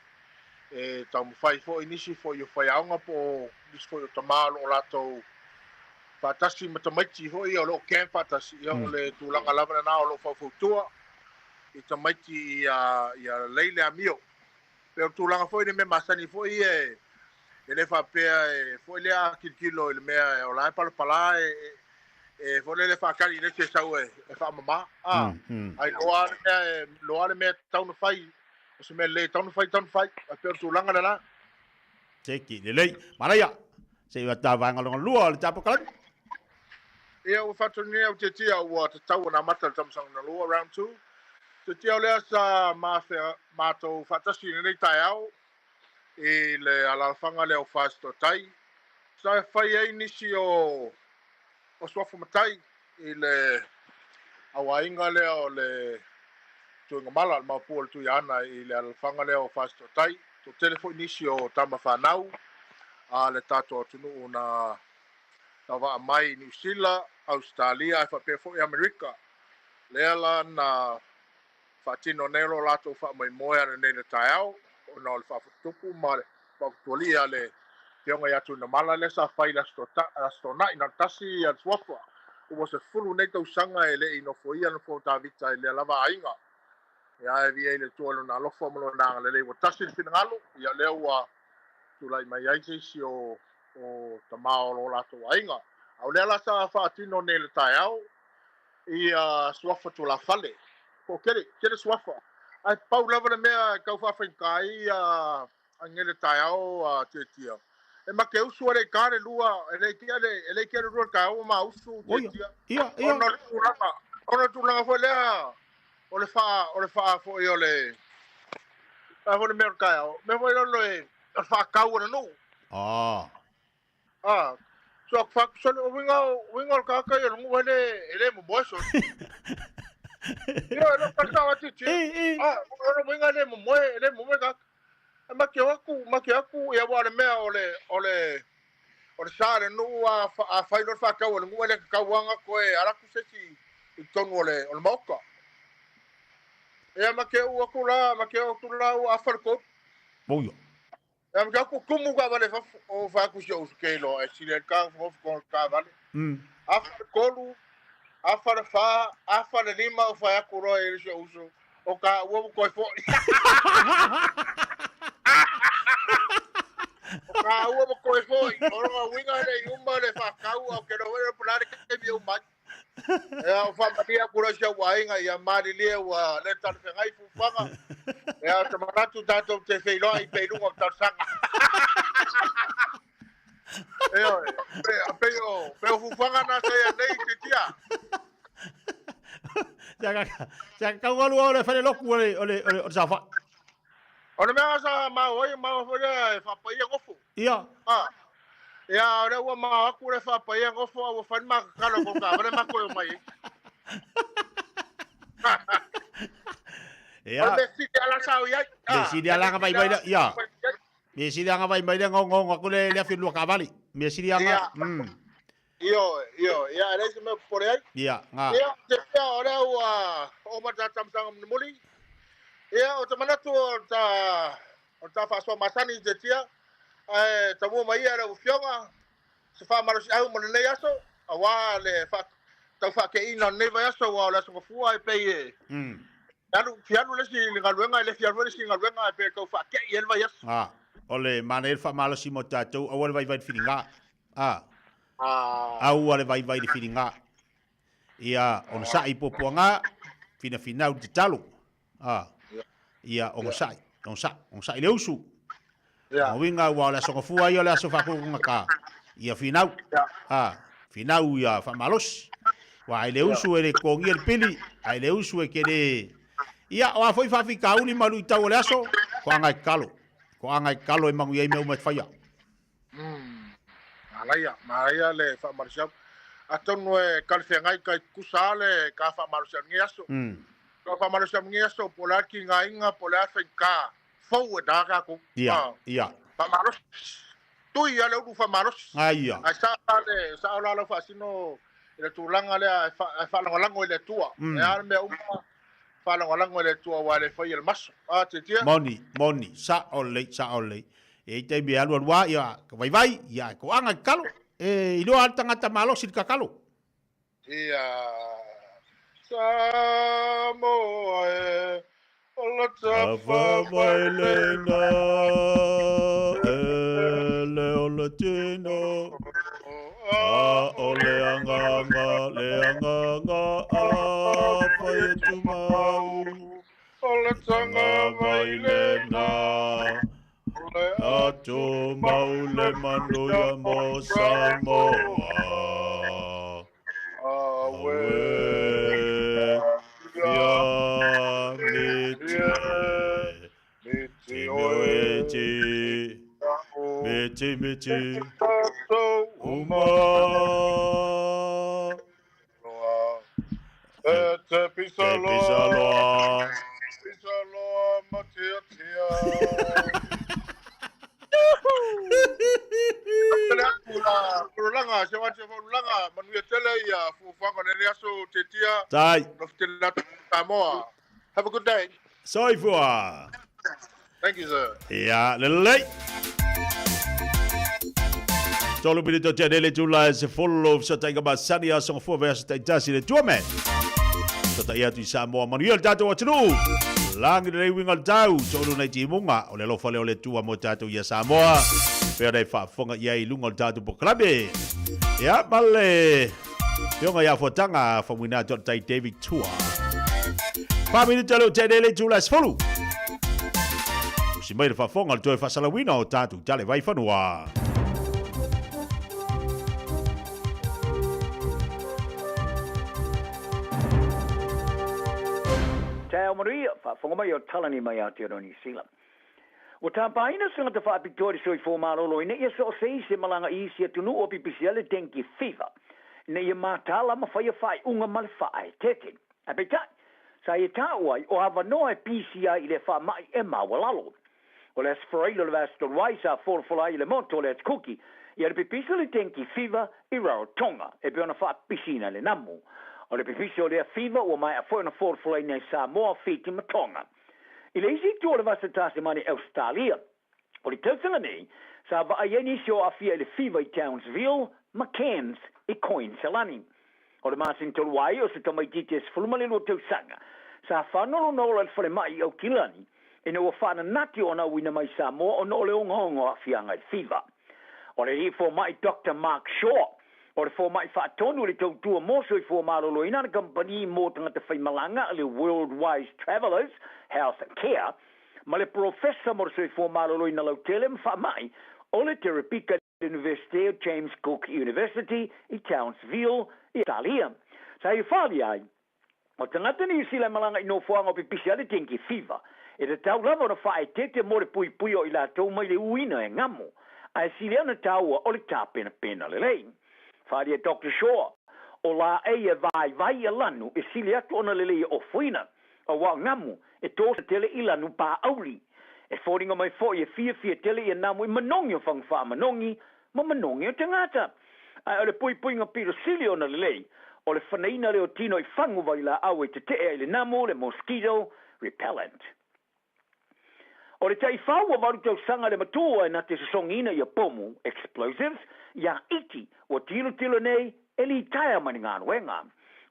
e tau fai fo inisi fo yo fai aunga po dis fo yo tamalo o lato patasi matamaiti ho ia lo ken patasi ia o le tulanga lava na o lo fautua i tamaiti ia leile amio pe tulanga fo me masani fo e le fa pe fo le a kilo le me o la pala e fo le fa kali le se sau e fa mama ai lo ale me tau no fai o se me le tau no fai a pe tulanga la teki le maraya se va ta vanga lo lua le tapo kala ia o fatoni o te tia o te tau na mata tamsang na lua round 2 te tia le sa mato fatasi nei tai au e le alafanga le o fasto tai sa fai ai nisi o swafu matai e le awainga le o le tuinga mala ma puol tu yana e le alafanga le o fasto tai to telefoni nisi o tama whanau a le tato tunu na tawa mai New Zealand Australia e whape fo i Amerika leala na whatino nero lato wha mai moea na nene tai au o na le whawhatupu ma le whakatualia le teonga iatu na mala le sa whai la stona ina tasi a swafa ua se fulu nei tausanga e le ino fo ia na fo tawita e le lava ainga ia e via i le tualo na lofa malo na le wa tasi le finangalo ia le ua tulai mai aise si o tamao lo lato ainga au le ala sa whaatino ne le tai au i swafa tu la fale ko kere swafa ai pau lava le mea kau whawhenkai a ngele tai au te tia e ma ke usu ale kare lua ele ke rua ka o ma usu te tia ia ona tulanga fo lea o le fa fo i ole a fo le mea kai au me fo lo e fa kau na no so fa so winga ka ka yo mo ele mo boso yo no pasa wa ti no winga le mo ka ma ke aku ya wa le me ole sare no a fa no fa ka wo mo le ka wanga ko e ara ku se ti tonu ole moka e ma ke aku la a fa ko boyo am ga ku kumu ga vale o fa ku show ke lo e si le ka fo ko ka vale after kolu after lima o fa ku ro e show o ka wo ko fo o ka wo ko fo o ro winga le umba le fa ka o ke no ve pular ke bi o ma o fa matia ku ro show wa inga ya mari le wa le tar fe ngai fu fanga e te maratu tato te feilo ai pelu o tarsanga Peo fufanga na saya nei te tia. Saka kau ngalu ole fale loku ole safa. Ole mea sa oi fole fa pa ia ngofu. Ia. Ia ora wa ma aku le fa pa ia ngofu wa fa ma kalo ko ka, ora ma ko mai. Ia. Besi ala sau ia. Besi dia la ngai bai ia. Besi dia ngai bai ngong aku le fi lu ka bali. Besi dia nga. Iyo, ia ele me por aí. Ia, nga. Ia, te ora o mata tamsang muli. Ia, o te manatu o ta fa so masani te tia. Ta mo mai era o fionga. Se fa maros au mo le aso, awa le fa ta fa ke ina ne va aso wa la so fu ai pe. Dalu fianu le si ngaluenga le fianu le si ngaluenga pe ko fa ke el va aso. Ole manel fa malo si mo tatou awal vai fininga. Au ale vai di fininga. Ia on sai popoanga fina te talo. Ia on sai le usu. Ia winga wala so fua ia la so fa ko ngaka. Ia finau. Finau ia fa malos. Wa le usu ele kongi el pili. Ai le usu e kede. Ia wa foi fa fi kauli malu tau le aso. Ko angai kalo e mangu ia me o faya. Malaya le fa marshal atonu e kalfengai kai kusale ka fa marshal ngiaso ka fa marshal ngiaso polaki ngainga polaki ka fo da ka ku ia fa maros tu ia le fa maros ia sa la fa sino le tulanga le fa lango le tua ya me fa lango le tua wa le fa il mas te tia moni sa ole e te bi alu wa ia vai ia ko anga kalo e ilo altanga tamalo sil kakalo ia Samoa ola tafa vailena ele ola tino ole anga fa tu mau ola tanga vailena Ato maule mandoya mo Samoa Awe Ya Miti Uma Pisaloa Matia Pulanga, se wacha pulanga, manuia tele ia fufanga nele aso tetia. Tai. Noftela Samoa. Have a good day. Sorry for. Thank you, sir. Ja, lelei. Tolu bili to tia dele tula se follow sa taiga basani a song for verse tai tasi le tuame. Tota ia tu Samoa manuia tato watunu. Langi de wingal tau, tolu nei timunga, o le lo fale o le tua mo tato ia Samoa. Pea dai whaafonga ia i lunga o tātu pokrabe. Ia, male. Pionga ia whatanga whamwina tot tai David Tua. Pāmini talo te dele tūlas folu. Usi mai le whaafonga le toi whasalawina o tātu tale vai whanua. Te o maria, whaafonga mai o talani mai Aotearoa New Zealand. O tapaina sanga te wha Victoria soi fo marolo ina ia so sei se malanga isi tunu o pipisiale dengue fever. Ne ia matala ma fai unga mal fai teken. Apetai. Sa ia tauai o hava noa PCI i le wha mai e mawalalo. O le asfrailo le vasto raisa forfolai le moto le kuki. Ia le pipisiale dengue fever i Rarotonga. E beona wha pisina le namu. O le pipisiale fever o mai a fwena forfolai nei Samoa fiti matonga. I le isi tō le vasa tāse mani Australia. O le tautanga nei, sa va a ieni sio a fia le whiwa i Townsville, McCanns, i Queensalani. O le masin tolu wai o se tamai tites fulumale lo tausanga. Sa whanolo nola le whare mai au kilani, e no whana nati o na wina mai Samoa o no le ongongo a fia ngai whiwa. O le hifo mai Dr. Mark Shaw, o le fo mai whaatonu le tautua moso i fo marolo ina na company mo tanga te whaimalanga le Worldwise Travelers, Health and Care, ma le professor mo se fo marolo ina lau tele mwha mai, o le terapika University of James Cook University i Townsville, Italia. Sa i whali ai, o tangata ni sila malanga ino fuanga o pipisia le tenki fever. E te tau lava na whae tete mo le pui pui o i la tau mai le uina e ngamo. Ai sila na taua o le tā pena pena le lei. Whali e Dr. Shaw, o la e vai e lanu e sila atu ona le lei o fuina. O wa ngamo, e tōsa tele i lanu pā auli. E fōringa mai fōi e fia tele i namu i manongi o whangwha manongi, ma manongi o tangata. Ai o le pui pui ngā piro sili ona le lei, o le whanaina leo tino i whangu vai la au e te te e le namu, le mosquito repellent. O le tai whaua waru tau sanga le matua e na te sasongina i a pomu, explosives, ia iti, o tilo nei, e li taia mani ngā nuenga.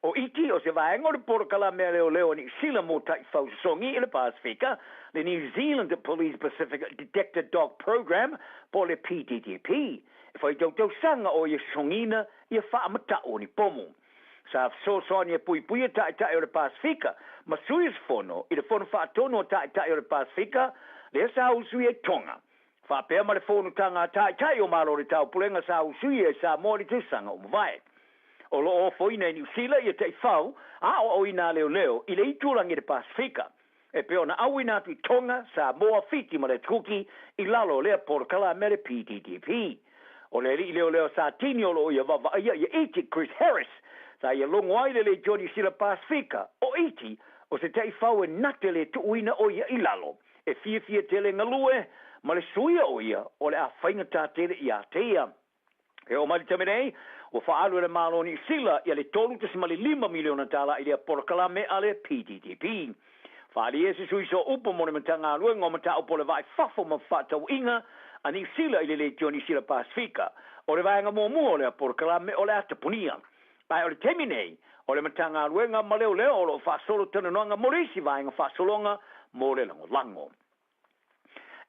O iti o se vaenga o le porokala mea leo ni sila mo tai whau sasongi i le Pasifika, le New Zealand Police Pacific Detector Dog Program, po le PDDP. E whai tau sanga o i sasongina i a wha amata o ni pomu. Sa so ni pui e tai o le Pasifika, ma suis fono, i le fono wha tono o tai o le Pasifika, le sa usui e tonga. Wha pēr ma le fono tanga tai o maro le tau pulenga sa usui e sa mori tu sanga o mwai. O lo o foina i New Zealand i te whau, a o ina leo, i le iturangi le Pasifika. E pe ona au ina tu i tonga sa moa fiti ma le tuki i lalo lea porokala me le PDDP. O le li leo sa tini o lo ia vava ia iti Chris Harris, sa ia longo aile le Johnny Sila Pasifika, o iti, o se te whau e nate le tu uina o ia i lalo. E fia tele ngalue, ma le suia o ia, o le a whaingata tele i a teia. E o mali taminei, o whaalu le maloni sila, i le tolu te simali $5 million i le porokala me ale PDDP. Whaali e se sui so upo monumentanga alue, ngomata upo le vai fafo ma whatau inga, ani sila i le Johnny Sila Pasifika, o le vaenga mua le porokala me o le atapunia. Ai o le teminei, o le matanga alue nga maleo o lo whasolo tananoanga morisi vaenga whasolonga mo le lango.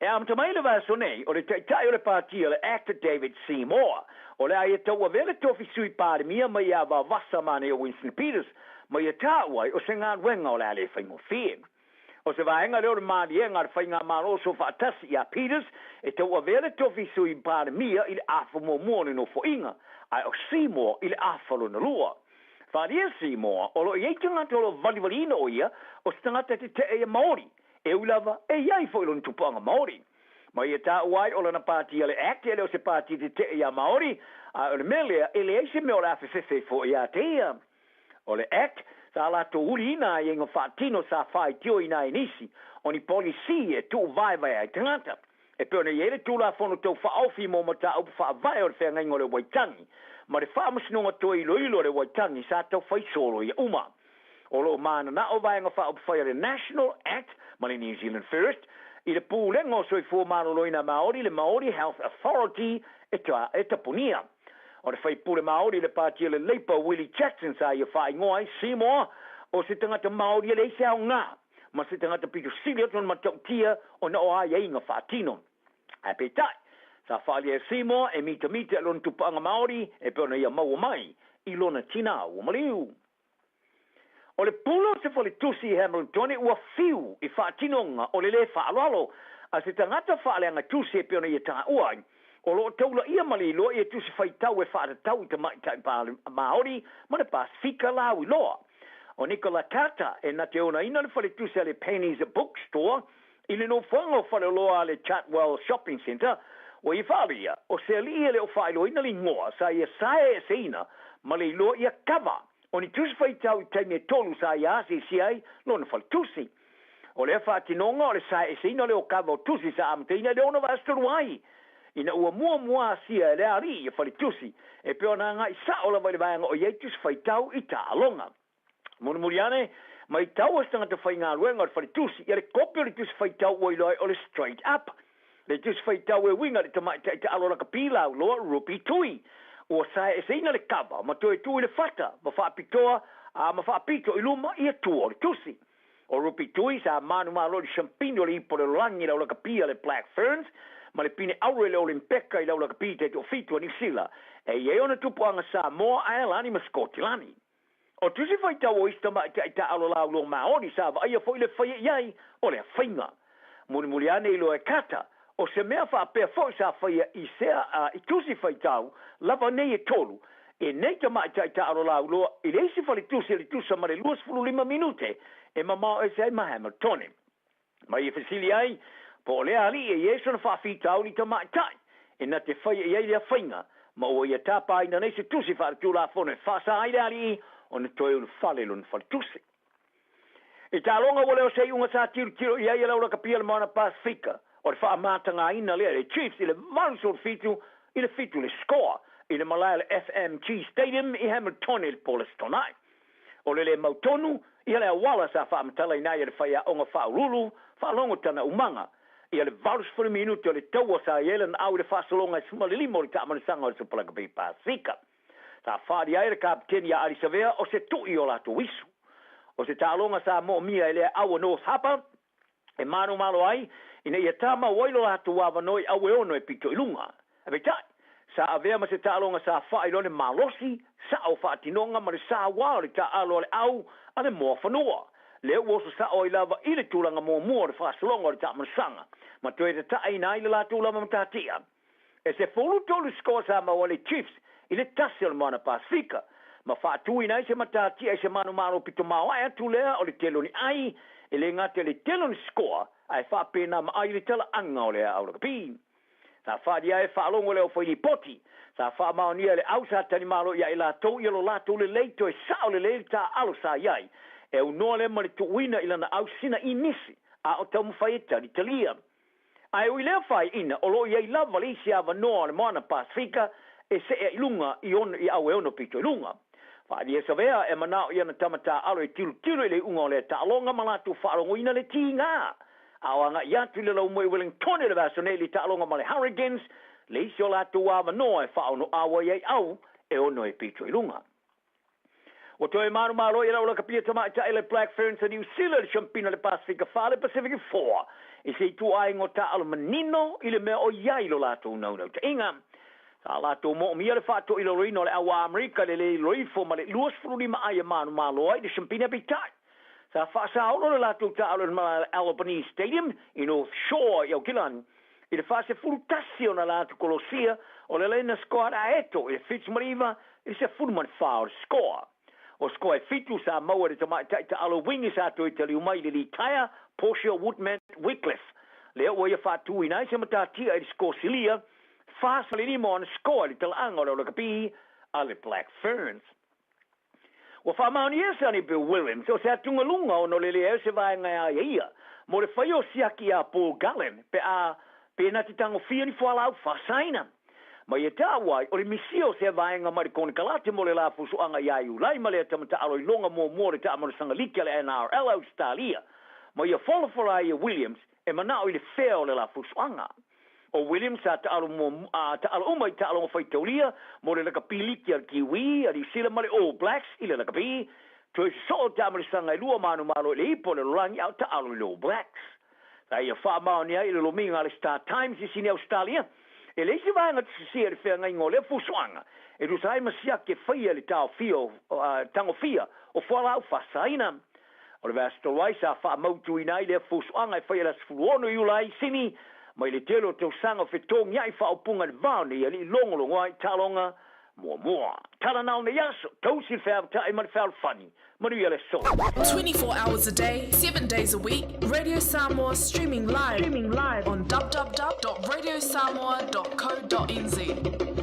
E amtamai le vaso nei, o le tai o le partia le actor David Seymour, o le aia tau avele tofi sui pāre mia mai a va vasa mane o Winston Peters, mai a tāuai o se ngā wenga o le ale whaingo whien. O se vaenga leo le maari e ngā whainga maro so whaatasi i a Peters, e tau avele tofi sui pāre mia i le afa mo no foinga, ai o Seymour i le afalo na lua. Wharia Seymour, o lo i eitanga tolo valivalina o ia, o stangata te e Maori, e ulava e iai fo ilon tupanga Maori. Mai e tā uai o lana pāti ale act, e leo se pāti te e Maori, a o le melea, e le eise me o le awhewhewhe fo i a teia. O le act, sa la to uli ina e inga whaatino sa whai tio ina e nisi, o ni polisi e tu vai ai tangata. E peone i ere tūla whono tau whaofi mō mata upu whaavai o le whenga ingo le Waitangi, ma le whaamasnonga to ilo le Waitangi sa tau whaisoro i uma. O lo mana na o vai ngā whaupu whai le National Act, ma le New Zealand First, i le pūlengo so i fō maroloina Maori, le Maori Health Authority, e tapunia. O le whai pūle Maori le pātia le Leipa Willie Jackson sa i a whai ngoai, Seymour, o se tangata Maori le ise au ngā. Ma se tangata Peter Silia ton matautia o na o ai inga whaatino. A pe tai, sa whaali e Seymour e mita lona tupanga Maori e peona ia maua mai i lona tina ua maliu. O le pulo se whale tusi i Hamilton e ua fiu i whaatinonga o le le whaalalo a se tangata whaaleanga tusi e peona ia tanga uai o lo taula ia malilo e tusi whaitau e whaatatau i ta maitai Maori ma le Pasifika lau i loa. O Nicola Tata e na te ona ina le whale tusi a le Penny's Bookstore i le no whango whale loa le Chatwell Shopping Centre o i whalia o se alia le o whailo ina li ngoa sa ia sae e se ina ma le ilo ia kava o ni tusi whaitau i taimi e tolu sa ia ase si ai lo na whale tusi. O le whaatinonga o le sae e se ina le o kava o tusi sa amteina le ona vastaru ai. Ina ua mua sia e le ari i whale tusi e peona nga i sa ola vai le vaianga o iei tusi whaitau i ta alonga. Muriane, mai tau astanga te whai ngā ruenga o whare tusi, i re kopi o le tusi whai tau o iloi o le straight up. Le tusi whai tau e winga le te alora ka pila o loa rupi tui. O sae e seina le kava, ma toe tui le whata, ma whaapitoa, ma whaapito i luma i a tua o le tusi. O rupi tui sa manu maa lo le champino le ipo le langi la o la ka pia le Black Ferns, ma le pine aure le o le mpeka i la o la ka pia te o fitu ni sila. E i ona tupuanga sa moa aelani ma Scotilani. O tusi whai tau o ista mai ta alo lau lo Maori sa wa aia fo ile whai iai o le whainga. Muriane ilo e kata o se mea whaapea fo sa whaia I sea I tusi whai tau, lava nei e tolu, e nei ka mai tai ta aro lau loa, I reisi whali tusi li tusa mare 25 minute, e mamao e se ma Hamiltoni. Mai e whasili ai, po lea ali e yeso na whaafi tau li ta mai tai, e na te whaia e lea whainga, ma o ia tapa ai na nei se tusi whaare tu la fone, whaasa ai lea ali o na toi unu whale lun whali tusi. E ta longa wale o sei unga sa tiro ia ia laura kapia le maana Pasifika, o le whaamatanga ina lea, le Chiefs I le Marisol fitu, I le fitu le score, I le Malaya le FMG Stadium, I Hamilton le Polis tonai. O le mautonu, I le awala sa whaamatala ina ia le whaia onga whaurulu, whaalongo tana umanga, I le valus for minuto le taua sa iela na au le whaasalonga sumalilimo le taamanisanga o le Supalakapi Pasifika. Sa whaari ai le kapteni a Arisavea o se tui o lato wisu. O se tālonga sa mo mia ele awa North Harbour, e mano malo ai, ina ia tama wailo hatu wawa noi awe ono e pito ilunga. Ebe tai, sa avea ma se tālonga sa whailone malosi, sa o whaatinonga ma le sa wao le ta alo le au, ane moa whanua. Leo woso sa o ilava i le tūlanga mua mua le whaasalonga o le taamanisanga, ma toe te tae na ile la tūlama matatia. E se fulu tolu skoa sa ma wale Chiefs, i le tasi o le mana Pasifika, ma whaatui nai se matatia e se manu maro pito mao ai atu lea o le teloni ai, e le ngate le teloni skoa, ai whaapena ma ai le tala anga o lea au lakapi. Sa whaadi ai whaalongo leo whaili poti, sa whaamao nia le au sa tani maro ia i la tau i alo la tau le leito e sao le leili ta alo sa iai, e unoa le mani tu uina ila na au sina I nisi, a o tau mwhaeta di talia. Ai ui lea whai ina, o lo iai la valisi a vanoa le moana Pasifika, e se e ilunga I ono I au e ono pito ilunga. Whaadi e savea e manao ia na tamata alo e tilu le unga o le ta'alonga malatu whaarongo ina le tinga. Awanga ia tu le lau moe Wellington le vasoneli ta'alonga ma le Hurricanes, le isi o latu wava noa e whaono awa iai au e ono e pito ilunga. O toi manu malo I lau la kapia tamata ele Black Ferns a New Zealand champina le Pasifika whaale Pacific 4. I se tu ai ngo ta'alo manino I le mea o iai lo latu unau ta inga. Sa lato mo mia le fato I lorino le awa Amerika le loifo ma le luas fruli ma ai manu malo ai de champina bitai. Sa fasa ono le lato ta'alo ma Albany Stadium I North Shore I Auckland. I le fase fultasio na lato Colossia o le lena squad a eto I Fitzmariva I se fulman foul score. O score fitu sa maua de tamai ta'alo wingi sa to I tali umai le Litaya, Portia Woodman Wycliffe. Le o ia fatu I nai se matatia I score silia. Fast le mo on score li tala anga o le kapi ale Black Ferns. Wa fa mauni esa ni Bill Williams o se atunga lunga o no le e se vai nga ia. Mo le faio siaki a Paul Gallen pe na titango fia ni foala au fasaina. Ma ia tawai o le misio se vai nga mari koni kalate mo le la fusu anga ia iu lai ma le tamata alo I longa mo le ta amana sanga liki le NRL Australia. Ma ia follow for ia Williams e manao I le feo le la fusu anga. O Williams ta alo umai ta alo faitolia mo le kapili ki al Kiwi ali sila male All Blacks ile la kapi to so ta mo sanga lua manu malo le ipo le rangi out ta alo All Blacks. Sa ia fa ma ni ile lo minga le Star Times I sini Australia. E le si va nga si le fe nga ngole fuswanga. E du sai masia ke fia le ta fio tango fia o fola fa saina. O le vasto waisa fa mo tu ina ile fuswanga fia la fuono you lai sini. Mai le telo te sanga fetong ia I whaupunga le vāne ia li longolongo ai talonga mua. Tala nao ne yaso, tausi whau ta I mani whau whani. Manu ia le so. 24 hours a day, 7 days a week, Radio Samoa streaming live on www.radiosamoa.co.nz.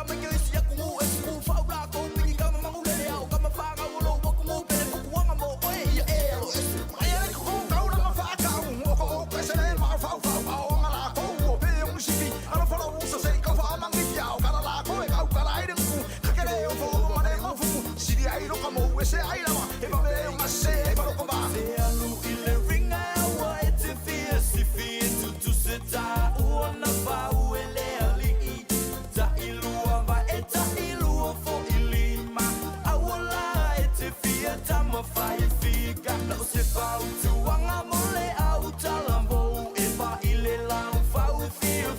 Make you e se ai lava e va me ma se e va ko ba se alu i le ringa wa e te fia si fia tu se ta ona fa u ele ali ta ilua va e ta ilua fo ilima awala e te fia ta ma fai figa no se fa tu anga mole au talambo e va ile la fa u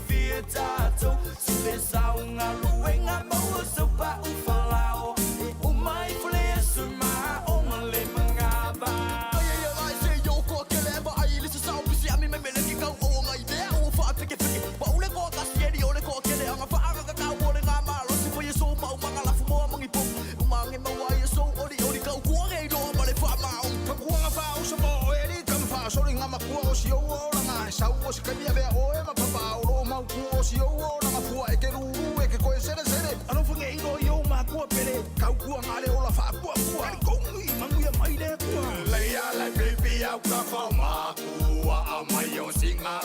fia tato su de saunga luenga mo so pa u falao e o mai fle su ma o male mangaba ai ai se yo ko ke le ba ai le sa u si ami me me le ki ka o ngai be o fa te ke ba u le ko ka si ri o le ko ke le anga fa anga ka o le nga ma lo si fo ye so ma u manga la fu mo mangi po u mangi ma wa ye so o di ka ku re do ma le fa ma o ka ku nga fa u so mo e ri ka fa so ri nga ma ku o si o la nga sa u si ka ni be o e ma pa o ma ku o si o na ma fu e ke ru e ke ko se se ano fu nge ro yo ma ku pele ka ku nga le o la fa ku ai ko ngi ma ngi mai le ku le ya la baby au ka fa ma ku a mai yo singa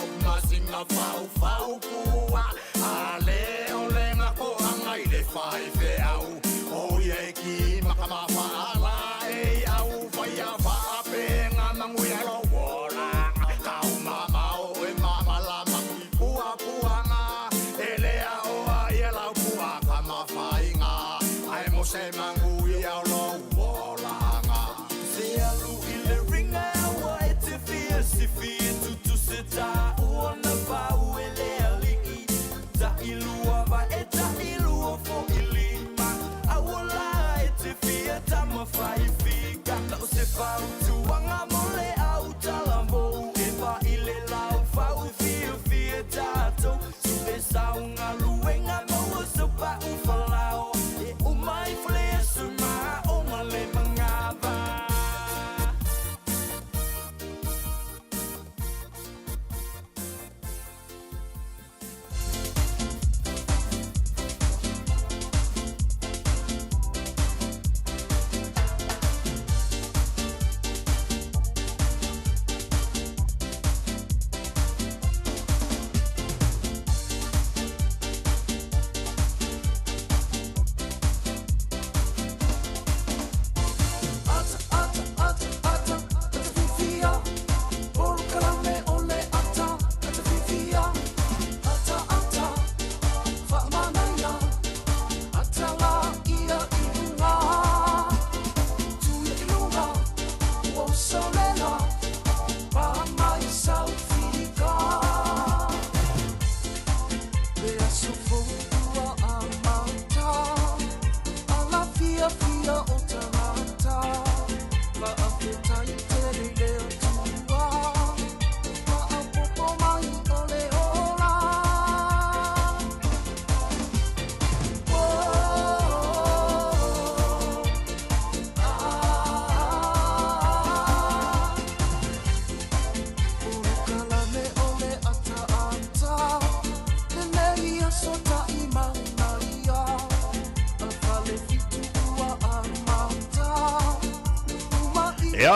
fa ku ale o le nga ko anga i le fa i fe au o ye ki ma ka ma fa la e au fa ya fa pe nga mangu ya lo wala ka u ma ma o e ma ma la ma ku nga ele a o a ye la ku a ka ma fa inga ai mo se mangu ya lo wala nga se alu i le ringa wa e te fia si fia tu se ta o na fa u ele ali ta ilua va e ta ilua fo ilima awala e te fia ta ma fai figa no se fa tu anga mole au talambo e va ile la fa u fia tato su e saunga luenga mo so pa u falao e o mai fle su ma o male mangaba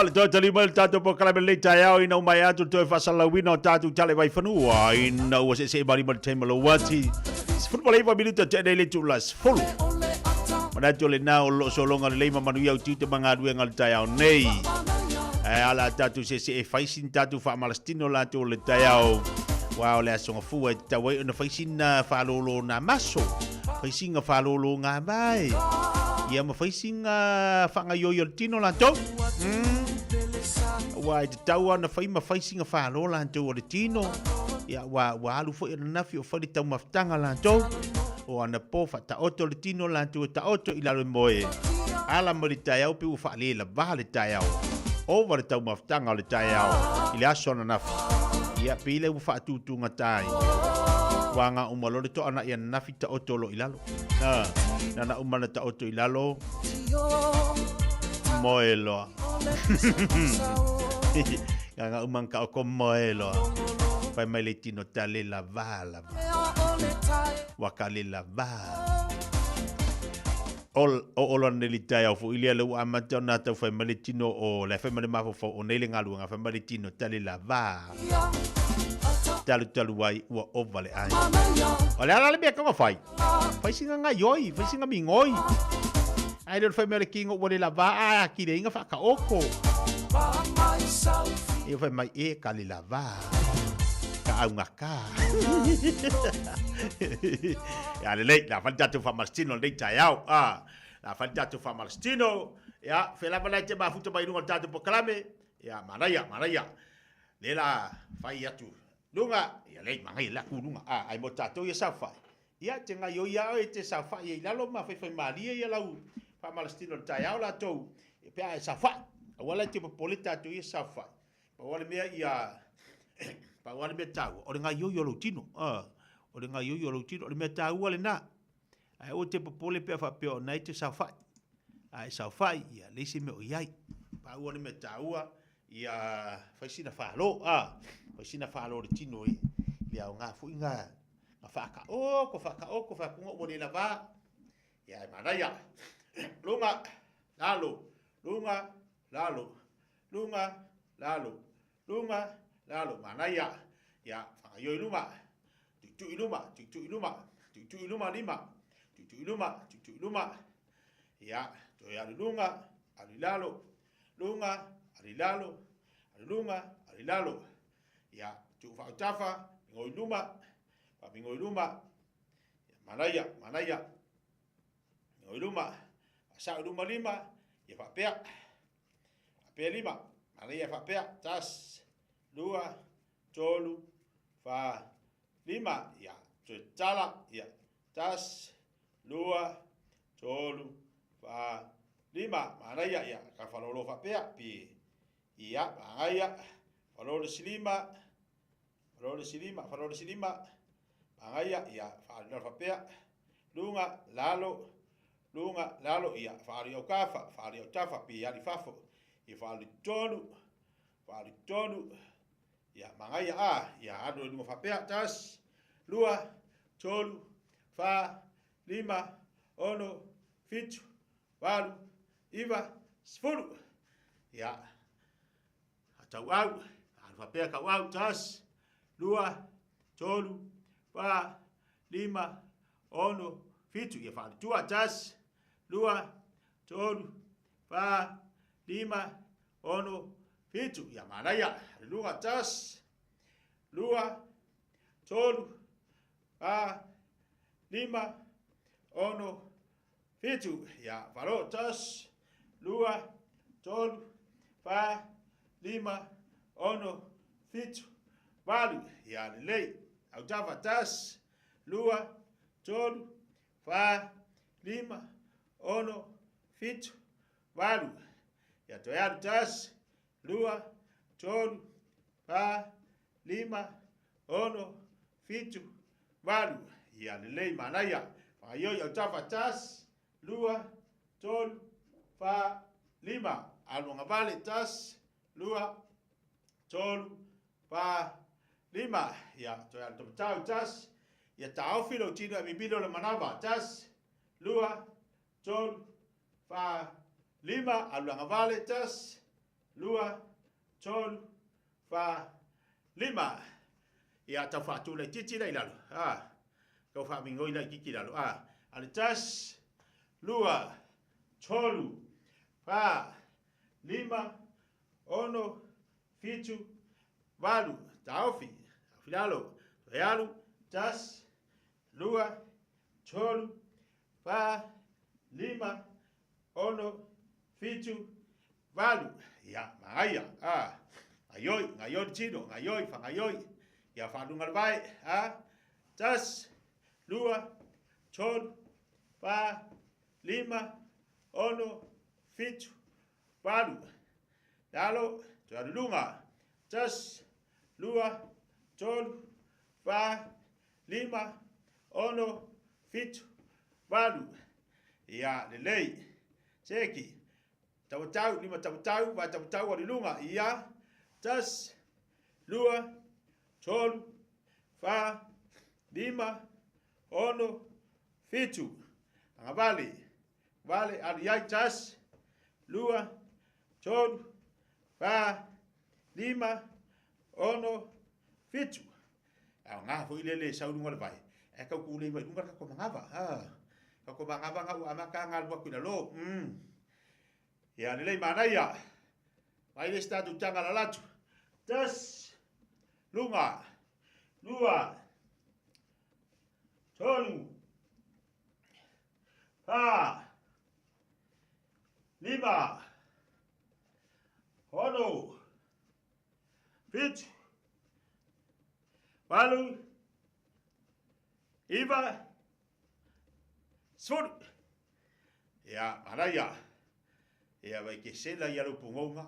le toi tali mal tato po kala le tayao ina mai atu toi fasala wino tatu tale vai fanua ina o se bari mal temelo wati football eva minuto te le tu las full mana tole na o lo solonga le manu yau tu te manga du ngal tayao nei ala tatu se faisin tatu fa malastino la tu le tayao wa le songa fu e tawe na faisin fa lolo na maso faisin fa lolo nga mai ia ma faisin fa nga yo tino la to wa te taua na fai ma faisinga whaalo lantou o le tino ia wa alu fo i nafi o whali tau maftanga lantou o ana po ta oto le tino lantou ta oto i lalo moe ala mo le tai au pe u whaale la vaha le tai au o wa le tau maftanga o le tai au i le aso na nafi ia pile u whaatutunga tai wanga umalo le to ana ia nafi ta oto lo i lalo na umana ta oto i lalo moe loa Nga umang ka ko moelo. Pai mai le tino tale la vala. Wakale la va. Ol neli tai au fu ilia le amata na ta fai mai le tino o le fai mai mafo fo o nele ngalu nga fai mai le tino tale la va. Talu wai ua ovale ai. Ole ala le bia ka fai. Fai singa nga yoi, fai singa mingoi. Ai le fai mele kingo wale lava ki le inga fa ka oko. E fai mai e ka le lava. Ka au ngaka. Ya le la falta tu fa Marstino le tayau. La falta tu fa Marstino. Ya fe la bala te ba futa ba irunga tatu poklame. Ya maraya. Le la fai atu. Lunga ya le mangai la kulunga. Ai mo tatu ya sa fai. Ya tenga yo ya e te sa fai ya lalo ma fai malia ya lau. Fa Marstino tayau la tou. E pe ai sa fai. Wala te polita tu ya sa fai. Pa wala me ya pa wala me tau. O nga yo lo tino. O nga yo lo tino. O me tau wala na. Ai o te popole pe fa pe o nai te sa fai. Ai sa fai ya le si me o yai. Pa wala me tau ia fai sina falo fai sina falo de tino e ia nga fu nga fa ka o ko fa ko mo le lava ia manaya lunga lalo manaya ia fa yo iluma tu iluma ia to ya lunga alilalo arilalo ya tu fa tafa ngoiluma manaya ngoiluma asa iluma lima ya fa pe lima manaya fa pe tas lua tolu fa lima ya tu tala ya tas lua tolu fa lima manaya ya ka falolo fa pe pi ia manaya falolo silima manaya ya falolo fa pe lunga lalo ia falio tafa pi ali fafo i fali tonu ya manaya ya ado lu fa pe tas lua tolu fa lima ono fitu walu iva sfuru ya atau alfa pe ka tas lua tolu pa lima ono fitu ya fa tua tas lua tolu pa lima ono fitu ya manaya lua tas lua tolu pa lima ono fitu ya falo tas lua tolu fa lima ono fitu valu ya lei au tava tas lua tolu fa lima ono fitu valu ya toya tas lua tolu fa lima ono fitu valu ya lei manaya ayo ya tava tas lua tolu fa lima alunga vale tas lua tolu fa lima ya to ya to tas ya tau filo tino mi bilo le manava tas lua tolu fa lima alunga vale tas lua tolu fa lima ya ta fa tu le titi le lalo ko fa mingo ila kiki lalo ale tas lua tolu fa lima ono fitu valu taufi afilalo yalu tas lua tolu fa lima ono fitu valu ya maaya ngayon chino ngayon fa ngayon ya fa dungal vai tas lua tolu fa lima ono fitu valu yalo lunga tas lua tolu fa lima ono fitu valu ya lei seki tau lima tau va tau wa lunga ya tas lua tolu fa lima ono fitu vale aliai tas lua tolu fa lima ono fitu nga fo ile le saulu ngol vai e ka ku le vai dunga ka ko mangava Kako mangavanga u amaka ngalwa kuna lo. Ya nilei mana ya. Mai le statu tanga la latu. Tas lunga. Lua. Tolu. Pa. Lima. Hono. Fit. Walu. Iva. Sor. Ya, mana ya. Ya vai ke sela ya lo pungonga.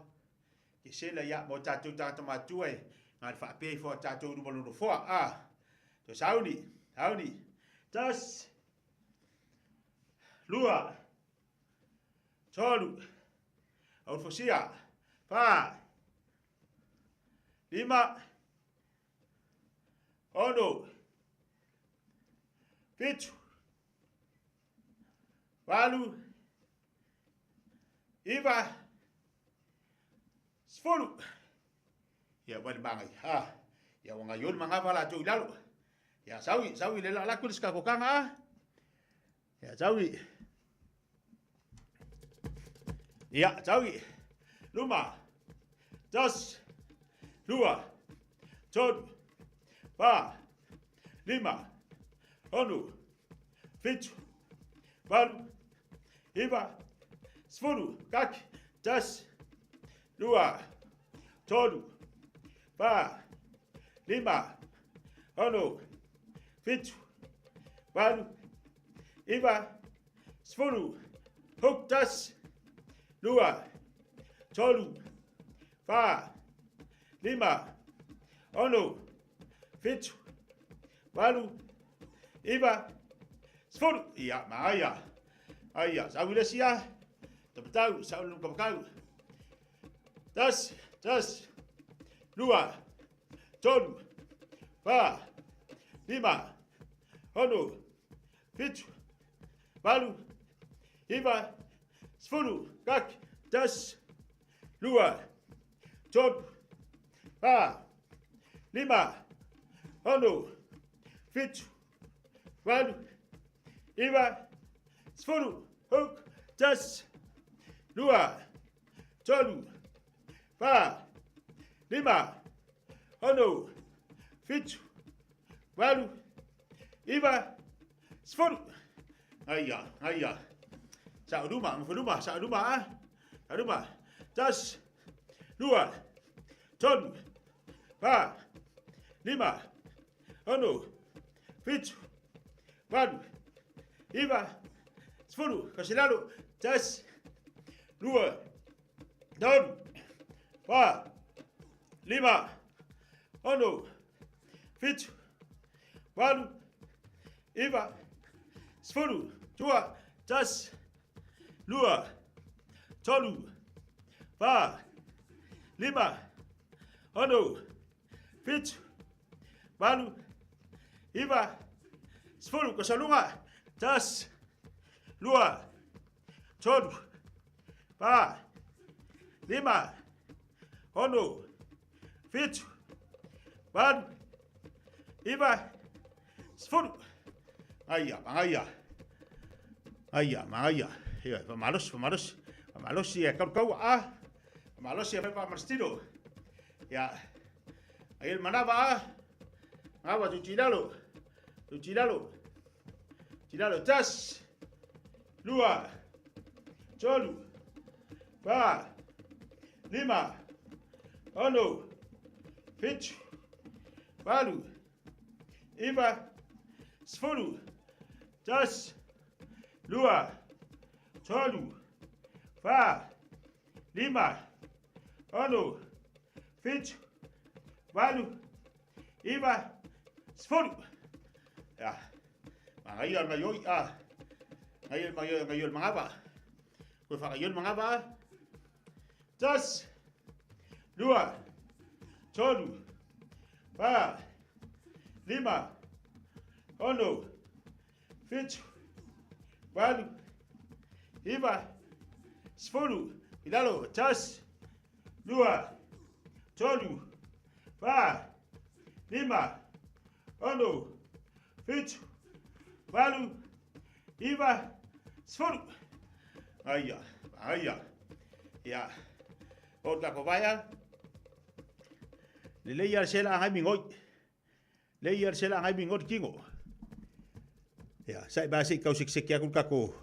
Ke sela ya mo tatu tatu matue. Ngai fa pe fo tatu lu lo fo a. To sauni, sauni. Tas. Lua. Tolu. Au fosia. Pa. Lima. Ono. Pitu. Walu. Iva. Sfolu. Ya wali mangai. Ha. Ya wanga yol manga wala tu ilalo. Ya sawi le la kulis ka kokanga. Ya sawi. Ya sawi. Luma. Das. Lua. Tod. Pa. Lima. Onu. Fit. Walu. Iva. Sfolu. Kak. Das. Lua. Tolu. Pa. Lima. Ono. Fit. Walu. Iva. Sfolu. Huk. Das. Lua. Tolu. Pa. Lima. Ono. Fit. Walu. Iva. Sfolu. Ya, maaya. Aya, sawi sia. Tapatau, sawi lu kapakau. Das. Lua. Tolu. Pa. Lima. Ono. Fit. Walu. Iva. Sfolu. Kak. Das. Lua. Tolu. Pa. Lima. Ono. Fit. Walu. Iva. Sfolu. Huk. Das. Lua. Tolu. Pa. Lima. Ono. Fit. Walu. Iva. Sfolu. Aya. Sa rumah. Das. Lua. Tolu. Pa. Lima. Ono. Fit. Walu. Iva. Sfolu. Kasilalo. Das. Lua. Tolu. Pa. Lima. Ono. Fit. Walu. Iva. Sfolu. Tua. Das. Lua. Tolu. Pa. Lima. Ono. Fit. Walu. Iva. Sfolu. Kasalunga. Das. Lua. Tolu. Pa. Lima. Ono. Fit. Walu. Iva. Sfolu. Aya. Ya, malos ya kau malos ya pa marstilo. Ya. Ayel manaba Ngava tu Chilalo. Tas. Lua. Tolu. Pa. Lima. Ono. Fit. Walu. Iva. Sfolu. Tas. Lua. Tolu. Pa. Lima. Ono. Fit. Walu. Iva. Sfolu. Ya. Ngayon mangaba. Kung ngayon mangaba. Tas. Lua. Tolu. Pa. Lima. Ono. Fit. Walu. Iva. Sfolu. Ilalo. Tas. Lua. Tolu. Pa. Lima. Ono. Fit. Walu. Iva, sfuru. Aya. Ya. O ta ko vaya. Le yar sela ngai mingoi. Le yar sela ngai mingot kingo. Ya, sai ba sai kau sik ya kako.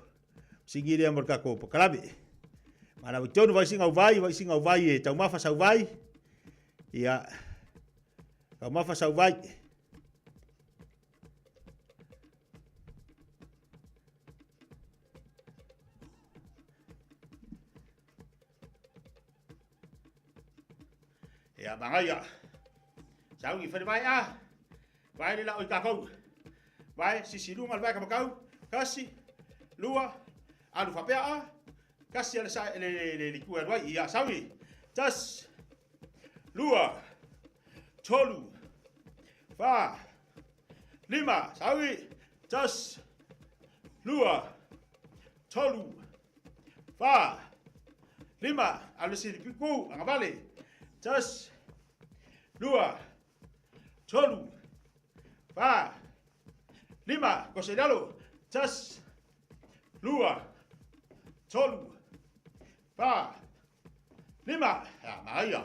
Singi dia mor kako pakalabi. Mana betul vai singa vai e tau mafa sau vai. Ya. Kau mafa sau vai. Ya bangaya. Sau gi fer vai a. Vai le la o kako. Vai si lunga vai ka kau. Kasi lua alu fa pea. Kasi ala sa le kuat vai ya sawi. Tas lua tolu fa lima sawi tas lua tolu fa lima ala si piku angabale tas lua tolu fa lima kosedalo tas lua tolu fa lima ya maya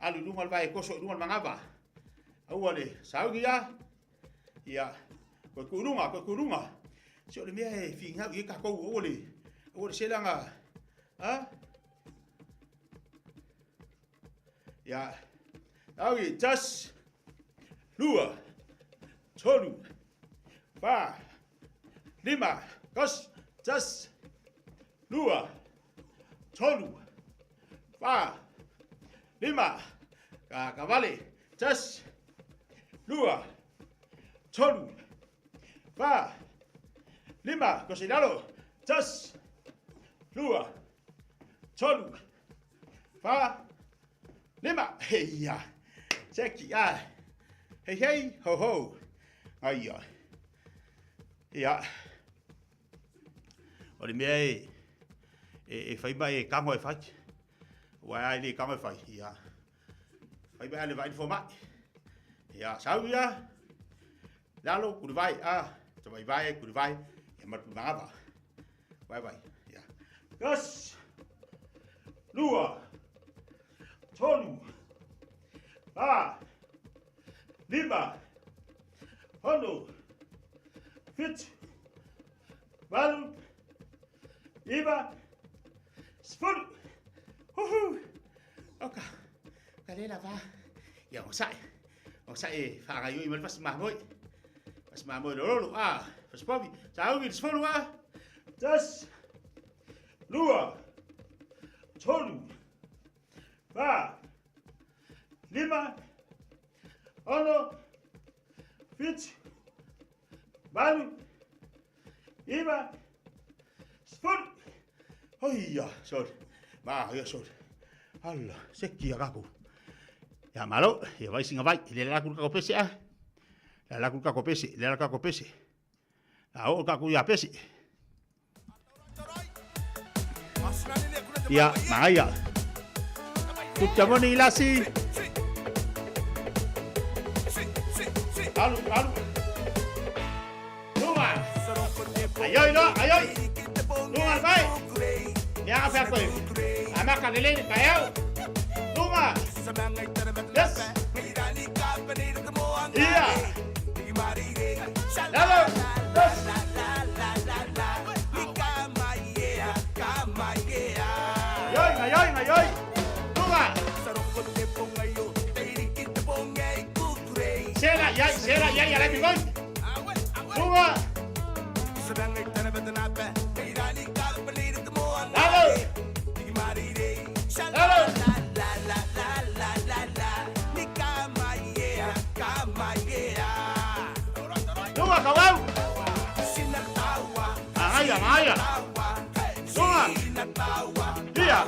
alu lungal vai koso lungal mangaba awale saugia ya ko kurunga so le mia finga ye ka ko ole selanga ya awi tas lua tolu fa lima kos tas lua tolu fa lima kavale tas lua tolu fa lima cocinalo tas lua tolu fa lima heya seki hey ho ho aya ya ori me fai mai kango e fai wa ali kango e fai ya fai mai le vai fo mai ya sao ya lalo ku vai to vai ku vai e mat ngaba vai ya gas lua tolu lima hono fit valu iba spul oka kalela va ya osai fa ga yui mal pas mamoi lo pas povi sao vi spul tas lua tolu va lima hono fit valu iba spul Oia, sol. Ya sol. Allah, sekia kaku. Ya malo, ya vai singa vai, le la kurka kopese La kurka kopese, La o kaku ya pese. Ya, maya. Kutamoni ilasi. Alu. Luma. Ayoy. Luma vai. Ya apa aku? Amak kanilin kayau. Luma. Yes. Iya. Lalu. Ayoy. Luma. Sera ya la bigoy. Luma. Luma kawau. Maya. Luma. Iya.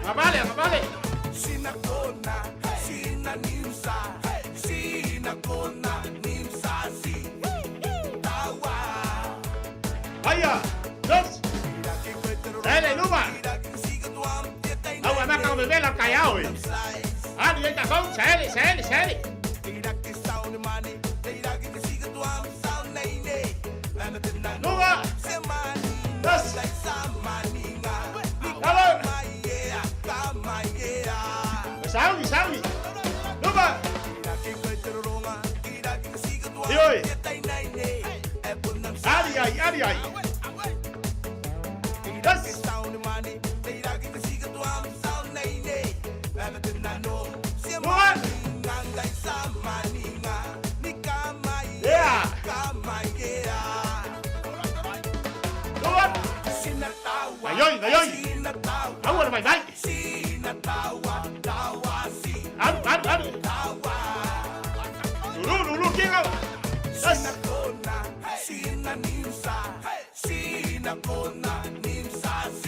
Ngabale. Aya. Dos. Sele Luma. Awa maka bebela kayao. Dia tak kau, sele. Mari ai. Das. Yeah. Ngayon. Awa na may bay. Ano. Lulu, kingaw. Das.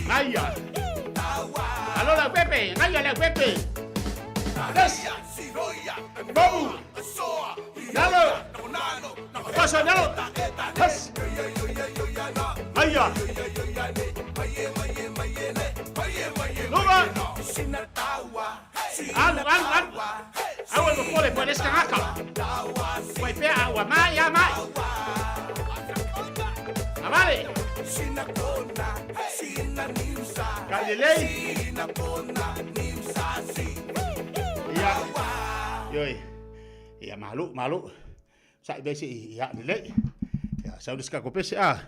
Ngaya. Ano lang, Pepe. Ngaya lang, Pepe. Das. Babu. Nalo. Paso, nalo. Das. Ngaya. Lupa. Ano. Awal mo pole, puedes kangaka. Wepe, awa, mai. Amale. Kalilei. Iya. Yoi. Iya malu. Sa besi iya nilai. Ya, saya udah sekarang kopes ah.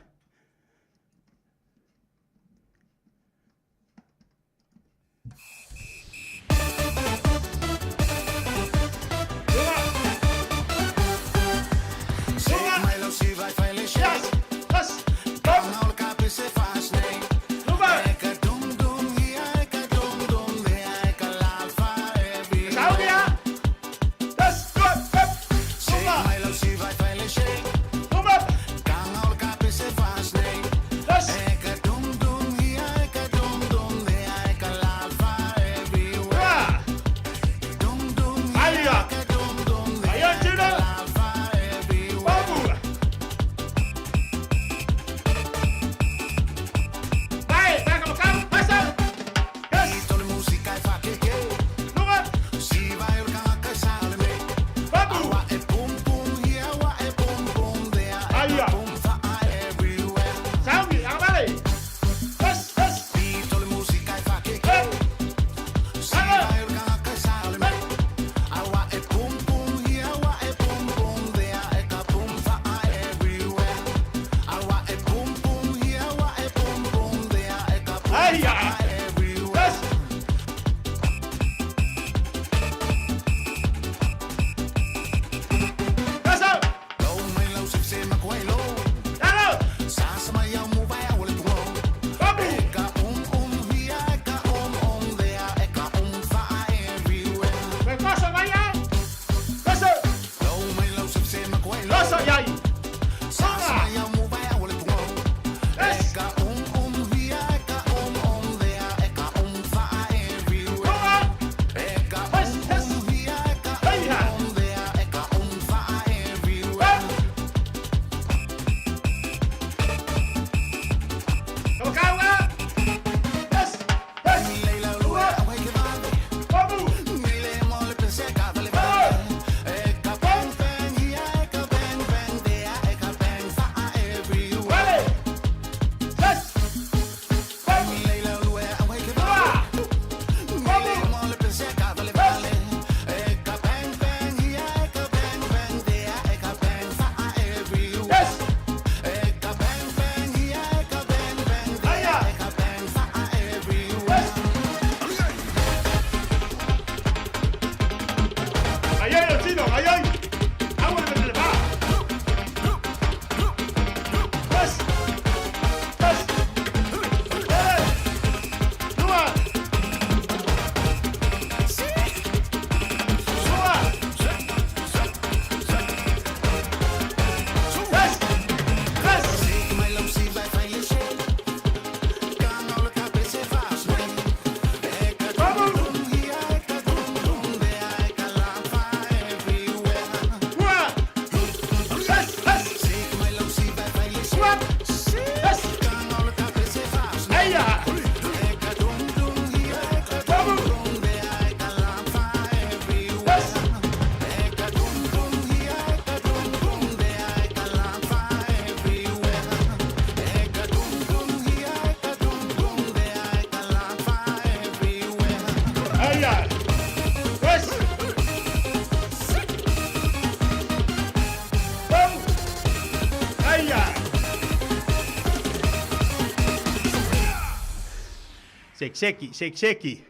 Seki.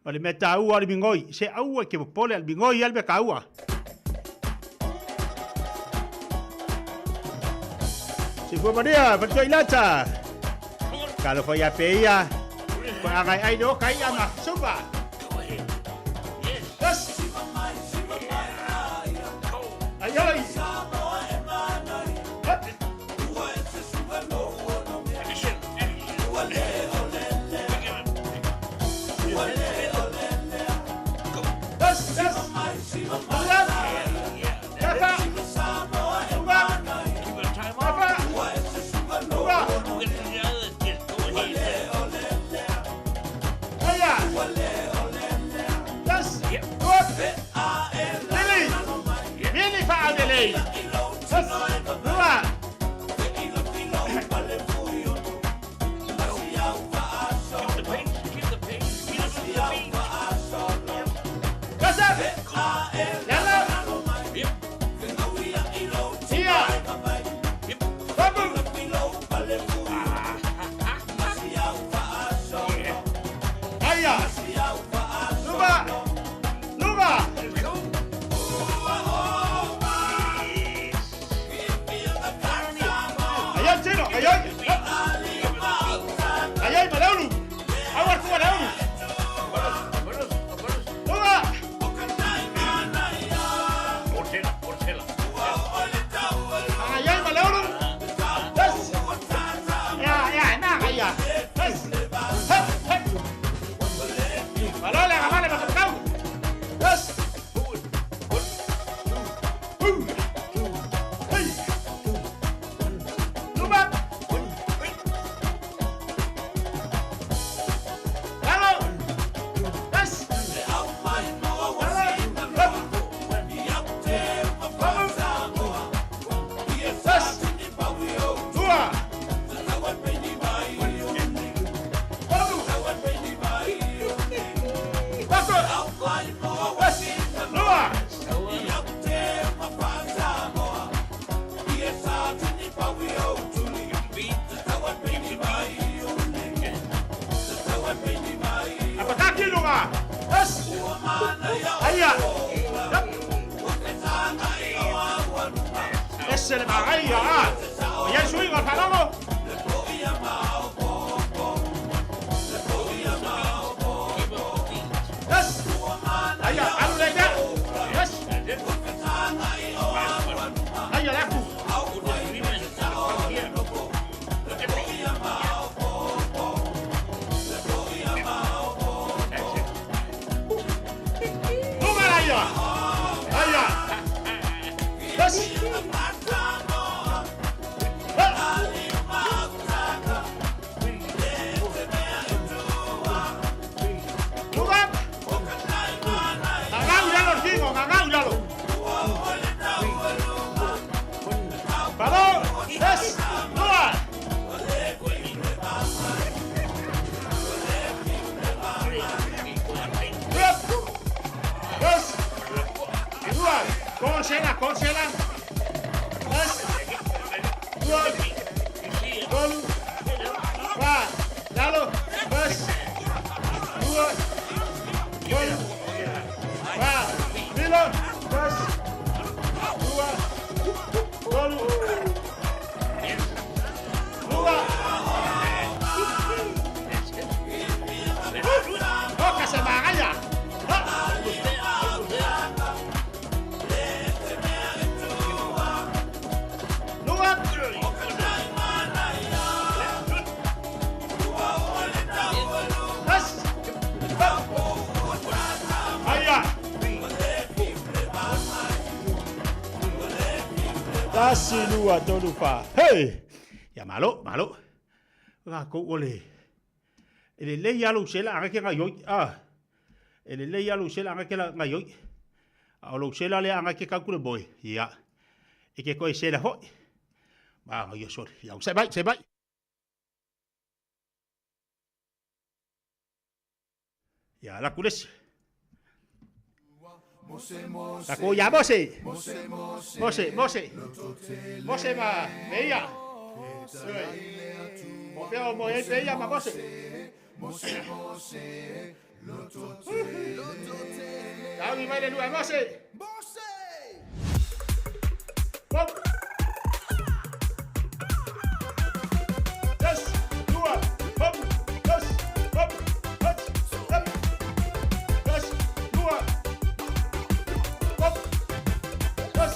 O le mea tāua le mingoi. Se aua ke popole al mingoi al me kaua. Si fua marea, patoi lata. Kalau foi a peia. Ko agai ai do kai anga supa. Yes. Ai. Tasilua tolufa. Hey! Ya malo. Nga ko ole. Ele le yalu sela anga ke ngayo. Ele le yalu sela anga ke ngayo. Alo sela le anga ke kakule boy. Ya. Ike ko sela ho. Ba ngayo sor. Ya se bai. Ya la kules. Tako ya Mose ma veia. Mo veo mo veia ma Mose. Mose, Mose, Lotote, Lotote. Kami mai le dua Mose. Mose. Hop. Yes, dua, hop, yes, hop, hop, hop. Yes, dua. Hop. Yes.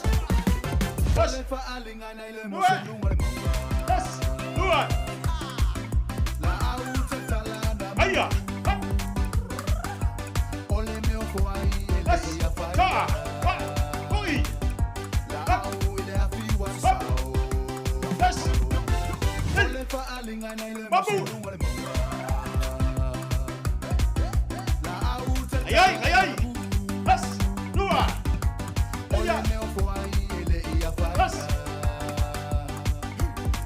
Yes. Fa alinga na ile Mose. Yes, dua. La auta talana. Aya. Ole meu kwai ele ya fa. Ta. Oi. La au ile afi wasao. Yes. Ole fa alinga na ile Babu. La auta. Ay ay. Yes, dua. Ole meu kwai ele ya fa. Yes.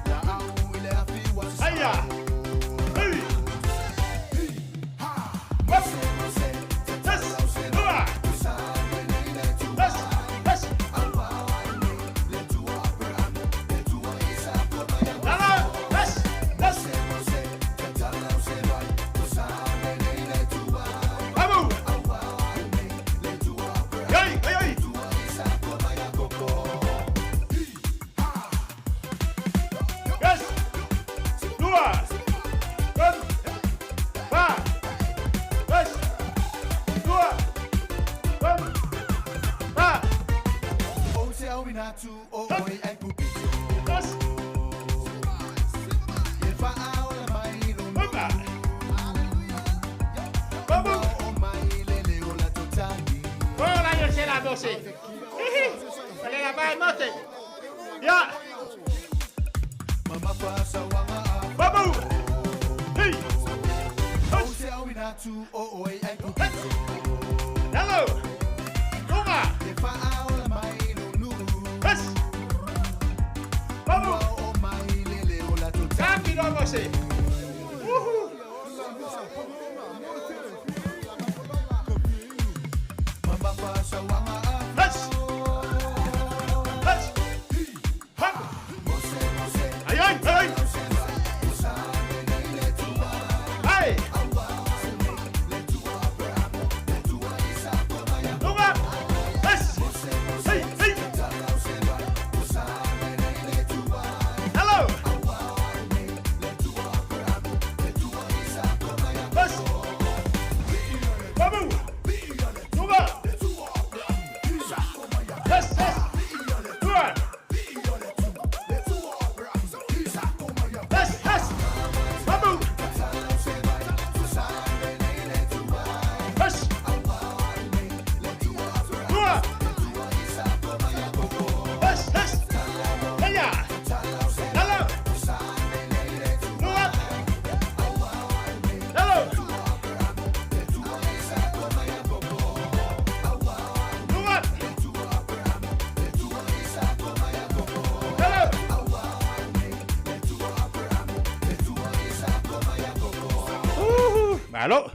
La au ile afi wasao. Aya. Hey. Malo.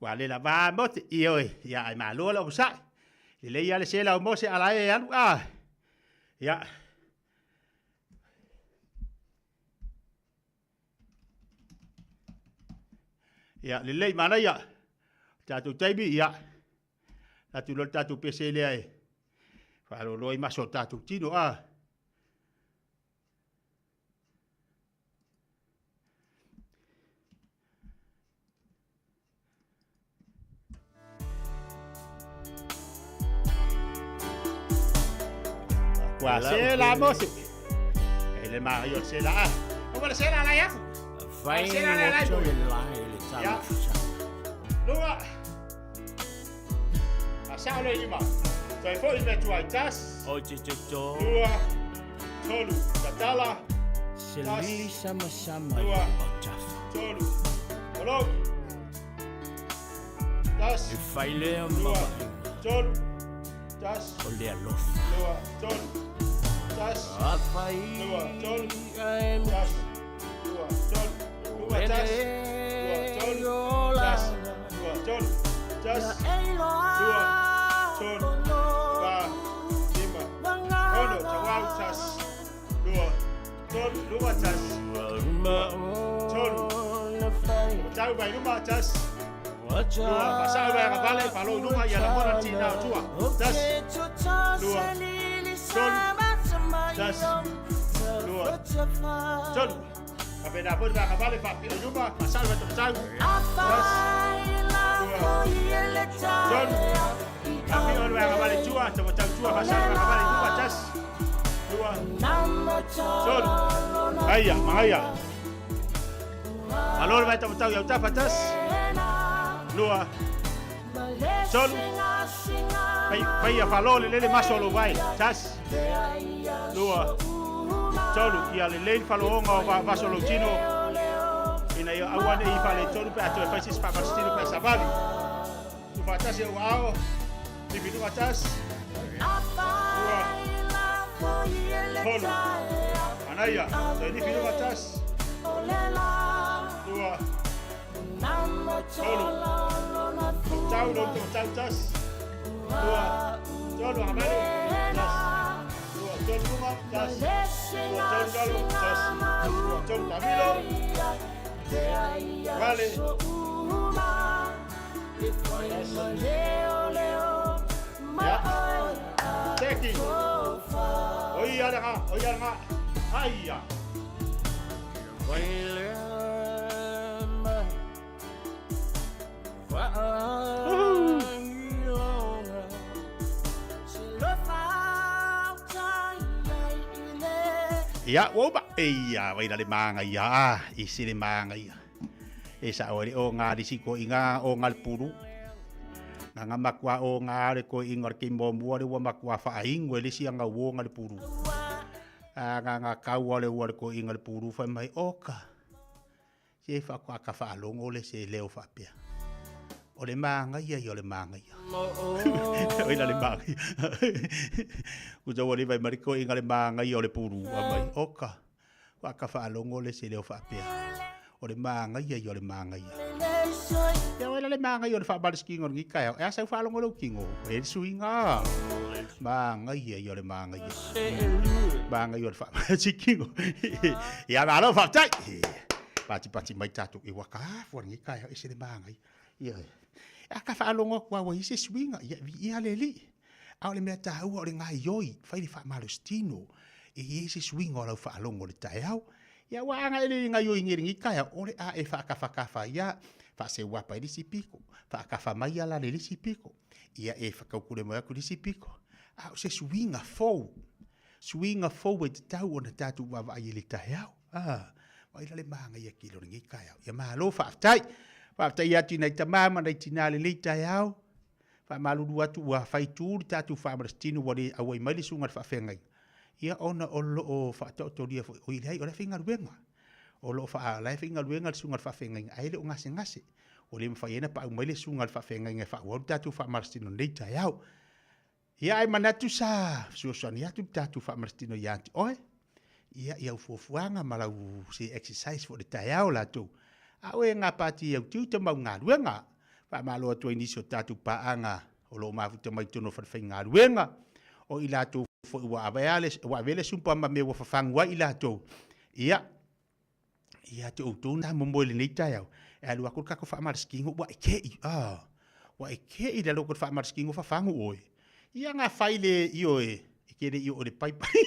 Wale la va mot io ya malo lo sa. Le ya le se la mo se ala ya ya. Ya le mana ya. Tatu taibi ya. Tatu lo tatu pese le ai. Fa lo loi maso tatu tino Qua c'est la mosse. Et le Mario c'est là. On va c'est là ya. Fai c'est là la. Ya. Lua. A sao le ima. Toi faut y mettre toi tas. O chicho. Lua. Tolu. Tatala. Seli sama-sama. Lua. Tolu. Hello. Tas. Fai le Lua. Tolu. Tas. Olha a luz. Lua. Tolu. Tas. Apai. Lua. Tolu. Tas. Lua. Tolu. Lua. Tas. Lua. Tolu. Tas. Lua. Tolu. Tas. Lua. Tolu. Ba. Lima. Ono. Tawau. Tas. Lua. Tolu. Lua. Tas. Tolu. Tau vai numa tas. Lua pasau vai ngavale palo numa ia la mona tina tua. Tas. Lua. Sol. Tas. Lua. Sol. Kapena pun vai ngavale fa numa pasau vai tau. Tas. Sol. Tapi on vai ngavale tua, tau tua pasau vai ngavale numa tas. Lua. Sol. Aya, maya. Alor vai tau ya tapa tas. Lua. Sol. Vai ya falo le masolo vai. Tas. Lua. Sol ia le falo nga va solo chino. Ina yo awane I fale tolu pe ato fa sis pa stilo pe savali. Tu fa tas eu ao. Ni bidu tas. Lua. Sol. Anaya, so ni bidu tas. Lua. Solo. Tau lo tau tas. Lua. Solo amelo. Tas. Lua tolu kuma tas. Lua tolu galo tas. Lua tolu tamilo. Vale. Ya. Teki. Oi ara, oi ara. Aiya. Ya, woba. Iya, vai dale manga ya. Isi le manga ya. Esa ori o nga di siko inga o ngal puru. Nga makwa o nga re ko ingor kimbo muore wa makwa fa ingwe le si nga wo ngal puru. Nga kau ole wo ko ingal puru fa mai oka. Se fa kwa ka fa longo le se leo fa pia. Ole manga ya yo le manga ya. Oi dale manga. Uja wori vai mariko inga le manga yo le puru mai oka. Wa ka fa longo le se leo fa pia. Ole manga ya yo le manga ya. Ya wala le manga yo le fa baliski ngor ngi kaya. Ya sa fa longo lo kingo. E suinga. Manga ya yo le manga ya. Manga yo le fa baliski ngo. Ya na lo fa tai. Pati mai tatu I waka for ngi kaya ese le manga. Ya. Aka fa longo wa wa ise swinga ya vi aleli. Au le meta u o le ngai yoi fa li fa malostino. E ese swinga o fa longo le taiau. Ya wa nga le ngai yoi ngi kaya o le a e fa ka fa ya fa se wa pa si piko. Fa ka fa mai ala le si piko. Ia e fa ka kule mo ku si piko. Au se swinga fo. Swinga fo we tau o na tatu wa va le taiau. Wa ile le manga ya kilo ngi kaya. Ya ma lo fa tai. Fa tai ati nei tamama nei tinale le taiau. Fa malu dua tu wa fai tu tatu fa marstino wa le awai mai sunga fa fengai. Ia ona o fa to dia o ile o le finga ruenga. O lo fa la finga ruenga sunga fa fengai. Ai le ngase. O le fa yena pa mai le sunga fa fengai fa wa tatu fa marstino nei taiau. Ia ai manatu sa suosania tu tatu fa marstino yanti. Oi. Ia ufuanga malau se exercise for the taiau la tu. Awe nga pati au tiu te mau ngā ruenga. Wha malo atua inisio tatu paanga. O lo mafuta mai tono whawhai ngā ruenga. O I lato fo ua avele sumpa ma me wa whawhangua I lato. Ia te outou na momoile nei tai au. E alu akul kako whaamariskingo wa ikei. Wa ikei da loko whaamariskingo whawhangu oe. Ia ngā whaile I oe. Ikere I o le paipai.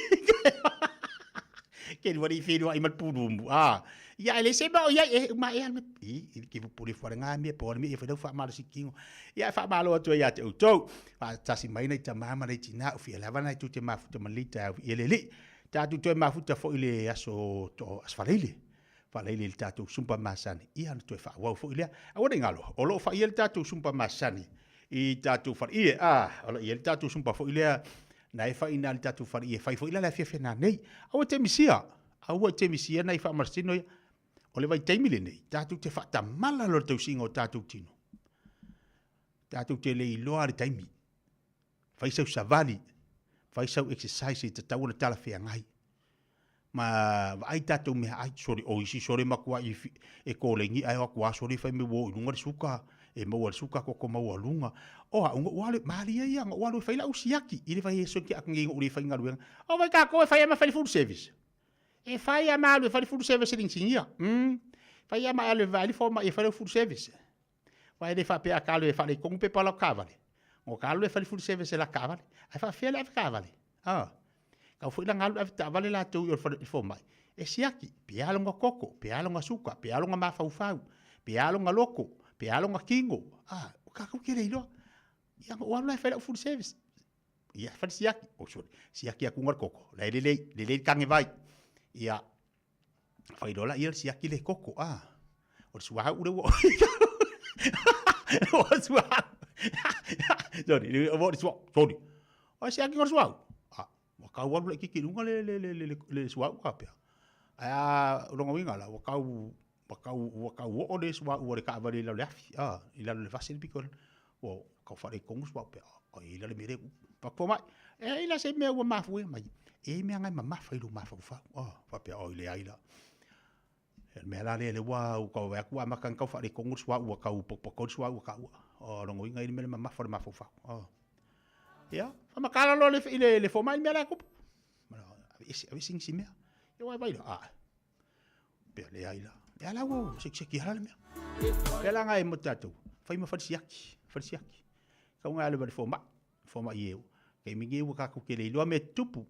Keni wari whenua I matpurumu. Ia ele se bao ia ma e alme. Ki pupuri fware ngā mea po me e whenau whaamarikingo. Ia whaamalo atua ia te outou. Tasi mai nei ta mama nei tina ufi alawa nei tu te mafuta malita au ilele. Tatu te mafuta fo ile aso to asfaleile. Faleile le tatu sumpa masani. Ia na tu e whaawau fo ile. Awane ngalo. Olo wha ile tatu sumpa masani. I tatu whare ie. Olo ile tatu sumpa fo ile. Na e whaina le tatu whare ie. Whai fo ile la whiawhena nei. Awa te misia. Awa te misia nei whaamarasino ia. O le vai taimile nei, tātou te whata mala lo tau singa o tātou tino. Tātou te le iloa le taimi. Whaisau savali, whaisau exercise te tau na tala whea ngai. Ma ai tātou mea ai, sori o isi, sori makua e kōlengi, ai wakua sori whai me wo ilunga le suka, e maua le suka koko maua lunga. Oa, unga wale, maari ia ia, wale whaila usiaki, ile whai e soki akangi uri whai ngaruenga. O vai kako e whai ama whai food service. E whai a malu e whai food service ring singia. Fai ama ale vai fo ma e fai food service. Fai de fa pe akalo e fa le kong pe pala kavale. Ngo kalo e fai food service la kavale. Ai fa fia la kavale. Kau foi la ngalu ta vale la tu yo fo mai. E siaki, pe alonga koko, pe alonga suka, pe alonga mafau, pe alonga loko, pe alonga kingo. O kakau kere ilo. Ia o ala fai food service. Ia fa siaki, o sorry. Siaki aku ngar koko. Le kange vai. Ia fai dola ia siaki le koko. O suah ure wo. O suah. Sorry, o suah. Sorry. O siaki ngar suah. Wakau walu le kiki lunga le suau kapia. Longa winga la wakau o le suau o le ka vale la lefi. Ila le fasil pikol. O kau fare kongus suau pe. O ila le mere pa po mai. Ila se me wa mafu mai. Me ngai mama fa ilu mafu fa. Fa pe o ile ila. Me la le wa kau wa ku makan kau fare kongus suau o kau pokok suau kau. O longa winga ile me mama fa mafu fa. Ya, sama kala lo le formal me la ko. Ave sing simia. Yo vai lá. Pe le ai la. Ya la wo, se ki hala me. Pe la ngai mutatu. Fai ma farsiaki. Ka nga le forma yeu. Ke mi ngi ka ko ke le lo me tupu.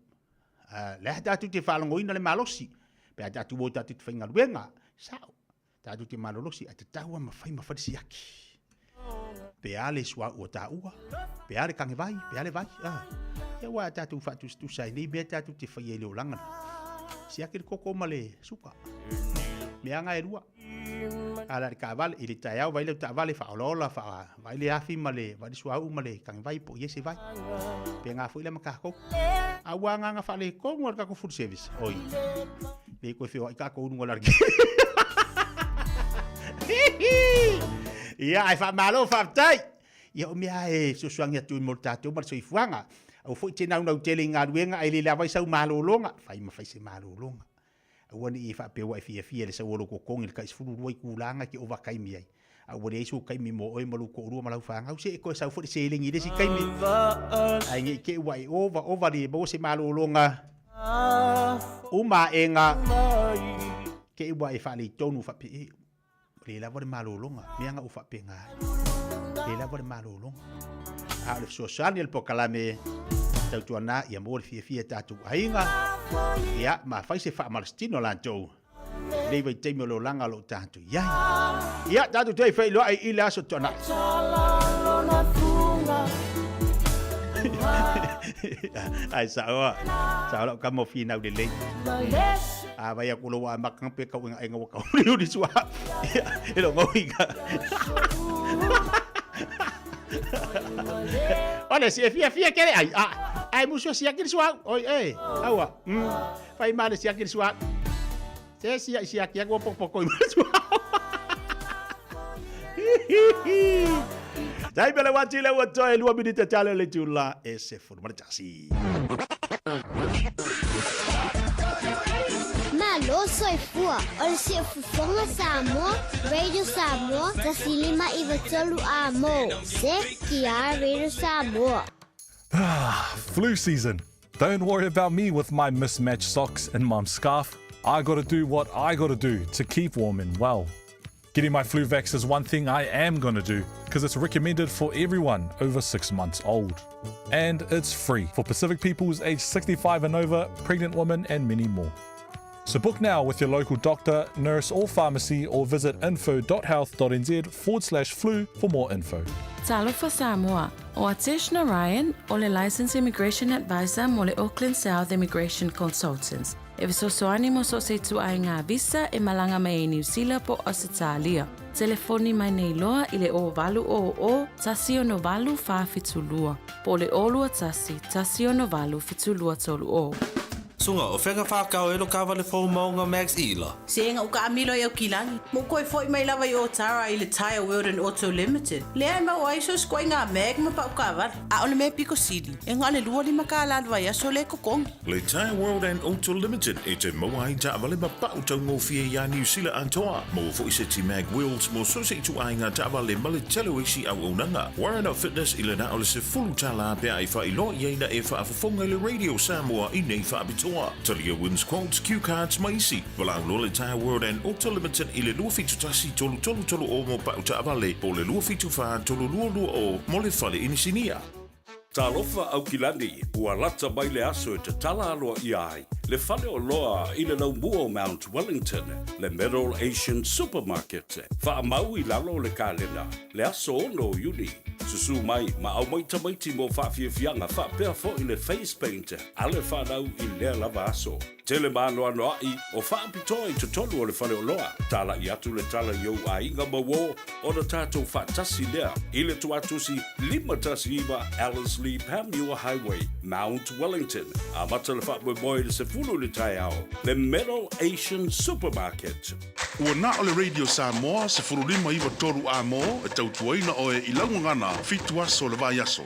Le hata tu te falango ina le malosi. Pe ata tu bota tu finga luenga. Sao. Ta tu te malolosi ata tawa ma fai ma farsiaki. Pe ale swa o ta ua. Pe ale kange vai, pe ale vai. Ya wa tatu fatu tu sai ni be tatu te fai ele olanga. Sia ke koko male suka. Me anga erua. Ala ka vale ile ta ya vai le ta vale fa lola fa vai le afi male, vai swa u male kange vai po yese vai. Pe nga fu ile maka ko. Awa nga fa le ko ngor ka ko food service. Oi. Le ko fio ka ko ngolar. Ia ai fa malo fa tai. Ia o mea e so suangia tu mo tatou mar so ifuanga. Au foi te nau tele ngā ruenga ai le lava sau malolonga. Fai ma fai se malolonga. Au wani i fa pe wa fia le sa wolo ko kongi ka isfulu roi kulanga ki ova kai mi ai. Au wani isu kai mi mo oi malu ko uru malau fanga. Au se ko sa foi se lengi le si kai mi. Ai ngi ke wai over le bo se malolonga. Uma enga. Ke wai fa le tonu fa pe. Le lava de malolonga. Mianga u fa pe nga. Le lava de malolonga. Le sosani el pokalame tau tuana ia mo fia tatu ainga ia ma fai se fa malstino lanto le vai te mo langa lo tatu ia tatu te fai lo ai ila so tuana ai sao ka mo fina de le vai aku lo wa makang pe ka nga nga ka lu di sua elo ngoinga olha se fia que ai muso se aquele suau oi aua fai mal se aquele suau se aqui agora pouco suau dai bela wati le wato e lua minute tale le tula e se formar tasi Malo soy fua, ol si fufonga Samoa, Radio Samoa, tasilima ivatolu amo, se kia Radio Samoa. Flu season. Don't worry about me with my mismatched socks and mum's scarf. I gotta do what I gotta do to keep warm and well. Getting my flu vax is one thing I am gonna do because it's recommended for everyone over 6 months old. And it's free for Pacific peoples aged 65 and over, pregnant women and many more. So book now with your local doctor, nurse or pharmacy or visit info.health.nz/flu for more info. Talofa Samoa, o Atish Narayan, o le Licensed Immigration Advisor mo le Auckland South Immigration Consultants. E visosoani mo so se tu ai ngā visa e malanga mai e New Zealand po Australia. Telefoni mai nei loa i le o valu o tasi o no valu wha fitulua. Po le olua tasi o no valu fitulua tolu o. Sunga o whenga whakao e lo kawa le whau maunga Max Ila. Se nga uka amilo e au kilangi. Mo koe foi mai lava i o Tara i le Tire World and Auto Limited. Lea e mau aiso skoi ngā meg ma pa uka avar. A ole me piko sidi. E ngā le lua lima ka alalwa ia so le kokongi. Le Tire World and Auto Limited e te maua i ta avale ma pa utau ngō fia ia New Zealand antoa. Mo foi se ti mag wheels mo so se tu ai ngā ta avale ma le telo isi au unanga. Warren Fitness i le na ole se fulu tala pia i wha i loa i eina e wha afafonga le Radio Samoa i nei wha abitoa. Samoa. Talia wins quotes, cue cards, maisi. Wala le Tire World and Auto Limited i le lua fitu tasi tolu o mo pa uta avale. Po le lua fitu wha tolu lua o mo le fale inisinia. Talofa au kilani, ua lata mai le aso e te tala aloa i ai. Le fale o loa i le laumua o Mount Wellington, le Middle Asian Supermarket. Wha mau I lalo le kalena, le aso ono o Yuni. Susu mai, ma au maita maiti mo whaafiafianga wha pēr fo I le face paint, ale whanau I lea lava aso. Tele mano anoa I, o whaapitoa I te tolu o le fale o loa. Tala I atu le tala iau a inga mawo, o na tātou whaatasi lea. I le tuatusi, 5 tasi iwa Ellerslie Panmure Highway, Mount Wellington. A mata le whaapmoe le se fulu le tai ao, le Middle Asian Supermarket. Ua na o le Radio Samoa se furulima iwa toru a mo e tautuaina o e ilaungangana fitu aso le vai aso.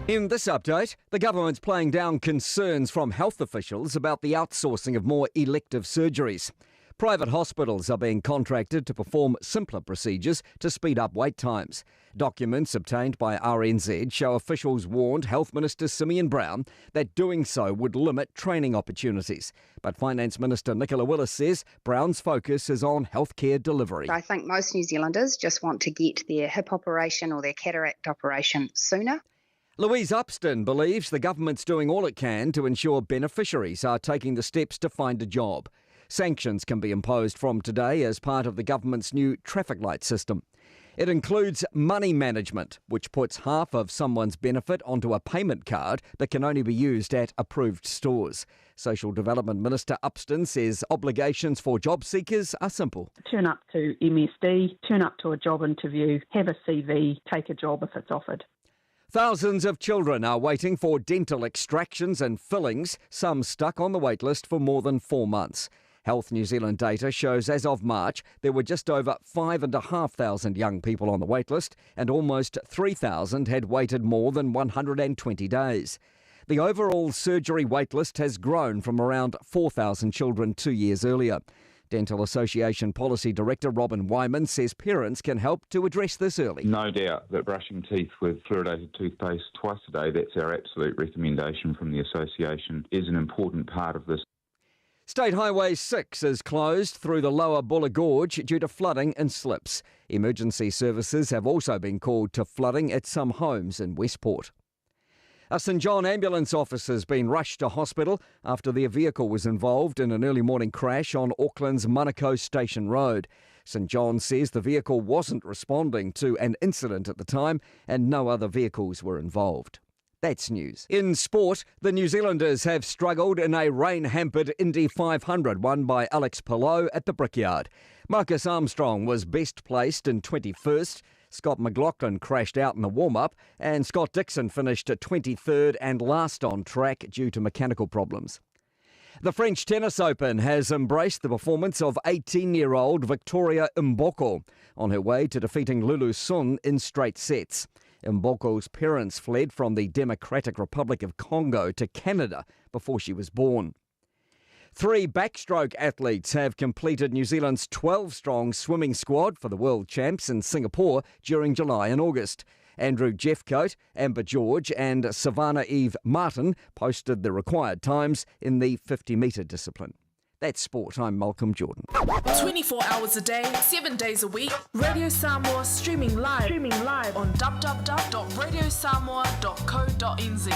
In this update, the government's playing down concerns from health officials about the outsourcing of more elective surgeries. Private hospitals are being contracted to perform simpler procedures to speed up wait times. Documents obtained by RNZ show officials warned Health Minister Simeon Brown that doing so would limit training opportunities. But Finance Minister Nicola Willis says Brown's focus is on healthcare delivery. I think most New Zealanders just want to get their hip operation or their cataract operation sooner. Louise Upston believes the government's doing all it can to ensure beneficiaries are taking the steps to find a job. Sanctions can be imposed from today as part of the government's new traffic light system. It includes money management, which puts half of someone's benefit onto a payment card that can only be used at approved stores. Social Development Minister Upston says obligations for job seekers are simple. Turn up to MSD, turn up to a job interview, have a CV, take a job if it's offered. Thousands of children are waiting for dental extractions and fillings, some stuck on the waitlist for more than 4 months. Health New Zealand data shows as of March there were just over 5,500 young people on the waitlist and almost 3,000 had waited more than 120 days. The overall surgery waitlist has grown from around 4,000 children 2 years earlier. Dental Association Policy Director Robin Wyman says parents can help to address this early. No doubt that brushing teeth with fluoridated toothpaste twice a day, that's our absolute recommendation from the association, is an important part of this. State Highway 6 is closed through the lower Buller Gorge due to flooding and slips. Emergency services have also been called to flooding at some homes in Westport. A St John ambulance officer has been rushed to hospital after their vehicle was involved in an early morning crash on Auckland's Manukau Station Road. St John says the vehicle wasn't responding to an incident at the time and no other vehicles were involved. That's news. In sport, the New Zealanders have struggled in a rain-hampered Indy 500 won by Alex Palou at the Brickyard. Marcus Armstrong was best placed in 21st. Scott McLaughlin crashed out in the warm-up and Scott Dixon finished at 23rd and last on track due to mechanical problems. The French Tennis Open has embraced the performance of 18-year-old Victoria Mboko on her way to defeating Lulu Sun in straight sets. Mboko's parents fled from the Democratic Republic of Congo to Canada before she was born. 3 backstroke athletes have completed New Zealand's 12-strong swimming squad for the World Champs in Singapore during July and August. Andrew Jeffcoat, Amber George and Savannah Eve Martin posted the required times in the 50-metre discipline. That's sport. I'm Malcolm Jordan. 24 hours a day, 7 days a week. Radio Samoa streaming live on www.radiosamoa.co.nz.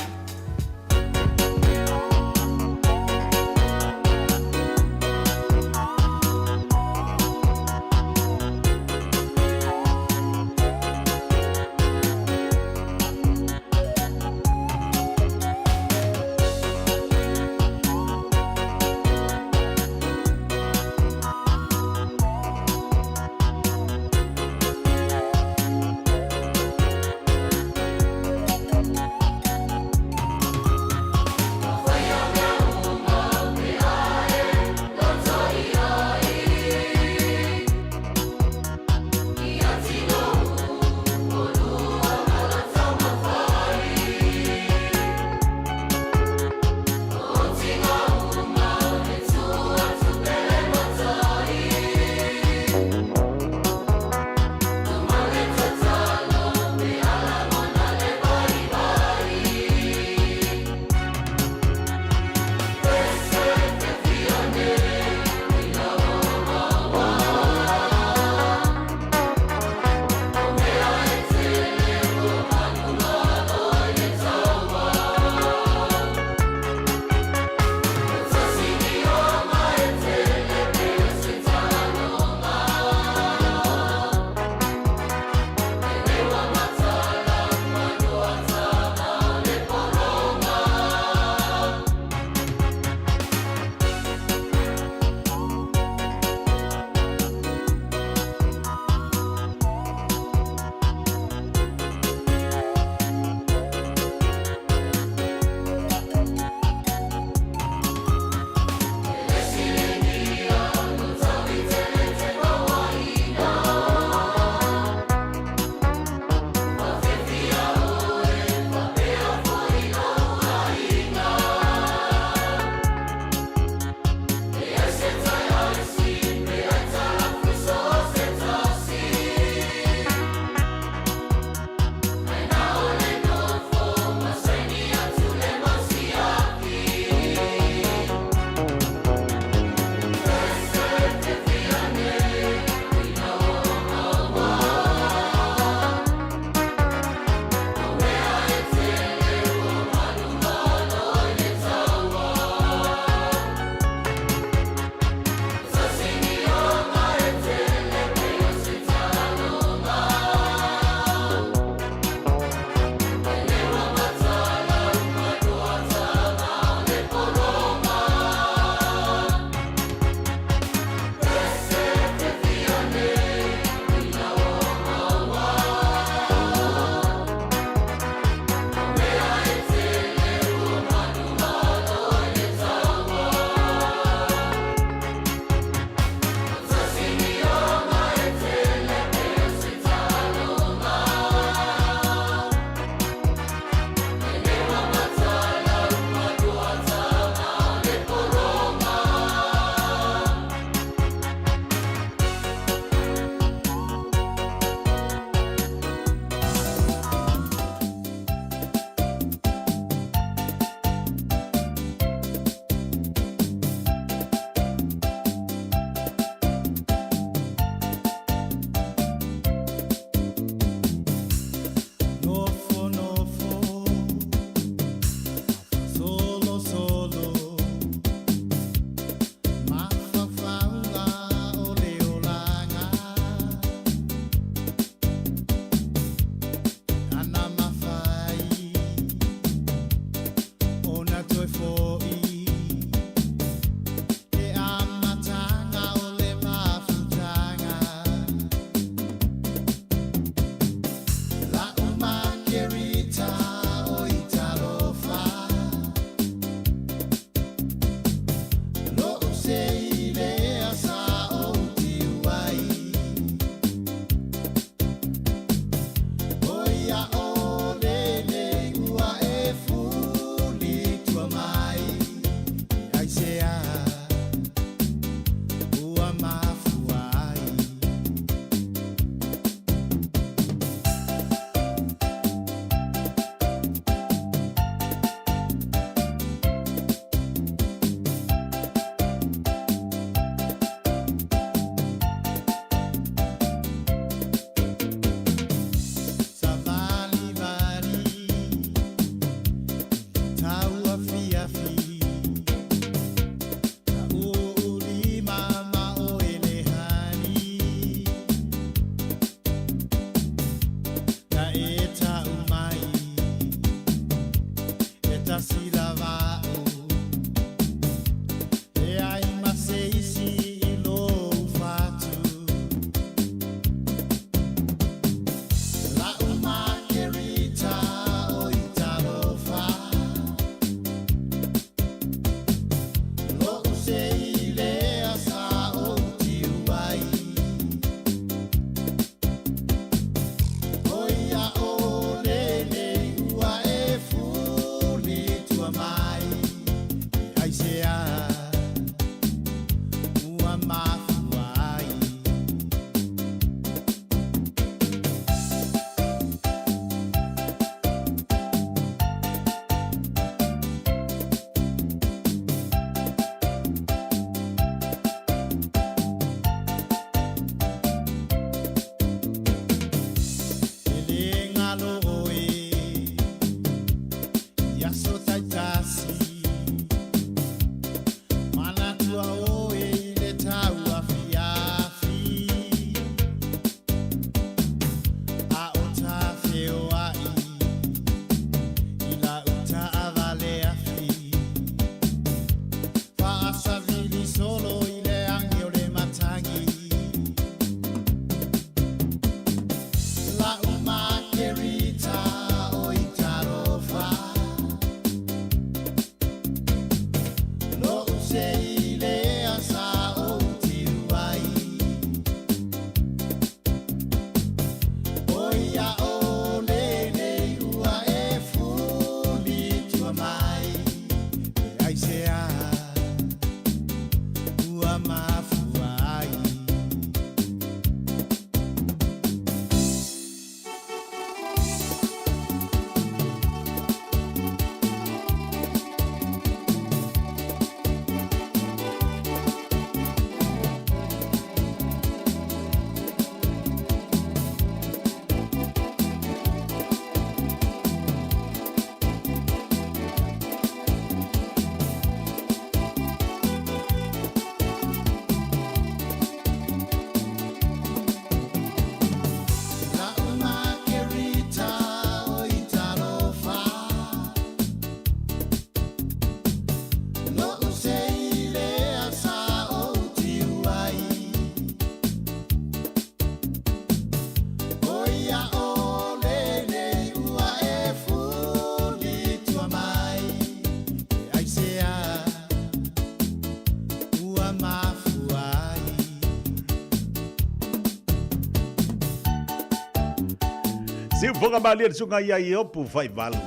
Se fonga malia sunga ia i opu fai valu.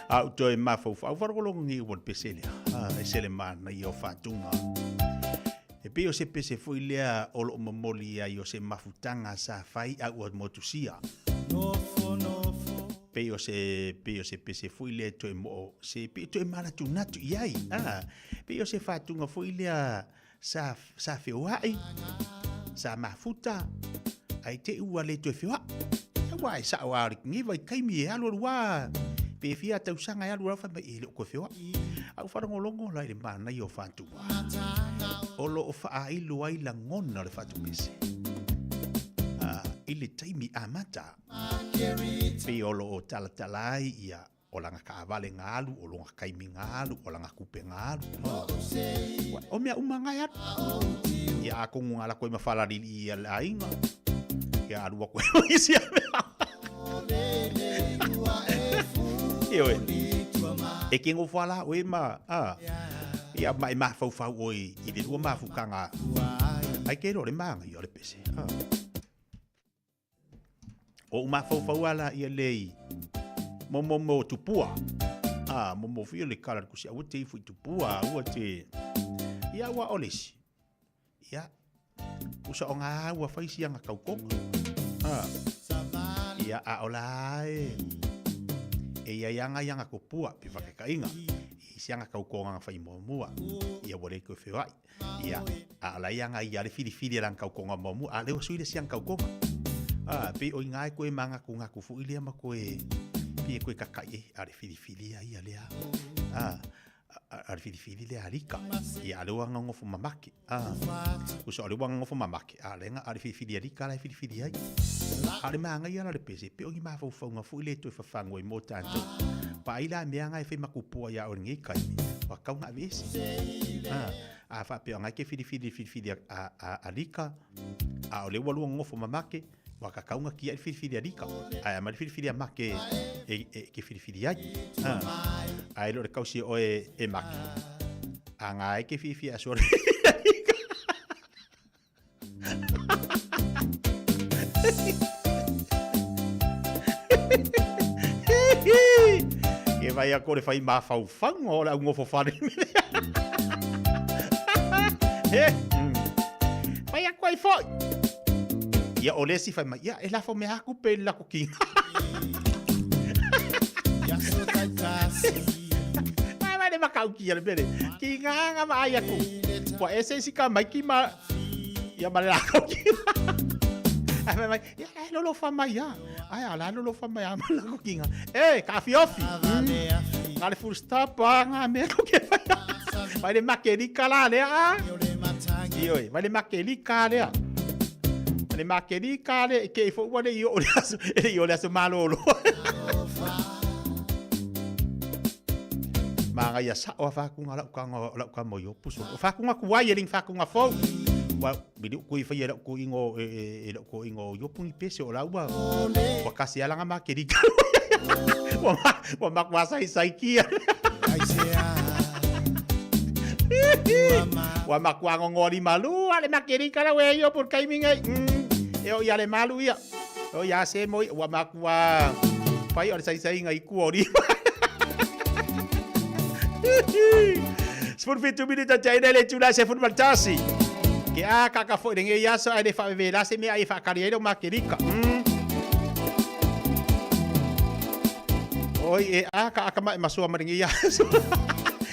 Au toi mafau fau farolong ni won pesele. E sele mana i o fatunga. E pe o se pese foi lea o lo momoli ai o se mafutanga sa fai au o motusia. Pe o se pese foi lea toi mo se pe toi mana tu natu iai. Pe o se fatunga foi lea sa feuai. Sa mafuta. Ai te ua le toi feua. Wai sa wari ngi vai kaimi e alo wa. Pe fia tau sanga alu rafa mai ele ko feua. Au fara ngolongo lai le mana i o fatu. Olo o fa ai lo ai la ngona le fatu pese. Ile taimi amata. Pe olo o talatalai ia o langa ka vale ngalu o longa kaimi ngalu o langa kupe ngalu. O mea umanga ya. Ia ako ngala ko mafala li ia lainga. Ia alu ko isia. E ke ngo fala o ma ia mai ma fau oi i le lua mafukanga ai ke ro le manga i le pese o ma fau ala ia lei mo tupua mo fio le kala ku si o te fu tupua o te ia wa olisi ia usa onga wa fai sianga kaukok ia a olai e ia yanga kopua pe whakakainga i sianga kaukonga whai mua ia wale ko whewai ia a la yanga ia le whiri rang kaukonga mua a leo sui le sianga kaukonga pe o ngai koe manga ko ngaku fu ilia ma koe pe koe kakai a le whiri ia lea a le whiri lea rika ia leo anga ngofu mamake uso a leo anga ngofu mamake a lenga a le whiri rika la whiri ai ale manga ia le pese pe o ngi ma fau nga fu ile to fafango i motanto pa ila meanga e fe makupo ya o ngi kai wa kaunga vesi a fa pe nga ke fili a rika a ole walu ngofo mamake wa ka kaunga ki e fili a rika a ma fili a make e ke fili ai a lo kausi o e make a nga e ke fili a sore e vai a kore fai ma fau fango la un ofo fare vai a quai foi ia ole si fai ma ia e la fo me aku pe la coquinha vai de macau ki ia bere ki nga vai aku po ese si ka mai ki ma ia ma la coquinha ai ia lo fa mai ia ai ala lo fa mai ama la coquinha ka fiofi ngale full stop nga me ko ke vai de makerica la le io vai de makerica le le makerica le ke fo wa de io le aso malolo ma ia sa o fa ku ngala ka mo yo puso fa ku nga ku wa ye ling fa ku nga fo wa bidu ku i fa ye ku ingo ko ingo yo pun pese o la wa wa kasi ala nga makerica wa makwasa isaikia wa makwango ngori malu ale makerica la we yo por kaiminga yo ya le malu ya o ya se mo wa makwa pai o sai ngai ku ori Sport fit 2 minutes ta ina le tula se football tasi ke a kaka fo de ya so ai fa ve la se me ai fa carriera makerica oi aka mai masua maringi ya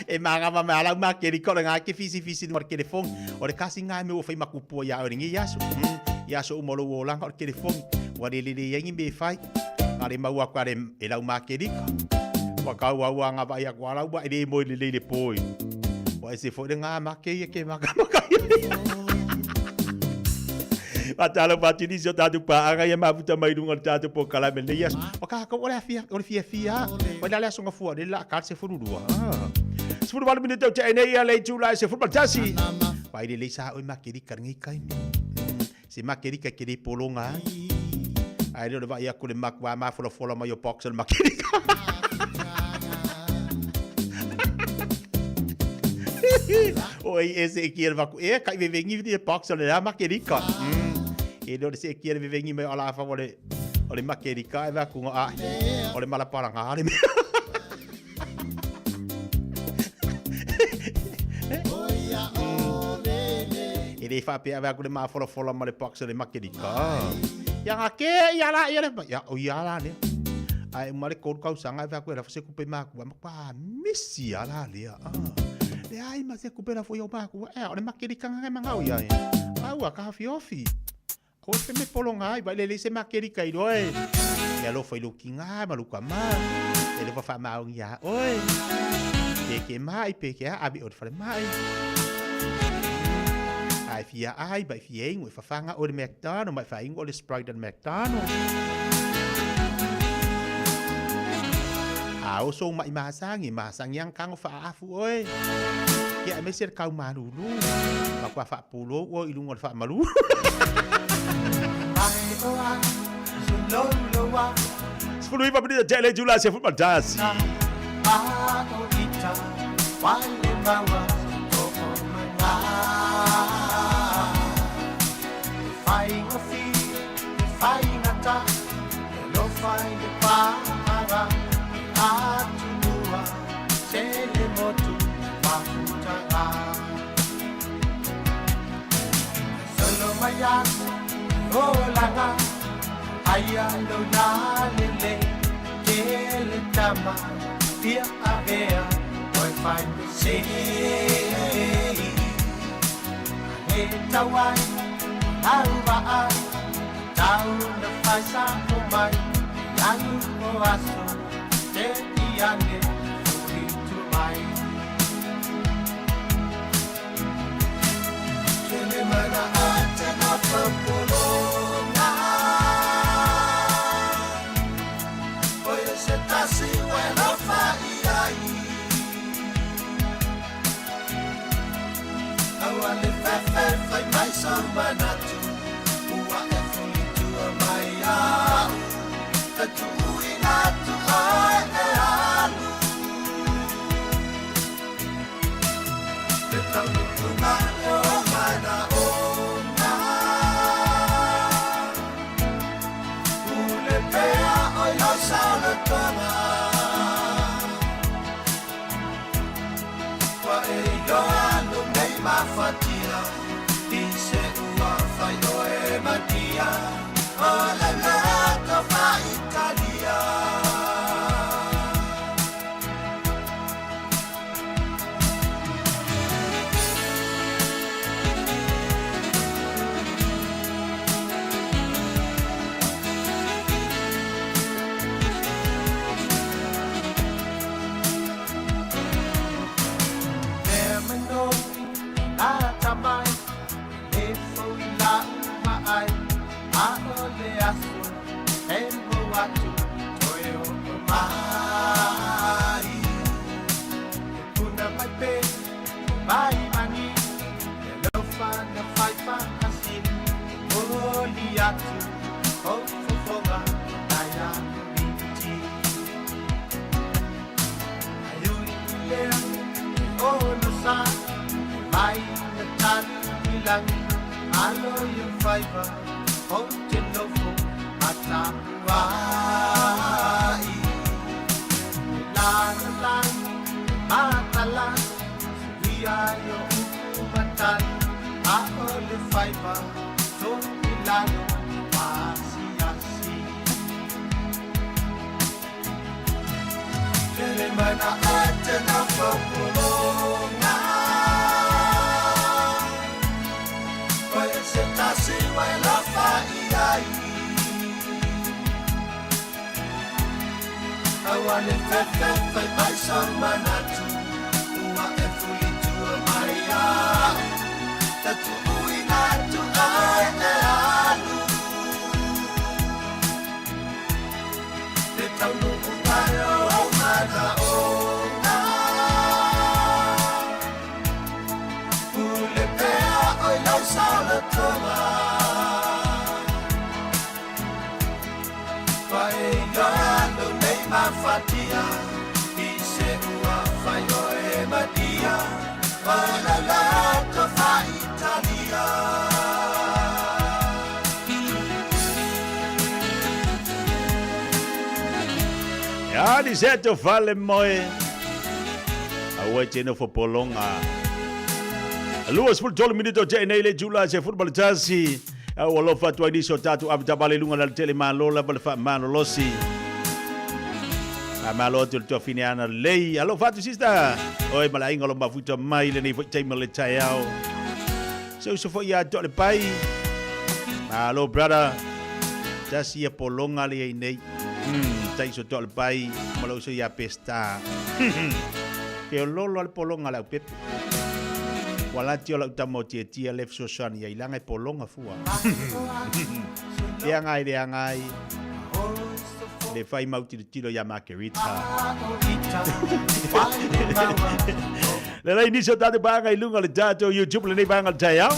e manga mala makerica nga ke fisi no telefone o le kasi nga me o fai makupo ya ringi ya so umolo wolang o telefone wa le yengi be fai ale mau akare e lau makerica wa ka wa nga ba ya kwa lau ba ile mo le poi wa se fo de nga make ke maka Atala batini so tatu pa anga ya mabuta mai dunga tatu po kala mele yes o ka ko ola fia o la so nga fu de la ka se furu dua sfuru bal minute te ene ya le tula se football tasi pai de lisa o makerica ngi kai se makerica ke de polonga ai do va ya ko le makwa ma folo ma yo boxer makerica oi ese kier va kai vengi de boxer la makerica e do se kier vengi me ala fa vole O le makerika e vaku ngā ai. O le malaparanga ale me. E le whapea vaku le mawholofola ma le paksa le makerika. Ia ngā ke, ia la, ia le. Ia o ia la le. Ai mare kau kau sanga va ku era fase ku pe maku ma misi ala lea le ai ma se ku pe la fo yo maku ole makerika nga manga o ia au ka fi ofi ko se me polonga ai va le se makerika i doe ya lo foi lo kinga ma lu kama e le fa ma o ia oi pe ke mai pe ke abi o fa mai ai fia ai ba fia ing fa fanga o le McDonald mai fa ing o le Sprite and McDonald Ao so mai masang yang kang fa afu oi. Ya me ser kau malulu. Ma kwa fa pulo o ilungo fa malu. Sepuluh lima menit Jale Jula se football dance. Atua sele motu mafuta solo mayan olanga ayando na lele kele tama pia avea boy find the say etawai alba ai down the faisa kumai yangu oaso Yange to my Kelimana atena papulonga Oye se tasi wena faiai Awale fefe fai mai sambanatu Ua e fuli tua mai au Tatu inatu ai e alu Te tamu tunga o mana ona Ule pea oi lo sauna tonga Wa e yo anu nei mafatia Ise ua fai no e matia Ole leto fa Italia Atamai, efo ila maai, aole asu, embo watu, toyo mai. Kuna mai pe, mai mani, elofa na faifa asin, oli atu, ofofonga, naya binti. Ayuri lea, ono sa, mai na tani bilang alo yung fiber hotel lofo matapuai lang matalan suya yung umatan ako le fiber so bilano masiyasi kere mana ate na populonga Sentasi mai la faiai Awale fefe fai mai samanatu Ua e fuli tua mai au Tatu uinatu ai e alu Te taunu ungai o mana ona Ule pea oi lau sauna tonga Pai yoano nei mafatia Ise ua fai o e madia Ona lato fa Italia di seto fale moe. Awe cheno fo polonga. Luas full 12 minuto je nei jula se football tasi. Walo fatwa di so tatu abtabale lunga dal tele malola bal fa manolosi. Amalo tul to finiana lei. Alo fatu sista. Oi malai ngolo mafuta mai le nei fo male tayao. So fo ya to le pai. Alo brother. Tasi ya polonga le nei. Tai so to le pai. Malo so ya pesta. Ke lolo al polonga la pep. Wala tio la utamo tia lef so san ya ilanga polonga fua. Dia ngai. Le fai mauti de tiro ya makerita. Le lai ni so tade banga ilunga le dato YouTube le nei banga taya.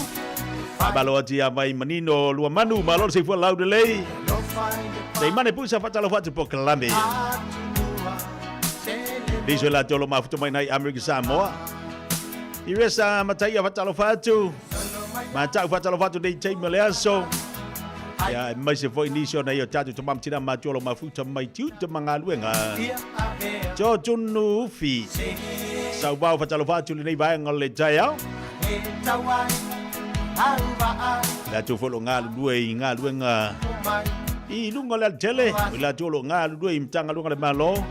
Balo tia mai manino lua manu malor se fua laude lei. Dei mane pusa fatalo fatu po kalambe. Diso la tolo mafuto mai nai America Samoa. Iresa mataya fatalo fatu. Matau fatalo fatu dei tei maleaso. Ya mai se foi inisio na yo tatu tomam tina matolo mafuta mai tiu te mangaluenga. Jo tunu fi. Sau bau fatalo fatu nei vai ngale jaya. La tu folo ngaluenga. I lunga la tele. La tolo ngaluenga imtanga lunga le malo.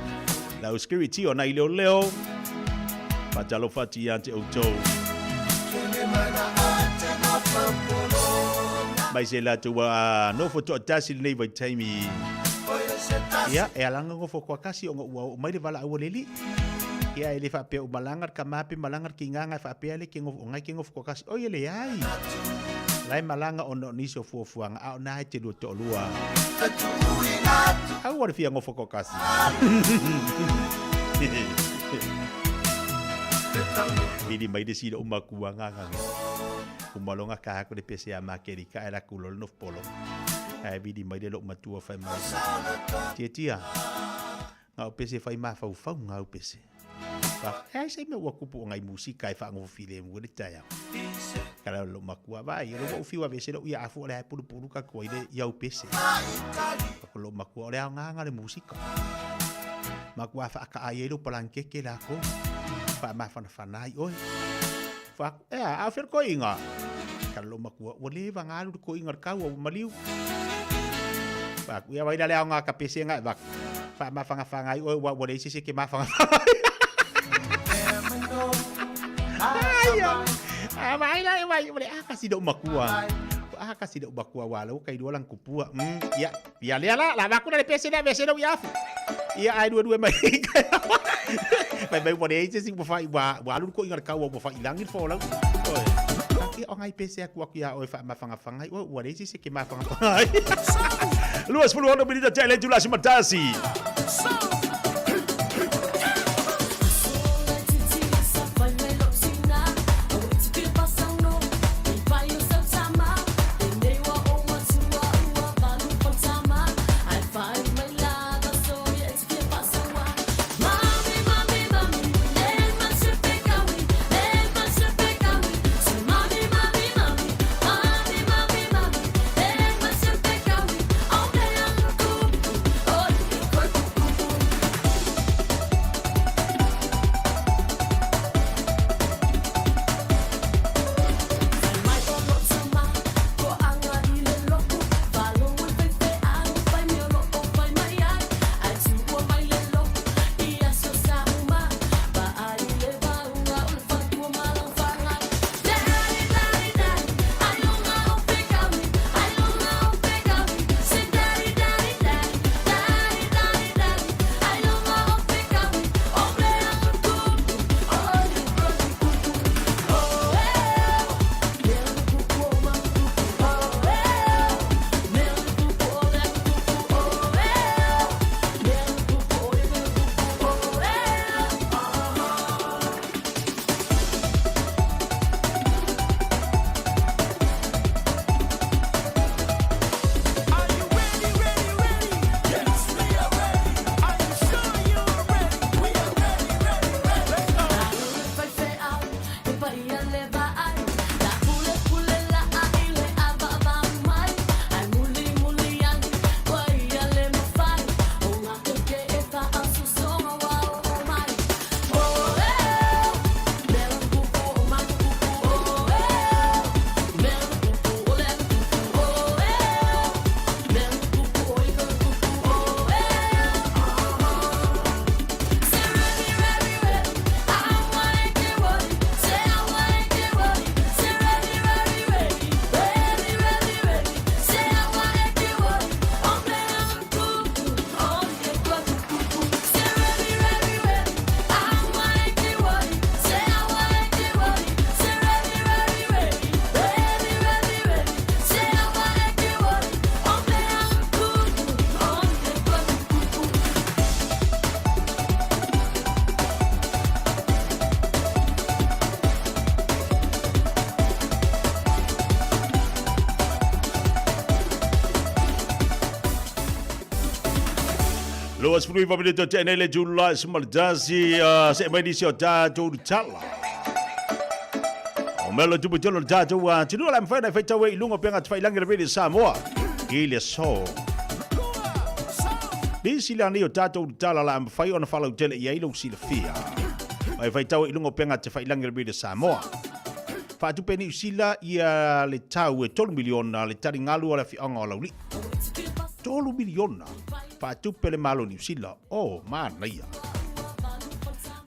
La security ona ile leo. Matalo fati ante auto. Mai se la tua no foto tasi nei vai taimi. Ya, e alanga ngo fo kasi o mai le vala o leli. Ya ele fa pe o malangar kamapi malangar kinganga fa pe ale kingo ngai kingo fo kasi. O ele ai. Lai malanga ono niso fo fuanga a na te do to lua. Au wa fia ngo fo kasi. Bidi mai de sida umakua nganga. Umalonga ka ko de PCA makerika era kulol no polo. Ai bidi mai de lo matua fai mai. Tia. Ngau PC fai ma fau ngau PC. Fa ai sai me wakupu ngai musika ai fa ngo film wo de taya. Kala lo makua vai, lo mo fiwa vese lo ia afu le pulu ka ko ide iau PC. Ko lo makua le nganga le musika. Makua fa ka ai lo palanke ke la ko. Fa ma fanai oi. Fa a fer ko inga. Kalau makua wole vangalu ko inga ka wa maliu. Fa ia vai dale nga ka PC nga bak. Fa ma fangai oi wa wole sisi ke ma fangai. Ayo. Vai la vai wole kasi do makua. Kasi do makua walau kai dua lang kupua. Ya, ya la aku dari PC dah biasa do ya. Iya ai dua-dua mai. Bai wole sisi bo fa wa lu ko inga ka wa bo fa ilangin fo la. Oi. Ang PC aku ya oi fa ma fangai. Wole sisi ke ma fangai. Luas 10 menit tele jula simatasi. Luas frui va menito tene le July small jazzy se mai di sio tato chala. O melo tu butelo tato wa tinu la mfana fa tawe ilungo penga tfai langi le Samoa. Ile so. Disi la ni o tato chala la mfai ona fala tele ia ilo sila fia. Mai fa tawe ilungo penga tfai langi le Samoa. Fa tu peni sila ia le tawe 3 miliona le tari ngalu ala fi anga la uli. 3 miliona. Patu pele malo ni sila. Oh, mana ia.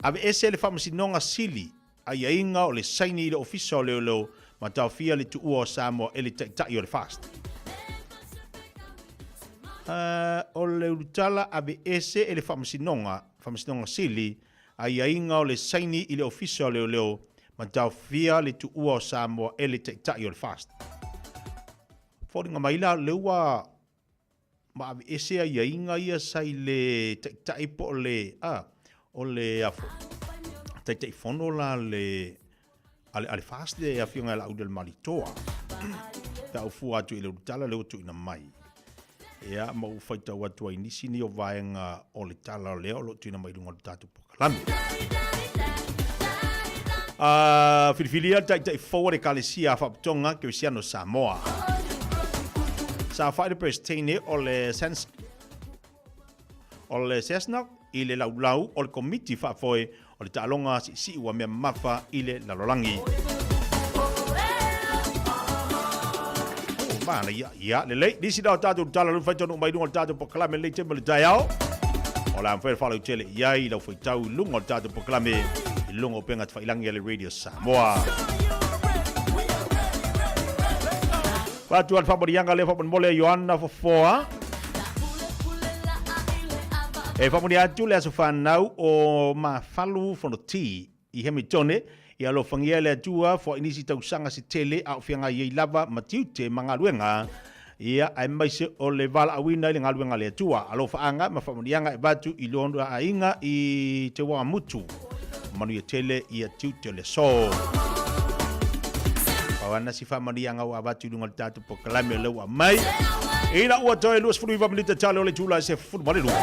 Ave ese le whamasinonga sili ai inga o le saini le ofisa o leo ma tau fia le tu ua Samoa e le tai o le fast. O le utala ave ese e le whamasinonga sili ai inga o le saini i le ofisa o leo ma tau fia le tu ua Samoa e le tai o le fast. Fōringa maila leua ma ese ia inga ia sai le tai po le o le afo tai fono la le ale fast de afianga la udel malitoa ta ufu atu ile tala le utu ina mai ia ma u faita watu ai nisi ni o vaenga o le tala le o tu ina mai lunga tatu pokalami filifilia tai fo le kalesia fa tonga ke siano Samoa. Sa fai de prestene o le Cessna i le laulau o le komiti fa foi o le talonga si ua mea mafa i le lalolangi. Mana ia le lei disi da tatu tala lu fai tonu mai lunga tatu poklame le temble taiao. O la mfere fala utele ia i lau fai tau lunga tatu poklame i lunga penga tfailangi le Radio Samoa. Watu alfaborianga le fabon mole Yohana fofoa. E famuni atu le asofanau o mafalu fono ti i hemitone i alo fangia le atua fo inisi tausanga si tele au fianga i lava matiute mangaluenga ia ai maise o le vala awina i ngaluenga le atua alo faanga ma famunianga e batu i londo a inga i te wa mutu manu i tele i atiute le so. Wana si famanianga wa batu lunga tatu pokalame le wa mai ina ua toe luas fulu iwa minita tale ole tula se fulu male lua.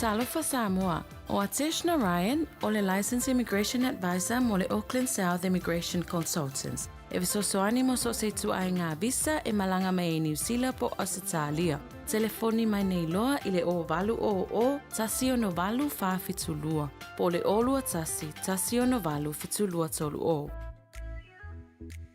Talofa Samoa, o Ateshna Ryan, o le Licensed Immigration Advisor mo le Auckland South Immigration Consultants. E visosoani mo so se tu ai ngā visa e malanga mai e New Zealand po Australia. Telefoni mai nei loa i le o valu o tasi o no valu wha fitulua. Po le olua tasi o no valu fitulua tolu o.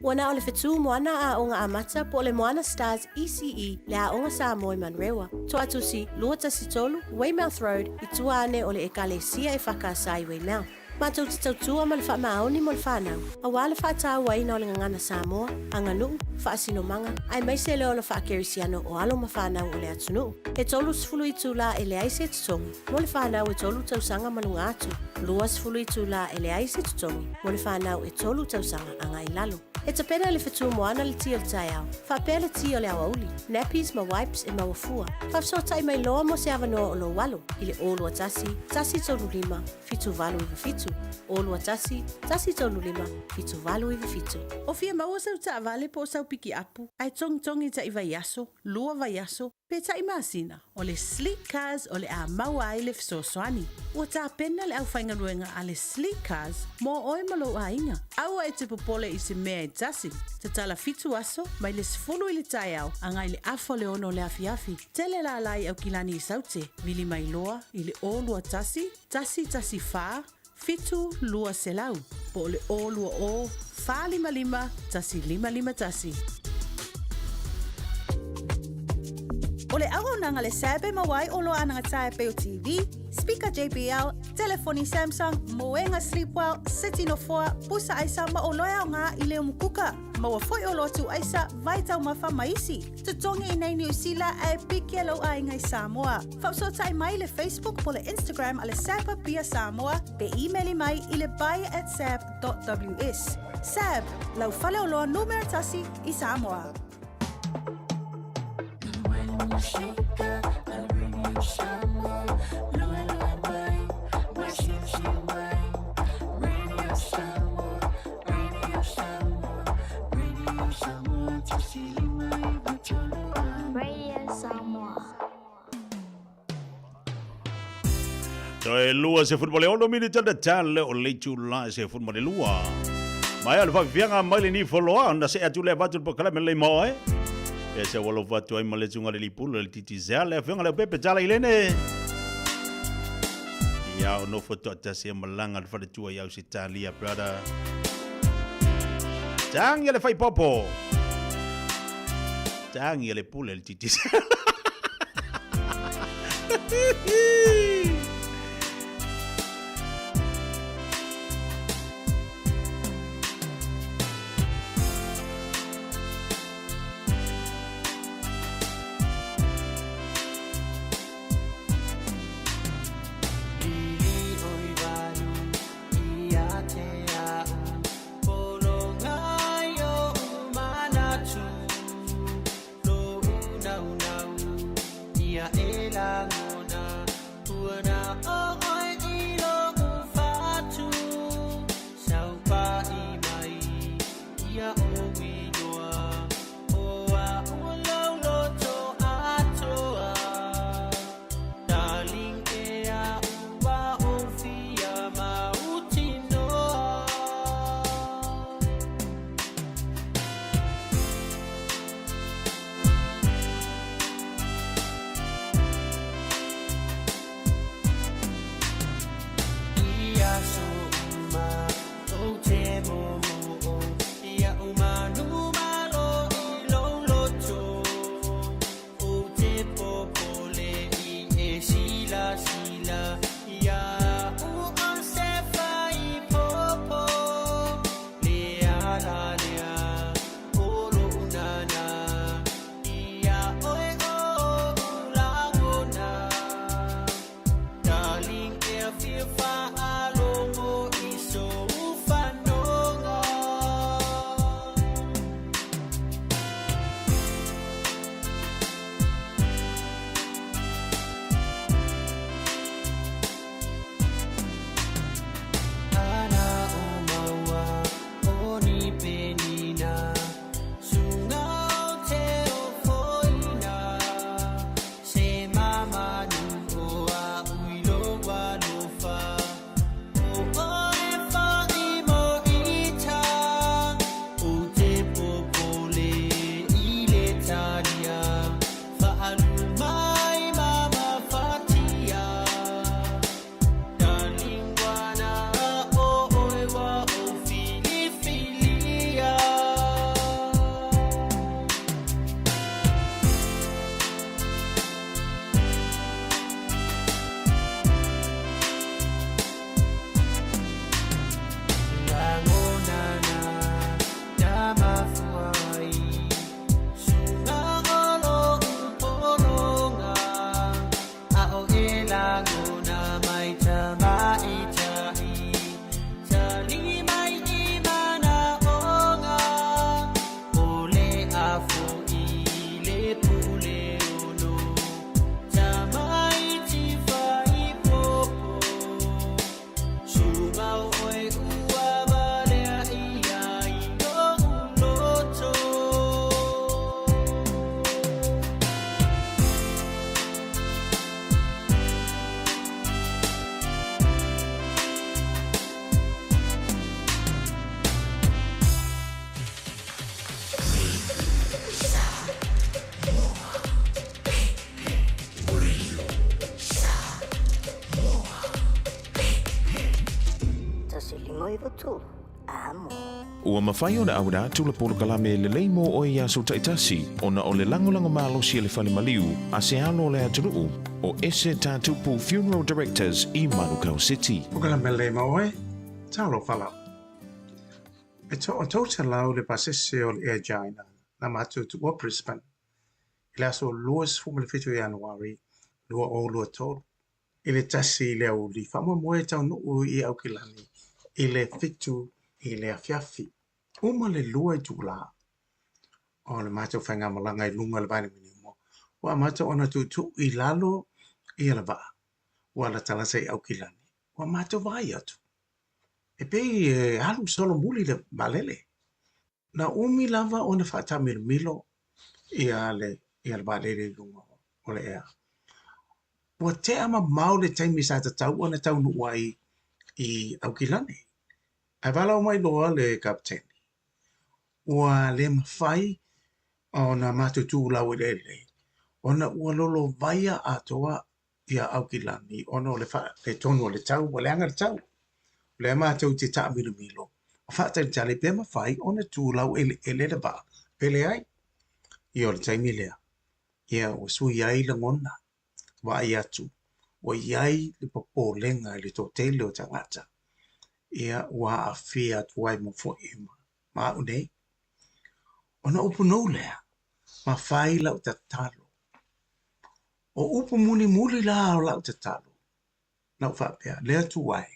Wana o le fetu moana a onga amata po le moana Stars ECE le a onga Samoa i Manrewa. Toa tusi, lua tasi tolu, Weymouth Road, i tuane o le ekalesia e whakasai Weymouth. Mātou te tautua ma le whaamaoni mo le whanau. A wale whaatau waina o le ngangana Samoa, anga nuu, whaasino manga, ai maise leo na whaakerisiano o alo ma whanau o le atunu. E tolu sifulu i tūla e le aise tutongi, mo le whanau e tolu tausanga malunga atu. Lua sifulu i tūla e le aise tutongi, mo le whanau e tolu tausanga anga i lalo. E te pena le whetu moana le tia le tai au. Whapea le tia o le awauli. Nappies, ma wipes e ma wafua. Whafsotai mai loa mo se awanoa o lo walo. I le olua tasi tolu lima, fitu valu iwa fitu. Olua tasi tolu lima, fitu valu iwa fitu. O fia maua sau ta avale po sau piki apu. Ai tongi ta iwa yaso, lua va yaso. Pe ta imasina, o le sleek cars o le a maua ai le fisosoani. Ua ta pena le au whaingaruenga a le sleek cars, mo oi malo a inga. Aua e te popole i se mea e tasi. Te tala fitu aso, mai le sifulu i le tai au, anga i le afo le ono le afiafi. Tele la alai au kilani i saute, vili mai loa, i le o lua tasi faa, fitu lua selau. Po le o lua o, faa lima, tasi lima tasi. O le aho nanga le sabe mawai o loa nanga tae peo TV, speaker JBL, telefoni Samsung, moenga Sleepwell, City no 4, pusa aisa ma o loa o ngā i leo mukuka. Maua foi o lotu aisa, vai tau mawha maisi. Tutongi i nei New Zealand e piki alo a ingai Samoa. Whapsotai mai le Facebook po le Instagram a le Sapa Pia Samoa, pe emaili mai i le buy@sap.ws. Sap, lau fale o loa numeratasi i Samoa. So e lua se futbol e ono mini tanda tale o le chula se futbol e lua. Mai al fa fianga mai le ni foloa na se atu le vatu po kala me le mo e. E se wolo vatu ai male tunga le lipulo le titi zale fianga le pepe tala ilene. Ya no foto ta se malanga fa de tua ya si Italia brother. Tang ya le fai popo. Tang ya le pule le titi zale. Ua mawhai o na awara tula polo kalame le leimo o ia so taitasi o na o le langolango malo si le fale maliu a se alo le aturuu o ese tātupu Funeral Directors i Manukau City. O kalame le maoe, talo whala. E to o tauta lau le pasese o le Aegina na matu tu o Brisbane. I le aso luas fumale fitu Januari, lua o lua tolu. I le tasi le au li whamua moe tau nuu i au kilani. I le fitu i le afiafi. Uma le lua i tūla. O le mātou whainga malanga i lunga le vaina mini mo. Wa mātou ona tu i lalo i ala vaa. Wa la talasa i au kilani. Wa mātou vai atu. E pei halu solo muli le malele. Na umi lava ona whaata milo i ale valele i lunga o le ea. ua te ama mau le taimi sa tatau ona tau nuu ai I Aukilani. Ai walau mai loa le kapteni. Ua le mawhai ona matutu lau le. Ona ua lolo vaia atoa ia Aukilani. Ona le tonu o le tau, o le anga le tau. Le mātou te taa milo milo. O whata le tale pe mawhai, ona tū lau ele le ba. Pele ai. I o le taimi lea. Ia o sui ai la ngona. Wa ai atu. Wa iai le popo lenga le to tele o tangata. Ia wa a fia tuai mo fo ima. Ma unei. Ona upu nou lea. Ma whai lau ta talo. O upu muni muli la o lau ta talo. Nau whapea. Lea tuai.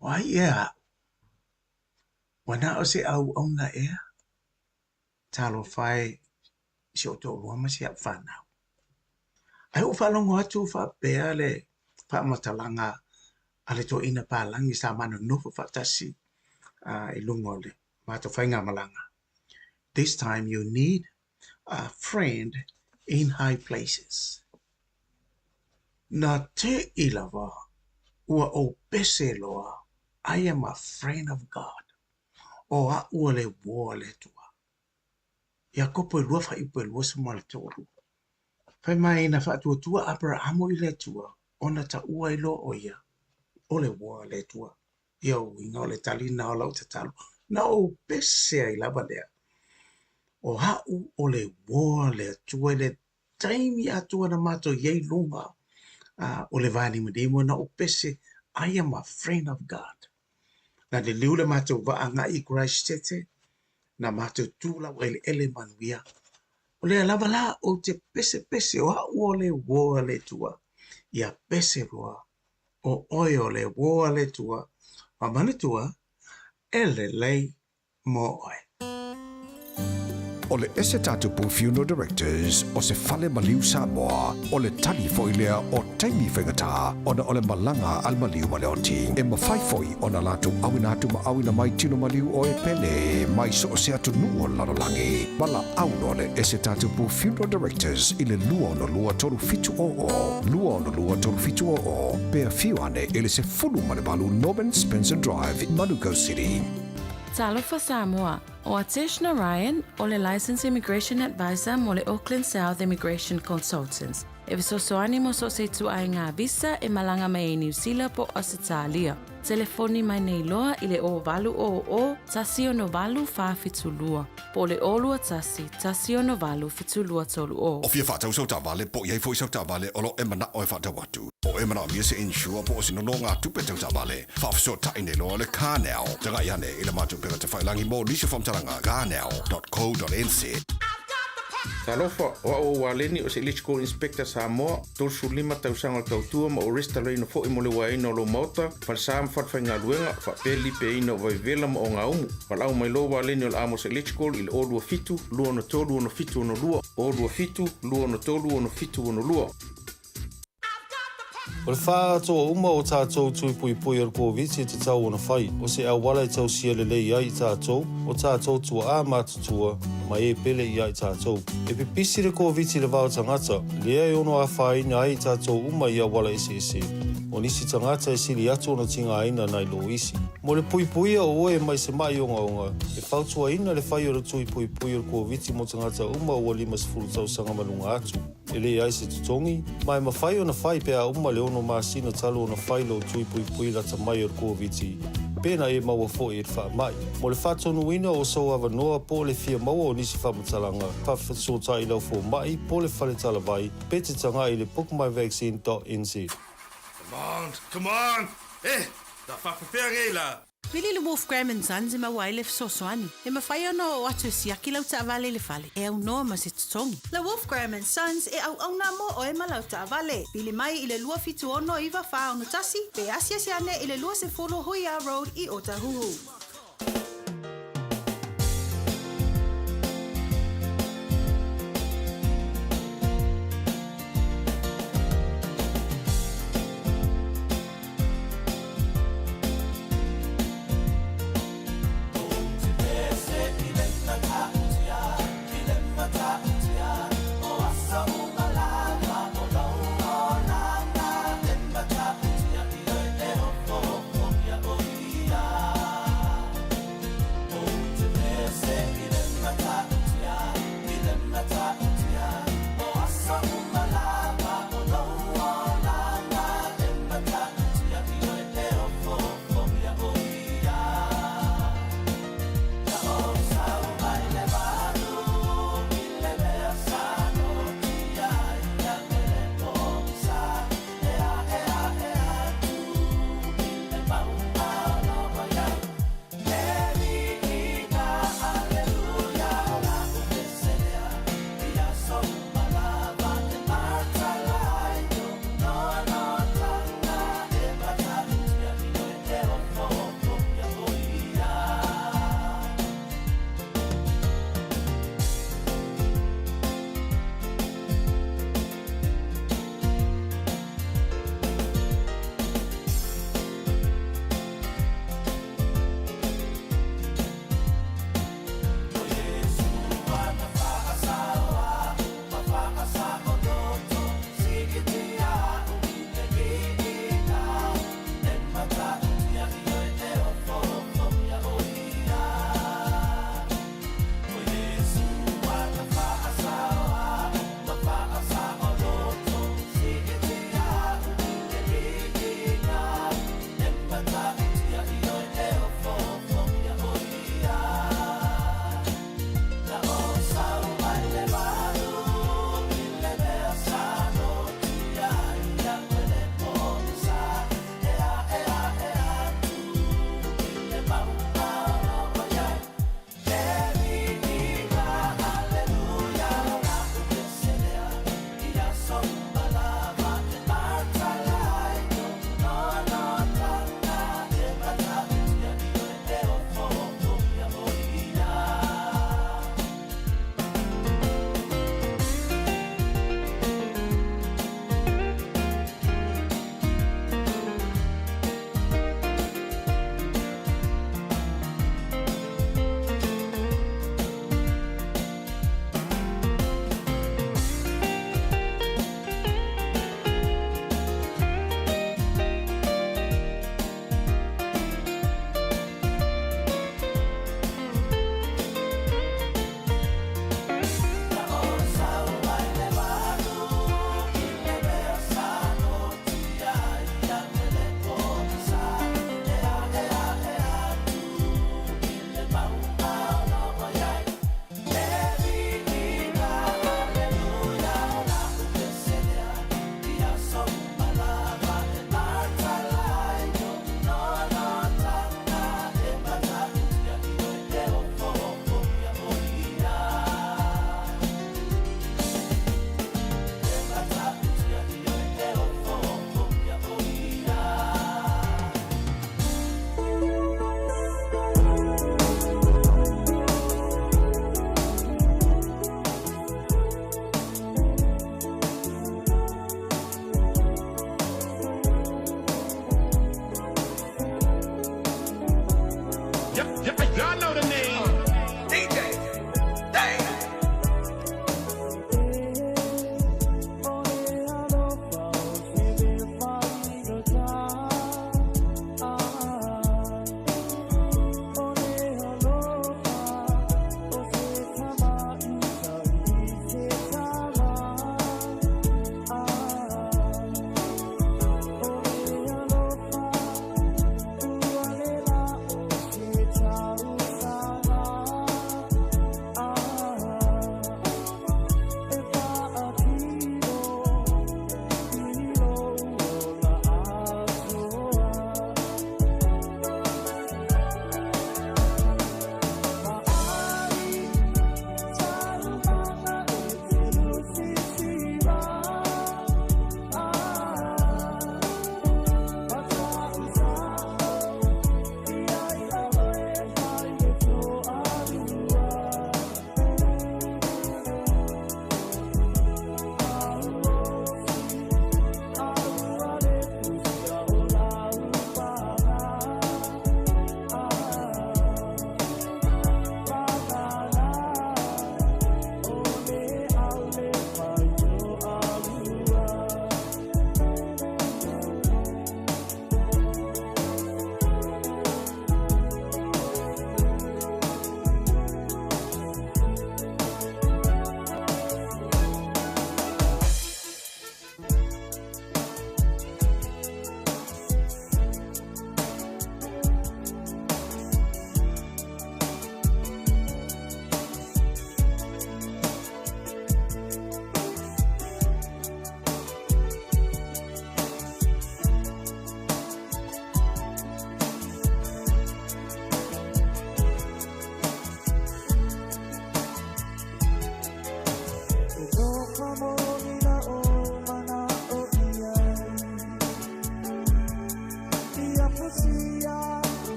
Wai ea. Wana o se au na ea. Talo whai. Si o tō ruama si ap whanau. Ai o whalongo atu whapea le whamatalanga ale to ina pālangi sa mana nofu whatasi I lungo le mato whainga malanga. This time you need a friend in high places. Na te ilawa ua o pese loa I am a friend of God. O a ua le woa le tua. Ia kopo lua wha ipo lua suma le tōru. Whai mai na whaatua tua Abrahamo I le tua. Ona ta ua ilo o ia. O le woa le tua. Ia o inga o le talina o lau te talo. Na o pese ai lava lea. O hau o le woa le tua le taimi atua na mato yei lunga. O le vani madimo na o pese. I am a friend of God. Na le liu le mato wa anga I Christ tete. Na mato tūla o ele manuia. O le lava la o te pese pese o hau o le woa le tua. Ia pese roa. O oio le woa le tua. Ma mani tua. Ele lei mo oi. O le ese tatu pu funeral directors o se fale maliu Samoa o le tali foilea o taimi whaingata ona o le malanga al maliu maleoti e mawhaifoi ona latu awina atu ma awina mai tino maliu o e pele mai so o se atu nuo lalolangi mala auno le ese tatu pu funeral directors i le lua ono lua toru fitu lua ono lua toru fitu pea fiuane ele se fulu malebalu Norman Spencer Drive in Manukau City. Talofa Samoa, o Atish Narayan, o le Licensed Immigration Advisor mo le Auckland South Immigration Consultants. E visosoani mo so se tu ai ngā visa e malanga mai New Zealand po Australia. Telefoni mai nei loa I le o valu o tasi o no valu wha fitulua. Po le olua tasi o no valu fitulua tolu o. O fia whātau sau tā vale, po iei fwoi sau tā vale, o lo e mana o e whātau watu. O e mana mia se insure po o sino no ngā tupe tau tā vale. Whawhiso tai nei loa le Kānau. Tanga I ane I le mātou pera te whailangi mō nisi whamtaranga kānau.co.nz. Talofa o o waleni o se electrical inspector Samoa tolsu lima tausanga tautua ma o resta leino fo I mole waina o lo mota fal sam fat whainga luenga fa peli pe ina vai vela ma o ngā umu walau mai lo waleni o amos electrical il o lua fitu lua no tolu ono fitu ono lua o lua fitu lua no tolu ono fitu ono lua. O le whātoa uma o tātou tui pui pui ar COVID te tau ona whai. O se au wala I tau sia le lei ai tātou, o tātou tua a mātutua, mai e pele I ai tātou. E pipisi le COVID le vau tangata, le ai ono a whai na ai tātou uma I a wala ese. O nisi tangata e siri atu ona tinga aina nai lo isi. Mo le pui pui a oe mai se mai onga. E whautua ina le whai o le tui pui pui ar COVID mo tangata uma o lima sifuru tau sanga malunga atu. E le ai se tutongi, mai ma whai ona whai pea uma le ono masina talo ona whai lo tui pui pui lata mai ar COVID. Pena e maua fo e wha mai. Mo le whatonu ina o sau awa noa po le fia maua o nisi whamatalanga. Pawhiso tai lau fo mai po le whale talawai. Pete tanga I le bookmyvaccine.nz. Come on! Da whapapea ngei la! Pili le Wolf Graham and Sons e mawai le sosoani. E mawhai ono o atu siaki lau ta avale le fale. E au noa ma se tutongi. La Wolf Graham and Sons e au na mo o e malau ta avale. Pili mai I le lua fitu ono iwa wha ono tasi. Pe asia siane I le lua se folo Hoia Road I Otahuhu. Oh,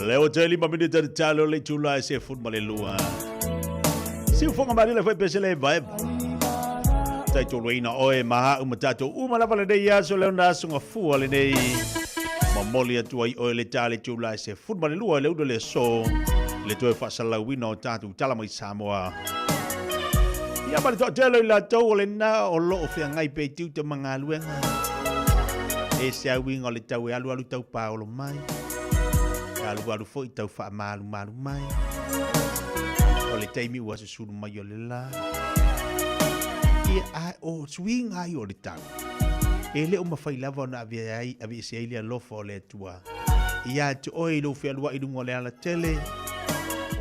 Leo te 5 minuta de talo le tula se futma le lua. Si ufonga mari le foi pesele vai. Tai to loina oe maha umatato umala le dei aso le na sunga fu le nei. Mamoli atu ai oe le tale tula se futma le lua le udo le so. Le toe fa sala wino tatu tala mai Samoa. Ia mari to tele la to le na o lo fe ngai pe tiu te manga luenga. E se a winga le tau alu alu tau pa o lo mai. Alu alu foi tau fa malu malu mai. O le taimi ua se suru mai o le la. Ia ai o swing ai o le tau. E le o mawhai lava na avi se ailia lofa o le tua. Ia te oi lo fe alua idungo le ala tele.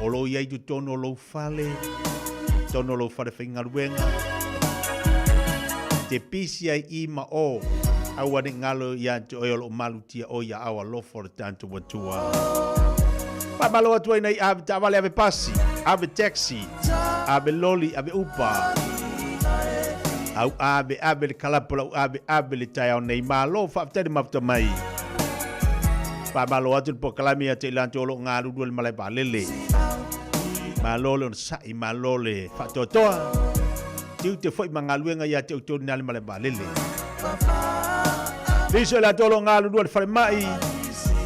O lo iai tu tono lo fale. Tono lo fale whainga ruenga. Te pisi ai i ma o. Awa ne ngalo ia te oi o lo malutia o ia awa lofa o le tanto watua. Pa malo atua nei ave tavale ave pasi, ave taxi, ave loli, ave upa. Au ave le kalapola, ave le tai au nei malo fa tele mafta mai. Pa malo atu po kalami ate lanto o lo ngalu dua le malai pa lele. Malo le on sai malo le fa totoa. Tiu te foi mangaluenga ia te utu nale malai pa lele. Liso la tolo ngalu dua le fale mai.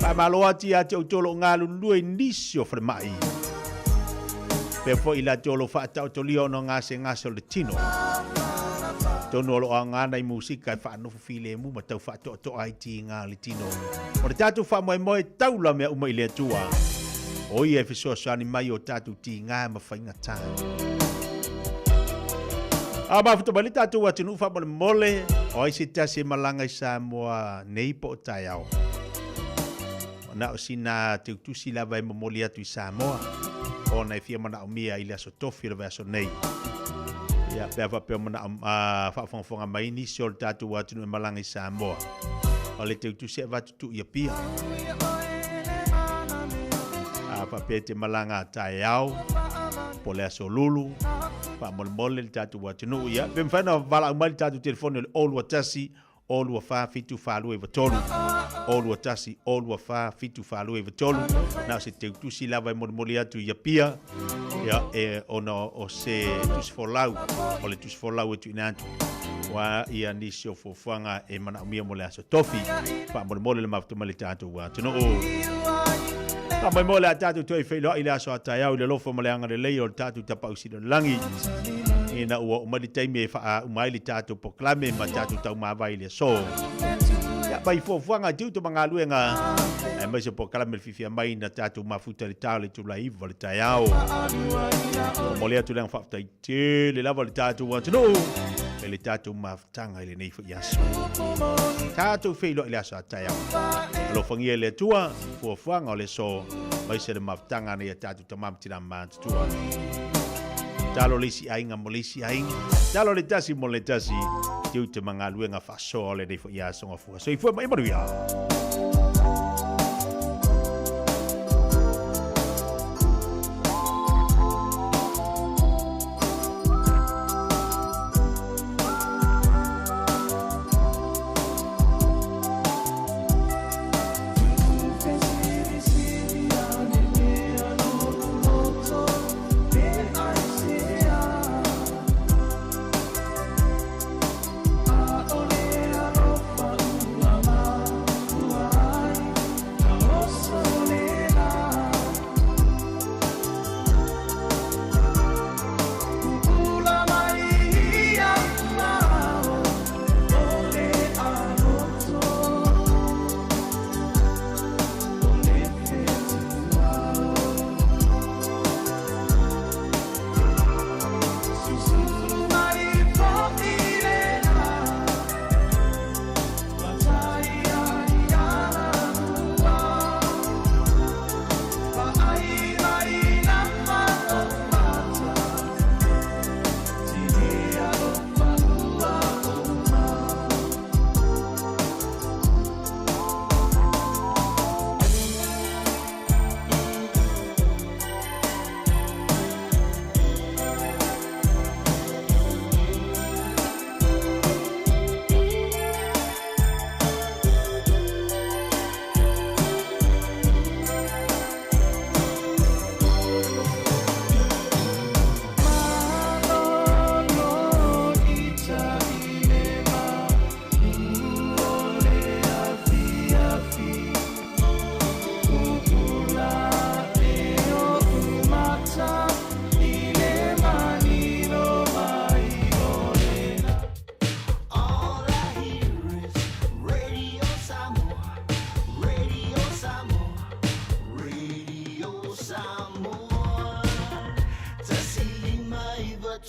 Pa malo ati ate utolo ngalu lue nisio fre mai. Pe fo ila tolo fa ta utolio no ngase o le tino. Tono lo ngana i musika fa no file mu ma tau fa to ai ti nga le tino. O tatu fa mo tau la me uma ile tua. O ia fi so ani mai o tatu ti nga ma fa nga ta. Aba futo balita tu wa tinu fa mole. O isi tasi malanga i Samoa nei po taiao. Na o sina te tusi lava e mamoli atu i Samoa. O na i fia mana o mia i lea so tofi le vaso nei. Ia pea pea mana whaafonga mai nisi o le tatu watinu e malanga i Samoa. O le te tusi e vatu tu ia pia. Whapea te malanga tae au. Po lea so lulu. Whamole le tatu watinu ia. Pea mwhana wala umali tatu telefone le olu atasi. Olu fa fitu falu e vatolu. Olu atasi, olu fa fitu falu e vatolu. Na se te tusi lava e moli atu ia pia. Ia e ono o se tusi folau. O le tusi folau e tu inantu. Wa ia nisi o fofuanga e mana umia mole aso tofi. Fa mole le maftu mali tatu wa tino o. Ta mai mole tatu toi feilo ile aso atayau le lofo mole anga le leo tatu tapa usido langi. Ina ua umali taimi fa umaili tatu poklame ma tatu tau mawai le so. Ya bai fofuanga tiuto mangaluenga. E mai se poklame le fifia mai na tatu mafuta le tau le tula iwa le taiao. Molea tu lang fafta ite le lava le tatu wantino. E le tatu maftanga ile neifu yaso. Tatu feilo ile aso ataiao. Lo fangie le tua fofuanga le so. Mai se le maftanga ne tatu tamam tina mantua. Talo lisi ainga mo lisi ainga. Talo le tasi mo le tasi. Tiu te mga luenga faso le nei fo ia songa fuga. So i fua mai maruia.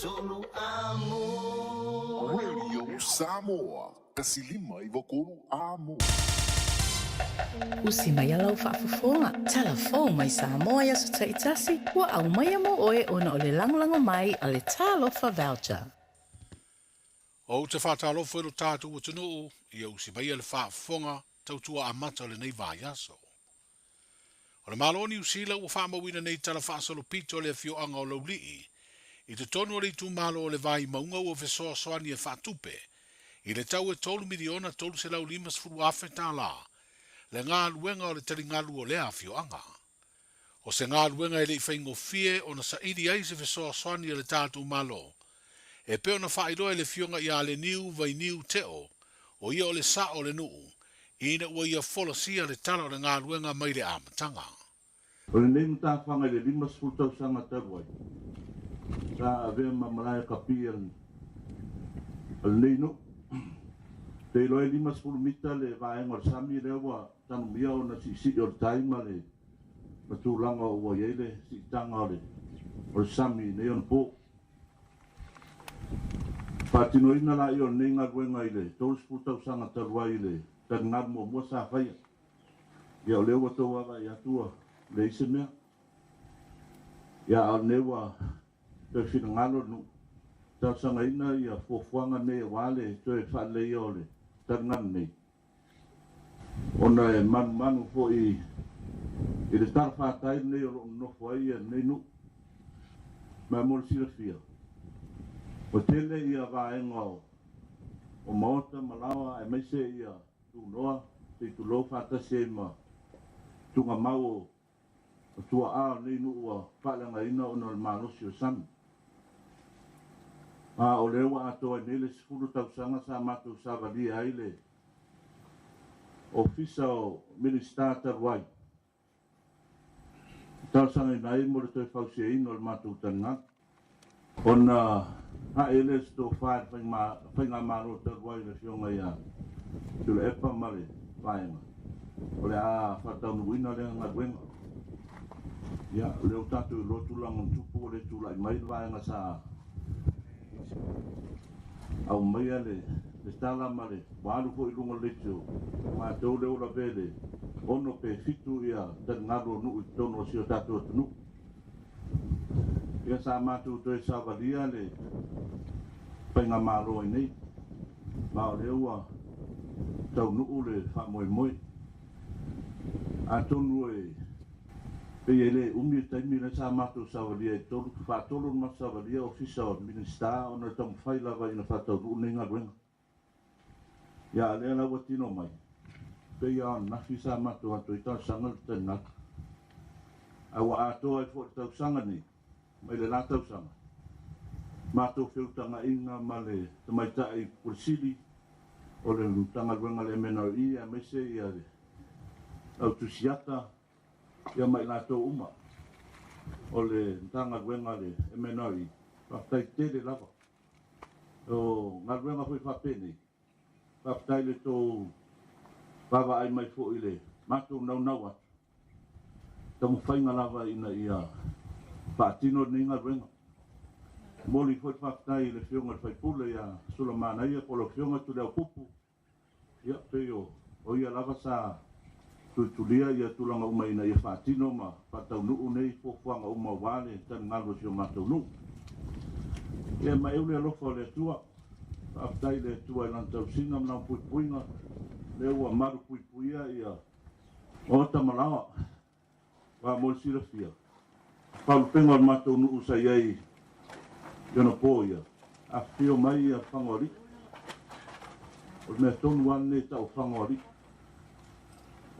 Tolu amo. Radio Samoa. Kasilima i wakonu amo. Usi mai alau whaafafonga. Telefon mai Samoa ia sa taitasi. Ua au mai amo oe ona o le langolango mai a le talofa voucher. O te whātalofa ilo tātou o tunu ia usi mai le whaafonga tautua a mata le nei vāiaso. O le maloni usila ua whaamawina nei tala whaasalo pito le fio anga o laulii. I te tonu o le tu malo o le vai maunga ua fesoa soani e whaatupe. I le tau e tolu miliona tolu se lau limas furu afe tā la. Le ngā luenga o le tali ngalu o lea fio anga. O se ngā luenga e le whaingo fie o na sa idi ai se fesoa soani e le tātou malo. E peo na whairoa e le fionga i a le niu vai niu teo. O ia o le sa o le nuu. Ina ua ia folosia le tala o le ngā luenga mai le amatanga. O le nei mta whanga le limas futau sanga taruai. Sa avea mamalaya kapia al nei no. Te loe limas fulu mita le vaenga o sami rewa tanu mia o na si o le taima le matulanga o waiele si tanga o le sami nei on po. Patino ina la i o nei ngā ruenga i le tolus futau sanga taruai le tan ngā mua sa whaia. Ia o lewa tau awa i atua le ise mea. Ia al newa te whina ngalo nu. Tau sanga ina ia fuafuanga nei wale toe whale i ole tangan nei. Ona e manu fo i le tar whātai nei o nofo ai nei nu. Mai mora sira fia. O tele ia vaenga o maota malawa e meise ia tu noa te tu lo whātase ma tunga mau o tua a nei nu ua whalanga ina o na malosi o sami. O lewa atoa nei le sifuru tausanga sa mātou sa valia ai le ofisa o Minista Taruai. Tausanga i nai mo le toi whausia ino le mātou tanga. Ona haele sto whainga maro Taruai le fionga ia tula epa mare whainga. O le a whataunu ina le ngā ruenga. Ia, leo tātou lo tulangon tupu o le tula i mai whainga sa au mai ale le tala male walu fo ilunga lecho ma tau leo la vele ono pe fitu ia tan ngaro nu tono sio tato nu ia sa matu to sa valia le penga maro nei ma lewa tau nu le fa moi moi a tonu e pe ele umi taimi le sa matu sa valia tolu fa tolu ma sa valia ofisa o Minista ona tam faila va ina fa tau ninga ruenga ya le la watino mai pe ya na fisa matu atu ita sangal tena awa ato ai fo tau sanga ni mai le la tau sanga matu fiu tanga inga male tamai tai pursili o le tanga ruenga le mena ia mese ia au tusiata ia mai lato uma o le tanga ruenga le emenoi patai tele lava o ngā ruenga fui whapene patai le tō pava ai mai fo ile mato nau atu tamu whainga lava ina ia patino ni ngā ruenga moli fui patai le fionga le whaipule ia sulamana ia polo fionga tu leo pupu ia peo o ia lava sa tulia ia tulanga uma ina ia whaatino ma patau nuu nei fuafuanga uma wale tan ngalo sio matau nuu. Ia ma eule alofa le tua, whaatai le tua i lantau singa mnau puipuinga, le ua maru puipuia ia o tamalawa, wa mol sira fia. Paupenga o matau nuu sa iai iona po ia, a fio mai ia whangori, o mea tonu ane tau whangori,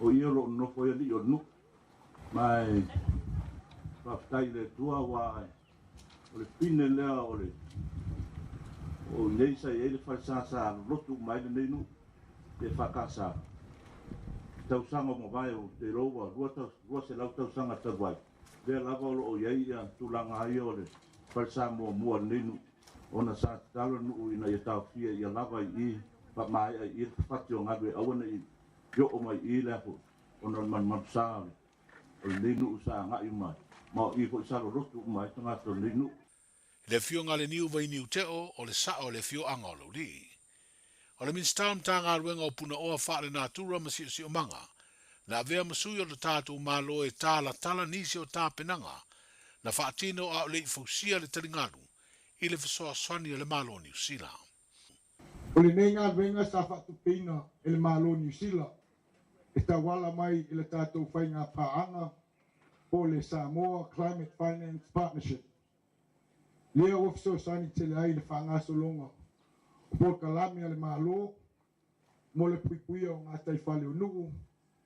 o ia lo no foi ali o nu mai papai le tua wa o le pine le o nei sa ele fa sa rotu mai le nu te fakasa tau sanga mo vai o te roa rua se lau tau sanga ta vai le lava o ia tulanga ai o le fa sa mo le nu ona sa talo nu ina ia tau fia ia lava I pa mai I fatio ngabe awana I yo o mai I lepo ona man sa o linu sa nga I mai ma I fo sa rotu mai tanga to linu Le fio ngale niu vai niu teo o le sa o le fio anga o lo li. O le Minstown tanga ruenga o puna oa whaare nā tura masi si o manga. Na vea masui o le tātou malo e tāla tala nisi o tā penanga. Na whaatino a o le i fausia le taringaru. I le whasoa swani o le malo New Zealand. O le nei ngā ruenga sa whaatupina e le malo New Zealand. E tā wala mai i le tātou whainga pāanga o le Samoa Climate Finance Partnership. Lea ofiso sani te le ai le whangaso longa. O kalami ale malo, mo le puipuia o ngā tai whale o nuku,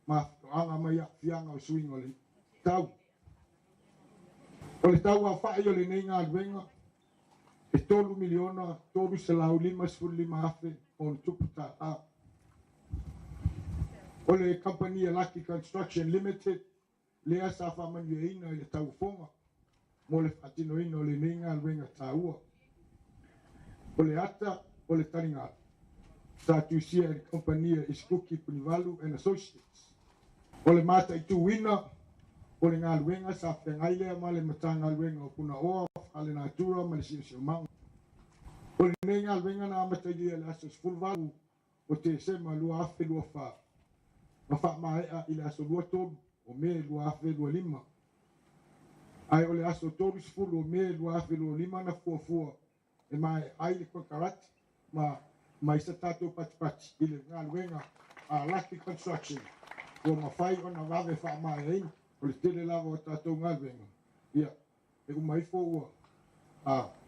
ma anga mai a fianga o swing o le tau. O le tau a whae o le nei ngā ruenga, e 3 miliona, 3 selau 5 hafe o le tuputa a. O le company Lucky Construction Limited, lea sa whamanu e ina i le tau fonga, mo le whatino ina o le nei ngā ruenga tāua. O le ata, o le taringa. Sa tusia e kompania Iskuki Punivalu and Associates. O le mata i tuwina, o le ngā luenga sa whengailea ma le matanga luenga o puna oa, ale nā tura ma le sio manga. O le nei ngā luenga na amatalia le aso sfulvalu, o te sema lua afe lua wha. Ma wha maea i le aso lua tolu, o me lua afe lua lima. Ai o le aso tolu sfulu, o me lua afe lua lima na fuafua. E mai ai le konkarati, ma isa tātou pati i le ngā luenga a Lucky Construction. O ma whai o na wawe wha mai ein, o le tele lava o tātou ngā luenga. Ia, e umai fo ua.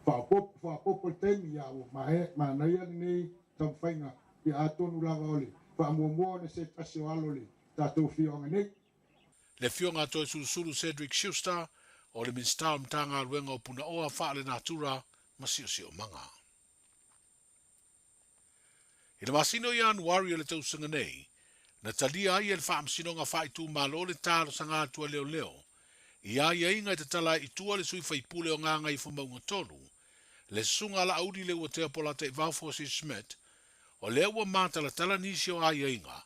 Whapopo temi ia o ma naia nei tau whainga i a tonu lava ole. Wha mua ne se tasi o alole tātou whionga nei. Le whionga toi sulusulu Cedric Schuster o le Minstown tanga luenga o puna oa whaale nā tura ma sio manga. I le masino i Anuari o le tausanga nei, na talia ai e le whaamsinonga whaitu malo le tāro sa ngā tua leo. I ai ai ngai te tala i tua le sui whaipule o ngā ngai whamaunga tolu, le sunga la audi le ua te apola te Valfosi Smith, o le ua mātala tala nisi o ai ai ngā,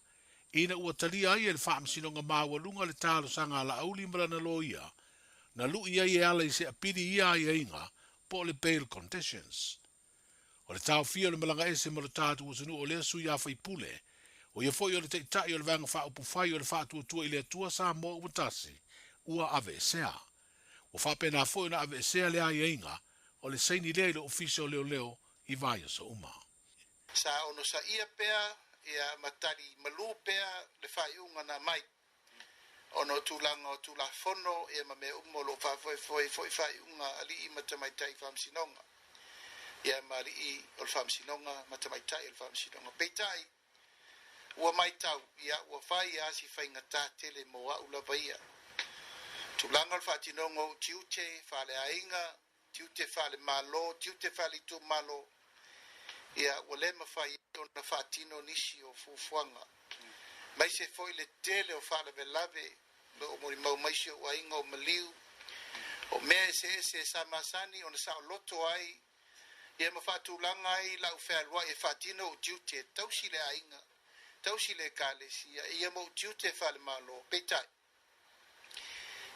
ina ua talia ai e le whaamsinonga māua lunga le tāro sa ngā la auli mrana lo ia, na lu i ai e ala i se apiri i ai ai ngā, po le bail conditions. O le tau fia le malanga ese mo le tātu o sanu o lea sui a whaipule, o ia foi o le teitai o le vanga wha upu whai o le whaatua tua i lea tua sa mo umatasi, ua ave esea. O whapena foi na ave esea lea i einga, o le seini lea i le ofisio leo i vaya sa uma. Sa ono sa ia pea, ia matari malu pea le whaiunga na mai. Ono tūlanga o tūla whono, e ma me umolo whawhoi whaiunga ali i matamaitai whamsinonga. Ia mari i o le whamsinonga, matamaitai o le whamsinonga. Peitai, ua mai tau, ia ua whai asi whainga tā tele mo a ula vaia. Tūlanga o whatinonga o tiute, whale ainga, tiute whale malo, tiute whale tu malo. Ia ua lema whai o na whatino nisi o fufuanga. Mai se foi le tele o whale velave, o mori mau maisi o ainga o maliu, o mea se samasani o na sao loto ai, ia ma whatulanga ai lau whaalua e whatino o tiute, tausi le ainga, tausi le kālesia, ia mo tiute whale malo, peitai.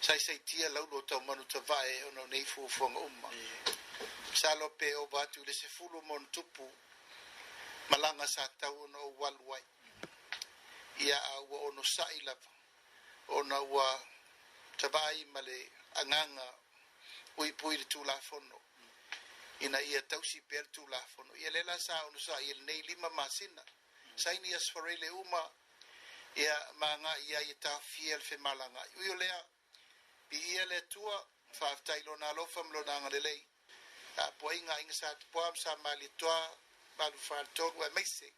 Sai tia laulo tau manu ta vae ono nei fufuanga umma. Salo pe o batu le se fulu mon tupu, malanga sa tau ono waluai. Ia ua ono sai lava, ona ua tawai male anganga uipui le tūlafono. Ina ia tausi per tūlafono. Ia lela sa ono sa ia nei 5 masina. Saini asfarele uma, ia maanga ia ia ta fiel fe malanga. Uio lea, pi ia le tua, whaftai lo na lofa mlo nanga lelei. A po inga sa poam sa mali toa, malu whantoru e meise.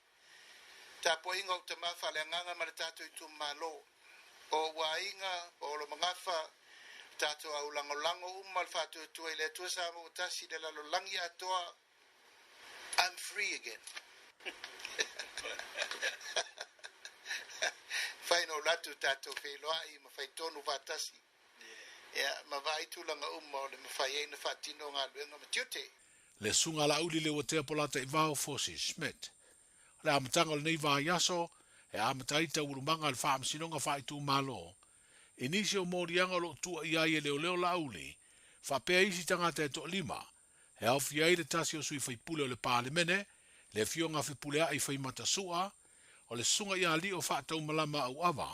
Ta po inga o te mawhale anganga ma le tato i tu malo. O wainga, o lo mangafa, tato au lango umal fatu tu ele tu sa mo tasi de la lo langi atoa. I'm free again. Fai no latu tato feloa I ma fai tonu vatasi. Ya ma vai tu langa umal le ma fai ena fatino nga luenga ma tiute. Le sunga la uli le watea polata I Valfosi Smith. Le amatanga le nei va yaso, e amataita urumanga al whaamsinonga whaitu malo. Inisi o morianga lo tua ia i leo la uli, whapea isi tangata e to 5, He au fia i le tasi o sui fai pule o le pāle mene, le fionga fi pulea i fai matasua, o le sunga ia li o whaatau malama au awa,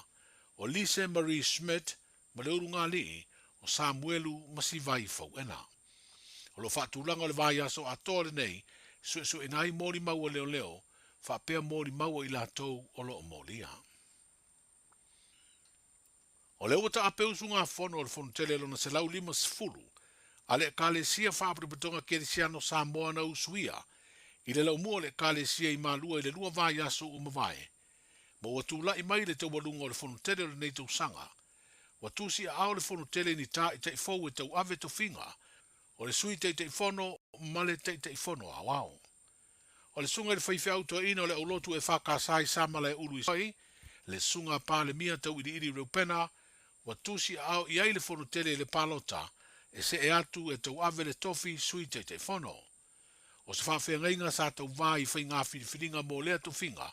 o Lisa Marie Schmidt, ma le urunga li, o Samuelu Masivai fau ena. O lo whaatulanga o le vai aso a tōre nei, su enai mōri maua leo leo, whaapea mōri maua i la tau o lo o mōria. O leo ta apeu sunga fono o le fono tele lona se lau 5 ale kalesia whaapripatonga kerisiano Samoa na usuia, i le lau mua le kalesia i malua i le lua vai aso umawai. Ma watula i mai le te walunga o le fono tele o le nei tau sanga, watusi a ao le fono tele ni ta i te fau e tau ave to finga, o le sui te fono ma le te fono a wao. O le sunga le whaiwhi auto ina o le aulotu e whakasai sama le ulu i le sunga pa le mia tau iri reupena, watusi a ao i ai le fono tele le palota, e se e atu e tau ave le tofi sui te fono. O se whawhia ngainga sa tau vai whai ngā whiringa mō lea to finga,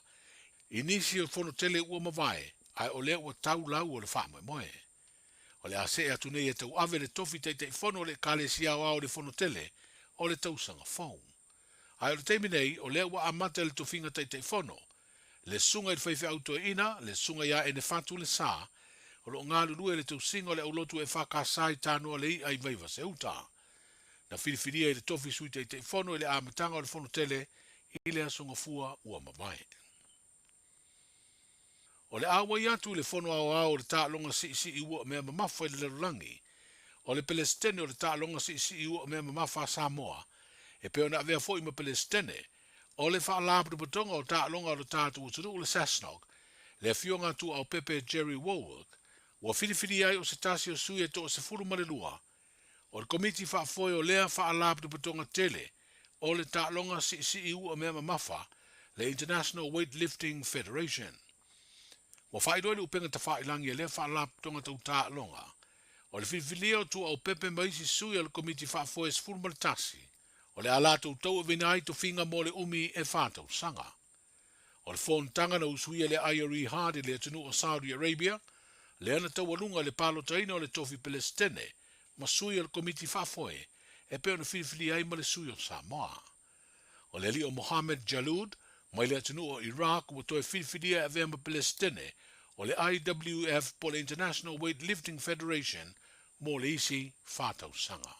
inisi o fono tele ua mawai, ai o lea ua tau lau o le whamoe moe. O le a se e atu nei e tau ave le tofi te fono le kale si au au le fono tele, o le tau sanga fau. Ai o le teimi nei, o lea ua amata le tofinga te fono, le sunga i whaiwhi auto e ina, le sunga ia e ne fatu le saa, o lo ngā lulue le tau singa le aulotu e whakasai tānoa le i ai vaiva se uta. Na whiriwhiria i le tofi sui te fono i le amatanga o le fono tele, i le asunga fua ua mawai. O le awa i atu le fono au le tālonga si i ua mea mamafa i le lerulangi, o le pelestene o le tālonga si i ua mea mamafa Samoa, e peo na vea fo i ma pelestene, o le whaalāpura patonga o tālonga o le tātu uturu o le Sasnog, le fionga tu au Pepe Jerry Warwick, ua whiriwhiri ai o se tasi o sui e to o se furu marelua, o le komiti whaafoe o lea whaalāpura patonga tele, o le tālonga si i ua mea mamafa, le International Weightlifting Federation. Wa whaidoi le upenga ta whailangi e lea whaalāpura tau tālonga, o le whiriwhiria o tu au Pepe maisi sui o le komiti whaafoe se furu maretasi, o le alatou tau e vinai to finga mo le umi e whātau sanga. O le whontanga na usuia le IRE Hardy le atunu o Saudi Arabia, le ana tau alunga le palo taina o le tofi Palestine, ma sui o le komiti whafoe, e peo na whiriwhiri ai ma le sui o Samoa. O le li o Mohammed Jalud, mai le atunu o Iraq, ua toe whiriwhiria e vea ma Palestine, o le IWF po le International Weightlifting Federation, mo le isi whātau sanga.